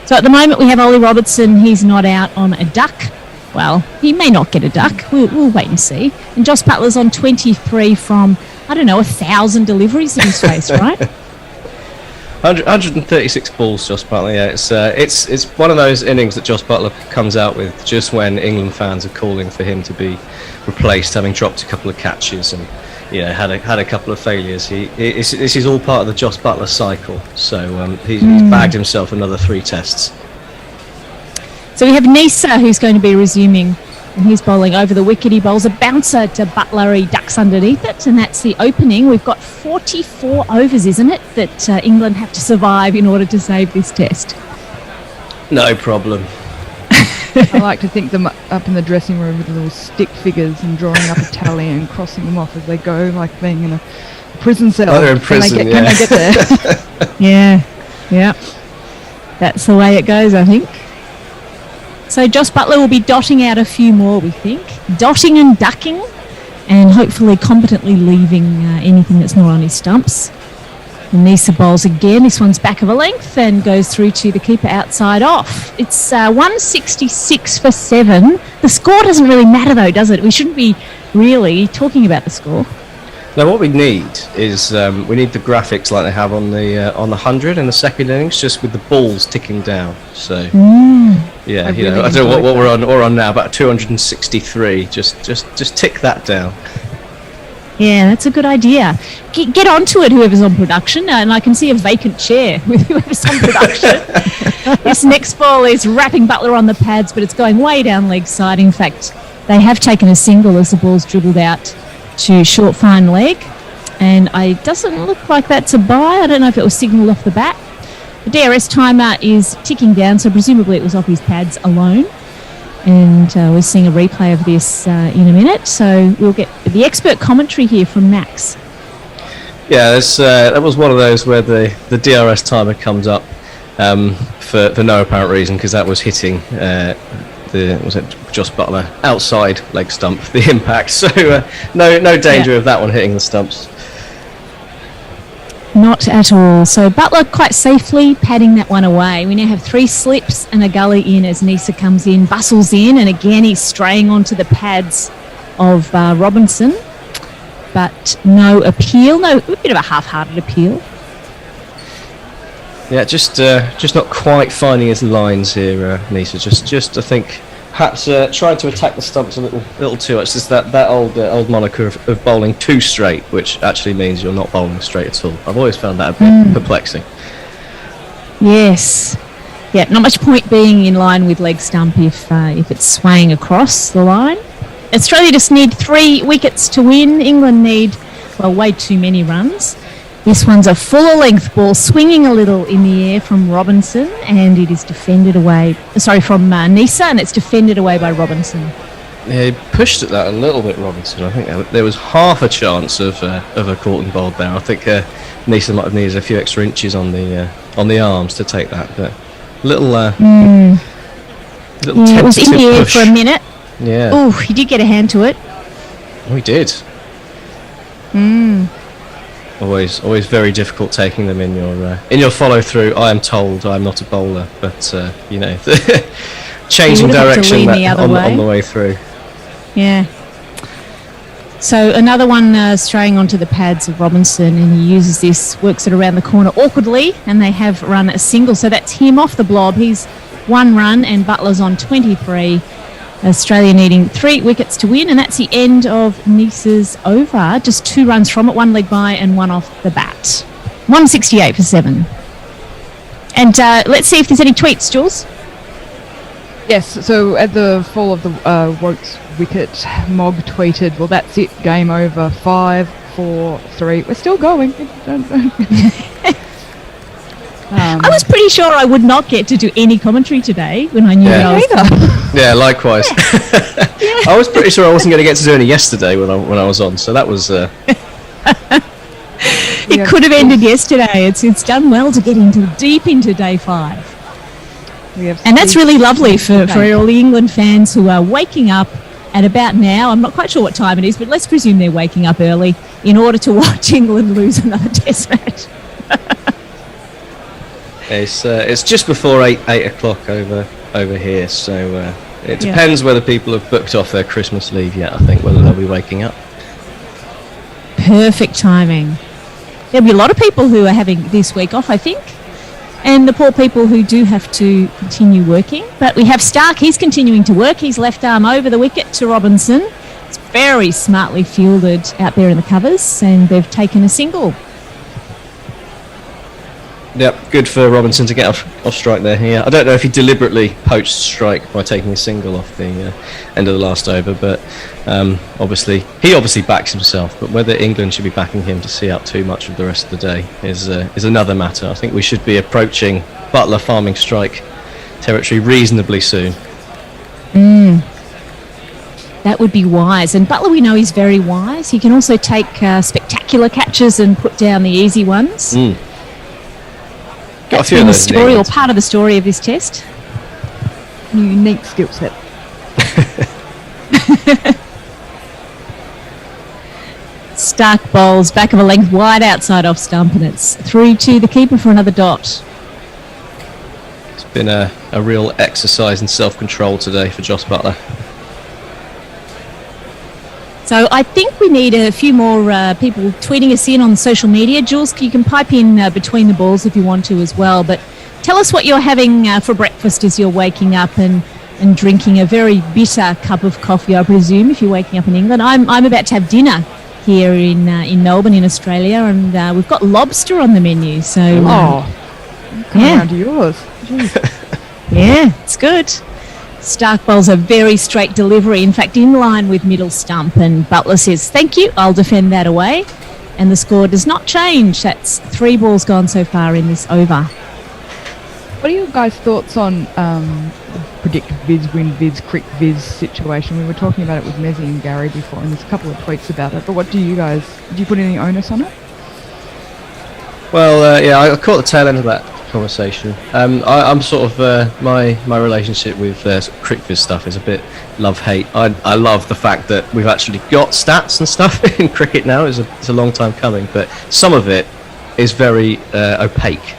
So at the moment we have Ollie Robertson. He's not out on a duck. Well, he may not get a duck. We'll wait and see. And Josh Butler's on 23 from, 1,000 deliveries that he's faced, right? 136 balls, Josh Butler. Yeah, it's one of those innings that Josh Butler comes out with just when England fans are calling for him to be replaced, having dropped a couple of catches and had a couple of failures. This is all part of the Josh Butler cycle. So he's bagged himself another 3 tests. So we have Nisa, who's going to be resuming, and he's bowling over the wicket. He bowls a bouncer to Butler. He ducks underneath it, and that's the opening. We've got 44 overs, isn't it, that England have to survive in order to save this test? No problem. I like to think them up in the dressing room with little stick figures and drawing up a tally and crossing them off as they go, like being in a prison cell. Oh, they're in prison, Can they get there? Yeah. That's the way it goes, I think. So Josh Butler will be dotting out a few more, we think. Dotting and ducking, and hopefully competently leaving anything that's not on his stumps. And Nisa bowls again. This one's back of a length and goes through to the keeper outside off. It's 166 for 7. The score doesn't really matter though, does it? We shouldn't be really talking about the score. Now, what we need is we need the graphics like they have on the 100 in the second innings, just with the balls ticking down. So, yeah, I don't know what we're on. We're on now about 263. Just tick that down. Yeah, that's a good idea. Get onto it, whoever's on production, and I can see a vacant chair with whoever's on production. This next ball is wrapping Butler on the pads, but it's going way down leg side. In fact, they have taken a single as the ball's dribbled out to short fine leg, and it doesn't look like that's a bye. I don't know if it was signalled off the bat. The DRS timer is ticking down, so presumably it was off his pads alone, and we're seeing a replay of this in a minute, so we'll get the expert commentary here from Max. Yeah, that was one of those where the DRS timer comes up for no apparent reason, because that was hitting was it Josh Butler outside leg stump, the impact. So no danger of that one hitting the stumps. Not at all. So Butler quite safely padding that one away. We now have 3 slips and a gully in as Nisa comes in, bustles in, and again he's straying onto the pads of Robinson, but no appeal. A bit of a half-hearted appeal. Yeah, just not quite finding his lines here, Nisa. Just I think perhaps trying to attack the stumps a little too much. Just that old moniker of bowling too straight, which actually means you're not bowling straight at all. I've always found that a bit perplexing. Yes. Yeah, not much point being in line with leg stump if it's swaying across the line. Australia just need 3 wickets to win. England need, way too many runs. This one's a fuller length ball, swinging a little in the air from Robinson, and it is defended away. From Nisa, and it's defended away by Robinson. Yeah, he pushed at that a little bit, Robinson. I think there was half a chance of a caught and bowled there. I think Nisa might have needed a few extra inches on the arms to take that. But little it was in the air push for a minute. Yeah. Oh, he did get a hand to it. Oh, he did. Always very difficult taking them in your follow through. I am told I'm not a bowler, but changing direction on the way through. Yeah. So another one straying onto the pads of Robinson, and he uses this, works it around the corner awkwardly, and they have run a single. So that's him off the blob. He's 1 run, and Butler's on 23. Australia needing 3 wickets to win, and that's the end of Nisa's over. Just 2 runs from it, 1 leg by and 1 off the bat. 168 for 7. And let's see if there's any tweets, Jules. Yes, so at the fall of the Wokes wicket, Mog tweeted, well, that's it, game over, 5, 4, 3. We're still going. was pretty sure I would not get to do any commentary today when I knew Yeah. I was. Yeah, likewise. I was pretty sure I wasn't going to get to do any yesterday when I was on, so that was. It could have ended yesterday. It's done well to get deep into day 5. And that's really lovely for all the England fans who are waking up at about now. I'm not quite sure what time it is, but let's presume they're waking up early in order to watch England lose another Test match. It's just before 8 o'clock over here, so it depends whether people have booked off their Christmas leave yet. I think whether they'll be waking up. Perfect timing. There'll be a lot of people who are having this week off, I think, and the poor people who do have to continue working. But we have Stark. He's continuing to work. He's left arm over the wicket to Robinson. It's very smartly fielded out there in the covers, and they've taken a single. Yep, good for Robinson to get off strike there. Yeah, I don't know if he deliberately poached strike by taking a single off the end of the last over, but he obviously backs himself. But whether England should be backing him to see out too much of the rest of the day is another matter. I think we should be approaching Butler farming strike territory reasonably soon. That would be wise. And Butler, we know, he's very wise. He can also take spectacular catches and put down the easy ones. That's been the story, or part of the story of this test. Unique skill set. Stark bowls back of a length wide outside off stump, and it's through to the keeper for another dot. It's been a real exercise in self-control today for Jos Buttler. So I think we need a few more people tweeting us in on social media. Jules, you can pipe in between the balls if you want to as well. But tell us what you're having for breakfast as you're waking up and drinking a very bitter cup of coffee, I presume, if you're waking up in England. I'm about to have dinner here in Melbourne, in Australia, and we've got lobster on the menu. So come around to yours. Yeah, it's good. Stark bowls a very straight delivery, in fact, in line with middle stump, and Butler says, "Thank you, I'll defend that away." And the score does not change. That's 3 balls gone so far in this over. What are your guys' thoughts on the predict viz, win viz, crick viz situation? We were talking about it with Mezzy and Gary before, and there's a couple of tweets about it, but what do you put any onus on it? Well, I caught the tail end of that conversation. I'm sort of my relationship with crickviz stuff is a bit love-hate. I love the fact that we've actually got stats and stuff in cricket now. It's a long time coming, but some of it is very opaque.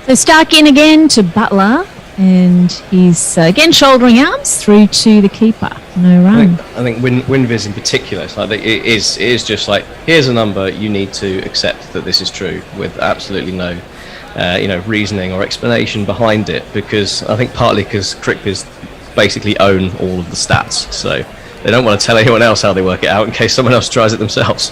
So Stark in again to Butler, and he's again shouldering arms through to the keeper. No run. I think WinViz in particular, it's like it is just like, here's a number, you need to accept that this is true with absolutely no reasoning or explanation behind it, because I think partly because CricViz basically own all of the stats, so they don't want to tell anyone else how they work it out in case someone else tries it themselves.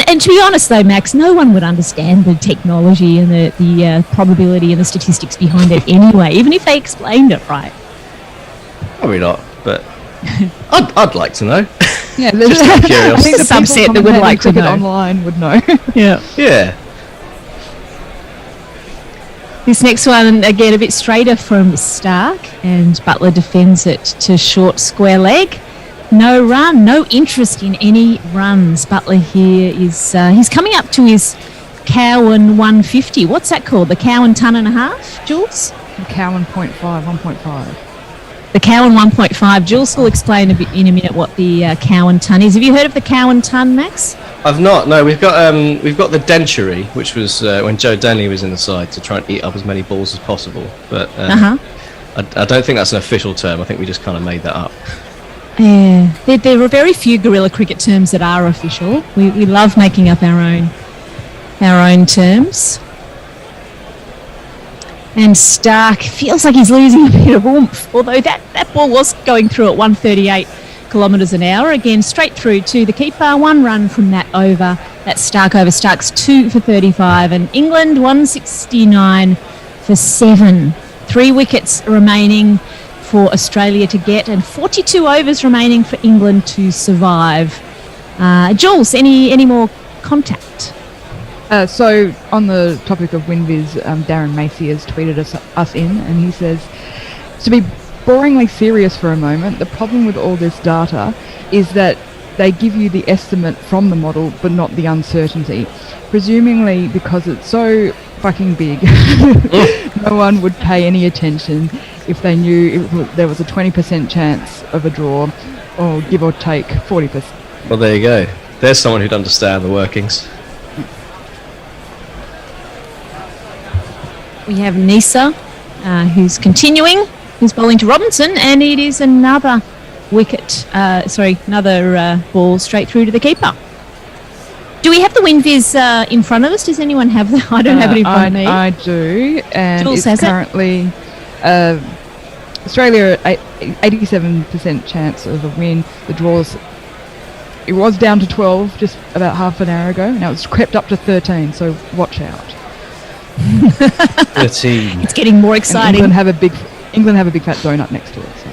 And to be honest though, Max, no one would understand the technology and the probability and the statistics behind it anyway, even if they explained it right. Probably not, but I'd like to know. Yeah, just out of curiosity. I think the subset that would like to know. Online would know. Yeah. This next one, again, a bit straighter from Stark, and Butler defends it to short square leg. No run, no interest in any runs. Butler here is, he's coming up to his Cowan 150. What's that called? The Cowan ton and a half, Jules? The Cowan 1.5. The Cowan 1.5. Jules will explain in a minute what the Cowan ton is. Have you heard of the Cowan ton, Max? I've not. No, we've got the Dentury, which was when Joe Denley was in the side to try and eat up as many balls as possible. But I don't think that's an official term. I think we just kind of made that up. Yeah, there are very few guerrilla cricket terms that are official. We love making up our own terms. And Stark feels like he's losing a bit of oomph, although that ball was going through at 138 kilometres an hour. Again, straight through to the keeper. 1 run from that over. That's Stark over. Stark's 2 for 35, and England 169 for 7. 3 wickets remaining for Australia to get, and 42 overs remaining for England to survive. Jules, any more contact? So, on the topic of WinViz, Darren Macy has tweeted us in, and he says, to be boringly serious for a moment, the problem with all this data is that they give you the estimate from the model, but not the uncertainty. Presumably because it's so fucking big, no one would pay any attention if they knew there was a 20% chance of a draw, or give or take 40%. Well, there you go. There's someone who'd understand the workings. We have Nisa, who's continuing. He's bowling to Robinson, and it is another wicket. Another ball straight through to the keeper. Do we have the WinViz in front of us? Does anyone have that? I don't have it in front of me. I do, and Jules it's currently Australia at 87% chance of a win. The draws, it was down to 12 just about half an hour ago. Now it's crept up to 13, so watch out. 13. It's getting more exciting. And England have a big fat donut next to it. So.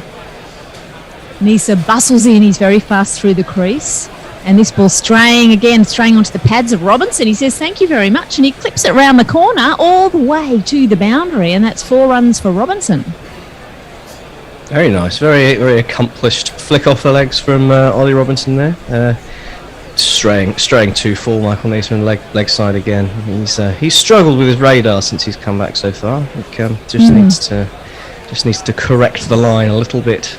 Nisa bustles in. He's very fast through the crease. And this ball straying onto the pads of Robinson. He says, thank you very much. And he clips it round the corner all the way to the boundary. And that's 4 runs for Robinson. Very nice. Very, very accomplished flick off the legs from Ollie Robinson there. Straying too full, Michael Neesman, leg side again. He's struggled with his radar since he's come back so far. I think just needs to correct the line a little bit.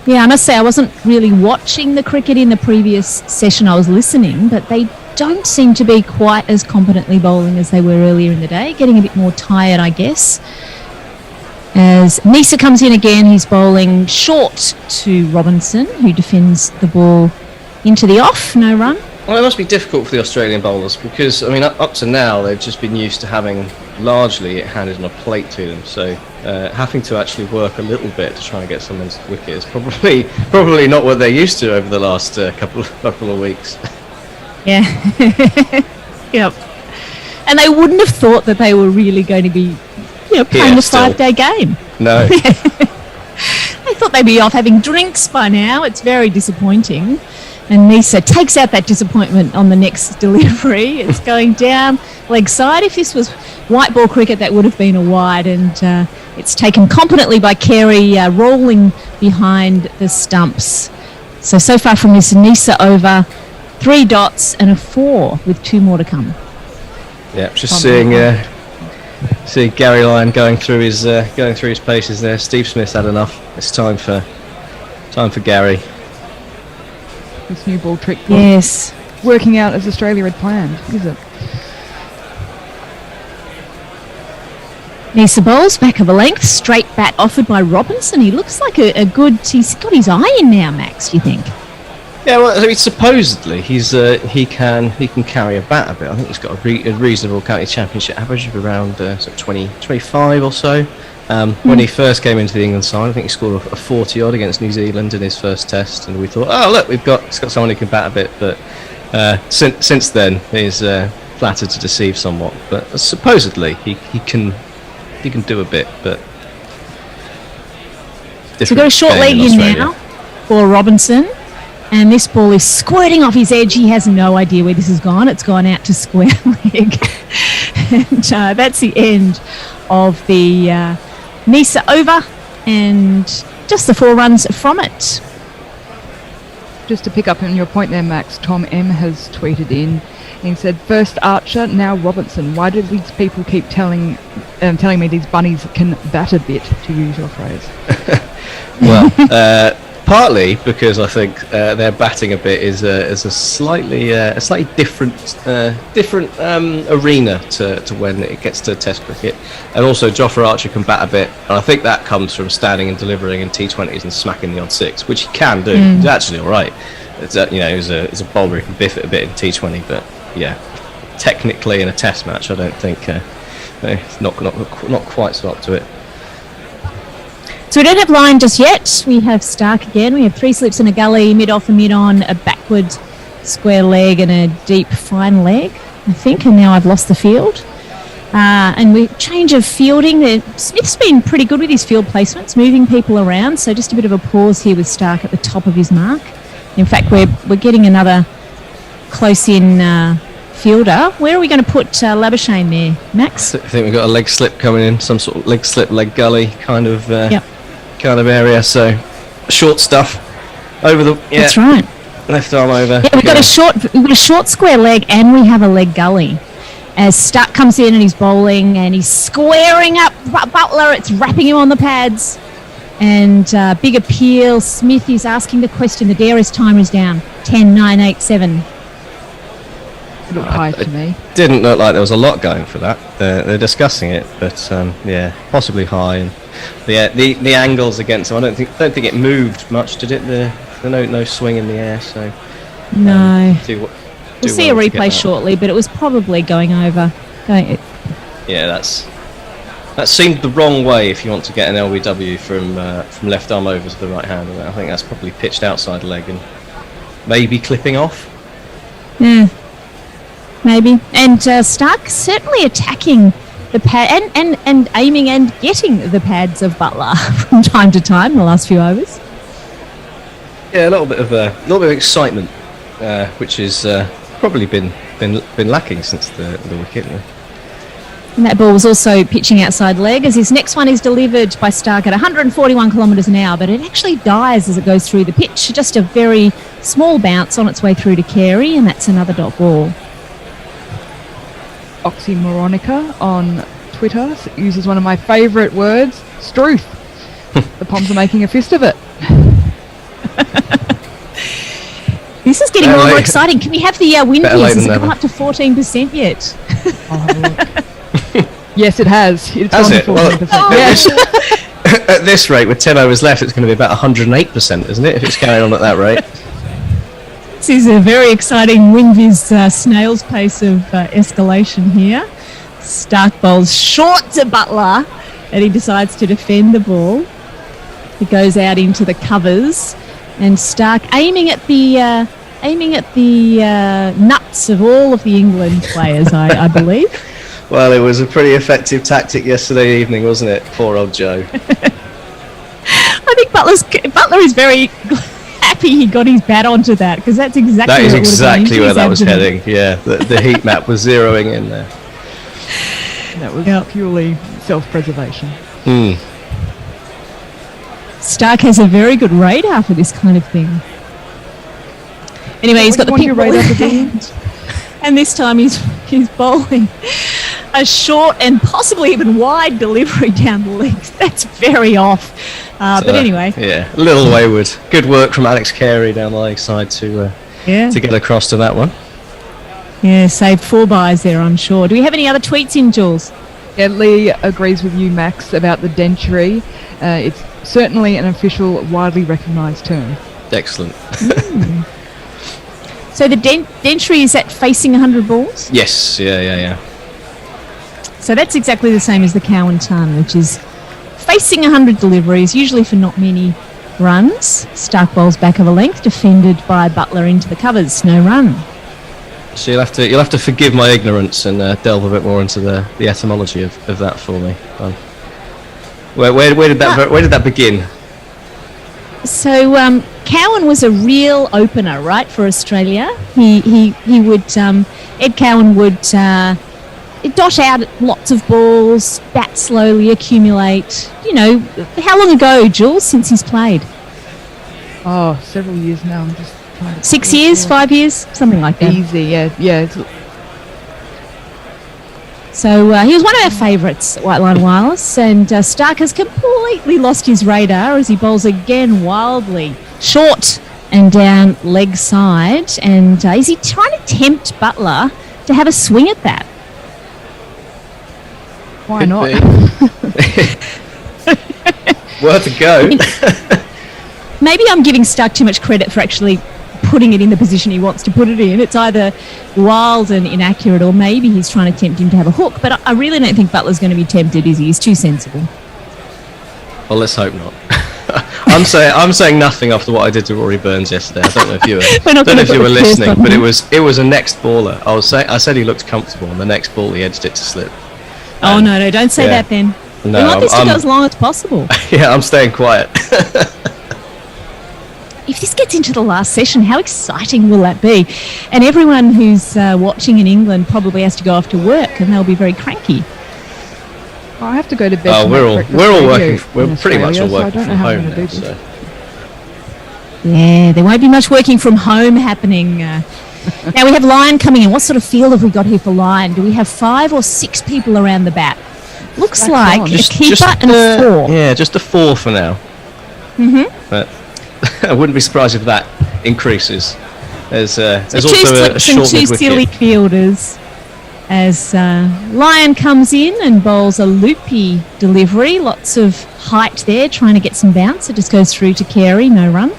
Yeah, I must say I wasn't really watching the cricket in the previous session. I was listening, but they don't seem to be quite as competently bowling as they were earlier in the day. Getting a bit more tired, I guess. As Nisa comes in again, he's bowling short to Robinson, who defends the ball into the off, no run. Well, it must be difficult for the Australian bowlers because, I mean, up to now they've just been used to having largely it handed on a plate to them. So having to actually work a little bit to try and get someone's wicket is probably not what they're used to over the last couple of weeks. Yeah. Yep. And they wouldn't have thought that they were really going to be, playing a 5-day game. No. They thought they'd be off having drinks by now. It's very disappointing. And Nisa takes out that disappointment on the next delivery. It's going down leg side. If this was white ball cricket, that would have been a wide. And it's taken competently by Carey, rolling behind the stumps. So far from this, Nisa over 3 dots and a 4 with 2 more to come. Yeah, just seeing Gary Lyon going through his paces there. Steve Smith's had enough. It's time for Gary. This new ball trick. Yes. Working out as Australia had planned, is it? Nisa bowls back of a length, straight bat offered by Robinson. He looks like a good. He's got his eye in now, Max. Do you think? Yeah, well, I mean, supposedly he can carry a bat a bit. I think he's got a reasonable county championship average of around 25 or so. When he first came into the England side, I think he scored a 40 odd against New Zealand in his first test, and we thought, oh look, he's got someone who can bat a bit. But since then, he's flattered to deceive somewhat. But supposedly he can do a bit. But so we've got a short leg in now for Robinson. And this ball is squirting off his edge. He has no idea where this has gone. It's gone out to square leg. And that's the end of the Nisa over and just the 4 runs from it. Just to pick up on your point there, Max, Tom M has tweeted in and he said, first Archer, now Robinson. Why do these people keep telling me these bunnies can bat a bit, to use your phrase? Well, partly because I think their batting a bit is a slightly different arena to when it gets to Test cricket, and also Jofra Archer can bat a bit, and I think that comes from standing and delivering in T20s and smacking the odd 6, which he can do. He's actually all right. It's he's a bowler who can biff it a bit in T20, but yeah, technically in a Test match, I don't think it's not quite so up to it. So we don't have Lyon just yet. We have Stark again. We have 3 slips and a gully, mid-off and mid-on, a backward square leg and a deep fine leg, I think. And now I've lost the field. And we change of fielding. Smith's been pretty good with his field placements, moving people around. So just a bit of a pause here with Stark at the top of his mark. In fact, we're getting another close-in fielder. Where are we going to put Labuschagne there, Max? I think we've got a leg slip coming in, some sort of leg slip, leg gully kind of kind of area. So short stuff over the. Yeah, that's right. Left arm over. Yeah, we've got a short square leg, and we have a leg gully. As Stark comes in and he's bowling and he's squaring up Butler, it's wrapping him on the pads. And big appeal. Smith is asking the question. The DRS timer is down. 10, 9, 8, 7. It looked high to me. Didn't look like there was a lot going for that. They're discussing it, but possibly high. And the angles against him. I don't think it moved much, did it? No swing in the air, so no. We'll see a replay shortly, but it was probably going over. Yeah, that seemed the wrong way if you want to get an LBW from left arm over to the right hand. I think that's probably pitched outside leg and maybe clipping off. Yeah, maybe. And Stark certainly attacking the pad and aiming and getting the pads of Butler from time to time in the last few overs. Yeah, a little bit of excitement, which is probably been lacking since the wicket. And that ball was also pitching outside leg, as his next one is delivered by Stark at 141 kilometres an hour, but it actually dies as it goes through the pitch. Just a very small bounce on its way through to Carey, and that's another dot ball. Oxymoronica on Twitter uses one of my favourite words, struth. The Poms are making a fist of it. This is getting more and more exciting. Can we have the wind years? Has it come up to 14% yet? Yes, it has. It's has on it? 14%. Well, at this rate, with 10 overs left, it's going to be about 108%, isn't it, if it's carrying on at that rate? This is a very exciting WinViz snail's pace of escalation here. Stark bowls short to Butler, and he decides to defend the ball. He goes out into the covers, and Stark aiming at the nuts of all of the England players, I believe. Well, it was a pretty effective tactic yesterday evening, wasn't it? Poor old Joe. I think Butler is very happy he got his bat onto that, because that's exactly where that was heading. Yeah, the heat map was zeroing in there. That was purely self-preservation. Stark has a very good radar for this kind of thing. Anyway, he's got the pink ball in hand, and this time he's bowling a short and possibly even wide delivery down the legs. That's very off. But anyway. Yeah, a little wayward. Good work from Alex Carey down the leg side to get across to that one. Yeah, saved 4 byes there, I'm sure. Do we have any other tweets in, Jules? Yeah, Lee agrees with you, Max, about the dentry. It's certainly an official, widely recognised term. Excellent. So the dentry, is that facing 100 balls? Yes, yeah. So that's exactly the same as the Cowan ton, which is facing 100 deliveries, usually for not many runs. Stark bowls back of a length, defended by Butler into the covers, no run. So you'll have to forgive my ignorance and delve a bit more into the etymology of that for me. Where did that begin? So Cowan was a real opener, right, for Australia. He would Ed Cowan would dot out lots of balls, bat slowly, accumulate. You know, how long ago, Jules, since he's played? Oh, several years now. I'm just trying to 6 years, 5 years, something like that. Easy, yeah. So he was one of our favourites at White Line Wireless, and Stark has completely lost his radar as he bowls again wildly short and down leg side. And is he trying to tempt Butler to have a swing at that? Why not? Worth a go. Maybe I'm giving Stark too much credit for actually putting it in the position he wants to put it in. It's either wild and inaccurate, or maybe he's trying to tempt him to have a hook. But I really don't think Butler's going to be tempted, is he? He's too sensible. Well, let's hope not. I'm saying nothing after what I did to Rory Burns yesterday. I don't know if you were listening, but it was a next baller. I said he looked comfortable, and the next ball he edged it to slip. Oh no, don't say that then. No, we want this to go as long as possible. Yeah, I'm staying quiet. if this gets into the last session, how exciting will that be? And everyone who's watching in England probably has to go off to work, and they'll be very cranky. I have to go to bed. Oh, we're all working. We're pretty much all so I working don't know from how I'm home going to now. do this. So. Yeah, there won't be much working from home happening. Now we have Lion coming in. What sort of field have we got here for Lion? Do we have 5 or 6 people around the bat? Looks That's like on. a keeper and a 4. Yeah, just a 4 for now. But I wouldn't be surprised if that increases. There's Two also a slips short and 2 mid-wicket. silly fielders. As Lion comes in and bowls a loopy delivery, lots of height there, trying to get some bounce. It just goes through to Carey, no run.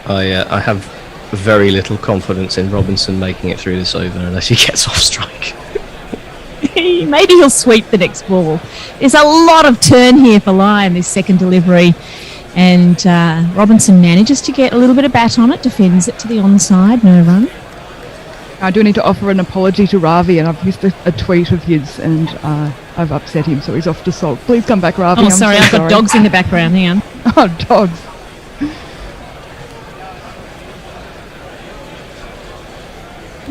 I have very little confidence in Robinson making it through this over unless he gets off strike. Maybe he'll sweep the next ball. There's a lot of turn here for Lion, this second delivery. And Robinson manages to get a little bit of bat on it, defends it to the onside, no run. I do need to offer an apology to Ravi, and I've missed a tweet of his, and I've upset him, so he's off to sulk. Please come back, Ravi. Oh, I'm sorry, so I've got dogs in the background. Hang on. Oh, dogs.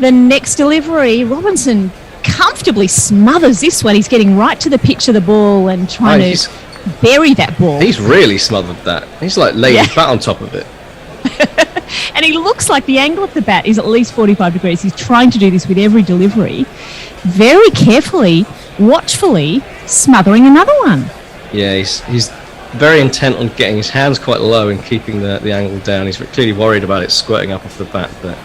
The next delivery, Robinson comfortably smothers this one. He's getting right to the pitch of the ball and trying to bury that ball. He's really smothered that. He's like laid his bat on top of it. And he looks like the angle of the bat is at least 45 degrees. He's trying to do this with every delivery. Very carefully, watchfully, smothering another one. Yeah, he's very intent on getting his hands quite low and keeping the angle down. He's clearly worried about it squirting up off the bat, but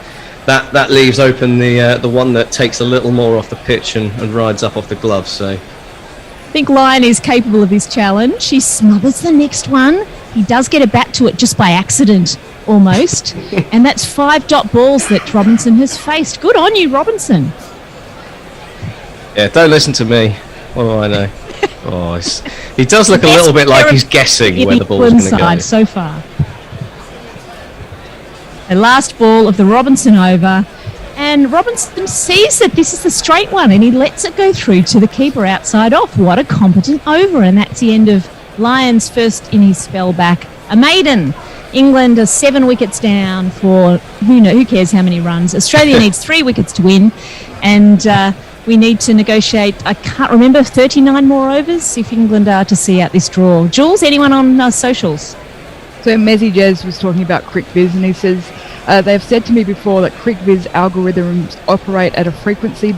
that leaves open the one that takes a little more off the pitch and rides up off the glove. So I think Lion is capable of this challenge. He smothers the next one. He does get a bat to it just by accident, almost. And that's 5 dot balls that Robinson has faced. Good on you, Robinson. yeah, don't listen to me. What do I know? Oh, he does look a little bit like he's guessing where the ball's going to go. So far. The last ball of the Robinson over, and Robinson sees that this is the straight one, and he lets it go through to the keeper outside off. What a competent over, and that's the end of Lyon's first in his spell back. A maiden. England are 7 wickets down for who cares how many runs. Australia needs 3 wickets to win, and we need to negotiate, I can't remember, 39 more overs if England are to see out this draw. Jules, anyone on socials? So Mezzy Jez was talking about CricViz, and he says, they've said to me before that CricViz algorithms operate at a frequency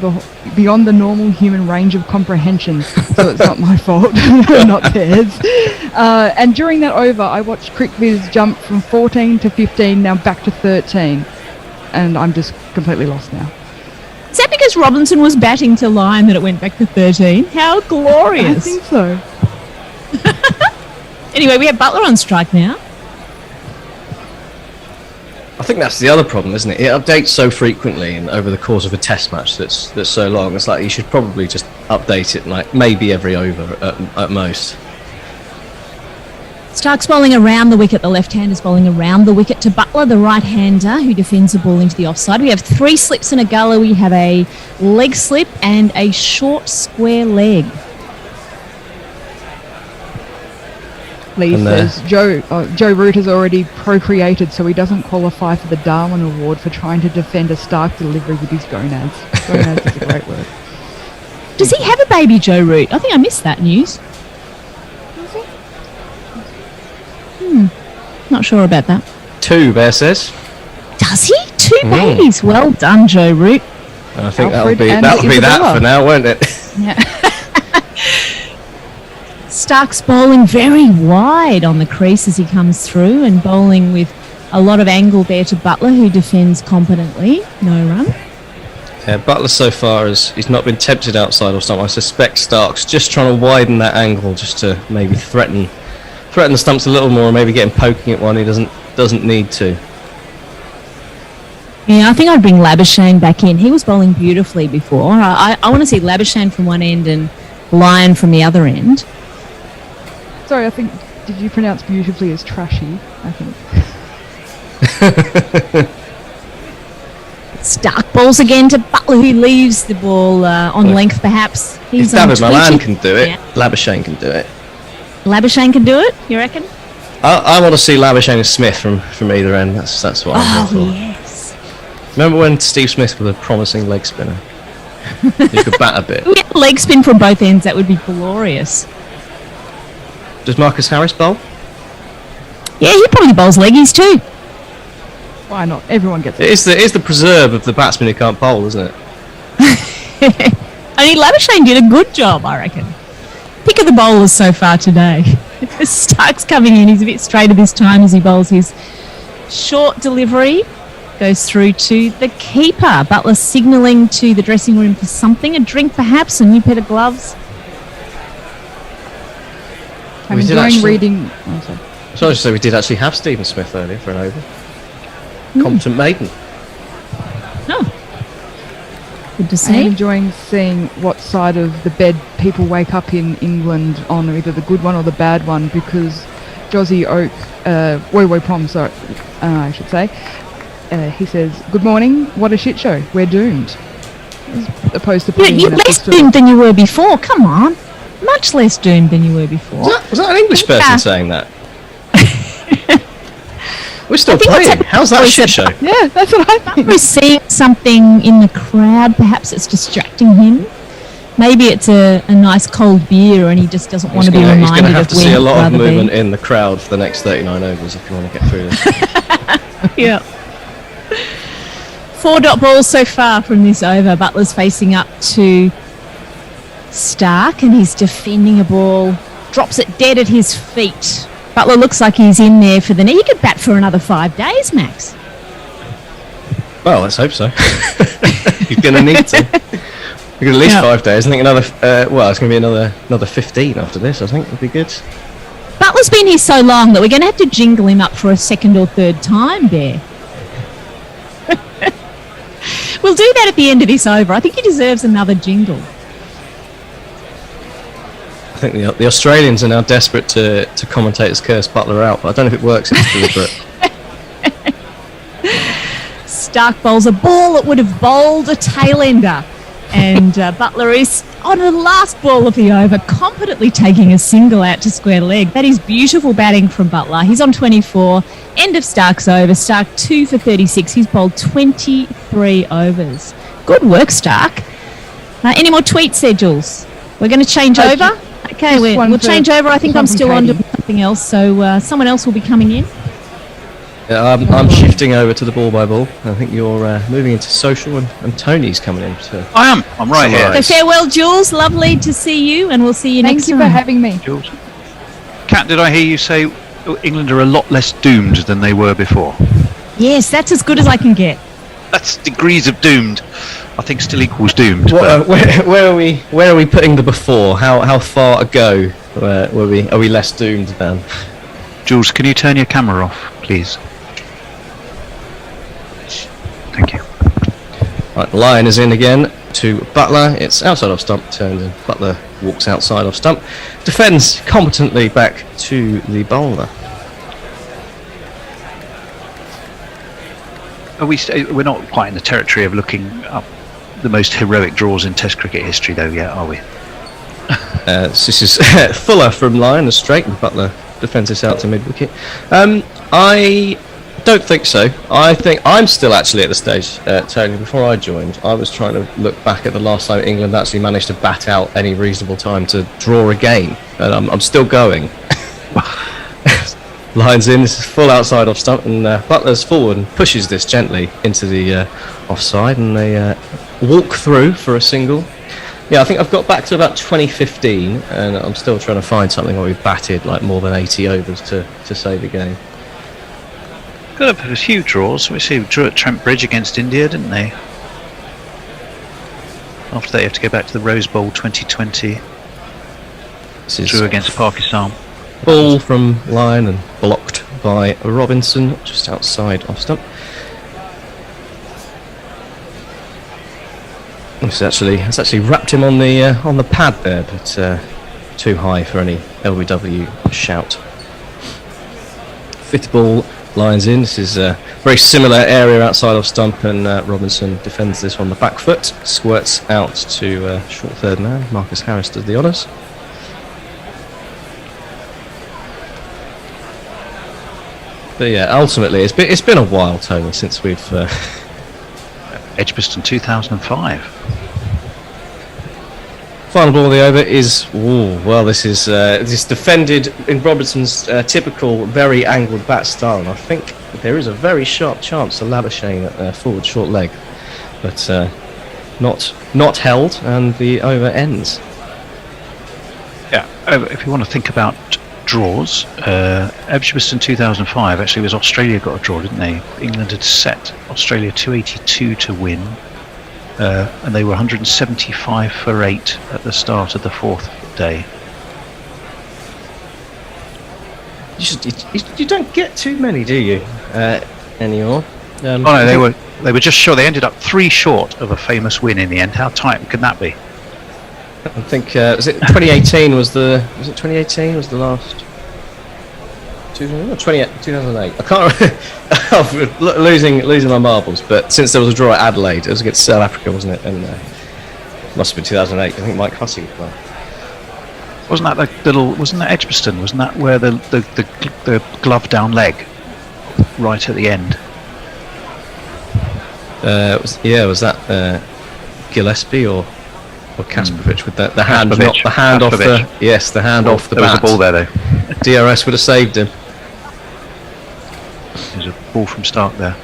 beyond the normal human range of comprehension, so it's not my fault, not theirs. And during that over, I watched CricViz jump from 14 to 15, now back to 13, and I'm just completely lost now. Is that because Robinson was batting to Lion that it went back to 13? How glorious. I think so. Anyway, we have Butler on strike now. I think that's the other problem, isn't it? It updates so frequently and over the course of a test match that's so long. It's like you should probably just update it like maybe every over at most. Stark's bowling around the wicket. The left-hander's bowling around the wicket to Butler, the right-hander, who defends the ball into the offside. We have 3 slips and a gully. We have a leg slip and a short square leg. Lee says Joe Root has already procreated, so he doesn't qualify for the Darwin Award for trying to defend a Stark delivery with his gonads. Gonads is a great word. Does he have a baby, Joe Root? I think I missed that news. Not sure about that. 2, Bear says. Does he? 2 babies. Well done, Joe Root. I think that'll be that for now, won't it? Yeah. Stark's bowling very wide on the crease as he comes through, and bowling with a lot of angle there to Butler, who defends competently. No run. Yeah, Butler so far he's not been tempted outside or something. I suspect Stark's just trying to widen that angle just to maybe threaten the stumps a little more, and maybe get him poking at one he doesn't need to. Yeah, I think I'd bring Labuschagne back in. He was bowling beautifully before. I want to see Labuschagne from one end and Lion from the other end. Sorry, I think, did you pronounce beautifully as trashy, I think? Stark balls again to Butler, who leaves the ball on length perhaps. If David Milan can do it, Labuschagne can do it. Labuschagne can do it, you reckon? I want to see Labuschagne and Smith from either end. That's what I'm here for. Yes. Remember when Steve Smith was a promising leg spinner? He could bat a bit. We had a leg spin from both ends. That would be glorious. Does Marcus Harris bowl? Yeah, he probably bowls leggies too. Why not? Everyone gets it. It is the preserve of the batsman who can't bowl, isn't it? I mean, Labuschagne did a good job, I reckon. Pick of the bowlers so far today. Stark's coming in. He's a bit straighter this time as he bowls his short delivery. Goes through to the keeper. Butler signalling to the dressing room for something. A drink perhaps, a new pair of gloves. I'm enjoying reading... So I was just say we did actually have Stephen Smith earlier for an over. Competent maiden. Oh. Good to I'm see. enjoying seeing what side of the bed people wake up in England on, either the good one or the bad one, because Josie Oak, Woy Prom, sorry, I should say, he says, "Good morning, what a shit show, we're doomed." As opposed to putting You're in a less sort of- doomed than you were before, come on. Much less doomed than you were before. Was that an English person saying that? We're still playing. How's that a shit show? Yeah, that's what I think. We're seeing something in the crowd. Perhaps it's distracting him. Maybe it's a nice cold beer and he just doesn't want to be He's reminded going to have of to where see a he'd lot of rather be. movement in the crowd for the next 39 overs if you want to get through this. Yeah. 4 dot balls so far from this over. Butler's facing up to Stark and he's defending a ball. Drops it dead at his feet. Butler looks like he's in there for the knee. He could bat for another 5 days, Max. Well, let's hope so. He's going to need to. We've got at least 5 days. I think another. Well, it's going to be another 15 after this. I think would be good. Butler's been here so long that we're going to have to jingle him up for a second or third time, Bear. We'll do that at the end of this over. I think he deserves another jingle. I think the Australians are now desperate to commentators curse Butler out, but I don't know if it works if it's deliberate. Stark bowls a ball that would have bowled a tail-ender. And Butler is, on the last ball of the over, competently taking a single out to square leg. That is beautiful batting from Butler. He's on 24. End of Stark's over. Stark 2 for 36. He's bowled 23 overs. Good work, Stark. Any more tweets there, Jules? We're going to change over? Okay, we'll change over. I think I'm still on to something else, so someone else will be coming in. Yeah, I'm shifting over to the ball by ball. I think you're moving into social, and Tony's coming in. I am. I'm right here. So farewell, Jules. Lovely to see you, and we'll see you next time. Thank you for having me. Jules. Kat, did I hear you say England are a lot less doomed than they were before? Yes, that's as good as I can get. That's degrees of doomed. I think still equals doomed. Where are we putting the before? How far ago are we less doomed than? Jules, can you turn your camera off, please? Thank you. Right, the line is in again to Butler. It's outside off stump, turned in. Butler walks outside off stump. Defends competently back to the bowler. We're not quite in the territory of looking up the most heroic draws in Test cricket history, though, yet, are we? This is Fuller from line, a straight, and Butler defends this out to mid-wicket. I don't think so. I think I'm still actually at the stage, Tony, before I joined, I was trying to look back at the last time England actually managed to bat out any reasonable time to draw a game, and I'm still going. Lines in, this is full outside off stump, and Butler's forward and pushes this gently into the offside, and they walk through for a single. Yeah, I think I've got back to about 2015, and I'm still trying to find something where we've batted like more than 80 overs to save a game. Got a few draws. We see drew at Trent Bridge against India, didn't they? After they have to go back to the Rose Bowl 2020. Drew against Pakistan. Ball from line and blocked by Robinson just outside off stump. It's actually wrapped him on the pad there, but too high for any LBW shout. Fifth ball lines in. This is a very similar area outside of stump, and Robinson defends this on the back foot. Squirts out to short third man. Marcus Harris does the honours. But yeah, ultimately, it's been a while, Tony, since we've Edgbaston 2005. Final ball of the over is this is defended in Robertson's typical very angled bat style, and I think there is a very sharp chance to Labuschagne at forward short leg, but not held, and the over ends. Yeah, if you want to think about draws, Edgbaston 2005 actually was Australia got a draw, didn't they? England had set Australia 282 to win. And they were 175 for 8 at the start of the fourth day. You don't get too many, do you, anymore? No, they were just short. They ended up 3 short of a famous win in the end. How tight can that be? I think was it 2018 was the last 2008. I can't remember. losing my marbles, but since there was a draw at Adelaide, it was against South Africa, wasn't it? And must have been 2008. I think Mike Hussey was playing. Wasn't that Edgbaston? Wasn't that where the glove down leg right at the end? Was that Gillespie or Kasparovich with the hand off the bat. There was a ball there though. DRS would have saved him. There's a ball from Stark there.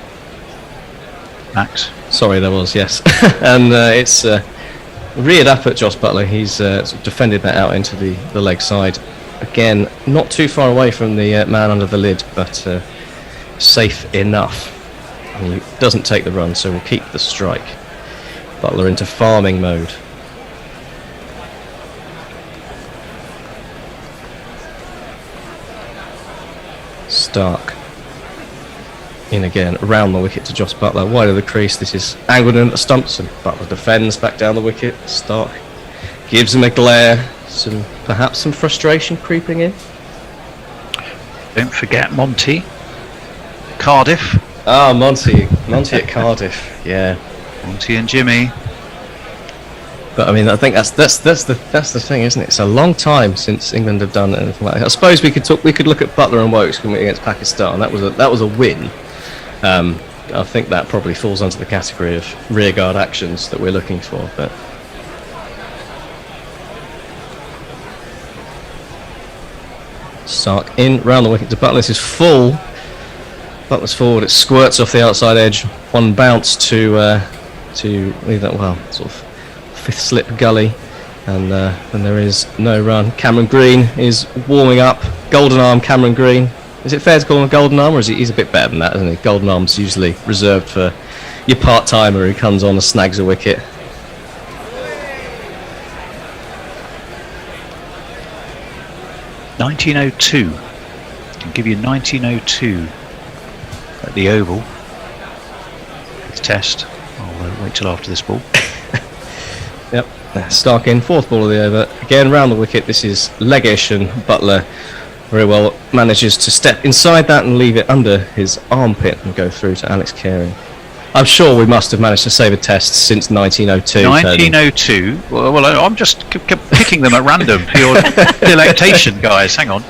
Max. Sorry, there was, yes. And it's reared up at Joss Butler. He's sort of defended that out into the leg side. Again, not too far away from the man under the lid, but safe enough. And he doesn't take the run, so we'll keep the strike. Butler into farming mode. Stark in again, around the wicket to Joss Butler, wide of the crease. This is angled in at the stumps, and Butler defends back down the wicket. Stark gives him a glare, perhaps some frustration creeping in. Don't forget Monty, Cardiff. Ah, Monty at Cardiff, yeah. Monty and Jimmy. But I mean, I think that's the thing, isn't it? It's a long time since England have done anything like that. I suppose we could look at Butler and Wokes against Pakistan. That was a win. I think that probably falls under the category of rearguard actions that we're looking for. But Stark in round the wicket to Butler. This is full. Butler's forward. It squirts off the outside edge. One bounce to leave that sort of fifth slip gully, and there is no run. Cameron Green is warming up. Golden arm Cameron Green. Is it fair to call him a golden arm, or is he's a bit better than that, isn't he? Golden arm's usually reserved for your part-timer who comes on and snags a wicket. (1902). I can give you 1902 at the Oval. It's test. I'll wait till after this ball. Yep. Stark in, fourth ball of the over. Again, round the wicket. This is leggish, and Butler very well manages to step inside that and leave it under his armpit and go through to Alex Carey. I'm sure we must have managed to save a test since 1902. 1902? Well, I'm just picking them at random for your delectation, guys. Hang on.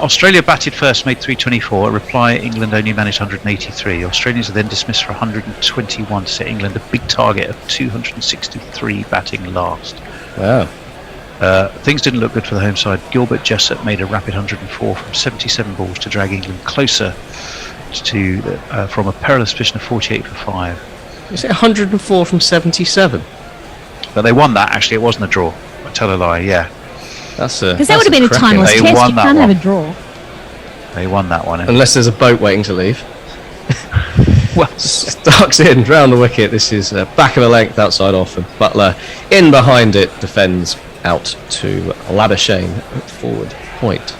Australia batted first, made 324. A reply, England only managed 183. Australians are then dismissed for 121 to set England a big target of 263 batting last. Wow. Things didn't look good for the home side. Gilbert Jessop made a rapid 104 from 77 balls to drag England closer to from a perilous position of 48 for 5. Is it 104 from 77? But they won that. Actually, it wasn't a draw. I tell a lie. Yeah, because that would have been a timeless test. You can't have a draw. They won that one, unless there's a boat waiting to leave. Well, Starks in round the wicket. This is back of the length outside off, and Butler in behind it defends out to Labuschagne at forward point.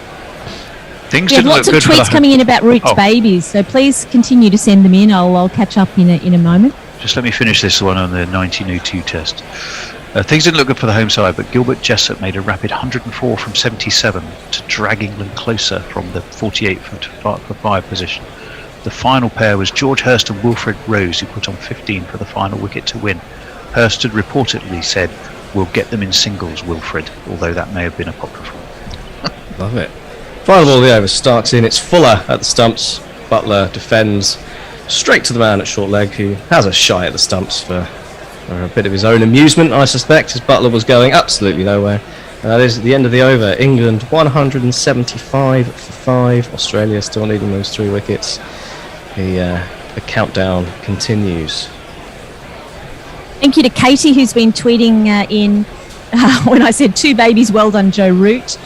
Things we have didn't lots look of good tweets coming in about Root's babies, so please continue to send them in. I'll catch up in a moment. Just let me finish this one on the 1902 test. Things didn't look good for the home side, but Gilbert Jessop made a rapid 104 from 77 to drag England closer from the 48 for 5 position. The final pair was George Hurst and Wilfred Rose, who put on 15 for the final wicket to win. Hurst had reportedly said, "We'll get them in singles, Wilfred," although that may have been apocryphal. Love it. Final ball of the over. Starks in. It's Fuller at the stumps. Butler defends straight to the man at short leg, who has a shy at the stumps for a bit of his own amusement, I suspect, as Butler was going absolutely nowhere. That is at the end of the over. England 175 for 5. Australia still needing those 3 wickets. The countdown continues. Thank you to Katie, who's been tweeting in when I said 2 babies, well done, Joe Root.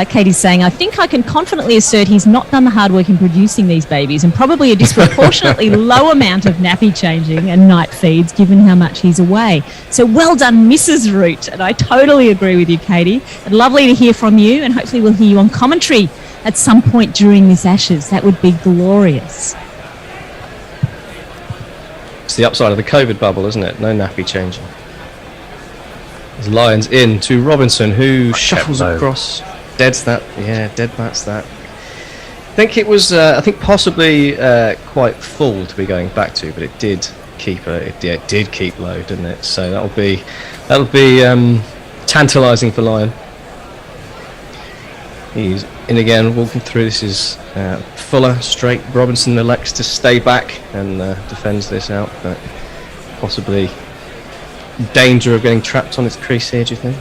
Katie's saying, I think I can confidently assert he's not done the hard work in producing these babies, and probably a disproportionately low amount of nappy changing and night feeds given how much he's away. So well done, Mrs. Root. And I totally agree with you, Katie. And lovely to hear from you, and hopefully we'll hear you on commentary at some point during this Ashes. That would be glorious. It's the upside of the COVID bubble, isn't it? No nappy changing. As Lyons in to Robinson, who shuffles across. Dead bats that. I think it was, possibly quite full to be going back to, but it did keep low, didn't it? So that'll be tantalising for Lyon. He's in again, walking through. This is Fuller straight. Robinson elects to stay back and defends this out, but possibly danger of getting trapped on its crease here, do you think?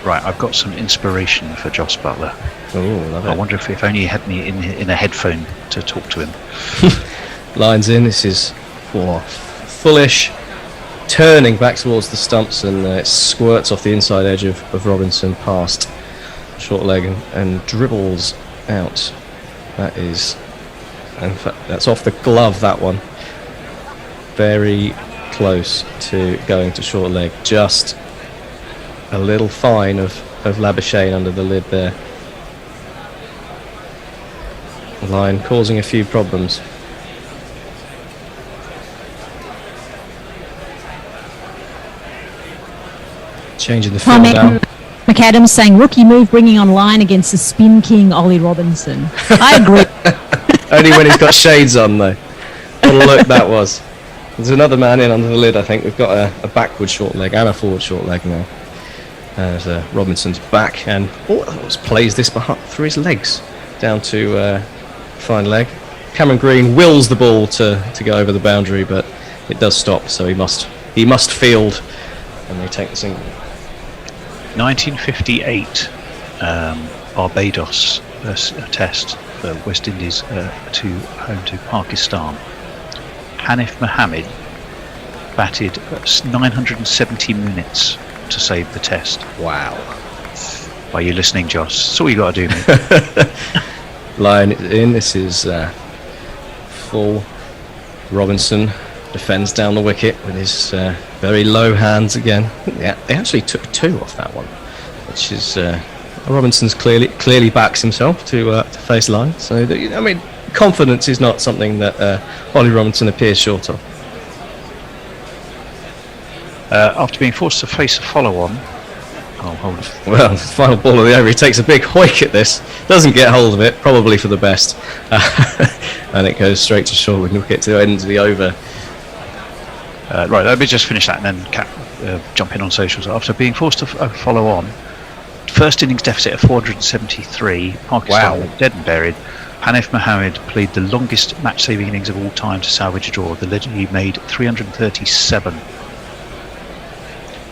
Right, I've got some inspiration for Joss Butler. Oh, love it. I wonder if only he had me in a headphone to talk to him. Lines in. This is Fullish, turning back towards the stumps, and it squirts off the inside edge of Robinson past short leg and dribbles out. That is, in fact, that's off the glove, that one. Very close to going to short leg. Just a little fine of Labuschagne under the lid there. Line causing a few problems. Changing the field now. McAdams saying rookie move, bringing on Line against the spin king Ollie Robinson. I agree. Only when he's got shades on, though. What a look that was. There's another man in under the lid, I think. We've got a backward short leg and a forward short leg now. As Robinson's back and plays this through his legs down to fine leg. Cameron Green wills the ball to go over the boundary, but it does stop, so he must field, and they take the single. 1958, Barbados test for West Indies home to Pakistan. Hanif Mohammed batted 970 minutes to save the test. Wow. Are you listening, Joss? That's all you got to do, mate. Line in. This is full. Robinson defends down the wicket with his very low hands again. Yeah, they actually took 2 off that one, which is Robinson's clearly backs himself to face Line. So confidence is not something that Ollie Robinson appears short of. After being forced to face a follow-on, hold it. Well, final ball of the over. He takes a big hoik at this, doesn't get hold of it, probably for the best, and it goes straight to short. We can get to the end of the over. Right, let me just finish that and then jump in on socials. After being forced to follow on, first innings deficit of 473, Pakistan were dead and buried. Hanif Mohammed played the longest match-saving innings of all time to salvage a draw. The legendary made 337.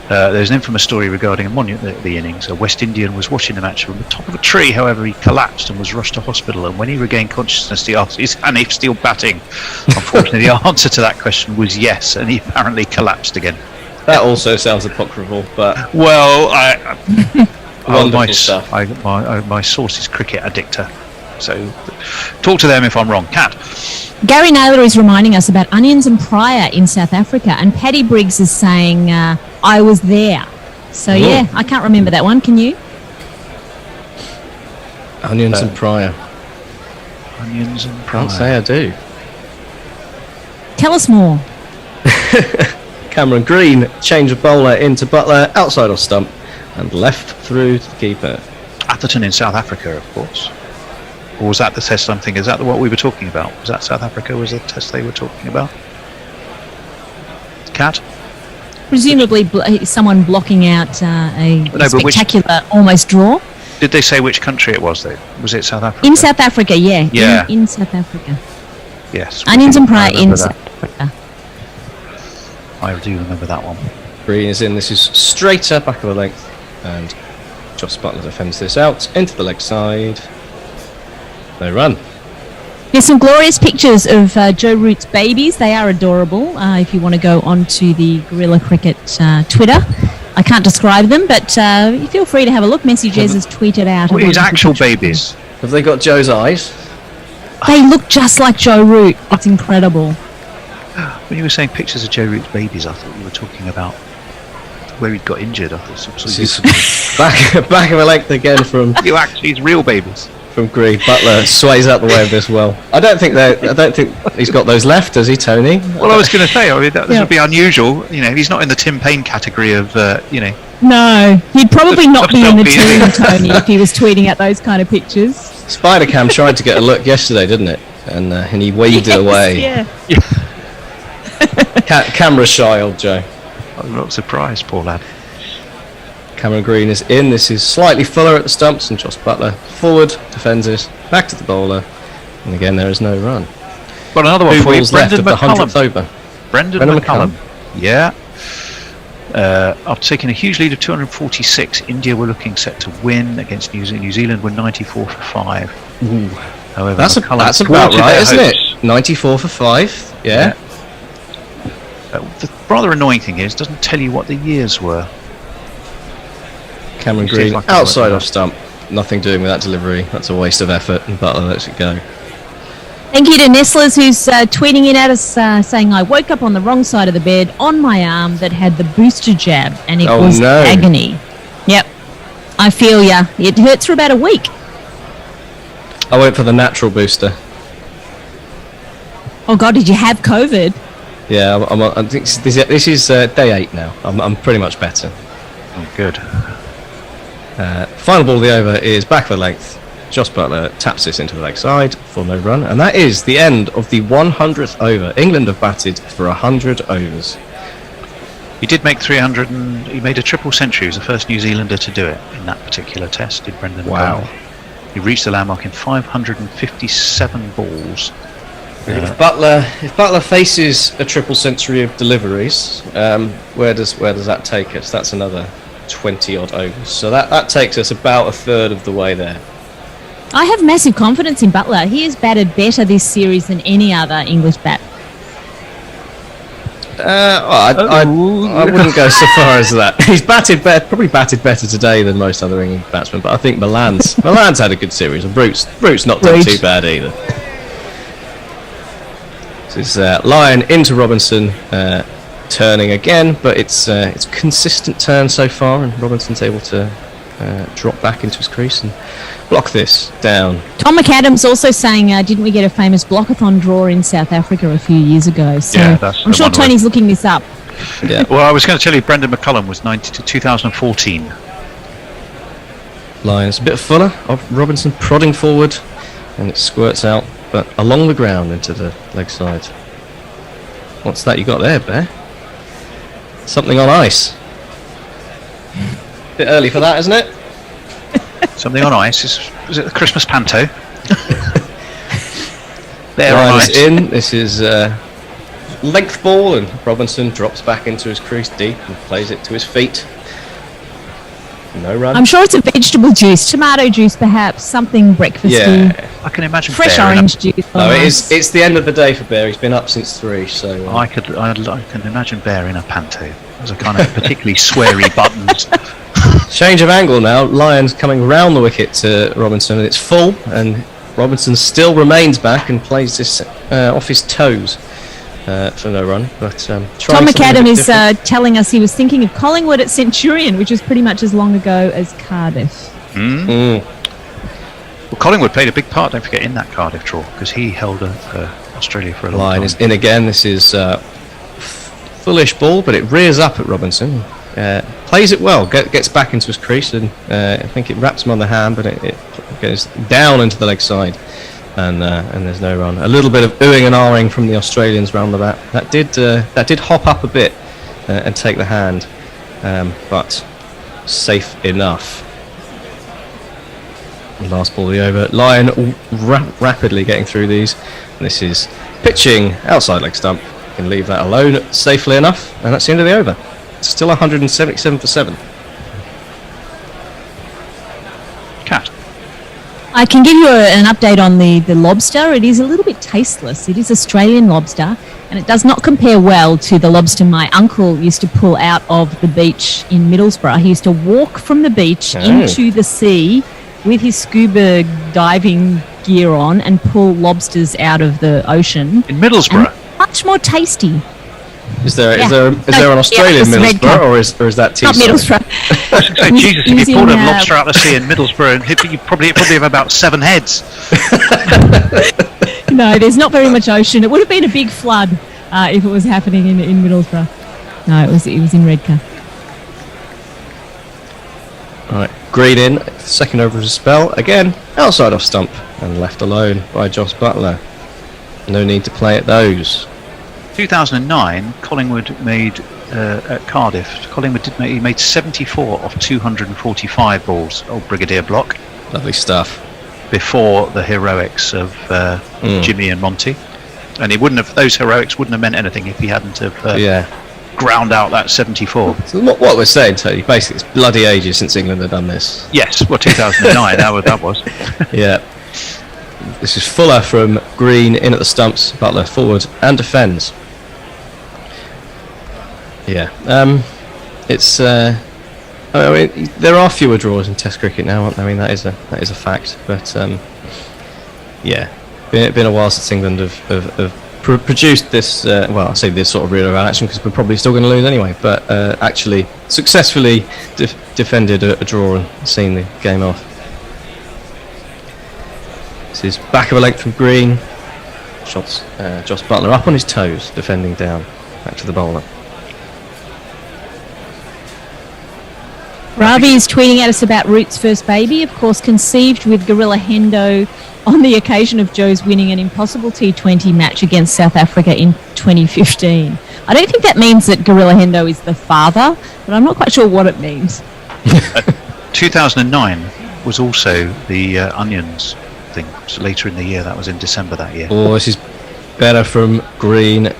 There's an infamous story regarding the innings. A West Indian was watching the match from the top of a tree. However, he collapsed and was rushed to hospital, and when he regained consciousness, he asked, is Hanif still batting? Unfortunately, the answer to that question was yes, and he apparently collapsed again. That also sounds apocryphal, but... Well, stuff. My source is Cricket Addictor, so talk to them if I'm wrong. Cat. Gary Naylor is reminding us about onions and Pryor in South Africa, and Paddy Briggs is saying, I was there. So, yeah, I can't remember that one. Can you? Onions and Pryor. Onions and Pryor. Can't say I do. Tell us more. Cameron Green, change of bowler into Butler, outside off stump, and left through to the keeper. Atherton in South Africa, of course. Or was that the test I'm thinking? Is that what we were talking about? Was that South Africa was the test they were talking about? Cat? Presumably someone blocking out a spectacular almost draw. Did they say which country it was, though? Was it South Africa? In South Africa, yeah. Yeah. In South Africa. Yes. Onions and Pryor in that. South Africa. I do remember that one. Green is in. This is straighter, back of the length. And Joss Butler defends this out into the leg side. No run. There's some glorious pictures of Joe Root's babies. They are adorable. If you want to go onto the Gorilla Cricket Twitter, I can't describe them, but feel free to have a look. Messi Jez has tweeted out. What his actual babies? Have they got Joe's eyes? They look just like Joe Root. It's incredible. When you were saying pictures of Joe Root's babies, I thought you were talking about where he'd got injured. I thought This is back of a length again from you actually his real babies. From Green. Butler sways out the way of this well. I don't think he's got those left, does he, Tony? Well, I was going to say, this would be unusual. You know, he's not in the Tim Payne category of, No, he'd probably not be in the team, Tony, if he was tweeting out those kind of pictures. Spider Cam tried to get a look yesterday, didn't it? And he waved it away. Yeah. Camera shy, old Joe. I'm not surprised, poor lad. Cameron Green is in. This is slightly fuller at the stumps, and Joss Butler forward defends it, back to the bowler, and again there is no run. Got another one for you, left of Brendan the McCullum. 100th over. Brendan McCullum. Yeah. After taking a huge lead of 246, India were looking set to win against New Zealand. New Zealand were 94 for 5. Ooh. However, That's about thwarted right, their isn't hopes. it? 94 for 5. Yeah. The rather annoying thing is, it doesn't tell you what the years were. Cameron Seems Green like a outside work off stump. Nothing doing with that delivery. That's a waste of effort, and Butler lets it go. Thank you to Nestlers, who's tweeting in at us saying, I woke up on the wrong side of the bed on my arm that had the booster jab, and it was agony. Yep. I feel ya. It hurts for about a week. I went for the natural booster. Oh, God, did you have COVID? Yeah, I think this is day 8 now. I'm pretty much better. Oh, good. Final ball of the over is back of the length. Joss Butler taps this into the leg side for no run, and that is the end of the 100th over. England have batted for 100 overs. He did make 300, and he made a triple century. He was the first New Zealander to do it in that particular test, did Brendan Wow. McCullum. He reached the landmark in 557 balls. If Butler faces a triple century of deliveries, where does that take us? That's another 20 odd overs. So that takes us about a third of the way there. I have massive confidence in Butler. He has batted better this series than any other English bat. I wouldn't go so far as that. He's probably batted better today than most other England batsmen, but I think Milan's had a good series, and Brute's not done too bad either. This is Lyon into Robinson, turning again, but it's consistent turn so far, and Robinson's able to drop back into his crease and block this down. Tom McAdams also saying, didn't we get a famous blockathon draw in South Africa a few years ago? So Yeah, that's I'm the sure one Tony's looking this up. Yeah. Well, I was going to tell you, Brendan McCullum was 2014. Lyons a bit fuller of Robinson prodding forward, and it squirts out, but along the ground into the leg side. What's that you got there, Bear? Something on ice. Bit early for that, isn't it? Something on ice. Is it the Christmas panto? There on Lyons ice. in. This is length ball, and Robinson drops back into his crease deep and plays it to his feet. No run. I'm sure it's a vegetable juice, tomato juice perhaps, something breakfasty. Yeah. I can imagine Fresh Bear in orange juice. No, it's the end of the day for Bear. He's been up since 3, so I can imagine Bear in a panto. Those are kind of particularly sweary buttons. change of angle now. Lyons coming round the wicket to Robinson, and it's full, and Robinson still remains back and plays this off his toes for no run. But Tom McAdam is telling us he was thinking of Collingwood at Centurion, which was pretty much as long ago as Cardiff. Well, Collingwood played a big part, don't forget, in that Cardiff draw, because he held Australia for a long Line time. is in again. This is foolish ball, but it rears up at Robinson. Plays it well, gets back into his crease, and I think it wraps him on the hand, but it goes down into the leg side, and there's no run. A little bit of oohing and ahhing from the Australians round the bat. That did hop up a bit and take the hand, but safe enough. Last ball of the over. Lyon rapidly getting through these. And this is pitching outside leg stump. Can leave that alone safely enough, and that's the end of the over. It's still 177 for 7. Cat. I can give you an update on the lobster. It is a little bit tasteless. It is Australian lobster, and it does not compare well to the lobster my uncle used to pull out of the beach in Middlesbrough. He used to walk from the beach into the sea with his scuba diving gear on and pull lobsters out of the ocean. In Middlesbrough? And much more tasty. Is there an Australian Middlesbrough, or is that Not Teesside? Middlesbrough. I was going to say, Jesus, if you pulled a lobster out of the sea in Middlesbrough, and you probably have about 7 heads. No, there's not very much ocean. It would have been a big flood if it was happening in Middlesbrough. No, it was in Redcar. Alright, Green in, second over his spell, again, outside off stump, and left alone by Joss Butler. No need to play at those. 2009, Collingwood made at Cardiff. Collingwood he made 74 of 245 balls. Old Brigadier Block. Lovely stuff. Before the heroics of Jimmy and Monty, and those heroics wouldn't have meant anything if he hadn't have ground out that 74. So what we're saying, Tony, basically, it's bloody ages since England had done this. Yes, well, 2009. that was. Yeah. This is Fuller from Green in at the stumps. Butler forward and defends. Yeah. It's. I mean, there are fewer draws in Test cricket now, aren't there? I mean, that is a fact. But yeah, been a while since England have produced this. Well, I say this sort of real action because we're probably still going to lose anyway. But actually, successfully defended a draw and seen the game off. This is back of a length from Green. Shots Joss Butler up on his toes, defending down. Back to the bowler. Ravi is tweeting at us about Root's first baby, of course conceived with Gorilla Hendo on the occasion of Joe's winning an impossible T20 match against South Africa in 2015. I don't think that means that Gorilla Hendo is the father, but I'm not quite sure what it means. 2009 was also the Onions thing. So later in the year, that was in December that year. Oh, this is better from Green.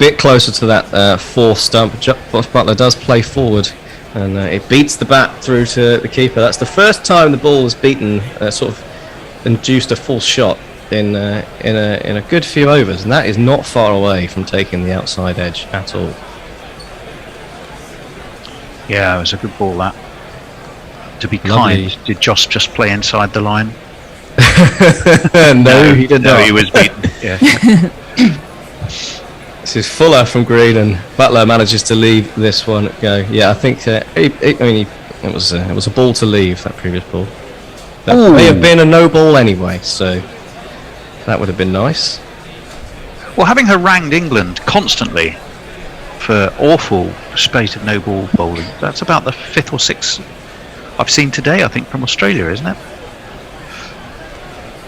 Bit closer to that fourth stump. Joss Butler does play forward. And it beats the bat through to the keeper. That's the first time the ball has beaten, sort of induced a full shot in a good few overs, and that is not far away from taking the outside edge at all. Yeah, it was a good ball. That. To be Lovely. kind, did Joss just play inside the line? No, he did not. No, he was beaten. Yeah. This is Fuller from Green, and Butler manages to leave this one go. Yeah, I think it was a ball to leave, that previous ball. That may have been a no ball anyway, so that would have been nice. Well, having harangued England constantly for awful spate of no ball bowling, that's about the 5th or 6th I've seen today, I think, from Australia, isn't it?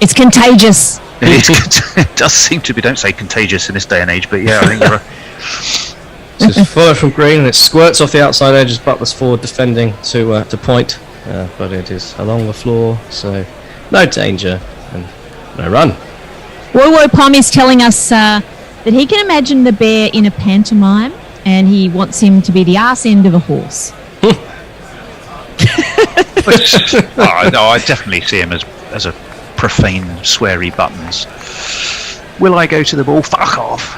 It's contagious. It does seem to be. Don't say contagious in this day and age, but yeah, I think you're right. This is Fuller from Green, and it squirts off the outside edge as Butler's forward defending to point, but it is along the floor, so no danger and no run. Wowo Pom is telling us that he can imagine the bear in a pantomime, and he wants him to be the arse end of a horse. No, I definitely see him as a profane, sweary buttons. Will I go to the ball? Fuck off.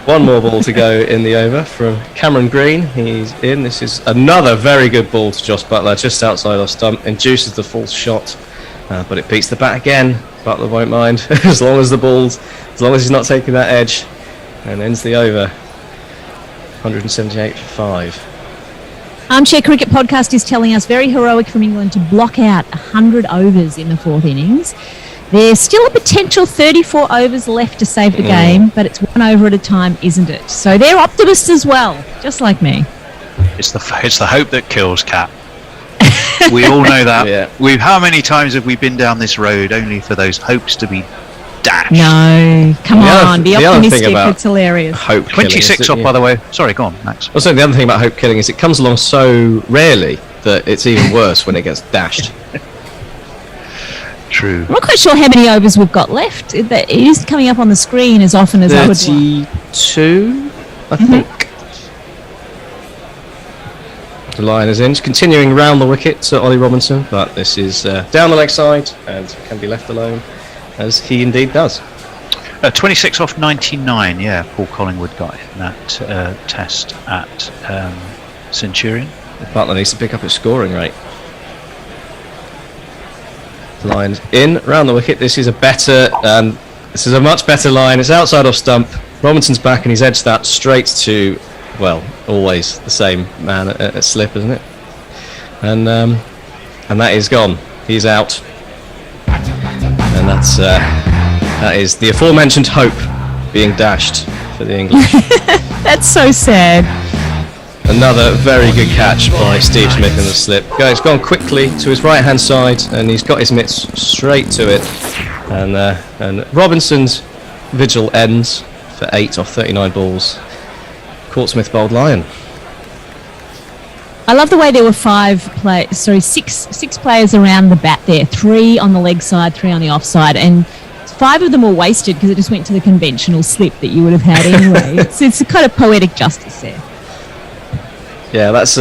One more ball to go in the over from Cameron Green. He's in. This is another very good ball to Joss Butler, just outside off stump. Induces the false shot, but it beats the bat again. Butler won't mind as long as he's not taking that edge, and ends the over. 178 for 5. Armchair Cricket Podcast is telling us very heroic from England to block out 100 overs in the 4th innings. There's still a potential 34 overs left to save the game, but it's 1 over at a time, isn't it? So they're optimists as well, just like me. It's the hope that kills, Cat. We all know that. Yeah. How many times have we been down this road only for those hopes to be dash. No, come on, be the other thing optimistic. about It's hilarious. Hope killing 26 is off, that, by the way. Sorry, go on, Max. Also, the other thing about hope killing is it comes along so rarely that it's even worse when it gets dashed. True. I'm not quite sure how many overs we've got left. It isn't coming up on the screen as often as I would like. 32, I think. The line is in, just continuing round the wicket to Ollie Robinson, but this is down the leg side and can be left alone, as he indeed does. 26 off 99, yeah, Paul Collingwood got in that test at Centurion. Butler needs to pick up his scoring rate. The line's in, round the wicket. This is a much better line. It's outside off stump. Robinson's back and he's edged that straight to, well, always the same man at slip, isn't it? And that is gone. He's out. And that is the aforementioned hope being dashed for the English. That's so sad. Another very good catch by Steve Smith in the slip. It's gone quickly to his right hand side and he's got his mitts straight to it. And Robinson's vigil ends for 8 off 39 balls. Court Smith bowled Lyon. I love the way there were six players around the bat there. 3 on the leg side, 3 on the off side, and 5 of them were wasted because it just went to the conventional slip that you would have had anyway. it's a kind of poetic justice there. Yeah, that's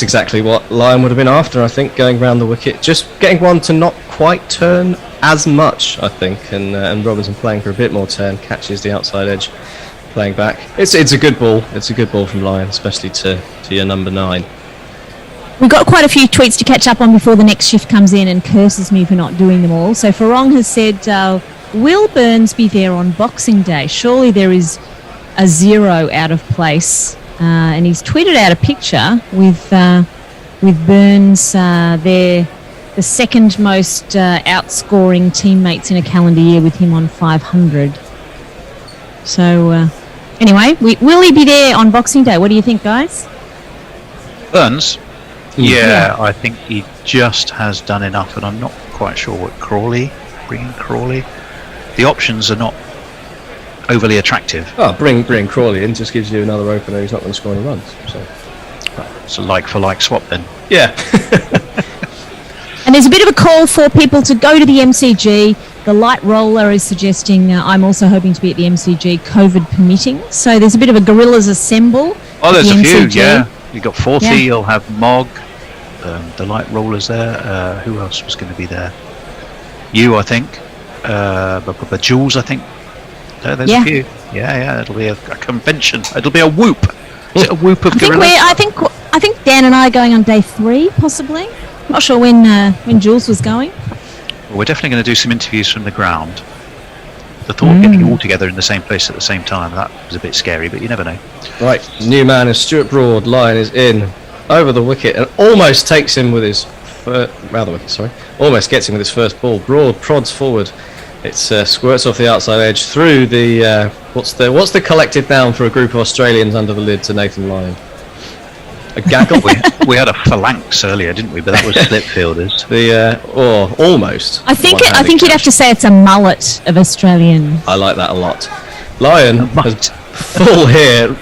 exactly what Lyon would have been after, I think, going round the wicket. Just getting one to not quite turn as much, I think, and Robinson playing for a bit more turn, catches the outside edge, playing back. It's a good ball. It's a good ball from Lyon, especially to your number 9. We've got quite a few tweets to catch up on before the next shift comes in and curses me for not doing them all. So Farong has said, will Burns be there on Boxing Day? Surely there is a 0 out of place. And he's tweeted out a picture with Burns there, the second most outscoring teammates in a calendar year with him on 500. So anyway, will he be there on Boxing Day? What do you think, guys? Burns? Yeah, I think he just has done enough, and I'm not quite sure what bringing Crawley. The options are not overly attractive. Oh, bring Crawley in, just gives you another opener who's not going to score any runs. So it's a like for like swap then. Yeah. And there's a bit of a call for people to go to the MCG. The light roller is suggesting I'm also hoping to be at the MCG, COVID permitting. So there's a bit of a gorillas assemble. Oh, there's a few, MCG. yeah. You've got 40, Yeah. you'll have Mog, the light rollers there. Who else was going to be there? You, I think. Jules, I think. There's a few. Yeah, it'll be a convention. It'll be a whoop. Is it a whoop of gorillas? I think Dan and I are going on day 3, possibly. I'm not sure when Jules was going. Well, we're definitely going to do some interviews from the ground. The thought of getting all together in the same place at the same time, that was a bit scary, but you never know. Right, new man is Stuart Broad. Lyon is in over the wicket and almost takes him with his almost gets him with his first ball. Broad prods forward. It squirts off the outside edge through the what's the collective noun for a group of Australians under the lid to Nathan Lyon? A gaggle. we had a phalanx earlier, didn't we? But that was slip fielders. Or almost. I think you'd have to say it's a mullet of Australian. I like that a lot. Lyon has full here.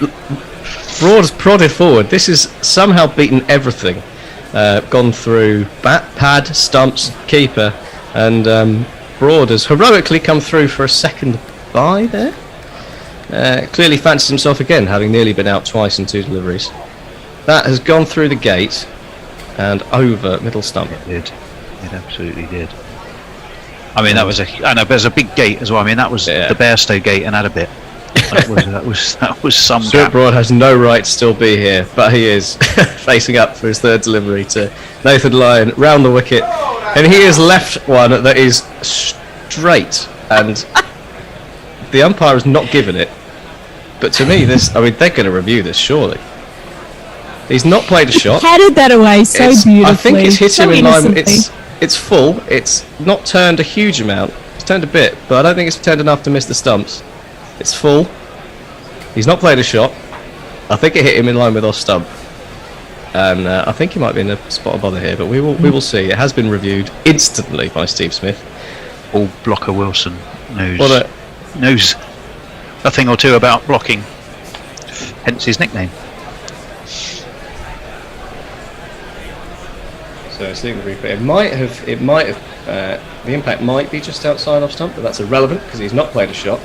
Broad has prodded forward. This has somehow beaten everything. Gone through bat, pad, stumps, keeper, and Broad has heroically come through for a second bye there. Clearly fancies himself again, having nearly been out twice in 2 deliveries. That has gone through the gate and over middle stump. It did. It absolutely did. I mean, that was there's a big gate as well. I mean, that was the Bairstow gate and had a bit. That was some. Stuart Broad has no right to still be here, but he is facing up for his 3rd delivery to Nathan Lyon round the wicket, and he has left one that is straight, and the umpire has not given it. But to me, they're going to review this surely. He's not played a shot. He headed that away so beautifully. I think it's hit him in line. Innocently. It's full. It's not turned a huge amount. It's turned a bit, but I don't think it's turned enough to miss the stumps. It's full. He's not played a shot. I think it hit him in line with off stump, and I think he might be in a spot of bother here. But we will see. It has been reviewed instantly by Steve Smith. All blocker Wilson knows a thing or two about blocking. Hence his nickname. So it's leaving the replay. It might have. The impact might be just outside off stump, but that's irrelevant because he's not played a shot.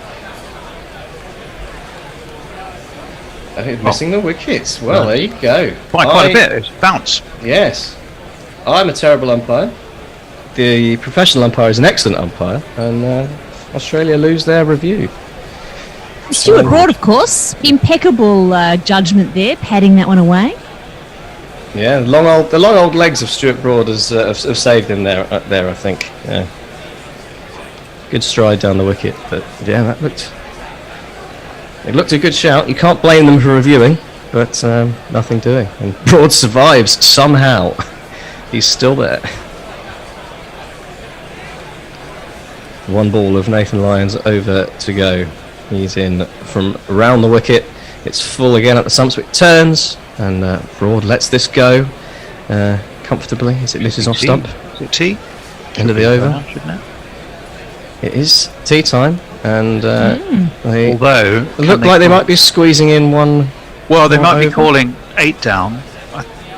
And he's missing the wickets. Well, there you go. Quite a bit. It's bounce. Yes. I'm a terrible umpire. The professional umpire is an excellent umpire, and Australia lose their review. Stuart Broad, of course, impeccable judgment there, padding that one away. Yeah, the long old legs of Stuart Broad have saved him there. I think. Yeah. Good stride down the wicket, but yeah, that looked. It looked a good shout. You can't blame them for reviewing, but nothing doing. And Broad survives somehow. He's still there. One ball of Nathan Lyons over to go. He's in from around the wicket. It's full again at the stumps. It turns, and Broad lets this go comfortably as it misses off stump. Is it tea? End of the over. Shouldn't it? It is tea time, and they although look like they might be squeezing in one. Well, they might be over. calling 8 down.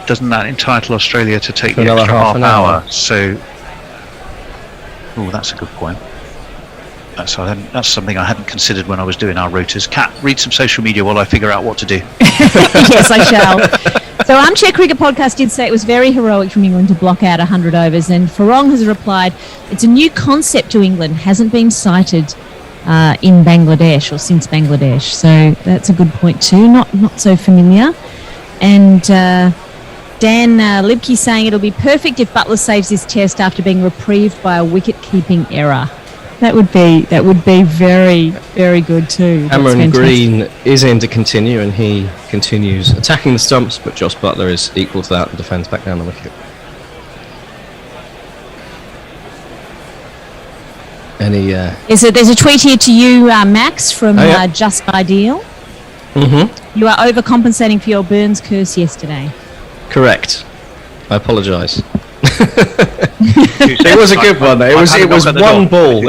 Doesn't that entitle Australia to take the another extra half half an hour? hour. So, that's a good point. That's something I hadn't considered when I was doing our rotas. Kat, read some social media while I figure out what to do. Yes, I shall. So Armchair Cricket Podcast did say it was very heroic from England to block out 100 overs, and Farong has replied, it's a new concept to England, hasn't been cited in Bangladesh or since Bangladesh. So that's a good point too, not so familiar. And Dan Libke saying it'll be perfect if Buttler saves this test after being reprieved by a wicket-keeping error. That would be very, very good too. Cameron Green is in to continue, and he continues attacking the stumps, but Josh Buttler is equal to that and defends back down the wicket. There's a tweet here to you, Max, from Just Ideal. Mm-hmm. You are overcompensating for your Burns curse yesterday. Correct. I apologise. It was a good one. It was one ball.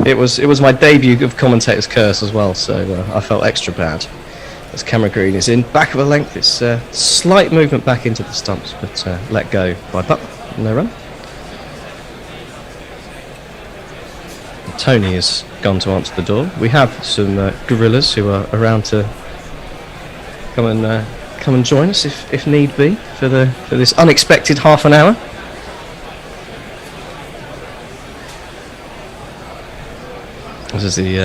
It was my debut of commentator's curse as well, so I felt extra bad. As Cameron Green is in back of a length, it's slight movement back into the stumps, but let go by Buttler. No run. Tony has gone to answer the door. We have some gorillas who are around to come and join us if need be for this unexpected half an hour. This is the.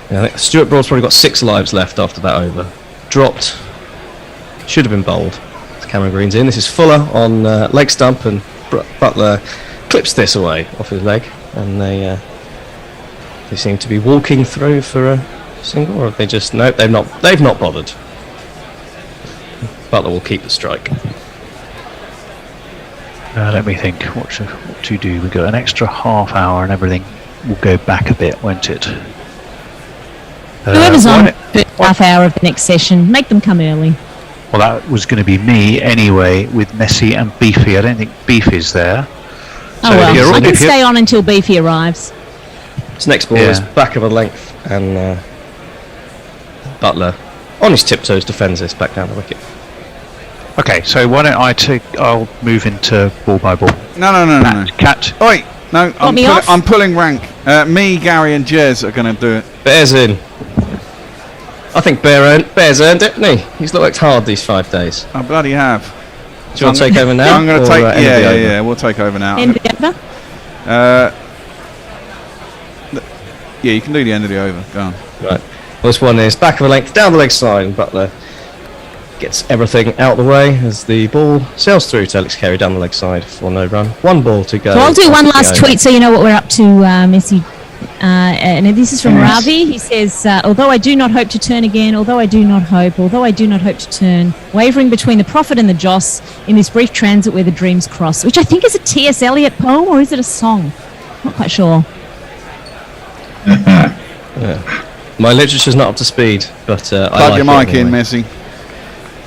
I think Stuart Broad's probably got 6 lives left after that over. Dropped. Should have been bowled. Cameron Green's in. This is Fuller on leg stump, and Buttler clips this away off his leg, and they seem to be walking through for a single, or have they just nope? They've not bothered. Buttler will keep the strike. Let me think. What to do? We got an extra half hour, and everything will go back a bit, won't it? Whoever's on half hour of the next session, make them come early. Well, that was going to be me anyway, with Messi and Beefy. I don't think Beefy's there. So I can stay on until Beefy arrives. This next ball is back of a length, and Buttler, on his tiptoes, defends this back down the wicket. Okay, so why don't I'll move into ball by ball. No. Cat. Oi, no, I'm pulling rank. Me, Gary, and Jez are going to do it. Bear's in. I think Bear's earned it, hasn't he? He's worked hard these 5 days. I bloody have. Do you want to take over now? I'm going to take. Yeah. We'll take over now. End of the over. Yeah, you can do the end of the over. Go on. Right. Well, this one is back of a length down the leg side, and Buttler gets everything out the way as the ball sails through to Alex Carey down the leg side for no run. 1 ball to go. So I'll do one last tweet so you know what we're up to, Messi. And this is from Ravi. He says, although I do not hope to turn again, although I do not hope to turn, wavering between the prophet and the joss in this brief transit where the dreams cross, which I think is a T.S. Eliot poem, or is it a song? Not quite sure. My literature's not up to speed, but I plug like your mic it anyway. in, Messi.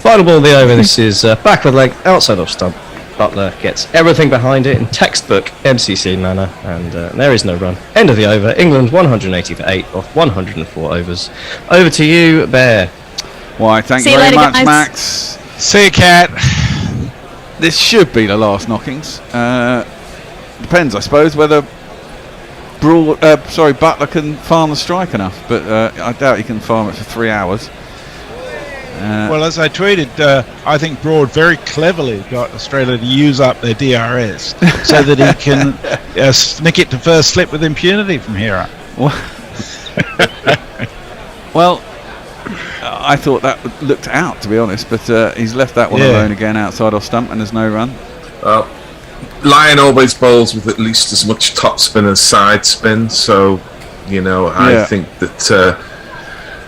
Final ball of the over. This is back with leg outside off stump. Butler gets everything behind it in textbook MCC manner, and there is no run. End of the over. England 180 for 8 off 104 overs. Over to you, Bear. Why, thank See you you very later, much, guys. Max. See you, Cat. This should be the last knockings. Depends, I suppose, whether Butler can farm the strike enough, but I doubt he can farm it for 3 hours. Well, as I tweeted, I think Broad very cleverly got Australia to use up their DRS so that he can snick it to first slip with impunity from here up. Well, I thought that looked out, to be honest, but he's left that one alone again outside off stump, and there's no run. Lyon always bowls with at least as much top spin as side spin, so I think that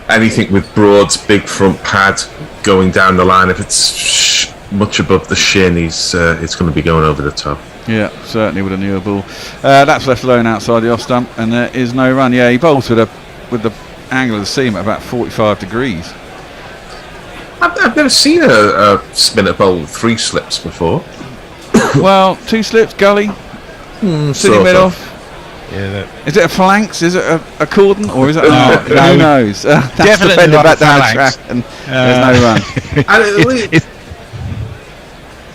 anything with Broad's big front pad going down the line, if it's much above the shin, it's going to be going over the top. Yeah, certainly with a newer ball. That's left alone outside the off stump, and there is no run. Yeah, he bowls with the angle of the seam at about 45 degrees. I've never seen a spinner bowl with 3 slips before. Well, 2 slips, gully, sitting mid off. Yeah, is it a phalanx? Is it a cordon, or is it? Who knows? That's definitely defended not back a down the phalanx. track, and there's no run. It's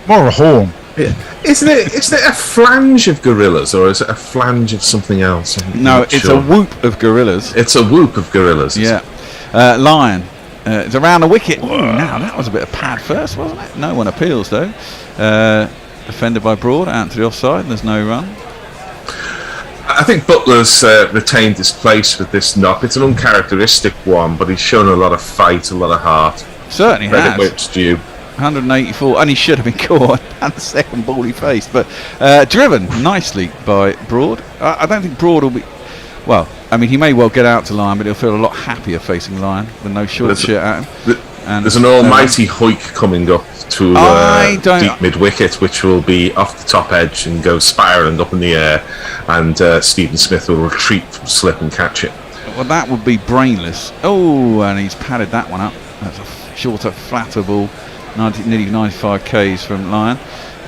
more of a horn. Yeah. Isn't it a flange of gorillas, or is it a flange of something else? No, it's a whoop of gorillas. It's a whoop of gorillas. Yeah. Lyon. It's around the wicket. Ooh, now that was a bit of pad first, wasn't it? No one appeals though. Defended by Broad, out to the offside, and there's no run. I think Butler's retained his place with this knock. It's an uncharacteristic one, but he's shown a lot of fight, a lot of heart. Certainly has. Credit it's due. 184, and he should have been caught. And the second ball he faced, but driven nicely by Broad. I don't think Broad will be. Well, I mean, he may well get out to Lyon, but he'll feel a lot happier facing Lyon with no short shit at him. There's an almighty hoik coming up to deep mid-wicket, which will be off the top edge and go spiralling up in the air, and Stephen Smith will retreat from slip and catch it. Well, that would be brainless. Oh, and he's padded that one up. That's a shorter, flatter ball, nearly 95 k's from Lyon.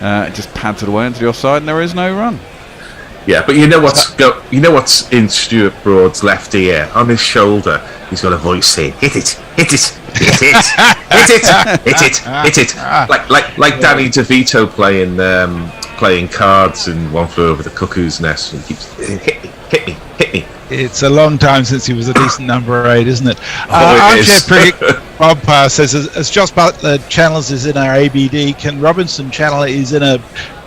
It just pads it away into the offside, and there is no run. Yeah, but you know what's in Stuart Broad's left ear, on his shoulder. He's got a voice saying, "Hit it, hit it, hit it, hit it, hit it, hit it." Like Danny DeVito playing cards in One Flew Over the Cuckoo's Nest, and he keeps hit me, hit me, hit me. It's a long time since he was a decent number 8, isn't it? Armchair Cricket Bob Parr says, as Josh Butler channels is in our ABD, can Robinson channel is in a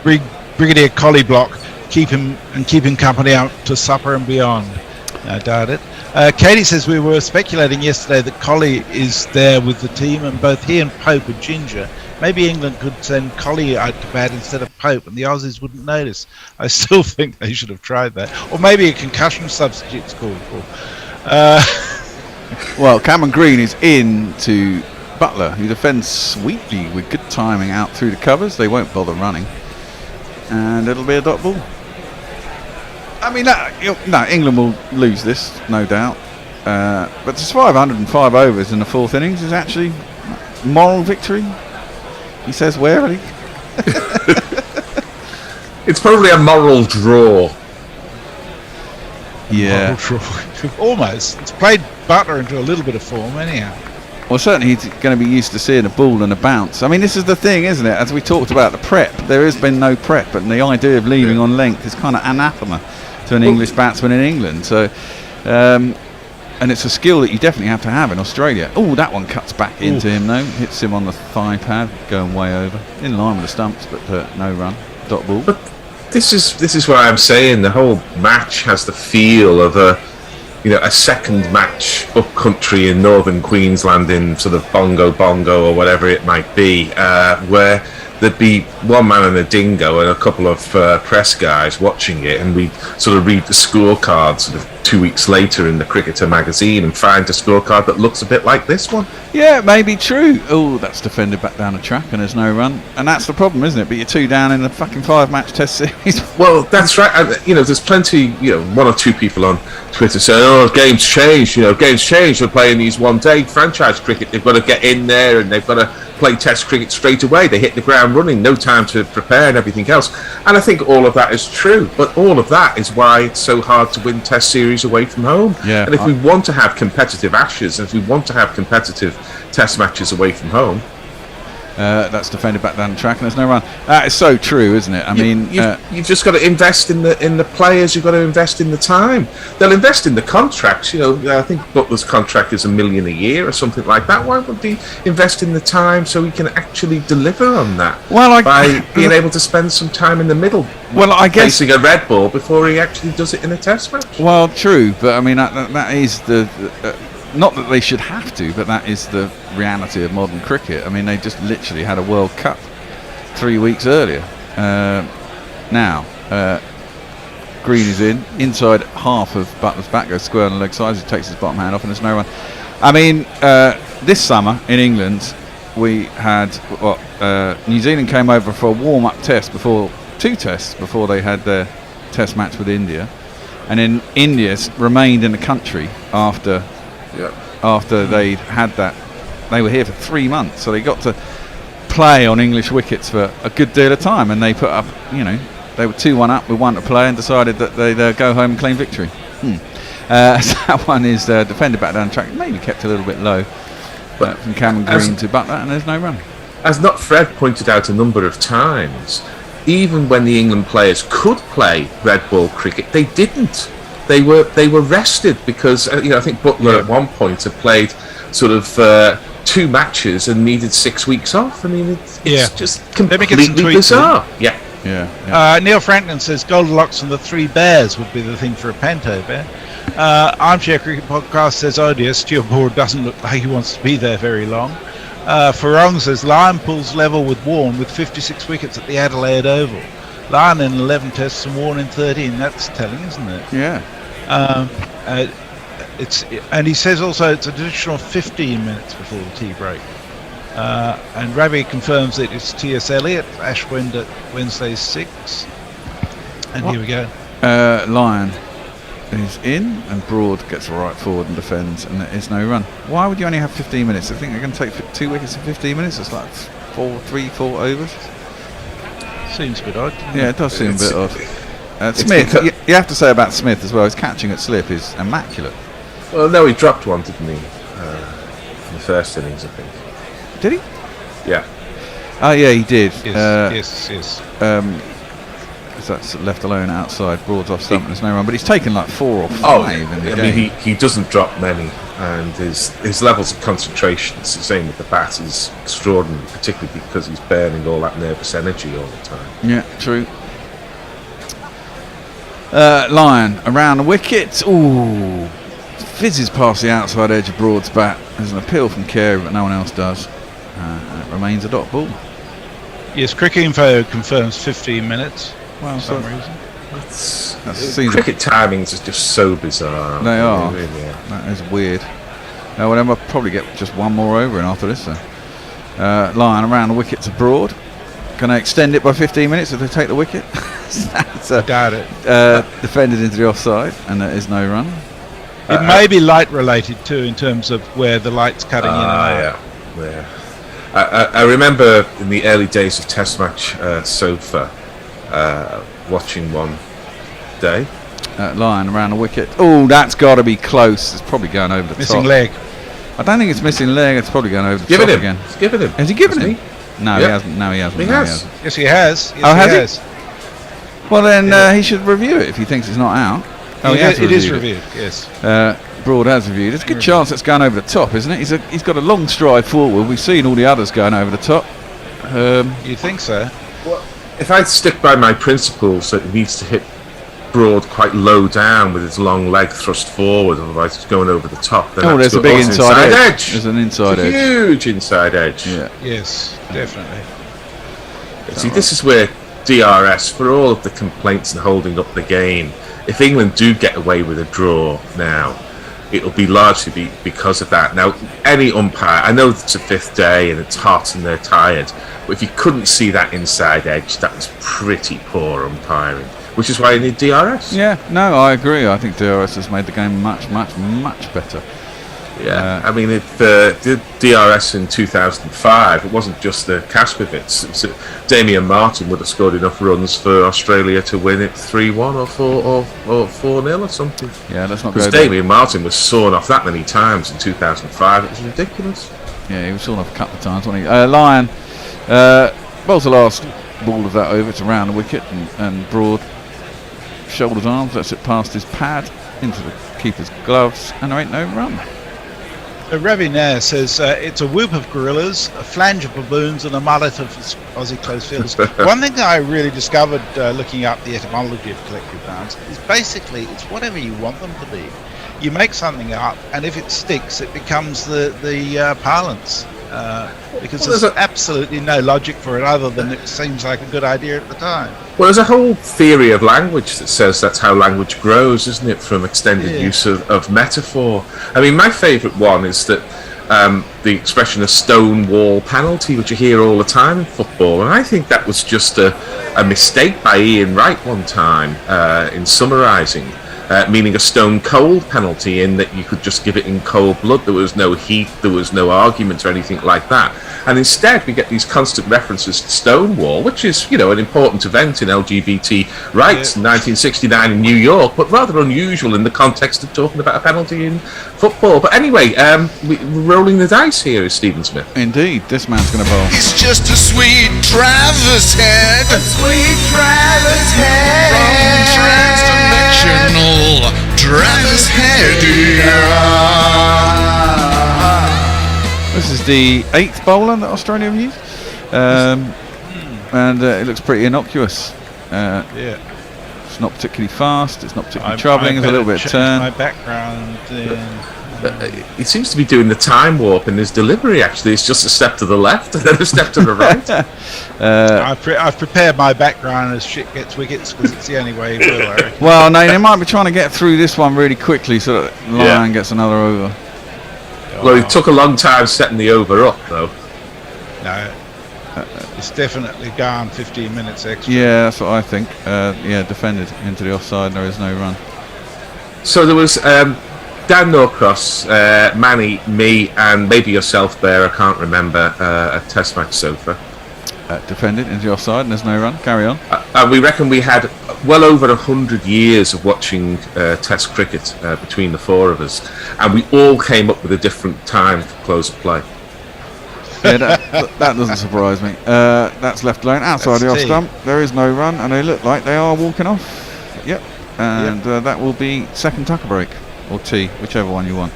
Brigadier Collie block? Keep him company out to supper and beyond. I doubt it. Katie says we were speculating yesterday that Collie is there with the team, and both he and Pope are ginger. Maybe England could send Collie out to bat instead of Pope, and the Aussies wouldn't notice. I still think they should have tried that, or maybe a concussion substitute's called for. Well, Cameron Green is in to Butler, who defends sweetly with good timing out through the covers. They won't bother running, and it'll be a dot ball. I mean, no, England will lose this, no doubt. But to survive 105 overs in the 4th innings is actually moral victory. He says warily. It's probably a moral draw. Yeah. Almost. It's played Butler into a little bit of form anyhow. Well, certainly he's going to be used to seeing a ball and a bounce. I mean, this is the thing, isn't it? As we talked about the prep, there has been no prep, and the idea of leaving on length is kind of anathema to an English batsman in England. So, and it's a skill that you definitely have to have in Australia. Oh, that one cuts back into him though, hits him on the thigh pad, going way over, in line with the stumps, but no run, dot ball. But this is what I'm saying. The whole match has the feel of a second match up country in northern Queensland, in sort of bongo or whatever it might be, where there'd be one man and a dingo and a couple of press guys watching it, and we'd sort of read the scorecards sort of 2 weeks later in the Cricketer magazine and find a scorecard that looks a bit like this one. Yeah, it may be true. Oh, that's defended back down the track and there's no run. And that's the problem, isn't it? But you're 2 down in the fucking 5-match test series. Well, that's right. And, there's plenty, 1 or 2 people on Twitter saying, oh, games changed, games changed. We're playing these one-day franchise cricket. They've got to get in there and they've got to play test cricket straight away. They hit the ground running, no time to prepare and everything else. And I think all of that is true. But all of that is why it's so hard to win test series away from home. Yeah, and if we want to have competitive Ashes, and if we want to have competitive test matches away from home, that's defended back down the track and there's no run. That is so true, isn't it? I mean, you've just got to invest in the players. You've got to invest in the time. They'll invest in the contracts. I think Butler's contract is $1 million a year or something like that. Why would he invest in the time so he can actually deliver on that? Well, by being able to spend some time in the middle. Well, I guess facing a red ball before he actually does it in a test match. Well, true, but I mean that is the. Not that they should have to, but that is the reality of modern cricket. I mean, they just literally had a World Cup 3 weeks earlier. Now, Green is inside half of Butler's back, goes square on the leg side, he takes his bottom hand off and there's no run. I mean, this summer in England, we had, New Zealand came over for a warm-up test before, 2 tests before they had their test match with India. And then India remained in the country after they'd had that. They were here for 3 months, so they got to play on English wickets for a good deal of time, and they put up, they were 2-1 up with 1 to play and decided that they'd go home and claim victory. So that one is defended back down the track, maybe kept a little bit low, but from Cameron Green to Butler, and there's no run. As Not Fred pointed out a number of times, even when the England players could play red ball cricket, they didn't. They were rested because I think Butler at one point had played sort of 2 matches and needed 6 weeks off. I mean, it's just completely bizarre. Neil Franklin says Goldilocks and the 3 Bears would be the thing for a panto bear. Armchair Cricket Podcast says, oh dear, Stuart Broad doesn't look like he wants to be there very long. Farong says Lyon pulls level with Warne with 56 wickets at the Adelaide Oval. Lyon in 11 tests and Warne in 13. That's telling, isn't it? Yeah. And he says also it's an additional 15 minutes before the tea break. And Ravi confirms that it's T.S. Eliot, Ash Wednesday 6. And here we go. Lyon is in, and Broad gets right forward and defends, and there is no run. Why would you only have 15 minutes? I think they're going to take 2 wickets in 15 minutes. It's like 4 overs. Seems a bit odd. Yeah, it does seem a bit odd. Smith, you have to say about Smith as well, his catching at slip is immaculate. Well, no, he dropped one, didn't he? In the first innings, I think. Did he? Yeah. Oh, yeah, he did. Yes. Because that's left alone outside, Broad's off stump, there's no run. But he's taken like 4 or 5 in the game. I mean, he doesn't drop many, and his levels of concentration, it's the same with the bat, is extraordinary, particularly because he's burning all that nervous energy all the time. Yeah, true. Lyon around the wicket. Ooh, fizzes past the outside edge of Broad's bat. There's an appeal from Carey, but no one else does. It remains a dot ball. Yes, Cricket Info confirms 15 minutes. Well, for some reason. Cricket timings is just so bizarre. They are. Really are. That is weird. Well, then we'll probably get just 1 more over in after this. Then. Lyon around the wicket to Broad. Can they extend it by 15 minutes if they take the wicket? Doubt it. Defended into the offside, and there is no run. It may be light related too, in terms of where the light's cutting in and out. Yeah. I remember in the early days of Test match sofa, watching one day. Lyon around the wicket. Oh, that's got to be close. It's probably going over the top. Missing leg. I don't think it's missing leg. It's probably going over the top again. It's given him. Has he given him? No, he hasn't. No, he hasn't. He has. Yes, he has. Has he? Well, then he should review it if he thinks it's not out. It is reviewed. Yes. Broad has reviewed. It's a good chance it's going over the top, isn't it? He's got a long stride forward. We've seen all the others going over the top. You think so? Well, if I stick by my principles that it needs to hit Broad quite low down with its long leg thrust forward, otherwise it's going over the top. Then there's a big inside edge. There's an inside edge. Huge inside edge. Yeah. Yes, definitely. See, this is where DRS, for all of the complaints and holding up the game, if England do get away with a draw now, it'll be largely because of that. Now, any umpire, I know it's a fifth day and it's hot and they're tired, but if you couldn't see that inside edge, that was pretty poor umpiring, which is why you need DRS. Yeah, no, I agree. I think DRS has made the game much, much, much better. Yeah, I mean, if did DRS in 2005, it wasn't just the Kaspovitz. Damien Martin would have scored enough runs for Australia to win it 3-1 or 4-0 or something. Yeah, let's not go because there. Damien Martin was sawn off that many times in 2005. It was ridiculous. Yeah, he was sawn off a couple of times, wasn't he? Lyon bowls the last ball of that over to round the wicket, and Broad shoulders arms, lets it past his pad into the keeper's gloves, and there ain't no run. Ravi Nair says it's a whoop of gorillas, a flange of baboons, and a mullet of Aussie close fielders. One thing that I really discovered looking up the etymology of collective nouns is basically it's whatever you want them to be. You make something up, and if it sticks, it becomes the parlance. Because there's absolutely no logic for it other than it seems like a good idea at the time. Well, there's a whole theory of language that says that's how language grows, isn't it, from extended use of metaphor. I mean, my favourite one is that the expression a stone wall penalty, which you hear all the time in football, and I think that was just a mistake by Ian Wright one time in summarising. Meaning a stone cold penalty, in that you could just give it in cold blood. There was no heat, there was no argument or anything like that. And instead we get these constant references to Stonewall, which is, you know, an important event in LGBT rights in 1969 in New York, but rather unusual in the context of talking about a penalty in football. But anyway, we're rolling the dice here is Stephen Smith. Indeed, this man's going to bowl. It's just a sweet driver's head. A sweet driver's head. From transdimensional driver's head. This is the 8th bowler that Australia have used. And it looks pretty innocuous. It's not particularly fast, it's not particularly troubling, there's a little bit of turn. My background He seems to be doing the time warp in his delivery, actually. It's just a step to the left and then a step to the right. I've prepared my background as shit gets wickets because it's the only way it will, I reckon. Well, no, they might be trying to get through this one really quickly so that Lyon gets another over. Well, it took a long time setting the over up, though. No, it's definitely gone 15 minutes extra. Yeah, that's what I think. Defended into the offside, and there is no run. So there was Dan Norcross, Manny, me, and maybe yourself, Bear, I can't remember, a test match sofa. Defended into the offside, and there's no run. Carry on. And we reckon we had well over 100 years of watching test cricket between the four of us, and we all came up with a different time for close of play. Yeah, that doesn't surprise me. That's left alone outside the off stump. There is no run, and they look like they are walking off. Yep, and that will be second tucker break or tea, whichever one you want.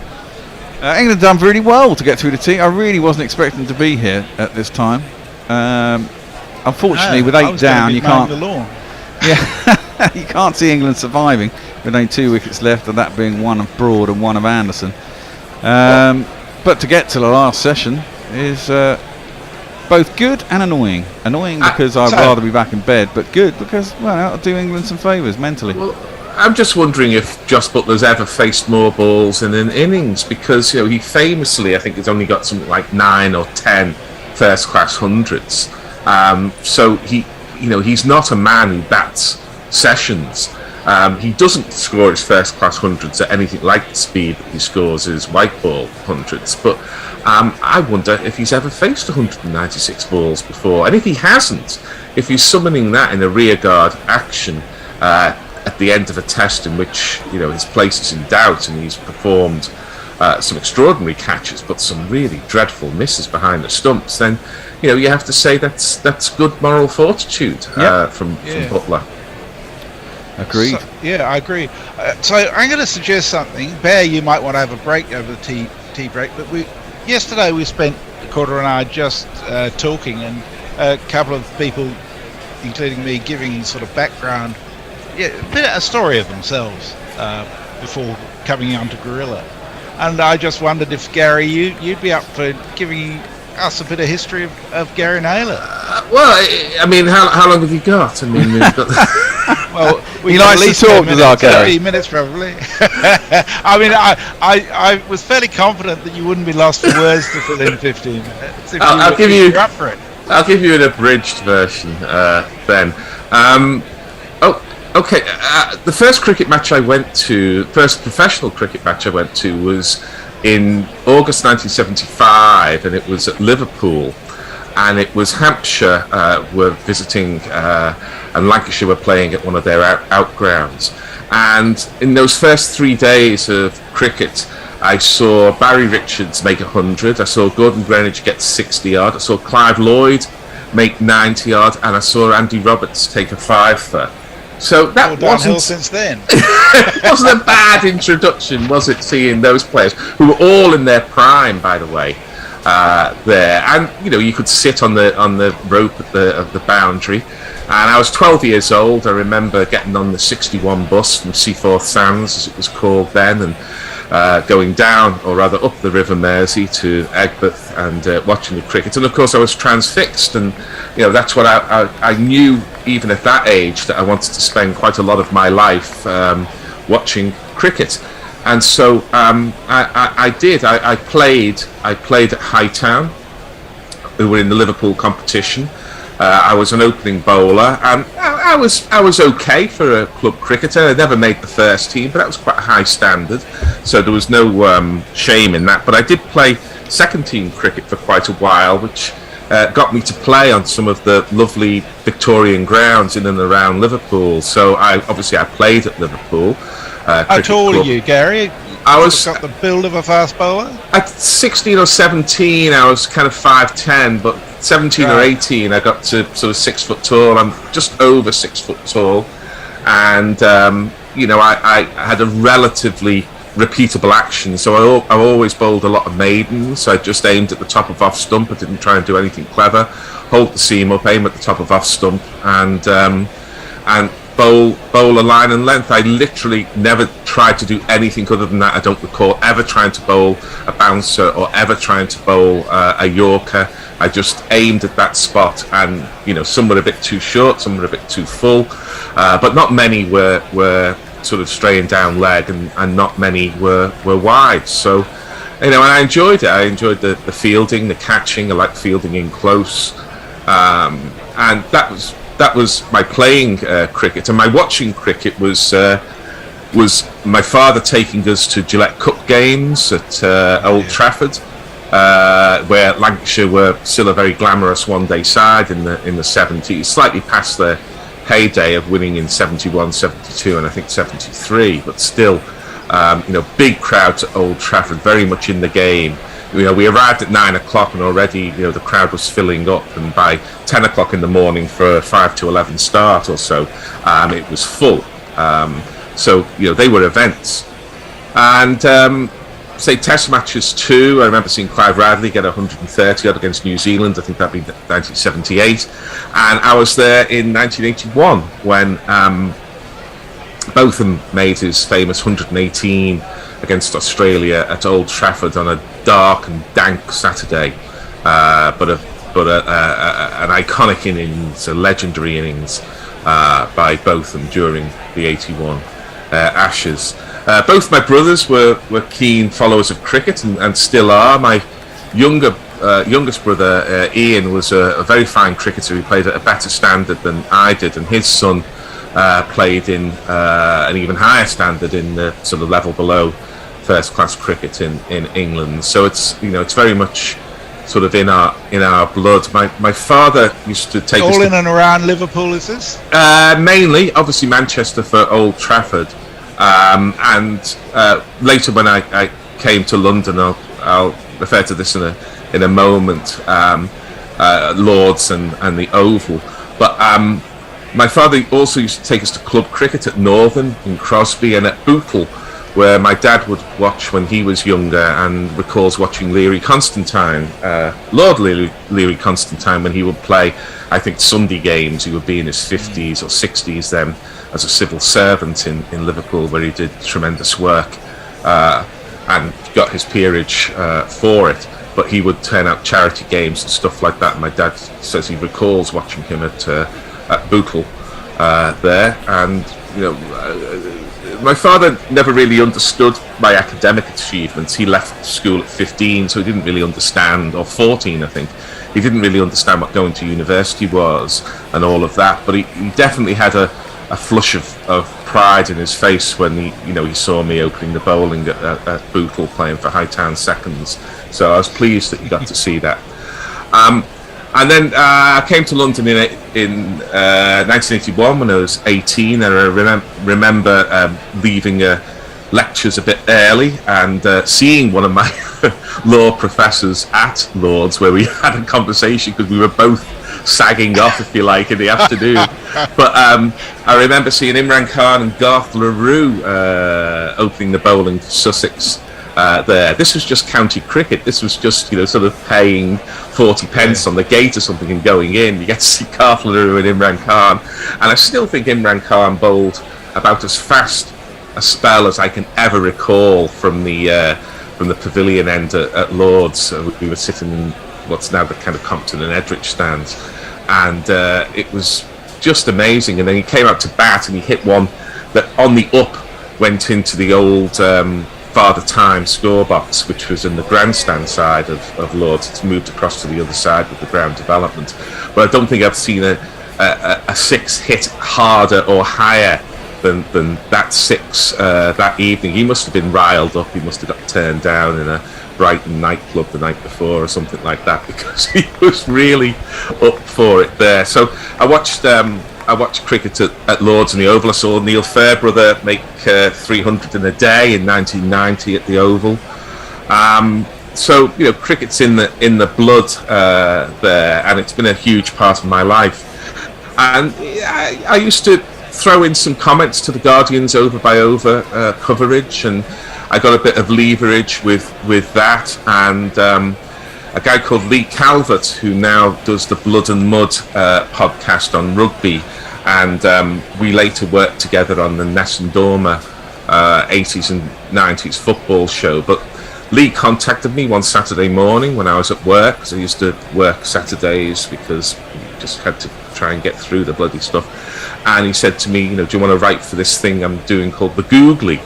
England done really well to get through the tea. I really wasn't expecting to be here at this time. Unfortunately, with 8 down, you can't. Yeah, you can't see England surviving with only 2 wickets left, and that being one of Broad and one of Anderson. But to get to the last session is both good and annoying. Annoying because I'd rather be back in bed, but good because, well, it'll do England some favours mentally. Well, I'm just wondering if Jos Buttler's ever faced more balls in an innings, because, you know, he famously, I think, has only got something like 9 or 10 first-class hundreds. So he's not a man who bats sessions. He doesn't score his first-class hundreds at anything like the speed that he scores his white ball hundreds. But I wonder if he's ever faced 196 balls before, and if he hasn't, if he's summoning that in a rearguard action at the end of a test in which, you know, his place is in doubt, and he's performed some extraordinary catches but some really dreadful misses behind the stumps, then, you know, you have to say that's good moral fortitude from Buttler. Agreed. So, I agree. So I'm going to suggest something. Bear, you might want to have a break over the tea break, but yesterday we spent a quarter of an hour just talking, and a couple of people, including me, giving sort of background, a story of themselves before coming on to Gorilla. And I just wondered if, Gary, you'd be up for giving us a bit of history of Gary Naylor. Well, I mean, how long have you got? I mean, we've got well, We He got likes at to least talk, 10 does minutes, our Gary? 30 minutes probably. I mean, I was fairly confident that you wouldn't be lost for words to fill in 15 minutes. I'll give you. You're up for it. I'll give you an abridged version then. Okay. The first cricket match I went to, first professional cricket match I went to, was in August 1975, and it was at Liverpool. And it was Hampshire were visiting, and Lancashire were playing at one of their outgrounds. And in those first 3 days of cricket, I saw Barry Richards make 100. I saw Gordon Greenidge get 60 odd. I saw Clive Lloyd make 90 odd, and I saw Andy Roberts take a 5-fer. So that downhill since then. wasn't a bad introduction, was it? Seeing those players who were all in their prime, by the way, there, and you could sit on the rope of the boundary. And I was 12 years old. I remember getting on the 61 bus from Seaforth Sands, as it was called then, and going down, or rather up the River Mersey to Egbert, and watching the cricket. And of course I was transfixed, and that's what I knew even at that age, that I wanted to spend quite a lot of my life watching cricket. And so I did. I played at Hightown. We were in the Liverpool competition. I was an opening bowler, and I was okay for a club cricketer. I never made the first team, but that was quite a high standard, so there was no shame in that. But I did play second team cricket for quite a while, which got me to play on some of the lovely Victorian grounds in and around Liverpool. So I played at Liverpool. How tall are you, Gary? I was got the build of a fast bowler. At 16 or 17, I was kind of 5'10", but 17 or 18, I got to sort of 6 foot tall. I'm just over 6 foot tall, and I had a relatively repeatable action. So I always bowled a lot of maidens. I just aimed at the top of off stump. I didn't try and do anything clever. Hold the seam up, aim at the top of off stump, and bowl a line and length. I literally never tried to do anything other than that. I don't recall ever trying to bowl a bouncer or ever trying to bowl a Yorker. I just aimed at that spot, and some were a bit too short, some were a bit too full, but not many were sort of straying down leg, and not many were wide. So and I enjoyed it. I enjoyed the fielding, the catching. I liked fielding in close, and that was my playing cricket. And my watching cricket was my father taking us to Gillette Cup games at Old Trafford, where Lancashire were still a very glamorous one-day side in the 70s, slightly past their heyday of winning in 71, 72, and I think 73, but still, big crowds at Old Trafford, very much in the game. We arrived at 9 o'clock, and already, the crowd was filling up, and by 10 o'clock in the morning for a 5 to 11 start or so, it was full. So they were events. And say Test matches too. I remember seeing Clive Radley get 130 odd against New Zealand. I think that'd be 1978, and I was there in 1981 when Botham made his famous 118 against Australia at Old Trafford on a dark and dank Saturday, but an iconic innings, a legendary innings by Botham during the 81 Ashes. Both my brothers were keen followers of cricket, and still are. My youngest brother Ian was a very fine cricketer. He played at a better standard than I did, and his son played in an even higher standard in the sort of level below first class cricket in England. So it's very much sort of in our blood. My father used to take us in and around Liverpool, is this? Mainly, obviously Manchester for Old Trafford. And later when I came to London, I'll refer to this in a moment, Lords and the Oval. But my father also used to take us to club cricket at Northern, in Crosby, and at Bootle, where my dad would watch when he was younger, and recalls watching Leary Constantine, Lord Leary Constantine, when he would play, I think, Sunday games. He would be in his 50s or 60s then, as a civil servant in Liverpool, where he did tremendous work and got his peerage for it. But he would turn out charity games and stuff like that. And my dad says he recalls watching him at Bootle there, and my father never really understood my academic achievements. He left school at 15, so he didn't really understand, or 14, I think. He didn't really understand what going to university was and all of that. But he definitely had a flush of pride in his face when he saw me opening the bowling at Bootle playing for Hightown Seconds. So I was pleased that he got to see that. And then I came to London in 1981 when I was 18, and I remember leaving lectures a bit early and seeing one of my law professors at Lord's, where we had a conversation because we were both sagging off, if you like, in the afternoon. But I remember seeing Imran Khan and Garth LaRue opening the bowling for Sussex. There. This was just county cricket. This was just, sort of paying 40 pence on the gate or something and going in. You get to see Garth LaRue and Imran Khan. And I still think Imran Khan bowled about as fast a spell as I can ever recall from the pavilion end at Lord's. We were sitting in what's now the kind of Compton and Edrich stands. And it was just amazing. And then he came out to bat and he hit one that on the up went into the old Father Time scorebox, which was in the grandstand side of Lord's. It's moved across to the other side with the ground development. But I don't think I've seen a six hit harder or higher than that six that evening. He must have been riled up. He must have got turned down in a Brighton nightclub the night before or something like that, because he was really up for it there. So I watched cricket at Lord's in the Oval. I saw Neil Fairbrother make 300 in a day in 1990 at the Oval. So cricket's in the blood there, and it's been a huge part of my life. And I used to throw in some comments to the Guardian's over by over coverage, and I got a bit of leverage with that. And a guy called Lee Calvert, who now does the Blood and Mud podcast on rugby, and we later worked together on the Nessun Dorma 80s and 90s football show. But Lee contacted me one Saturday morning when I was at work, because I used to work Saturdays because you just had to try and get through the bloody stuff. And he said to me, do you want to write for this thing I'm doing called The Googly?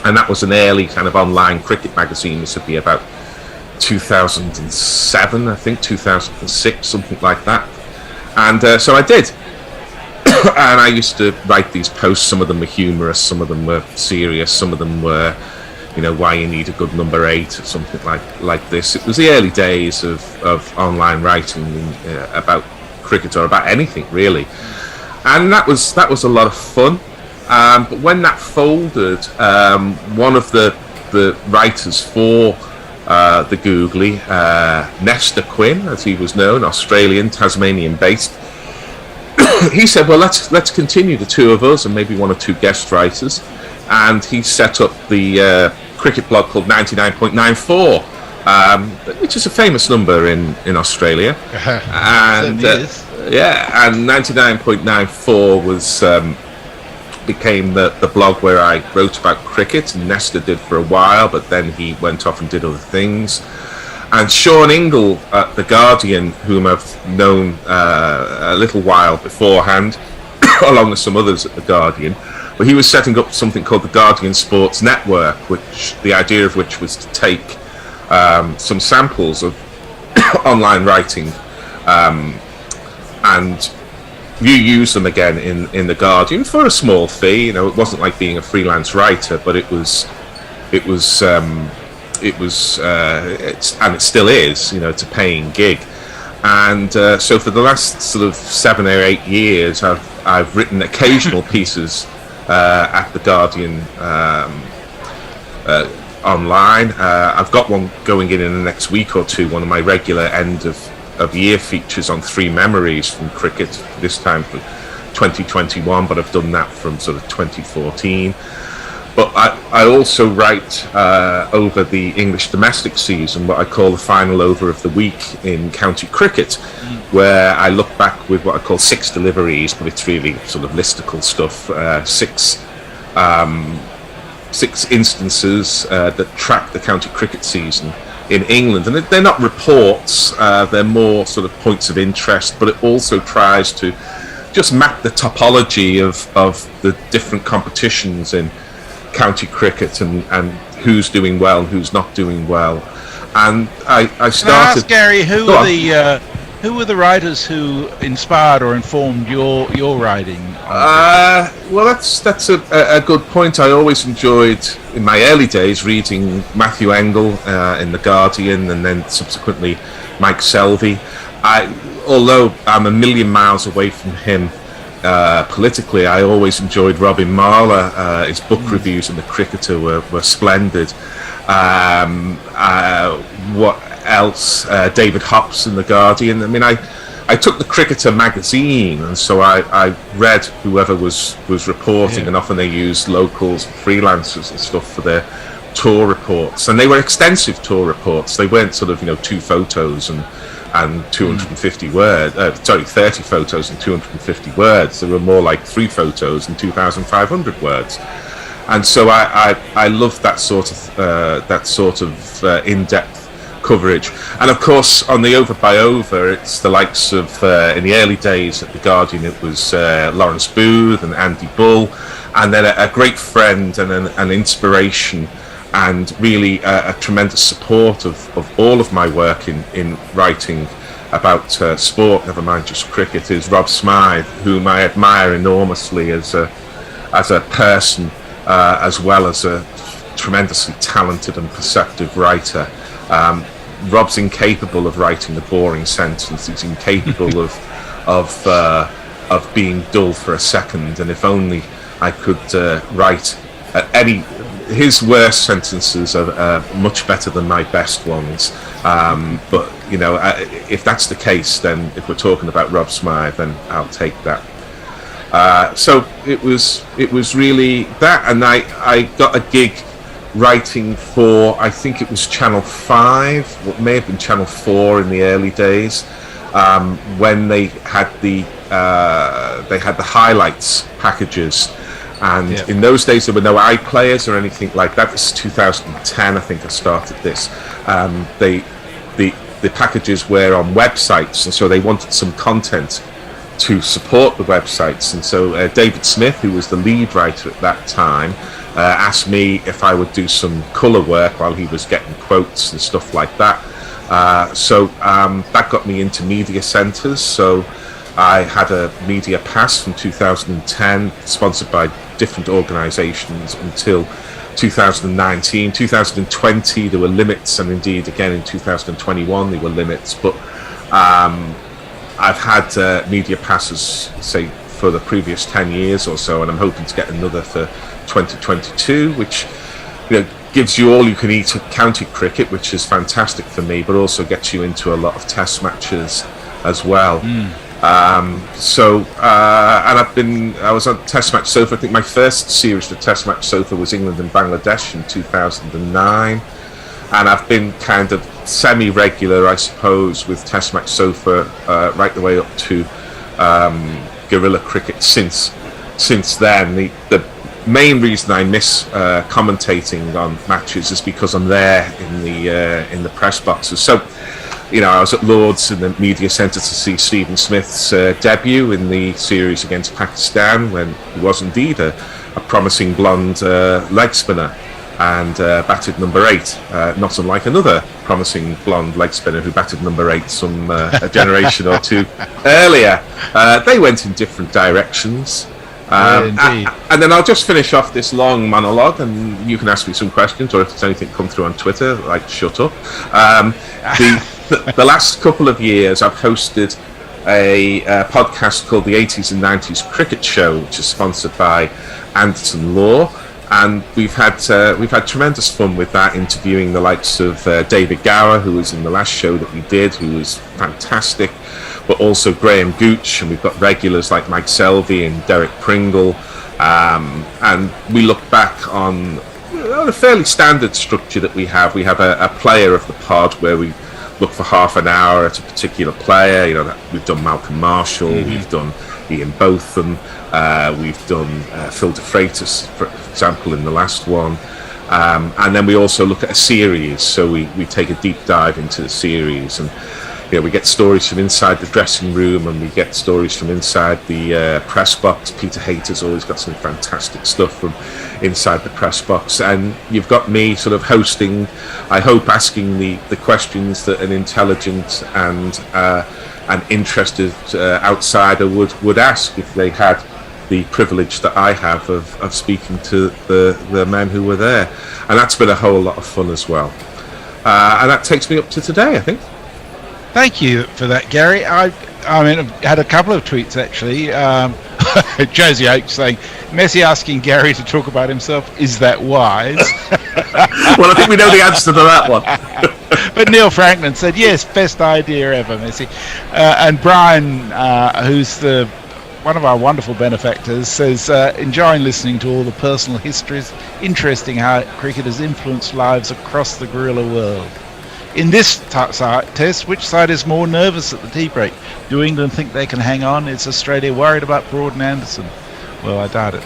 And that was an early kind of online cricket magazine. This would be about 2007, I think, 2006, something like that. And so I did. And I used to write these posts. Some of them were humorous, some of them were serious, some of them were, why you need a good number 8 or something like this. It was the early days of online writing about cricket, or about anything really. And that was a lot of fun. But when that folded, one of the writers for the Googly, Nestor Quinn, as he was known, Australian, Tasmanian based, he said, well, let's continue, the two of us and maybe one or two guest writers. And he set up the cricket blog called 99.94, which is a famous number in Australia. And and 99.94 was became the blog where I wrote about cricket, and Nestor did for a while, but then he went off and did other things. And Sean Ingle at The Guardian, whom I've known a little while beforehand, along with some others at The Guardian, but he was setting up something called the Guardian Sports Network, which the idea of which was to take some samples of online writing and use them again in The Guardian for a small fee. It wasn't like being a freelance writer, but it still is, it's a paying gig. And so for the last sort of 7 or 8 years, I've written occasional pieces at The Guardian online. I've got one going in the next week or two, one of my regular end of year features on 3 memories from cricket, this time for 2021, but I've done that from sort of 2014. But I also write over the English domestic season, what I call the final over of the week in county cricket, where I look back with what I call 6 deliveries, but it's really sort of listicle stuff, 6 instances that track the county cricket season in England. And they're not reports, they're more sort of points of interest, but it also tries to just map the topology of the different competitions in county cricket and who's doing well and who's not doing well. And I started. Can I ask, Gary, who were the writers who inspired or informed your writing? Well, that's a good point. I always enjoyed, in my early days, reading Matthew Engel in The Guardian, and then subsequently Mike Selvey. Although I'm a million miles away from him politically, I always enjoyed Robin Marler. His book reviews in The Cricketer were splendid. What else? David Hops in The Guardian. I mean, I took The Cricketer magazine, and so I read whoever was reporting, and often they used locals, freelancers and stuff for their tour reports, and they were extensive tour reports. They weren't sort of 2 photos and 250 words, 30 photos and 250 words. They were more like 3 photos and 2,500 words. And so I loved that sort of in-depth coverage. And of course, on the Over by Over, it's the likes of in the early days at The Guardian, it was Lawrence Booth and Andy Bull, and then a great friend and an inspiration, and really a tremendous support of all of my work in writing about sport, never mind just cricket, is Rob Smythe, whom I admire enormously as a person, as well as a tremendously talented and perceptive writer. Rob's incapable of writing a boring sentence. He's incapable of being dull for a second. And if only I could write his worst sentences are much better than my best ones. But if that's the case, then if we're talking about Rob Smythe, then I'll take that. So it was really that, and I got a gig writing for, I think it was Channel 5, what may have been Channel 4 in the early days, when they had the highlights packages, and in those days there were no iPlayers or anything like that. This is 2010, I think I started this. The packages were on websites, and so they wanted some content to support the websites, and so David Smith, who was the lead writer at that time, asked me if I would do some colour work while he was getting quotes and stuff like that. So that got me into media centres. So I had a media pass from 2010, sponsored by different organisations, until 2019. 2020 there were limits, and indeed again in 2021 there were limits, but I've had media passes, say, for the previous 10 years or so, and I'm hoping to get another for 2022, which gives you all you can eat of county cricket, which is fantastic for me, but also gets you into a lot of test matches as well. And I was on Test Match Sofa. I think my first series for Test Match Sofa was England and Bangladesh in 2009, and I've been kind of semi-regular, I suppose, with Test Match Sofa right the way up to guerrilla cricket since then. The main reason I miss commentating on matches is because I'm there in the press boxes. So, I was at Lord's in the media centre to see Stephen Smith's debut in the series against Pakistan, when he was indeed a promising blonde leg spinner, and batted number 8, not unlike another promising blonde leg spinner who batted number 8 a generation or two earlier. They went in different directions. And then I'll just finish off this long monologue, and you can ask me some questions, or if there's anything come through on Twitter, like shut up. The last couple of years I've hosted a podcast called the 80s and 90s Cricket Show, which is sponsored by Anderton Law, and we've had tremendous fun with that, interviewing the likes of David Gower, who was in the last show that we did, who was fantastic, but also Graham Gooch, and we've got regulars like Mike Selvey and Derek Pringle, and we look back on a fairly standard structure that we have. We have a player of the pod where we look for half an hour at a particular player. We've done Malcolm Marshall, we've done Ian Botham, we've done Phil de Freitas, for example, in the last one, and then we also look at a series, so we take a deep dive into the series. And we get stories from inside the dressing room, and we get stories from inside the press box. Peter Hayter's always got some fantastic stuff from inside the press box, and you've got me sort of hosting, I hope, asking the questions that an intelligent and an interested outsider would ask if they had the privilege that I have of speaking to the men who were there. And that's been a whole lot of fun as well. And that takes me up to today, I think. Thank you for that, Gary. I mean, I've had a couple of tweets actually. Josie Oakes saying, Messi asking Gary to talk about himself, is that wise? Well, I think we know the answer to that one. But Neil Franklin said, yes, best idea ever, Messi. And Brian, who's one of our wonderful benefactors, says, enjoying listening to all the personal histories. Interesting how cricket has influenced lives across the guerrilla world. In this test, which side is more nervous at the tea break? Do England think they can hang on? Is Australia worried about Broad and Anderson? Well, I doubt it.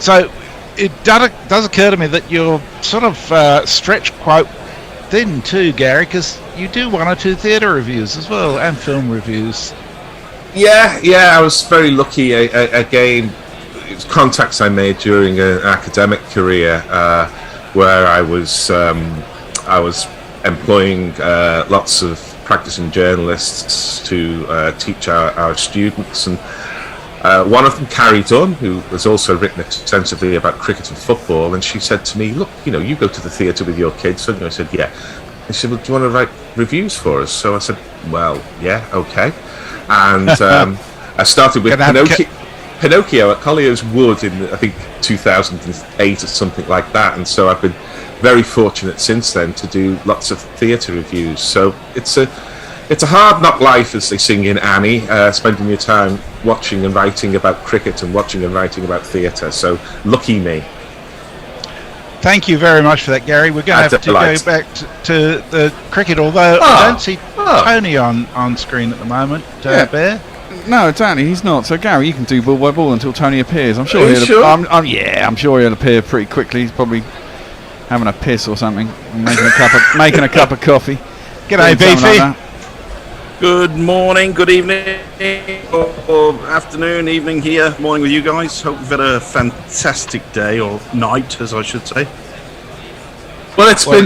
So it does occur to me that you're sort of stretched quite thin too, Gary, because you do one or two theatre reviews as well, and film reviews. Yeah, I was very lucky. Again, it was contacts I made during an academic career where I was employing lots of practicing journalists to teach our students, and one of them, Carrie Dunn, who has also written extensively about cricket and football, and she said to me, look, you go to the theatre with your kids, and I said, yeah. She said, well, do you want to write reviews for us? So I said, well, yeah, okay. And I started with Pinocchio at Collier's Wood in, I think, 2008 or something like that, and so I've been very fortunate since then to do lots of theatre reviews. So it's a hard knock life, as they sing in Annie, spending your time watching and writing about cricket and watching and writing about theatre. So lucky me. Thank you very much for that, Gary. We're going to have to go back to the cricket, although I don't see Tony on screen at the moment. Bear? No, Tony, he's not. So Gary, you can do ball by ball until Tony appears. I'm sure I'm sure he'll appear pretty quickly. He's probably having a piss or something, making a cup of coffee. G'day, Beefy. Good morning, good evening, or afternoon, evening here, morning with you guys. Hope you've had a fantastic day, or night, as I should say. Well, it's been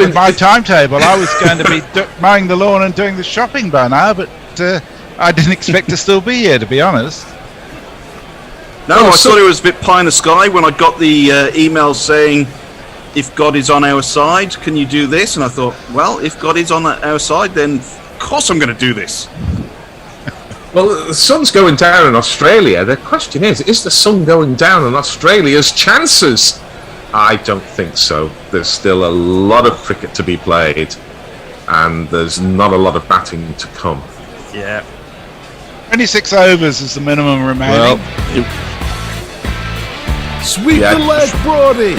with my timetable. I was going to be mowing the lawn and doing the shopping by now, but I didn't expect to still be here, to be honest. No, I thought it was a bit pie in the sky when I got the email saying, if God is on our side, can you do this? And I thought, well, if God is on our side, then of course I'm going to do this. Well, the sun's going down in Australia. The question is the sun going down on Australia's chances? I don't think so. There's still a lot of cricket to be played, and there's not a lot of batting to come. Yeah. 26 overs is the minimum remaining. Sweep the leg, Brody.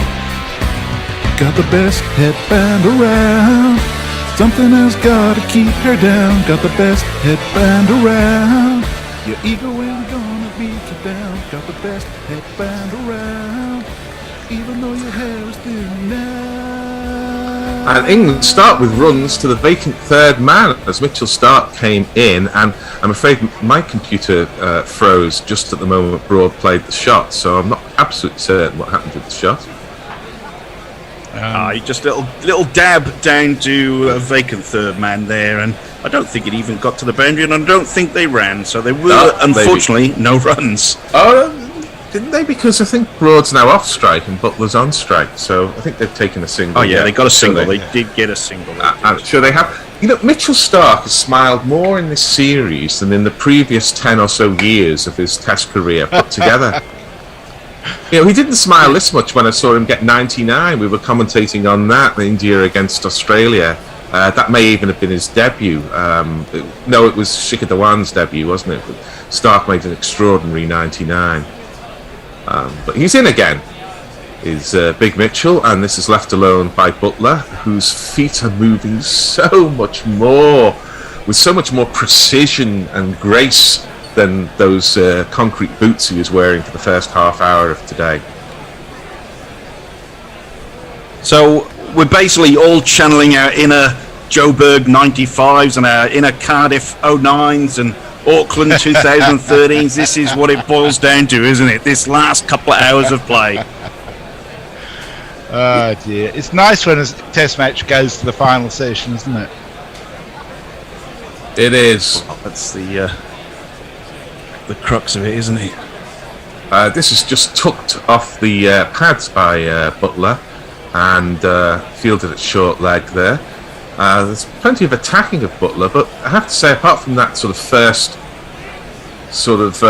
Got the best headband around. Something has gotta keep her down. Got the best headband around. Your ego ain't gonna beat you down. Got the best headband around. Even though your hair is thin now. And England start with runs to the vacant third man as Mitchell Starc came in, and I'm afraid my computer froze just at the moment Broad played the shot, so I'm not absolutely certain what happened with the shot. Just a little dab down to a vacant third man there, and I don't think it even got to the boundary, and I don't think they ran, so there were, unfortunately, no runs. Oh, didn't they? Because I think Broad's now off strike and Butler's on strike, so I think they've taken a single. Oh yeah, they got a single. They did get a single. I'm sure they have. Mitchell Starc has smiled more in this series than in the previous 10 or so years of his Test career put together. He didn't smile this much when I saw him get 99. We were commentating on that, India against Australia. That may even have been his debut. No, it was Shikhar Dhawan's debut, wasn't it? But Starc made an extraordinary 99. But he's in again, is Big Mitchell, and this is left alone by Butler, whose feet are moving so much more, with so much more precision and grace than those concrete boots he was wearing for the first half hour of today. So we're basically all channeling our inner Joburg 95s and our inner Cardiff 09s and Auckland 2013s. This is what it boils down to, isn't it? This last couple of hours of play. Oh dear. It's nice when a test match goes to the final session, isn't it? It is. Well, that's the crux of it, isn't it? This is just tucked off the pads by Butler and fielded at short leg there. There's plenty of attacking of Butler, but I have to say, apart from that sort of first sort of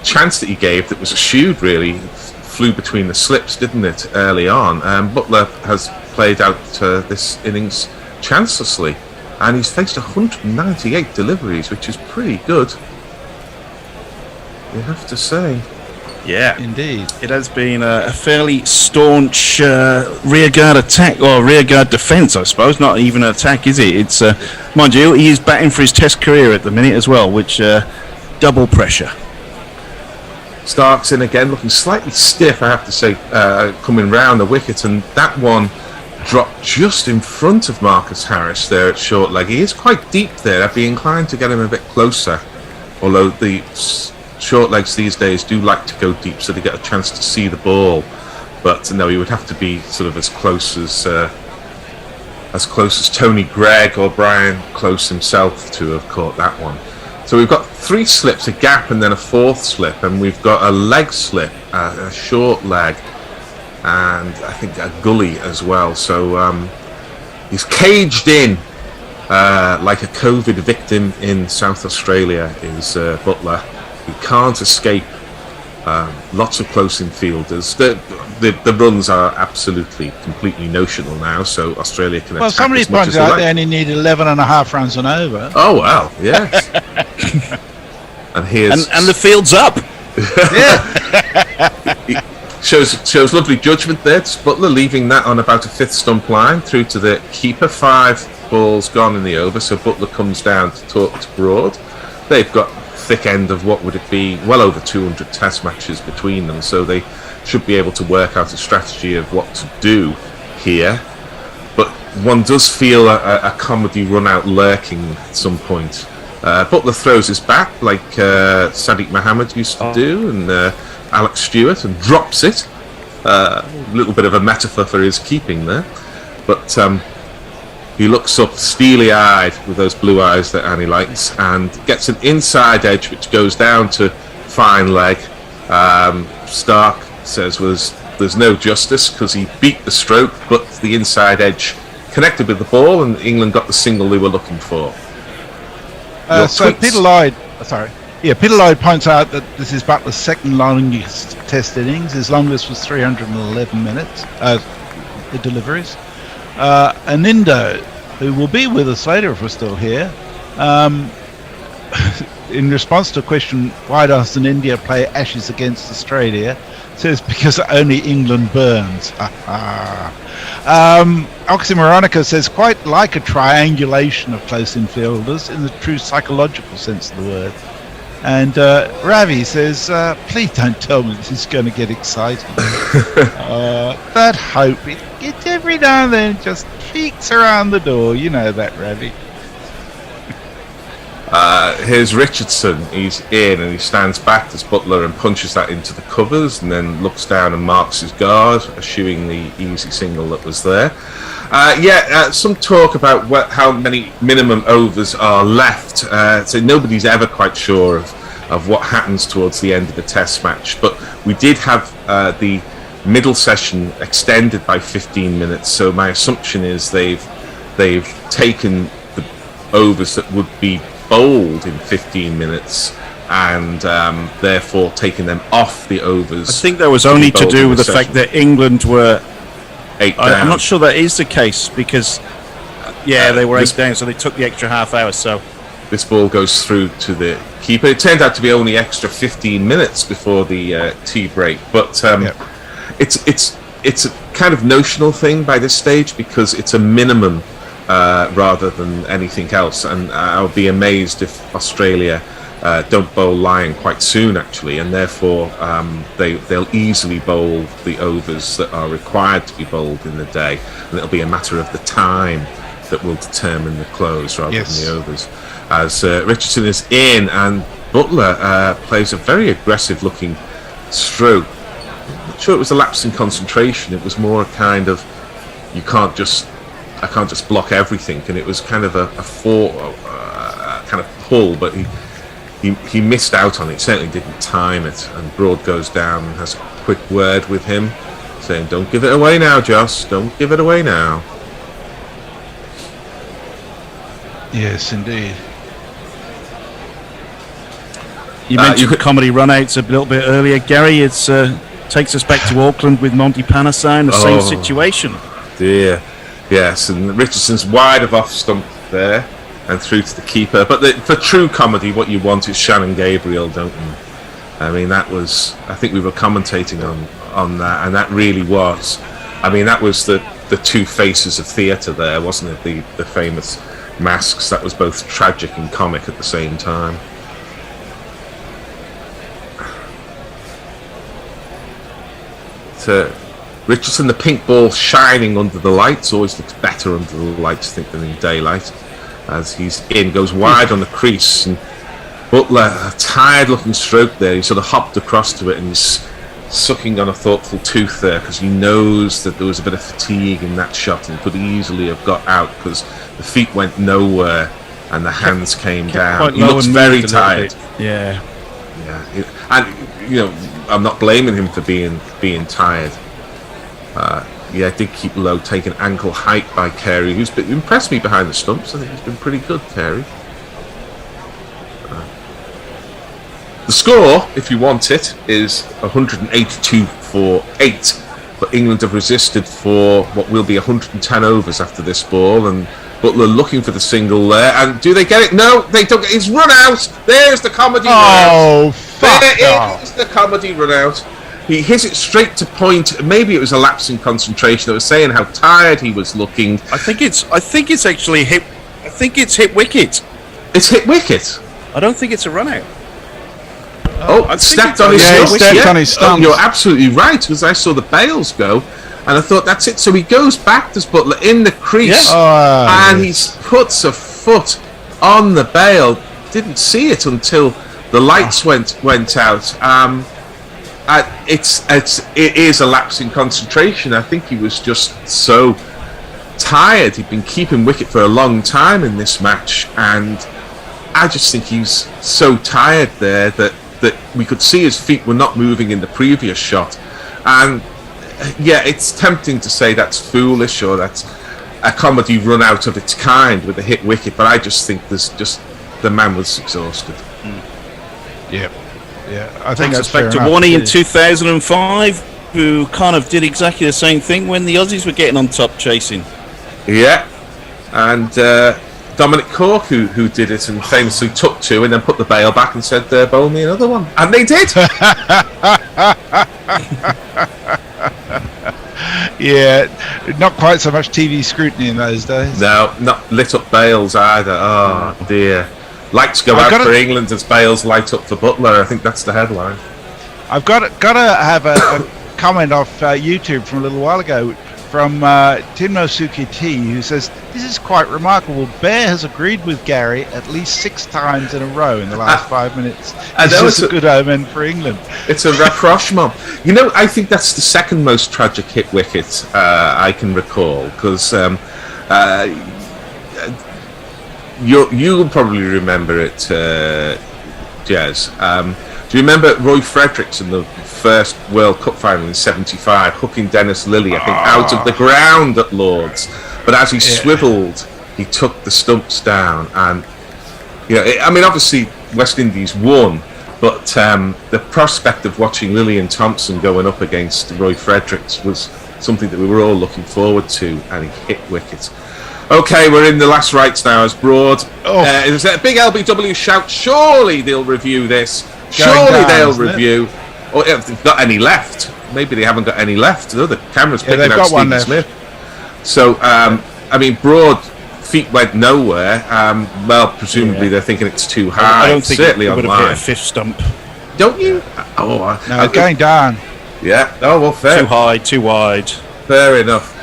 chance that he gave that was eschewed, really, flew between the slips, didn't it, early on? Butler has played out this innings chancelessly, and he's faced 198 deliveries, which is pretty good, you have to say. Yeah, indeed. It has been a fairly staunch rearguard attack, or rearguard defence, I suppose. Not even an attack, is it? It's mind you, he is batting for his Test career at the minute as well, which double pressure. Stark's in again, looking slightly stiff, I have to say, coming round the wicket, and that one dropped just in front of Marcus Harris there at short leg. He is quite deep there. I'd be inclined to get him a bit closer, although the short legs these days do like to go deep so they get a chance to see the ball, but no, he would have to be sort of as close as Tony Gregg or Brian Close himself to have caught that one. So we've got 3 slips, a gap and then a 4th slip, and we've got a leg slip, a short leg, and I think a gully as well. So he's caged in like a COVID victim in South Australia is Butler. He can't escape lots of close infielders. The runs are absolutely, completely notional now, so Australia can attack somebody as much pointed as out they they like. only need 11.5 runs and over. Oh, well, yes. And here's... And the field's up. Yeah. Shows lovely judgment there. It's Butler leaving that on about a 5th stump line through to the keeper. 5 balls gone in the over, so Butler comes down to talk to Broad. They've got thick end of what would it be, well over 200 test matches between them, so they should be able to work out a strategy of what to do here. But one does feel a comedy run out lurking at some point. Butler throws his bat like Sadiq Mohammed used to do, and Alex Stewart, and drops it. A little bit of a metaphor for his keeping there, but he looks up steely-eyed with those blue eyes that Annie likes and gets an inside edge which goes down to fine leg. Stark says there's no justice because he beat the stroke, but the inside edge connected with the ball and England got the single they were looking for. So Peter Lloyd points out that this is Butler's 2nd longest test innings. His longest was 311 minutes, the deliveries. Anindo, who will be with us later if we're still here, in response to a question, why doesn't India play Ashes against Australia, says because only England burns. Oxymoronica says quite like a triangulation of close infielders in the true psychological sense of the word. And Ravi says, please don't tell me this is going to get exciting. That hope, it every now and then just peeks around the door. You know that, Ravi. Here's Richardson. He's in and he stands back as Butler and punches that into the covers and then looks down and marks his guard, eschewing the easy single that was there. Some talk about how many minimum overs are left. So nobody's ever quite sure of what happens towards the end of the test match. But we did have the middle session extended by 15 minutes. So my assumption is they've taken the overs that would be bowled in 15 minutes and therefore taking them off the overs. I think that was only to do with the fact that England were 8 down. I'm not sure that is the case because they were 8 down, so they took the extra half hour. So this ball goes through to the keeper. It turned out to be only extra 15 minutes before the tea break, but it's a kind of notional thing by this stage because it's a minimum rather than anything else, and I'll be amazed if Australia don't bowl Lyon quite soon, actually, and therefore they'll easily bowl the overs that are required to be bowled in the day, and it'll be a matter of the time that will determine the close rather than the overs. As Richardson is in, and Butler plays a very aggressive-looking stroke. I'm not sure it was a lapse in concentration. It was more a kind of I can't just block everything, and it was kind of a kind of pull, but he missed out on it. Certainly didn't time it, and Broad goes down and has a quick word with him, saying, "Don't give it away now, Joss. Don't give it away now." Yes, indeed. You mentioned comedy runouts a little bit earlier, Gary. It takes us back to Auckland with Monty Panesar in the same situation. Dear, yes, and Richardson's wide of off stump there and through to the keeper. But for true comedy, what you want is Shannon Gabriel, don't you? I mean, that was. I think we were commentating on that, and that really was. I mean, that was the two faces of theatre there, wasn't it? The famous masks. That was both tragic and comic at the same time. Richardson, the pink ball shining under the lights, always looks better under the lights, I think, than in daylight. As he's in, goes wide on the crease, and Butler, a tired-looking stroke there. He sort of hopped across to it and he's sucking on a thoughtful tooth there because he knows that there was a bit of fatigue in that shot and could easily have got out because the feet went nowhere and the hands came down. He looks very tired. Yeah. And I'm not blaming him for being tired. Did keep low, taken ankle height by Carey, who's impressed me behind the stumps. I think he's been pretty good, Carey. The score, if you want it, is 182 for 8. But England have resisted for what will be 110 overs after this ball, and Butler looking for the single there. And do they get it? No, they don't. It's run out. There's the comedy run out. Oh, fuck There is the comedy run out. He hits it straight to point. Maybe it was a lapse in concentration. I was saying how tired he was looking. I think it's actually hit. I think it's hit wicket. It's hit wicket. I don't think it's a run out. Stepped on his stumps. Stepped on his stumps. You're absolutely right, because I saw the bails go, and I thought that's it. So he goes back to Butler in the crease, and he puts a foot on the bail. Didn't see it until the lights went out. It is a lapse in concentration. I think he was just so tired. He'd been keeping wicket for a long time in this match, and I just think he's so tired there that we could see his feet were not moving in the previous shot. And it's tempting to say that's foolish or that's a comedy run out of its kind with a hit wicket, but I just think the man was exhausted. Yeah, I think takes us back to Warney in 2005, who kind of did exactly the same thing when the Aussies were getting on top chasing. Yeah, and Dominic Cork, who did it and famously took two and then put the bail back and said, bowl me another one. And they did! Yeah, not quite so much TV scrutiny in those days. No, not lit up bails either. Oh, dear. Lights go out for England as bails light up for Butler. I think that's the headline. I've got to have a comment off YouTube from a little while ago from Tinmosuke T, who says, "This is quite remarkable. Bear has agreed with Gary at least 6 times in a row in the last 5 minutes. It's a good omen for England." It's a rapprochement. I think that's the second most tragic hit wicket I can recall, because you'll probably remember it, Jez. Do you remember Roy Fredericks in the first World Cup final in '75, hooking Dennis Lilly, I think, out of the ground at Lord's? But as he swivelled, he took the stumps down, and obviously West Indies won, but the prospect of watching Lillian Thompson going up against Roy Fredericks was something that we were all looking forward to, and he hit wicket. Okay, we're in the last rights now as Broad. There's a big LBW shout. Surely they'll review this. Surely they'll review. Or if they've got any left. Maybe they haven't got any left. The camera's picking out Stephen Smith. So, Broad feet went nowhere. Well, presumably they're thinking it's too high. I don't think certainly it would have online. hit a fifth stump. Don't you? Oh, No, going down. Yeah. Oh, well, fair. Too high, too wide. Fair enough.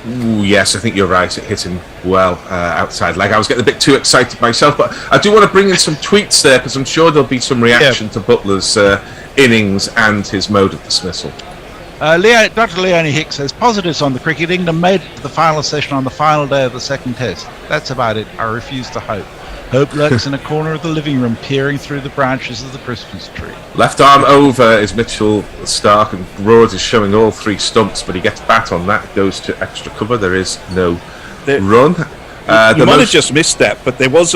Yes, I think you're right. It hit him well outside leg. I was getting a bit too excited myself, but I do want to bring in some tweets there because I'm sure there'll be some reaction to Butler's innings and his mode of dismissal. Dr. Leonie Hicks says, positives on the cricket. England made it to the final session on the final day of the second test. That's about it. I refuse to hope. Hope lurks in a corner of the living room, peering through the branches of the Christmas tree. Left arm over is Mitchell Stark, and Broad is showing all 3 stumps, but he gets bat on that, goes to extra cover. There is no run. You might have just missed that, but there was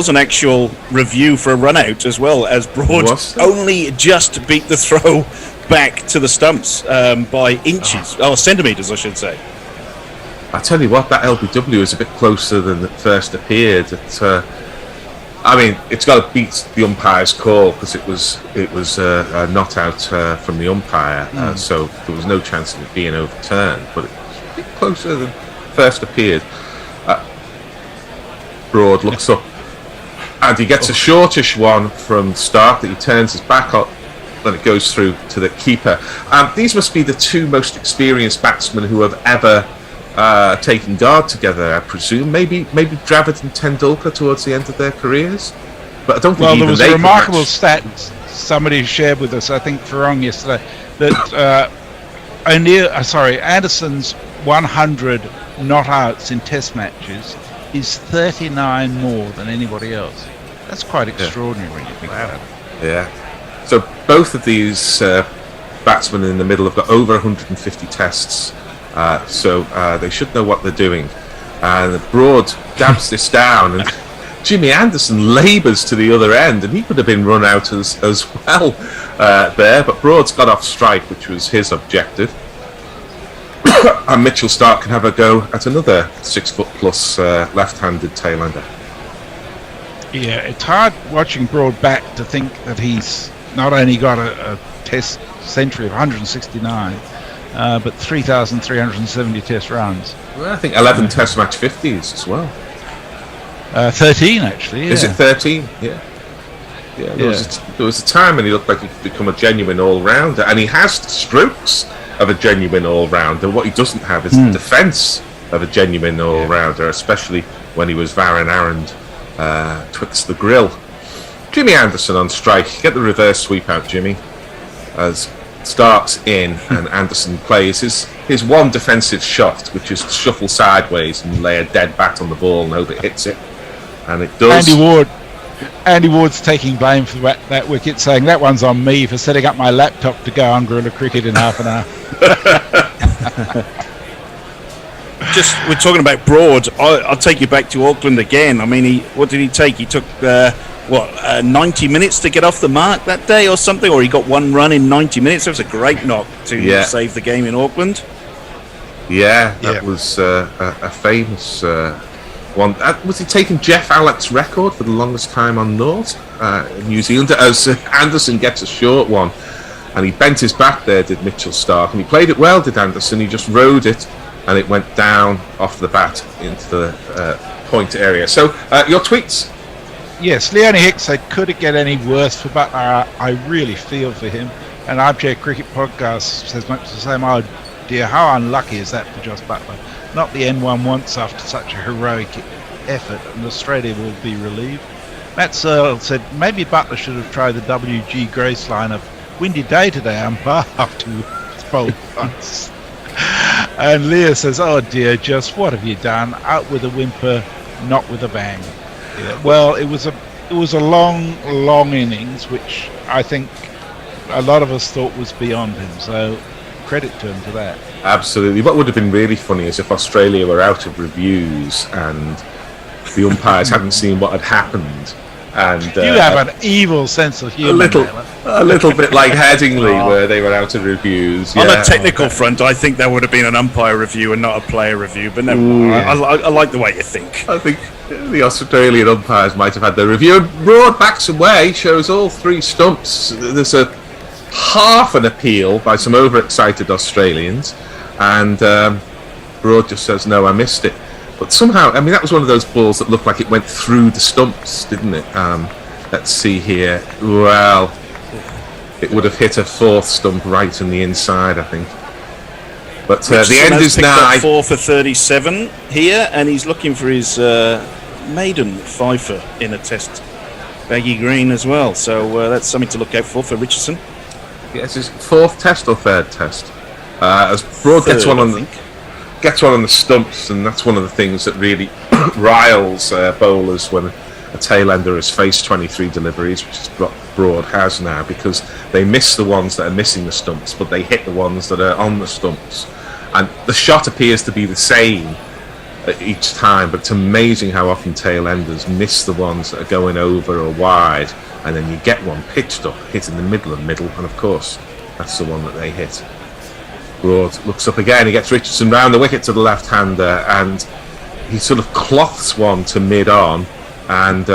an actual review for a run out as well, as Broad only just beat the throw back to the stumps by inches, centimetres I should say. I tell you what, that LBW is a bit closer than it first appeared. I mean, it's got to beat the umpire's call because it was a not out from the umpire, so there was no chance of it being overturned. But it was a bit closer than first appeared. Broad looks up, and he gets a shortish one from Stark that he turns his back up. Then it goes through to the keeper. These must be the 2 most experienced batsmen who have ever taken guard together, I presume. Maybe Dravid and Tendulkar towards the end of their cares. But I don't think Well, even there was they a could remarkable match. stat somebody shared with us, I think Farong yesterday, that Anderson's 100 not outs in test matches is 39 more than anybody else. That's quite extraordinary when you think about it. Yeah. So both of these batsmen in the middle have got over 150 tests, so they should know what they're doing. And Broad dabs this down, and Jimmy Anderson labours to the other end, and he could have been run out as well there, but Broad's got off strike, which was his objective. And Mitchell Stark can have a go at another 6 foot plus left-handed tail-ender. Yeah, it's hard watching Broad back to think that he's not only got a test century of 169, but 3,370 test runs. Well, I think 11 test match 50s as well. 13 actually. Yeah. Is it 13? Yeah. Yeah. There was a time when he looked like he could become a genuine all-rounder, and he has the strokes of a genuine all-rounder. What he doesn't have is the defence of a genuine all-rounder, especially when he was Varun Arand twixt the grill. Jimmy Anderson on strike. Get the reverse sweep out, Jimmy. As Stark's in and Anderson plays his one defensive shot, which is to shuffle sideways and lay a dead bat on the ball and hope it hits it. And it does. Andy Ward's taking blame for that wicket, saying that one's on me for setting up my laptop to go on Guerrilla Cricket in half an hour. Just, we're talking about Broad. I'll take you back to Auckland again. I mean, what did he take? He took 90 minutes to get off the mark that day or something, or he got 1 run in 90 minutes. That was a great knock to save the game in Auckland. Yeah, that was a famous one. Was he taking Jeff Alex's record for the longest time on North in New Zealand? As Anderson gets a short one, and he bent his back there, did Mitchell Stark, and he played it well, did Anderson. He just rode it, and it went down off the bat into the point area. So, your tweets. Yes, Leonie Hicks said, could it get any worse for Butler? I really feel for him. And RJ Cricket Podcast says much the same. Oh dear, how unlucky is that for Joss Butler? Not the N1 once after such a heroic effort, and Australia will be relieved. Matt Searle said, maybe Butler should have tried the WG Grace line of windy day today, umpire, after his bold punts. And Leah says, oh dear, Joss, what have you done? Out with a whimper, not with a bang. Yeah, well, it was a long innings, which I think a lot of us thought was beyond him. So credit to him for that. Absolutely. What would have been really funny is if Australia were out of reviews and the umpires hadn't seen what had happened. And you have an evil sense of humour. A little bit like Headingley, where they were out of reviews. On a technical front, I think that would have been an umpire review and not a player review. But never mind. I like the way you think. I think the Australian umpires might have had their review. And Broad backs away, shows all 3 stumps. There's a half an appeal by some overexcited Australians, and Broad just says, no, I missed it. But somehow, I mean, that was one of those balls that looked like it went through the stumps, didn't it? Let's see here. Well, it would have hit a fourth stump right in the inside, I think. But the Richardson end has is picked up nigh. 4 for 37 here, and he's looking for his maiden fifer in a test baggy green as well. So that's something to look out for Richardson. Yes, his fourth test or third test. As Broad Third, gets one on I think. Gets one on the stumps, and that's one of the things that really riles bowlers when a tail ender has faced 23 deliveries, which is what Broad has now, because they miss the ones that are missing the stumps, but they hit the ones that are on the stumps. And the shot appears to be the same each time, but it's amazing how often tail enders miss the ones that are going over or wide, and then you get one pitched up, hit in the middle, and of course, that's the one that they hit. Broad looks up again, he gets Richardson round the wicket to the left-hander, and he sort of cloths one to mid-on, and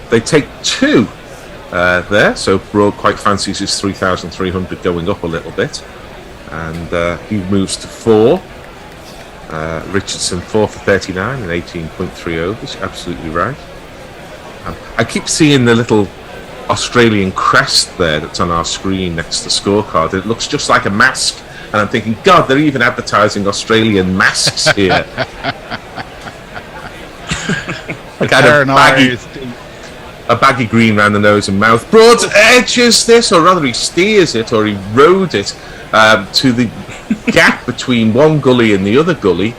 they take 2 there, so Broad quite fancies his 3,300 going up a little bit, and he moves to 4. Richardson 4 for 39 and 18.3 overs, absolutely right. I keep seeing the little Australian crest there that's on our screen next to the scorecard. It looks just like a mask, and I'm thinking, God, they're even advertising Australian masks here. Like a baggy green round the nose and mouth. Broad edges this, or rather he steers it, or he rode it to the gap between one gully and the other gully,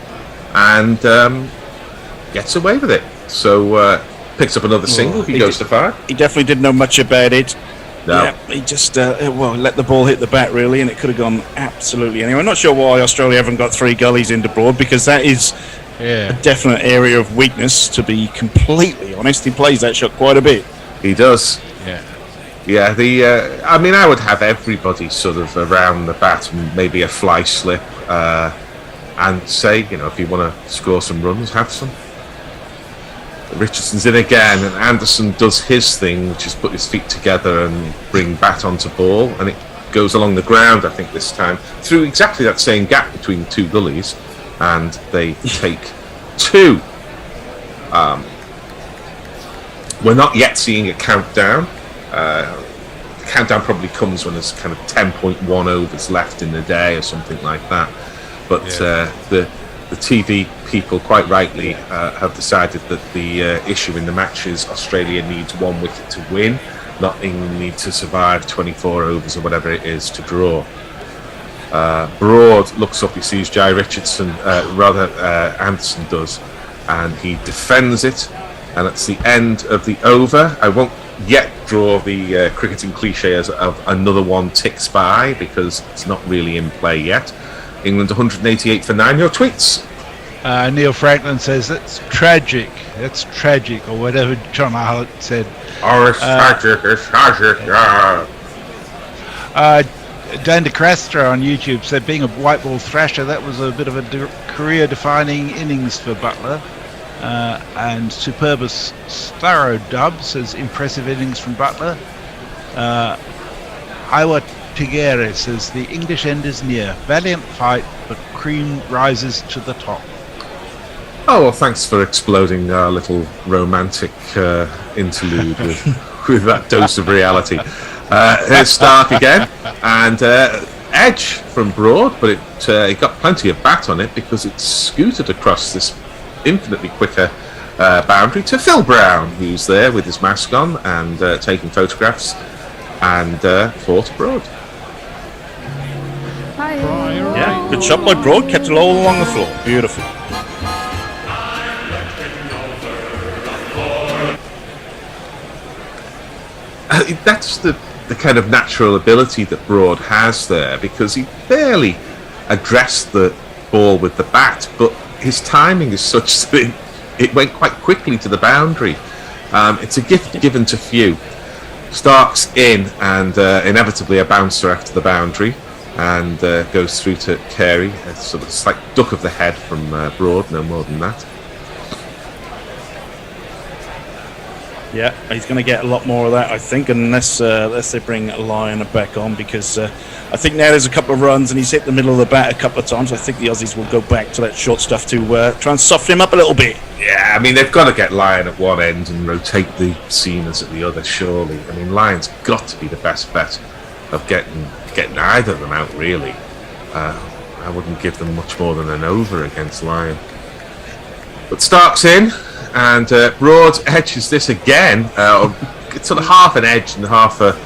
and gets away with it. So picks up another single. He goes to 5. He definitely didn't know much about it. No. Yeah, he just let the ball hit the bat really, and it could have gone absolutely anywhere. I'm not sure why Australia haven't got 3 gullies into Broad, because that is a definite area of weakness, to be completely honest. He plays that shot quite a bit. He does. Yeah. Yeah, I mean, I would have everybody sort of around the bat, maybe a fly slip, and say, if you want to score some runs, have some. Richardson's in again, and Anderson does his thing, which is put his feet together and bring bat onto ball, and it goes along the ground, I think, this time, through exactly that same gap between 2 gullies, and they take 2. We're not yet seeing a countdown. The countdown probably comes when there's kind of 10.1 overs left in the day or something like that. But the TV people quite rightly have decided that the issue in the match is Australia needs 1 wicket to win, not England need to survive 24 overs or whatever it is to draw. Broad looks up, he sees Jai Richardson, Anderson does, and he defends it, and it's the end of the over. I won't yet draw the cricketing cliche as of another one ticks by, because it's not really in play yet. England 188 for 9. Your tweets. Neil Franklin says that's tragic, or whatever John Hart said. Oh, it's tragic, yeah. Dan DeCrastra on YouTube said, being a white ball thrasher, that was a bit of a career-defining innings for Butler. And Superbus Thorough Dub says, impressive innings from Butler. Iwa Tigere says, the English end is near. Valiant fight, but cream rises to the top. Oh, well, thanks for exploding our little romantic interlude with that dose of reality. Here's Stark again, and edge from Broad, but it got plenty of bat on it because it scooted across this infinitely quicker boundary to Phil Brown, who's there with his mask on and taking photographs, and 4 to Broad. Yeah, good shot by Broad, kept it all along the floor. Beautiful. That's the kind of natural ability that Broad has there, because he barely addressed the ball with the bat, but his timing is such that it went quite quickly to the boundary. It's a gift given to few. Stark's in, and inevitably a bouncer after the boundary, and goes through to Carey. It's sort of like duck of the head from Broad, no more than that. Yeah, he's going to get a lot more of that, I think, unless they bring Lyon back on, because I think now there's a couple of runs and he's hit the middle of the bat a couple of times. I think the Aussies will go back to that short stuff to try and soften him up a little bit. Yeah, I mean, they've got to get Lyon at one end and rotate the seamers at the other, surely. I mean, Lyon's got to be the best bet of getting either of them out, really. I wouldn't give them much more than an over against Lyon. But Stark's in, and Broad edges this again. It's sort of half an edge and half a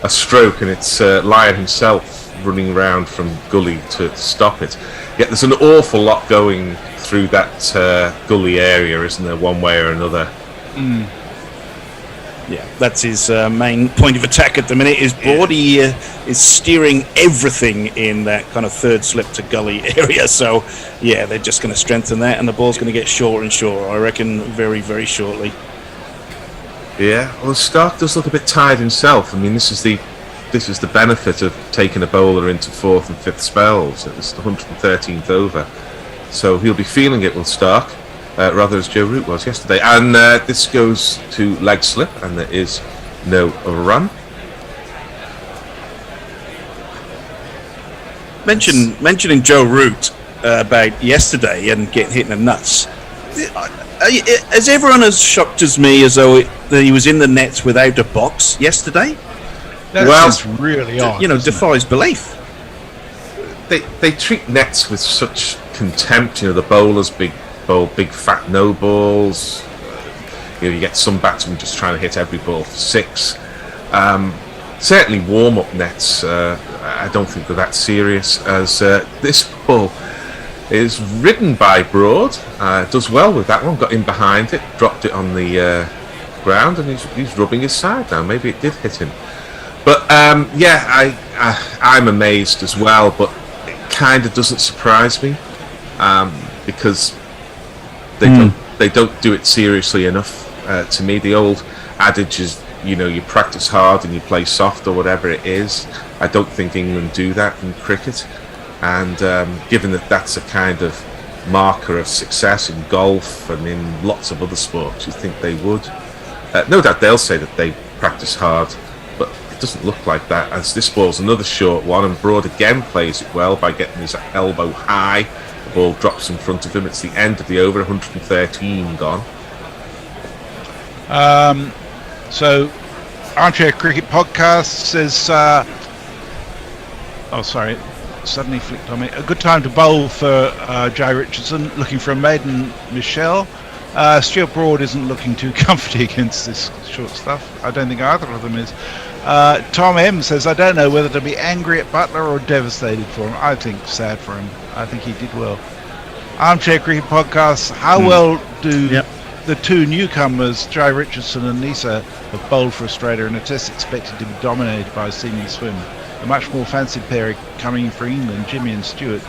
stroke, and it's Lyon himself running around from gully to stop it. Yet there's an awful lot going through that gully area, isn't there, one way or another? Yeah, that's his main point of attack at the minute. Is Broad. He is steering everything in that kind of third slip to gully area. So, yeah, they're just going to strengthen that, and the ball's going to get shorter and shorter, I reckon, very, very shortly. Yeah, well, Stark does look a bit tired himself. I mean, this is the benefit of taking a bowler into fourth and fifth spells. It's the 113th over. So he'll be feeling it, will Stark. Rather as Joe Root was yesterday. And this goes to leg slip, and there is no run. Mentioning Joe Root about yesterday and getting hit in the nuts. Has everyone as shocked as me as though that he was in the nets without a box yesterday? That's really odd. Defies belief. They treat nets with such contempt. The bowlers bowl big fat no balls. You get some batsmen just trying to hit every ball for six. Certainly warm-up nets, I don't think they're that serious, as this ball is ridden by Broad. Does well with that one, got in behind it, dropped it on the ground, and he's rubbing his side now. Maybe it did hit him. But I'm amazed as well, but it kind of doesn't surprise me, because they don't do it seriously enough. To me, the old adage is, you practice hard and you play soft, or whatever it is. I don't think England do that in cricket, and given that that's a kind of marker of success in golf and in lots of other sports, you think they would. No doubt they'll say that they practice hard, but it doesn't look like that, as this ball's another short one, and Broad again plays it well by getting his elbow high. The ball drops in front of him. It's the end of the over, 113 gone. So, Armchair Cricket Podcast says, suddenly flicked on me. A good time to bowl for Jay Richardson, looking for a maiden Michelle. Stuart Broad isn't looking too comfy against this short stuff. I don't think either of them is. Tom M says, I don't know whether to be angry at Butler or devastated for him. I think sad for him. I think he did well. Armchair Cricket Podcast, how well do the two newcomers, Jay Richardson and Nisa, have bowled for Australia in a test expected to be dominated by Seaman Swim? A much more fancy pair coming for England, Jimmy and Stewart,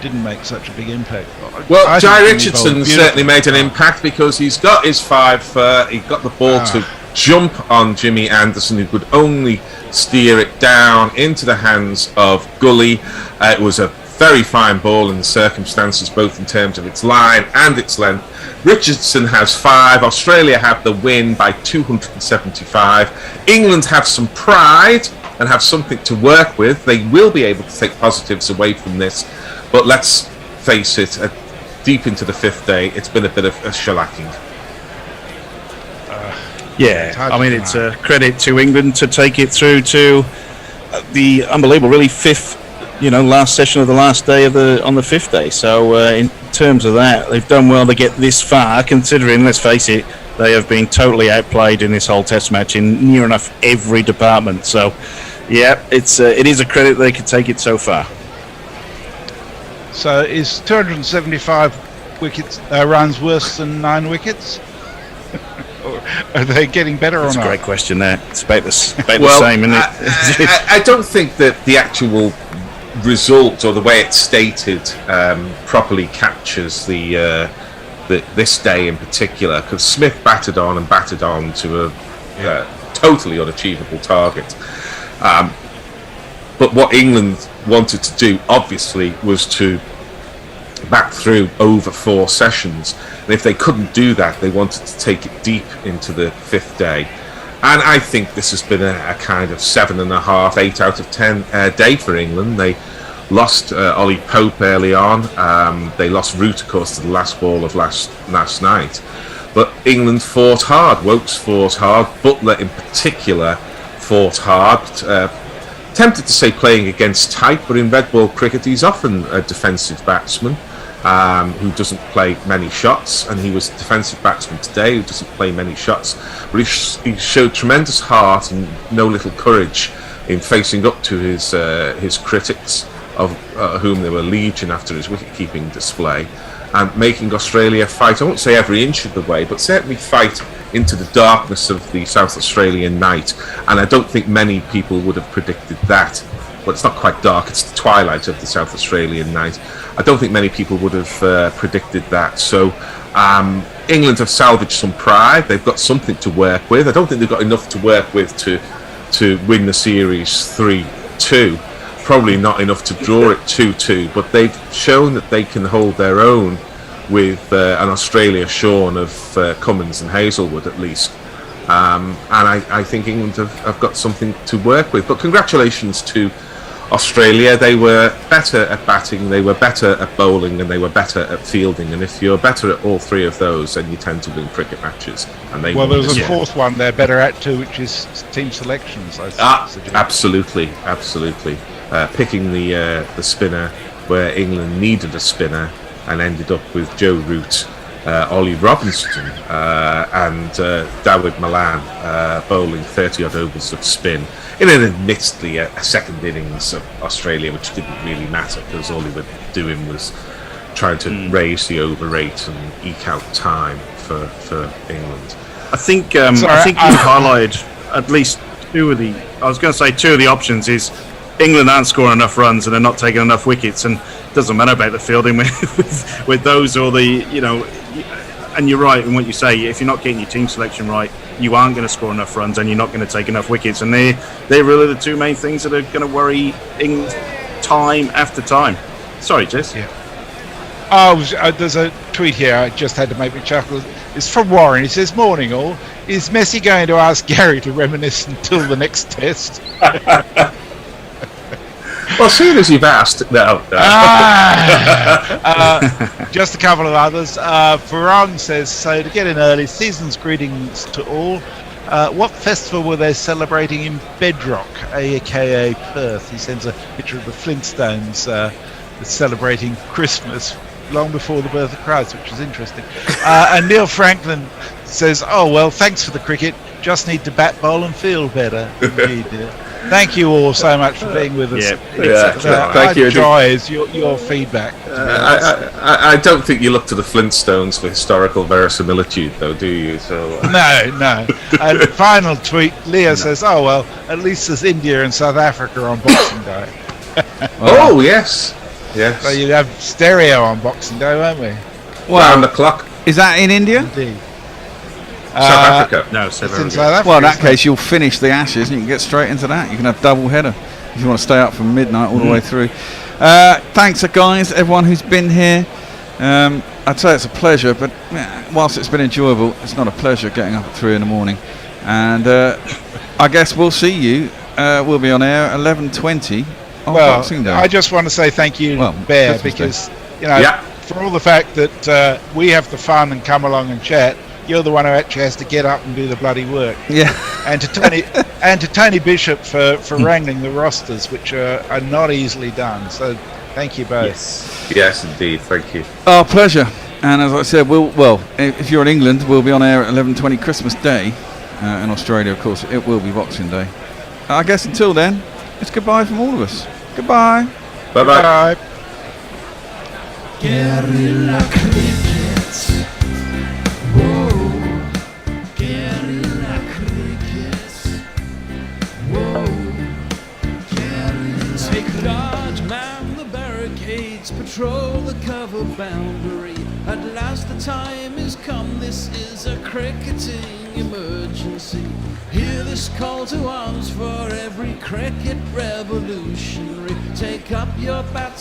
didn't make such a big impact. Well, Jay Richardson certainly made an impact, because he's got his five. He got the ball to jump on Jimmy Anderson, who could only steer it down into the hands of Gully. It was a very fine ball in the circumstances, both in terms of its line and its length. Richardson has 5. Australia have the win by 275. England have some pride and have something to work with. They will be able to take positives away from this. But let's face it, deep into the 5th day, it's been a bit of a shellacking. It's a credit to England to take it through to the unbelievable, really, 5th, last session of the last day on the 5th day. So in terms of that, they've done well to get this far, considering, let's face it, they have been totally outplayed in this whole Test match in near enough every department. So, yeah, it is a credit they could take it so far. So is 275 wickets runs worse than 9 wickets? Or are they getting better That's or not? That's a great question there. It's about the same, isn't it? I don't think that the actual result or the way it's stated properly captures this day in particular, because Smith battered on to a totally unachievable target. But what England wanted to do, obviously, was to back through over 4 sessions. And if they couldn't do that, they wanted to take it deep into the 5th day. And I think this has been a kind of 7.5, 8 out of 10 day for England. They lost Ollie Pope early on. They lost Root, of course, to the last ball of last night. But England fought hard. Wokes fought hard. Butler, in particular, fought hard. Tempted to say playing against type, but in red ball cricket, he's often a defensive batsman who doesn't play many shots. And he was a defensive batsman today who doesn't play many shots. But he showed tremendous heart and no little courage in facing up to his critics, of whom there were legion after his wicket-keeping display, and making Australia fight, I won't say every inch of the way, but certainly fight into the darkness of the South Australian night. And I don't think many people would have predicted that. Well, it's not quite dark, it's the twilight of the South Australian night. I don't think many people would have predicted that. So England have salvaged some pride. They've got something to work with. I don't think they've got enough to work with to win the series 3-2. Probably not enough to draw it 2-2, but they've shown that they can hold their own with an Australia shorn of Cummins and Hazelwood at least. And I think England have got something to work with. But congratulations to Australia. They were better at batting, they were better at bowling, and they were better at fielding. And if you're better at all three of those, then you tend to win cricket matches. And they well, there's a fourth one they're better at too, which is team selections. Absolutely. Picking the spinner where England needed a spinner and ended up with Joe Root, Ollie Robinson and Dawid Malan bowling 30-odd overs of spin in an admittedly a second innings of Australia, which didn't really matter because all they were doing was trying to raise the over rate and eke out time for England. I think you highlighted at least two of the options is England aren't scoring enough runs and they're not taking enough wickets, and it doesn't matter about the fielding with those or the, and you're right in what you say. If you're not getting your team selection right, you aren't going to score enough runs and you're not going to take enough wickets, and they're really the two main things that are going to worry England time after time. Sorry, Jess. Yeah. There's a tweet here I just had to make me chuckle. It's from Warren. He says, "Morning all. Is Messi going to ask Gary to reminisce until the next test?" Well, seeing as you've asked, no. Just a couple of others. Farang says, so to get in early, season's greetings to all. What festival were they celebrating in Bedrock, aka Perth? He sends a picture of the Flintstones celebrating Christmas long before the birth of Christ, which is interesting. And Neil Franklin says, oh, well, thanks for the cricket. Just need to bat, bowl and feel better. Indeed, Thank you all so much for being with us. Thank you. Enjoys your feedback. I don't think you look to the Flintstones for historical verisimilitude, though, do you? So No. And final tweet, Leah says, "Oh well, at least there's India and South Africa on Boxing Day." Oh yes. So you have stereo on Boxing Day, won't we? Well, round the clock. Is that in India? Indeed. South Africa. No, South Africa. In South Africa. Well, in that case, you'll finish the Ashes and you can get straight into that. You can have double header if you want to stay up from midnight all the way through. Thanks, guys, everyone who's been here. I'd say it's a pleasure, but whilst it's been enjoyable, it's not a pleasure getting up at 3 in the morning. And I guess we'll see you. We'll be on air at 11:20 on Boxing Day. I just want to say thank you, Bear, because for all the fact that we have the fun and come along and chat, you're the one who actually has to get up and do the bloody work. Yeah. And to Tony Bishop for wrangling the rosters, which are not easily done. So thank you both. Yes, indeed. Thank you. Our pleasure. And as I said, if you're in England, we'll be on air at 11:20 Christmas Day. In Australia, of course, it will be Boxing Day. I guess until then, it's goodbye from all of us. Goodbye. Bye-bye. Guerrilla cricket. Whoa. Guerrilla cricket. Whoa. Guerrilla. Take large, man the barricades, patrol the cover boundary. At last the time is come, this is a cricketing emergency. Hear this call to arms for every cricket revolutionary. Take up your bats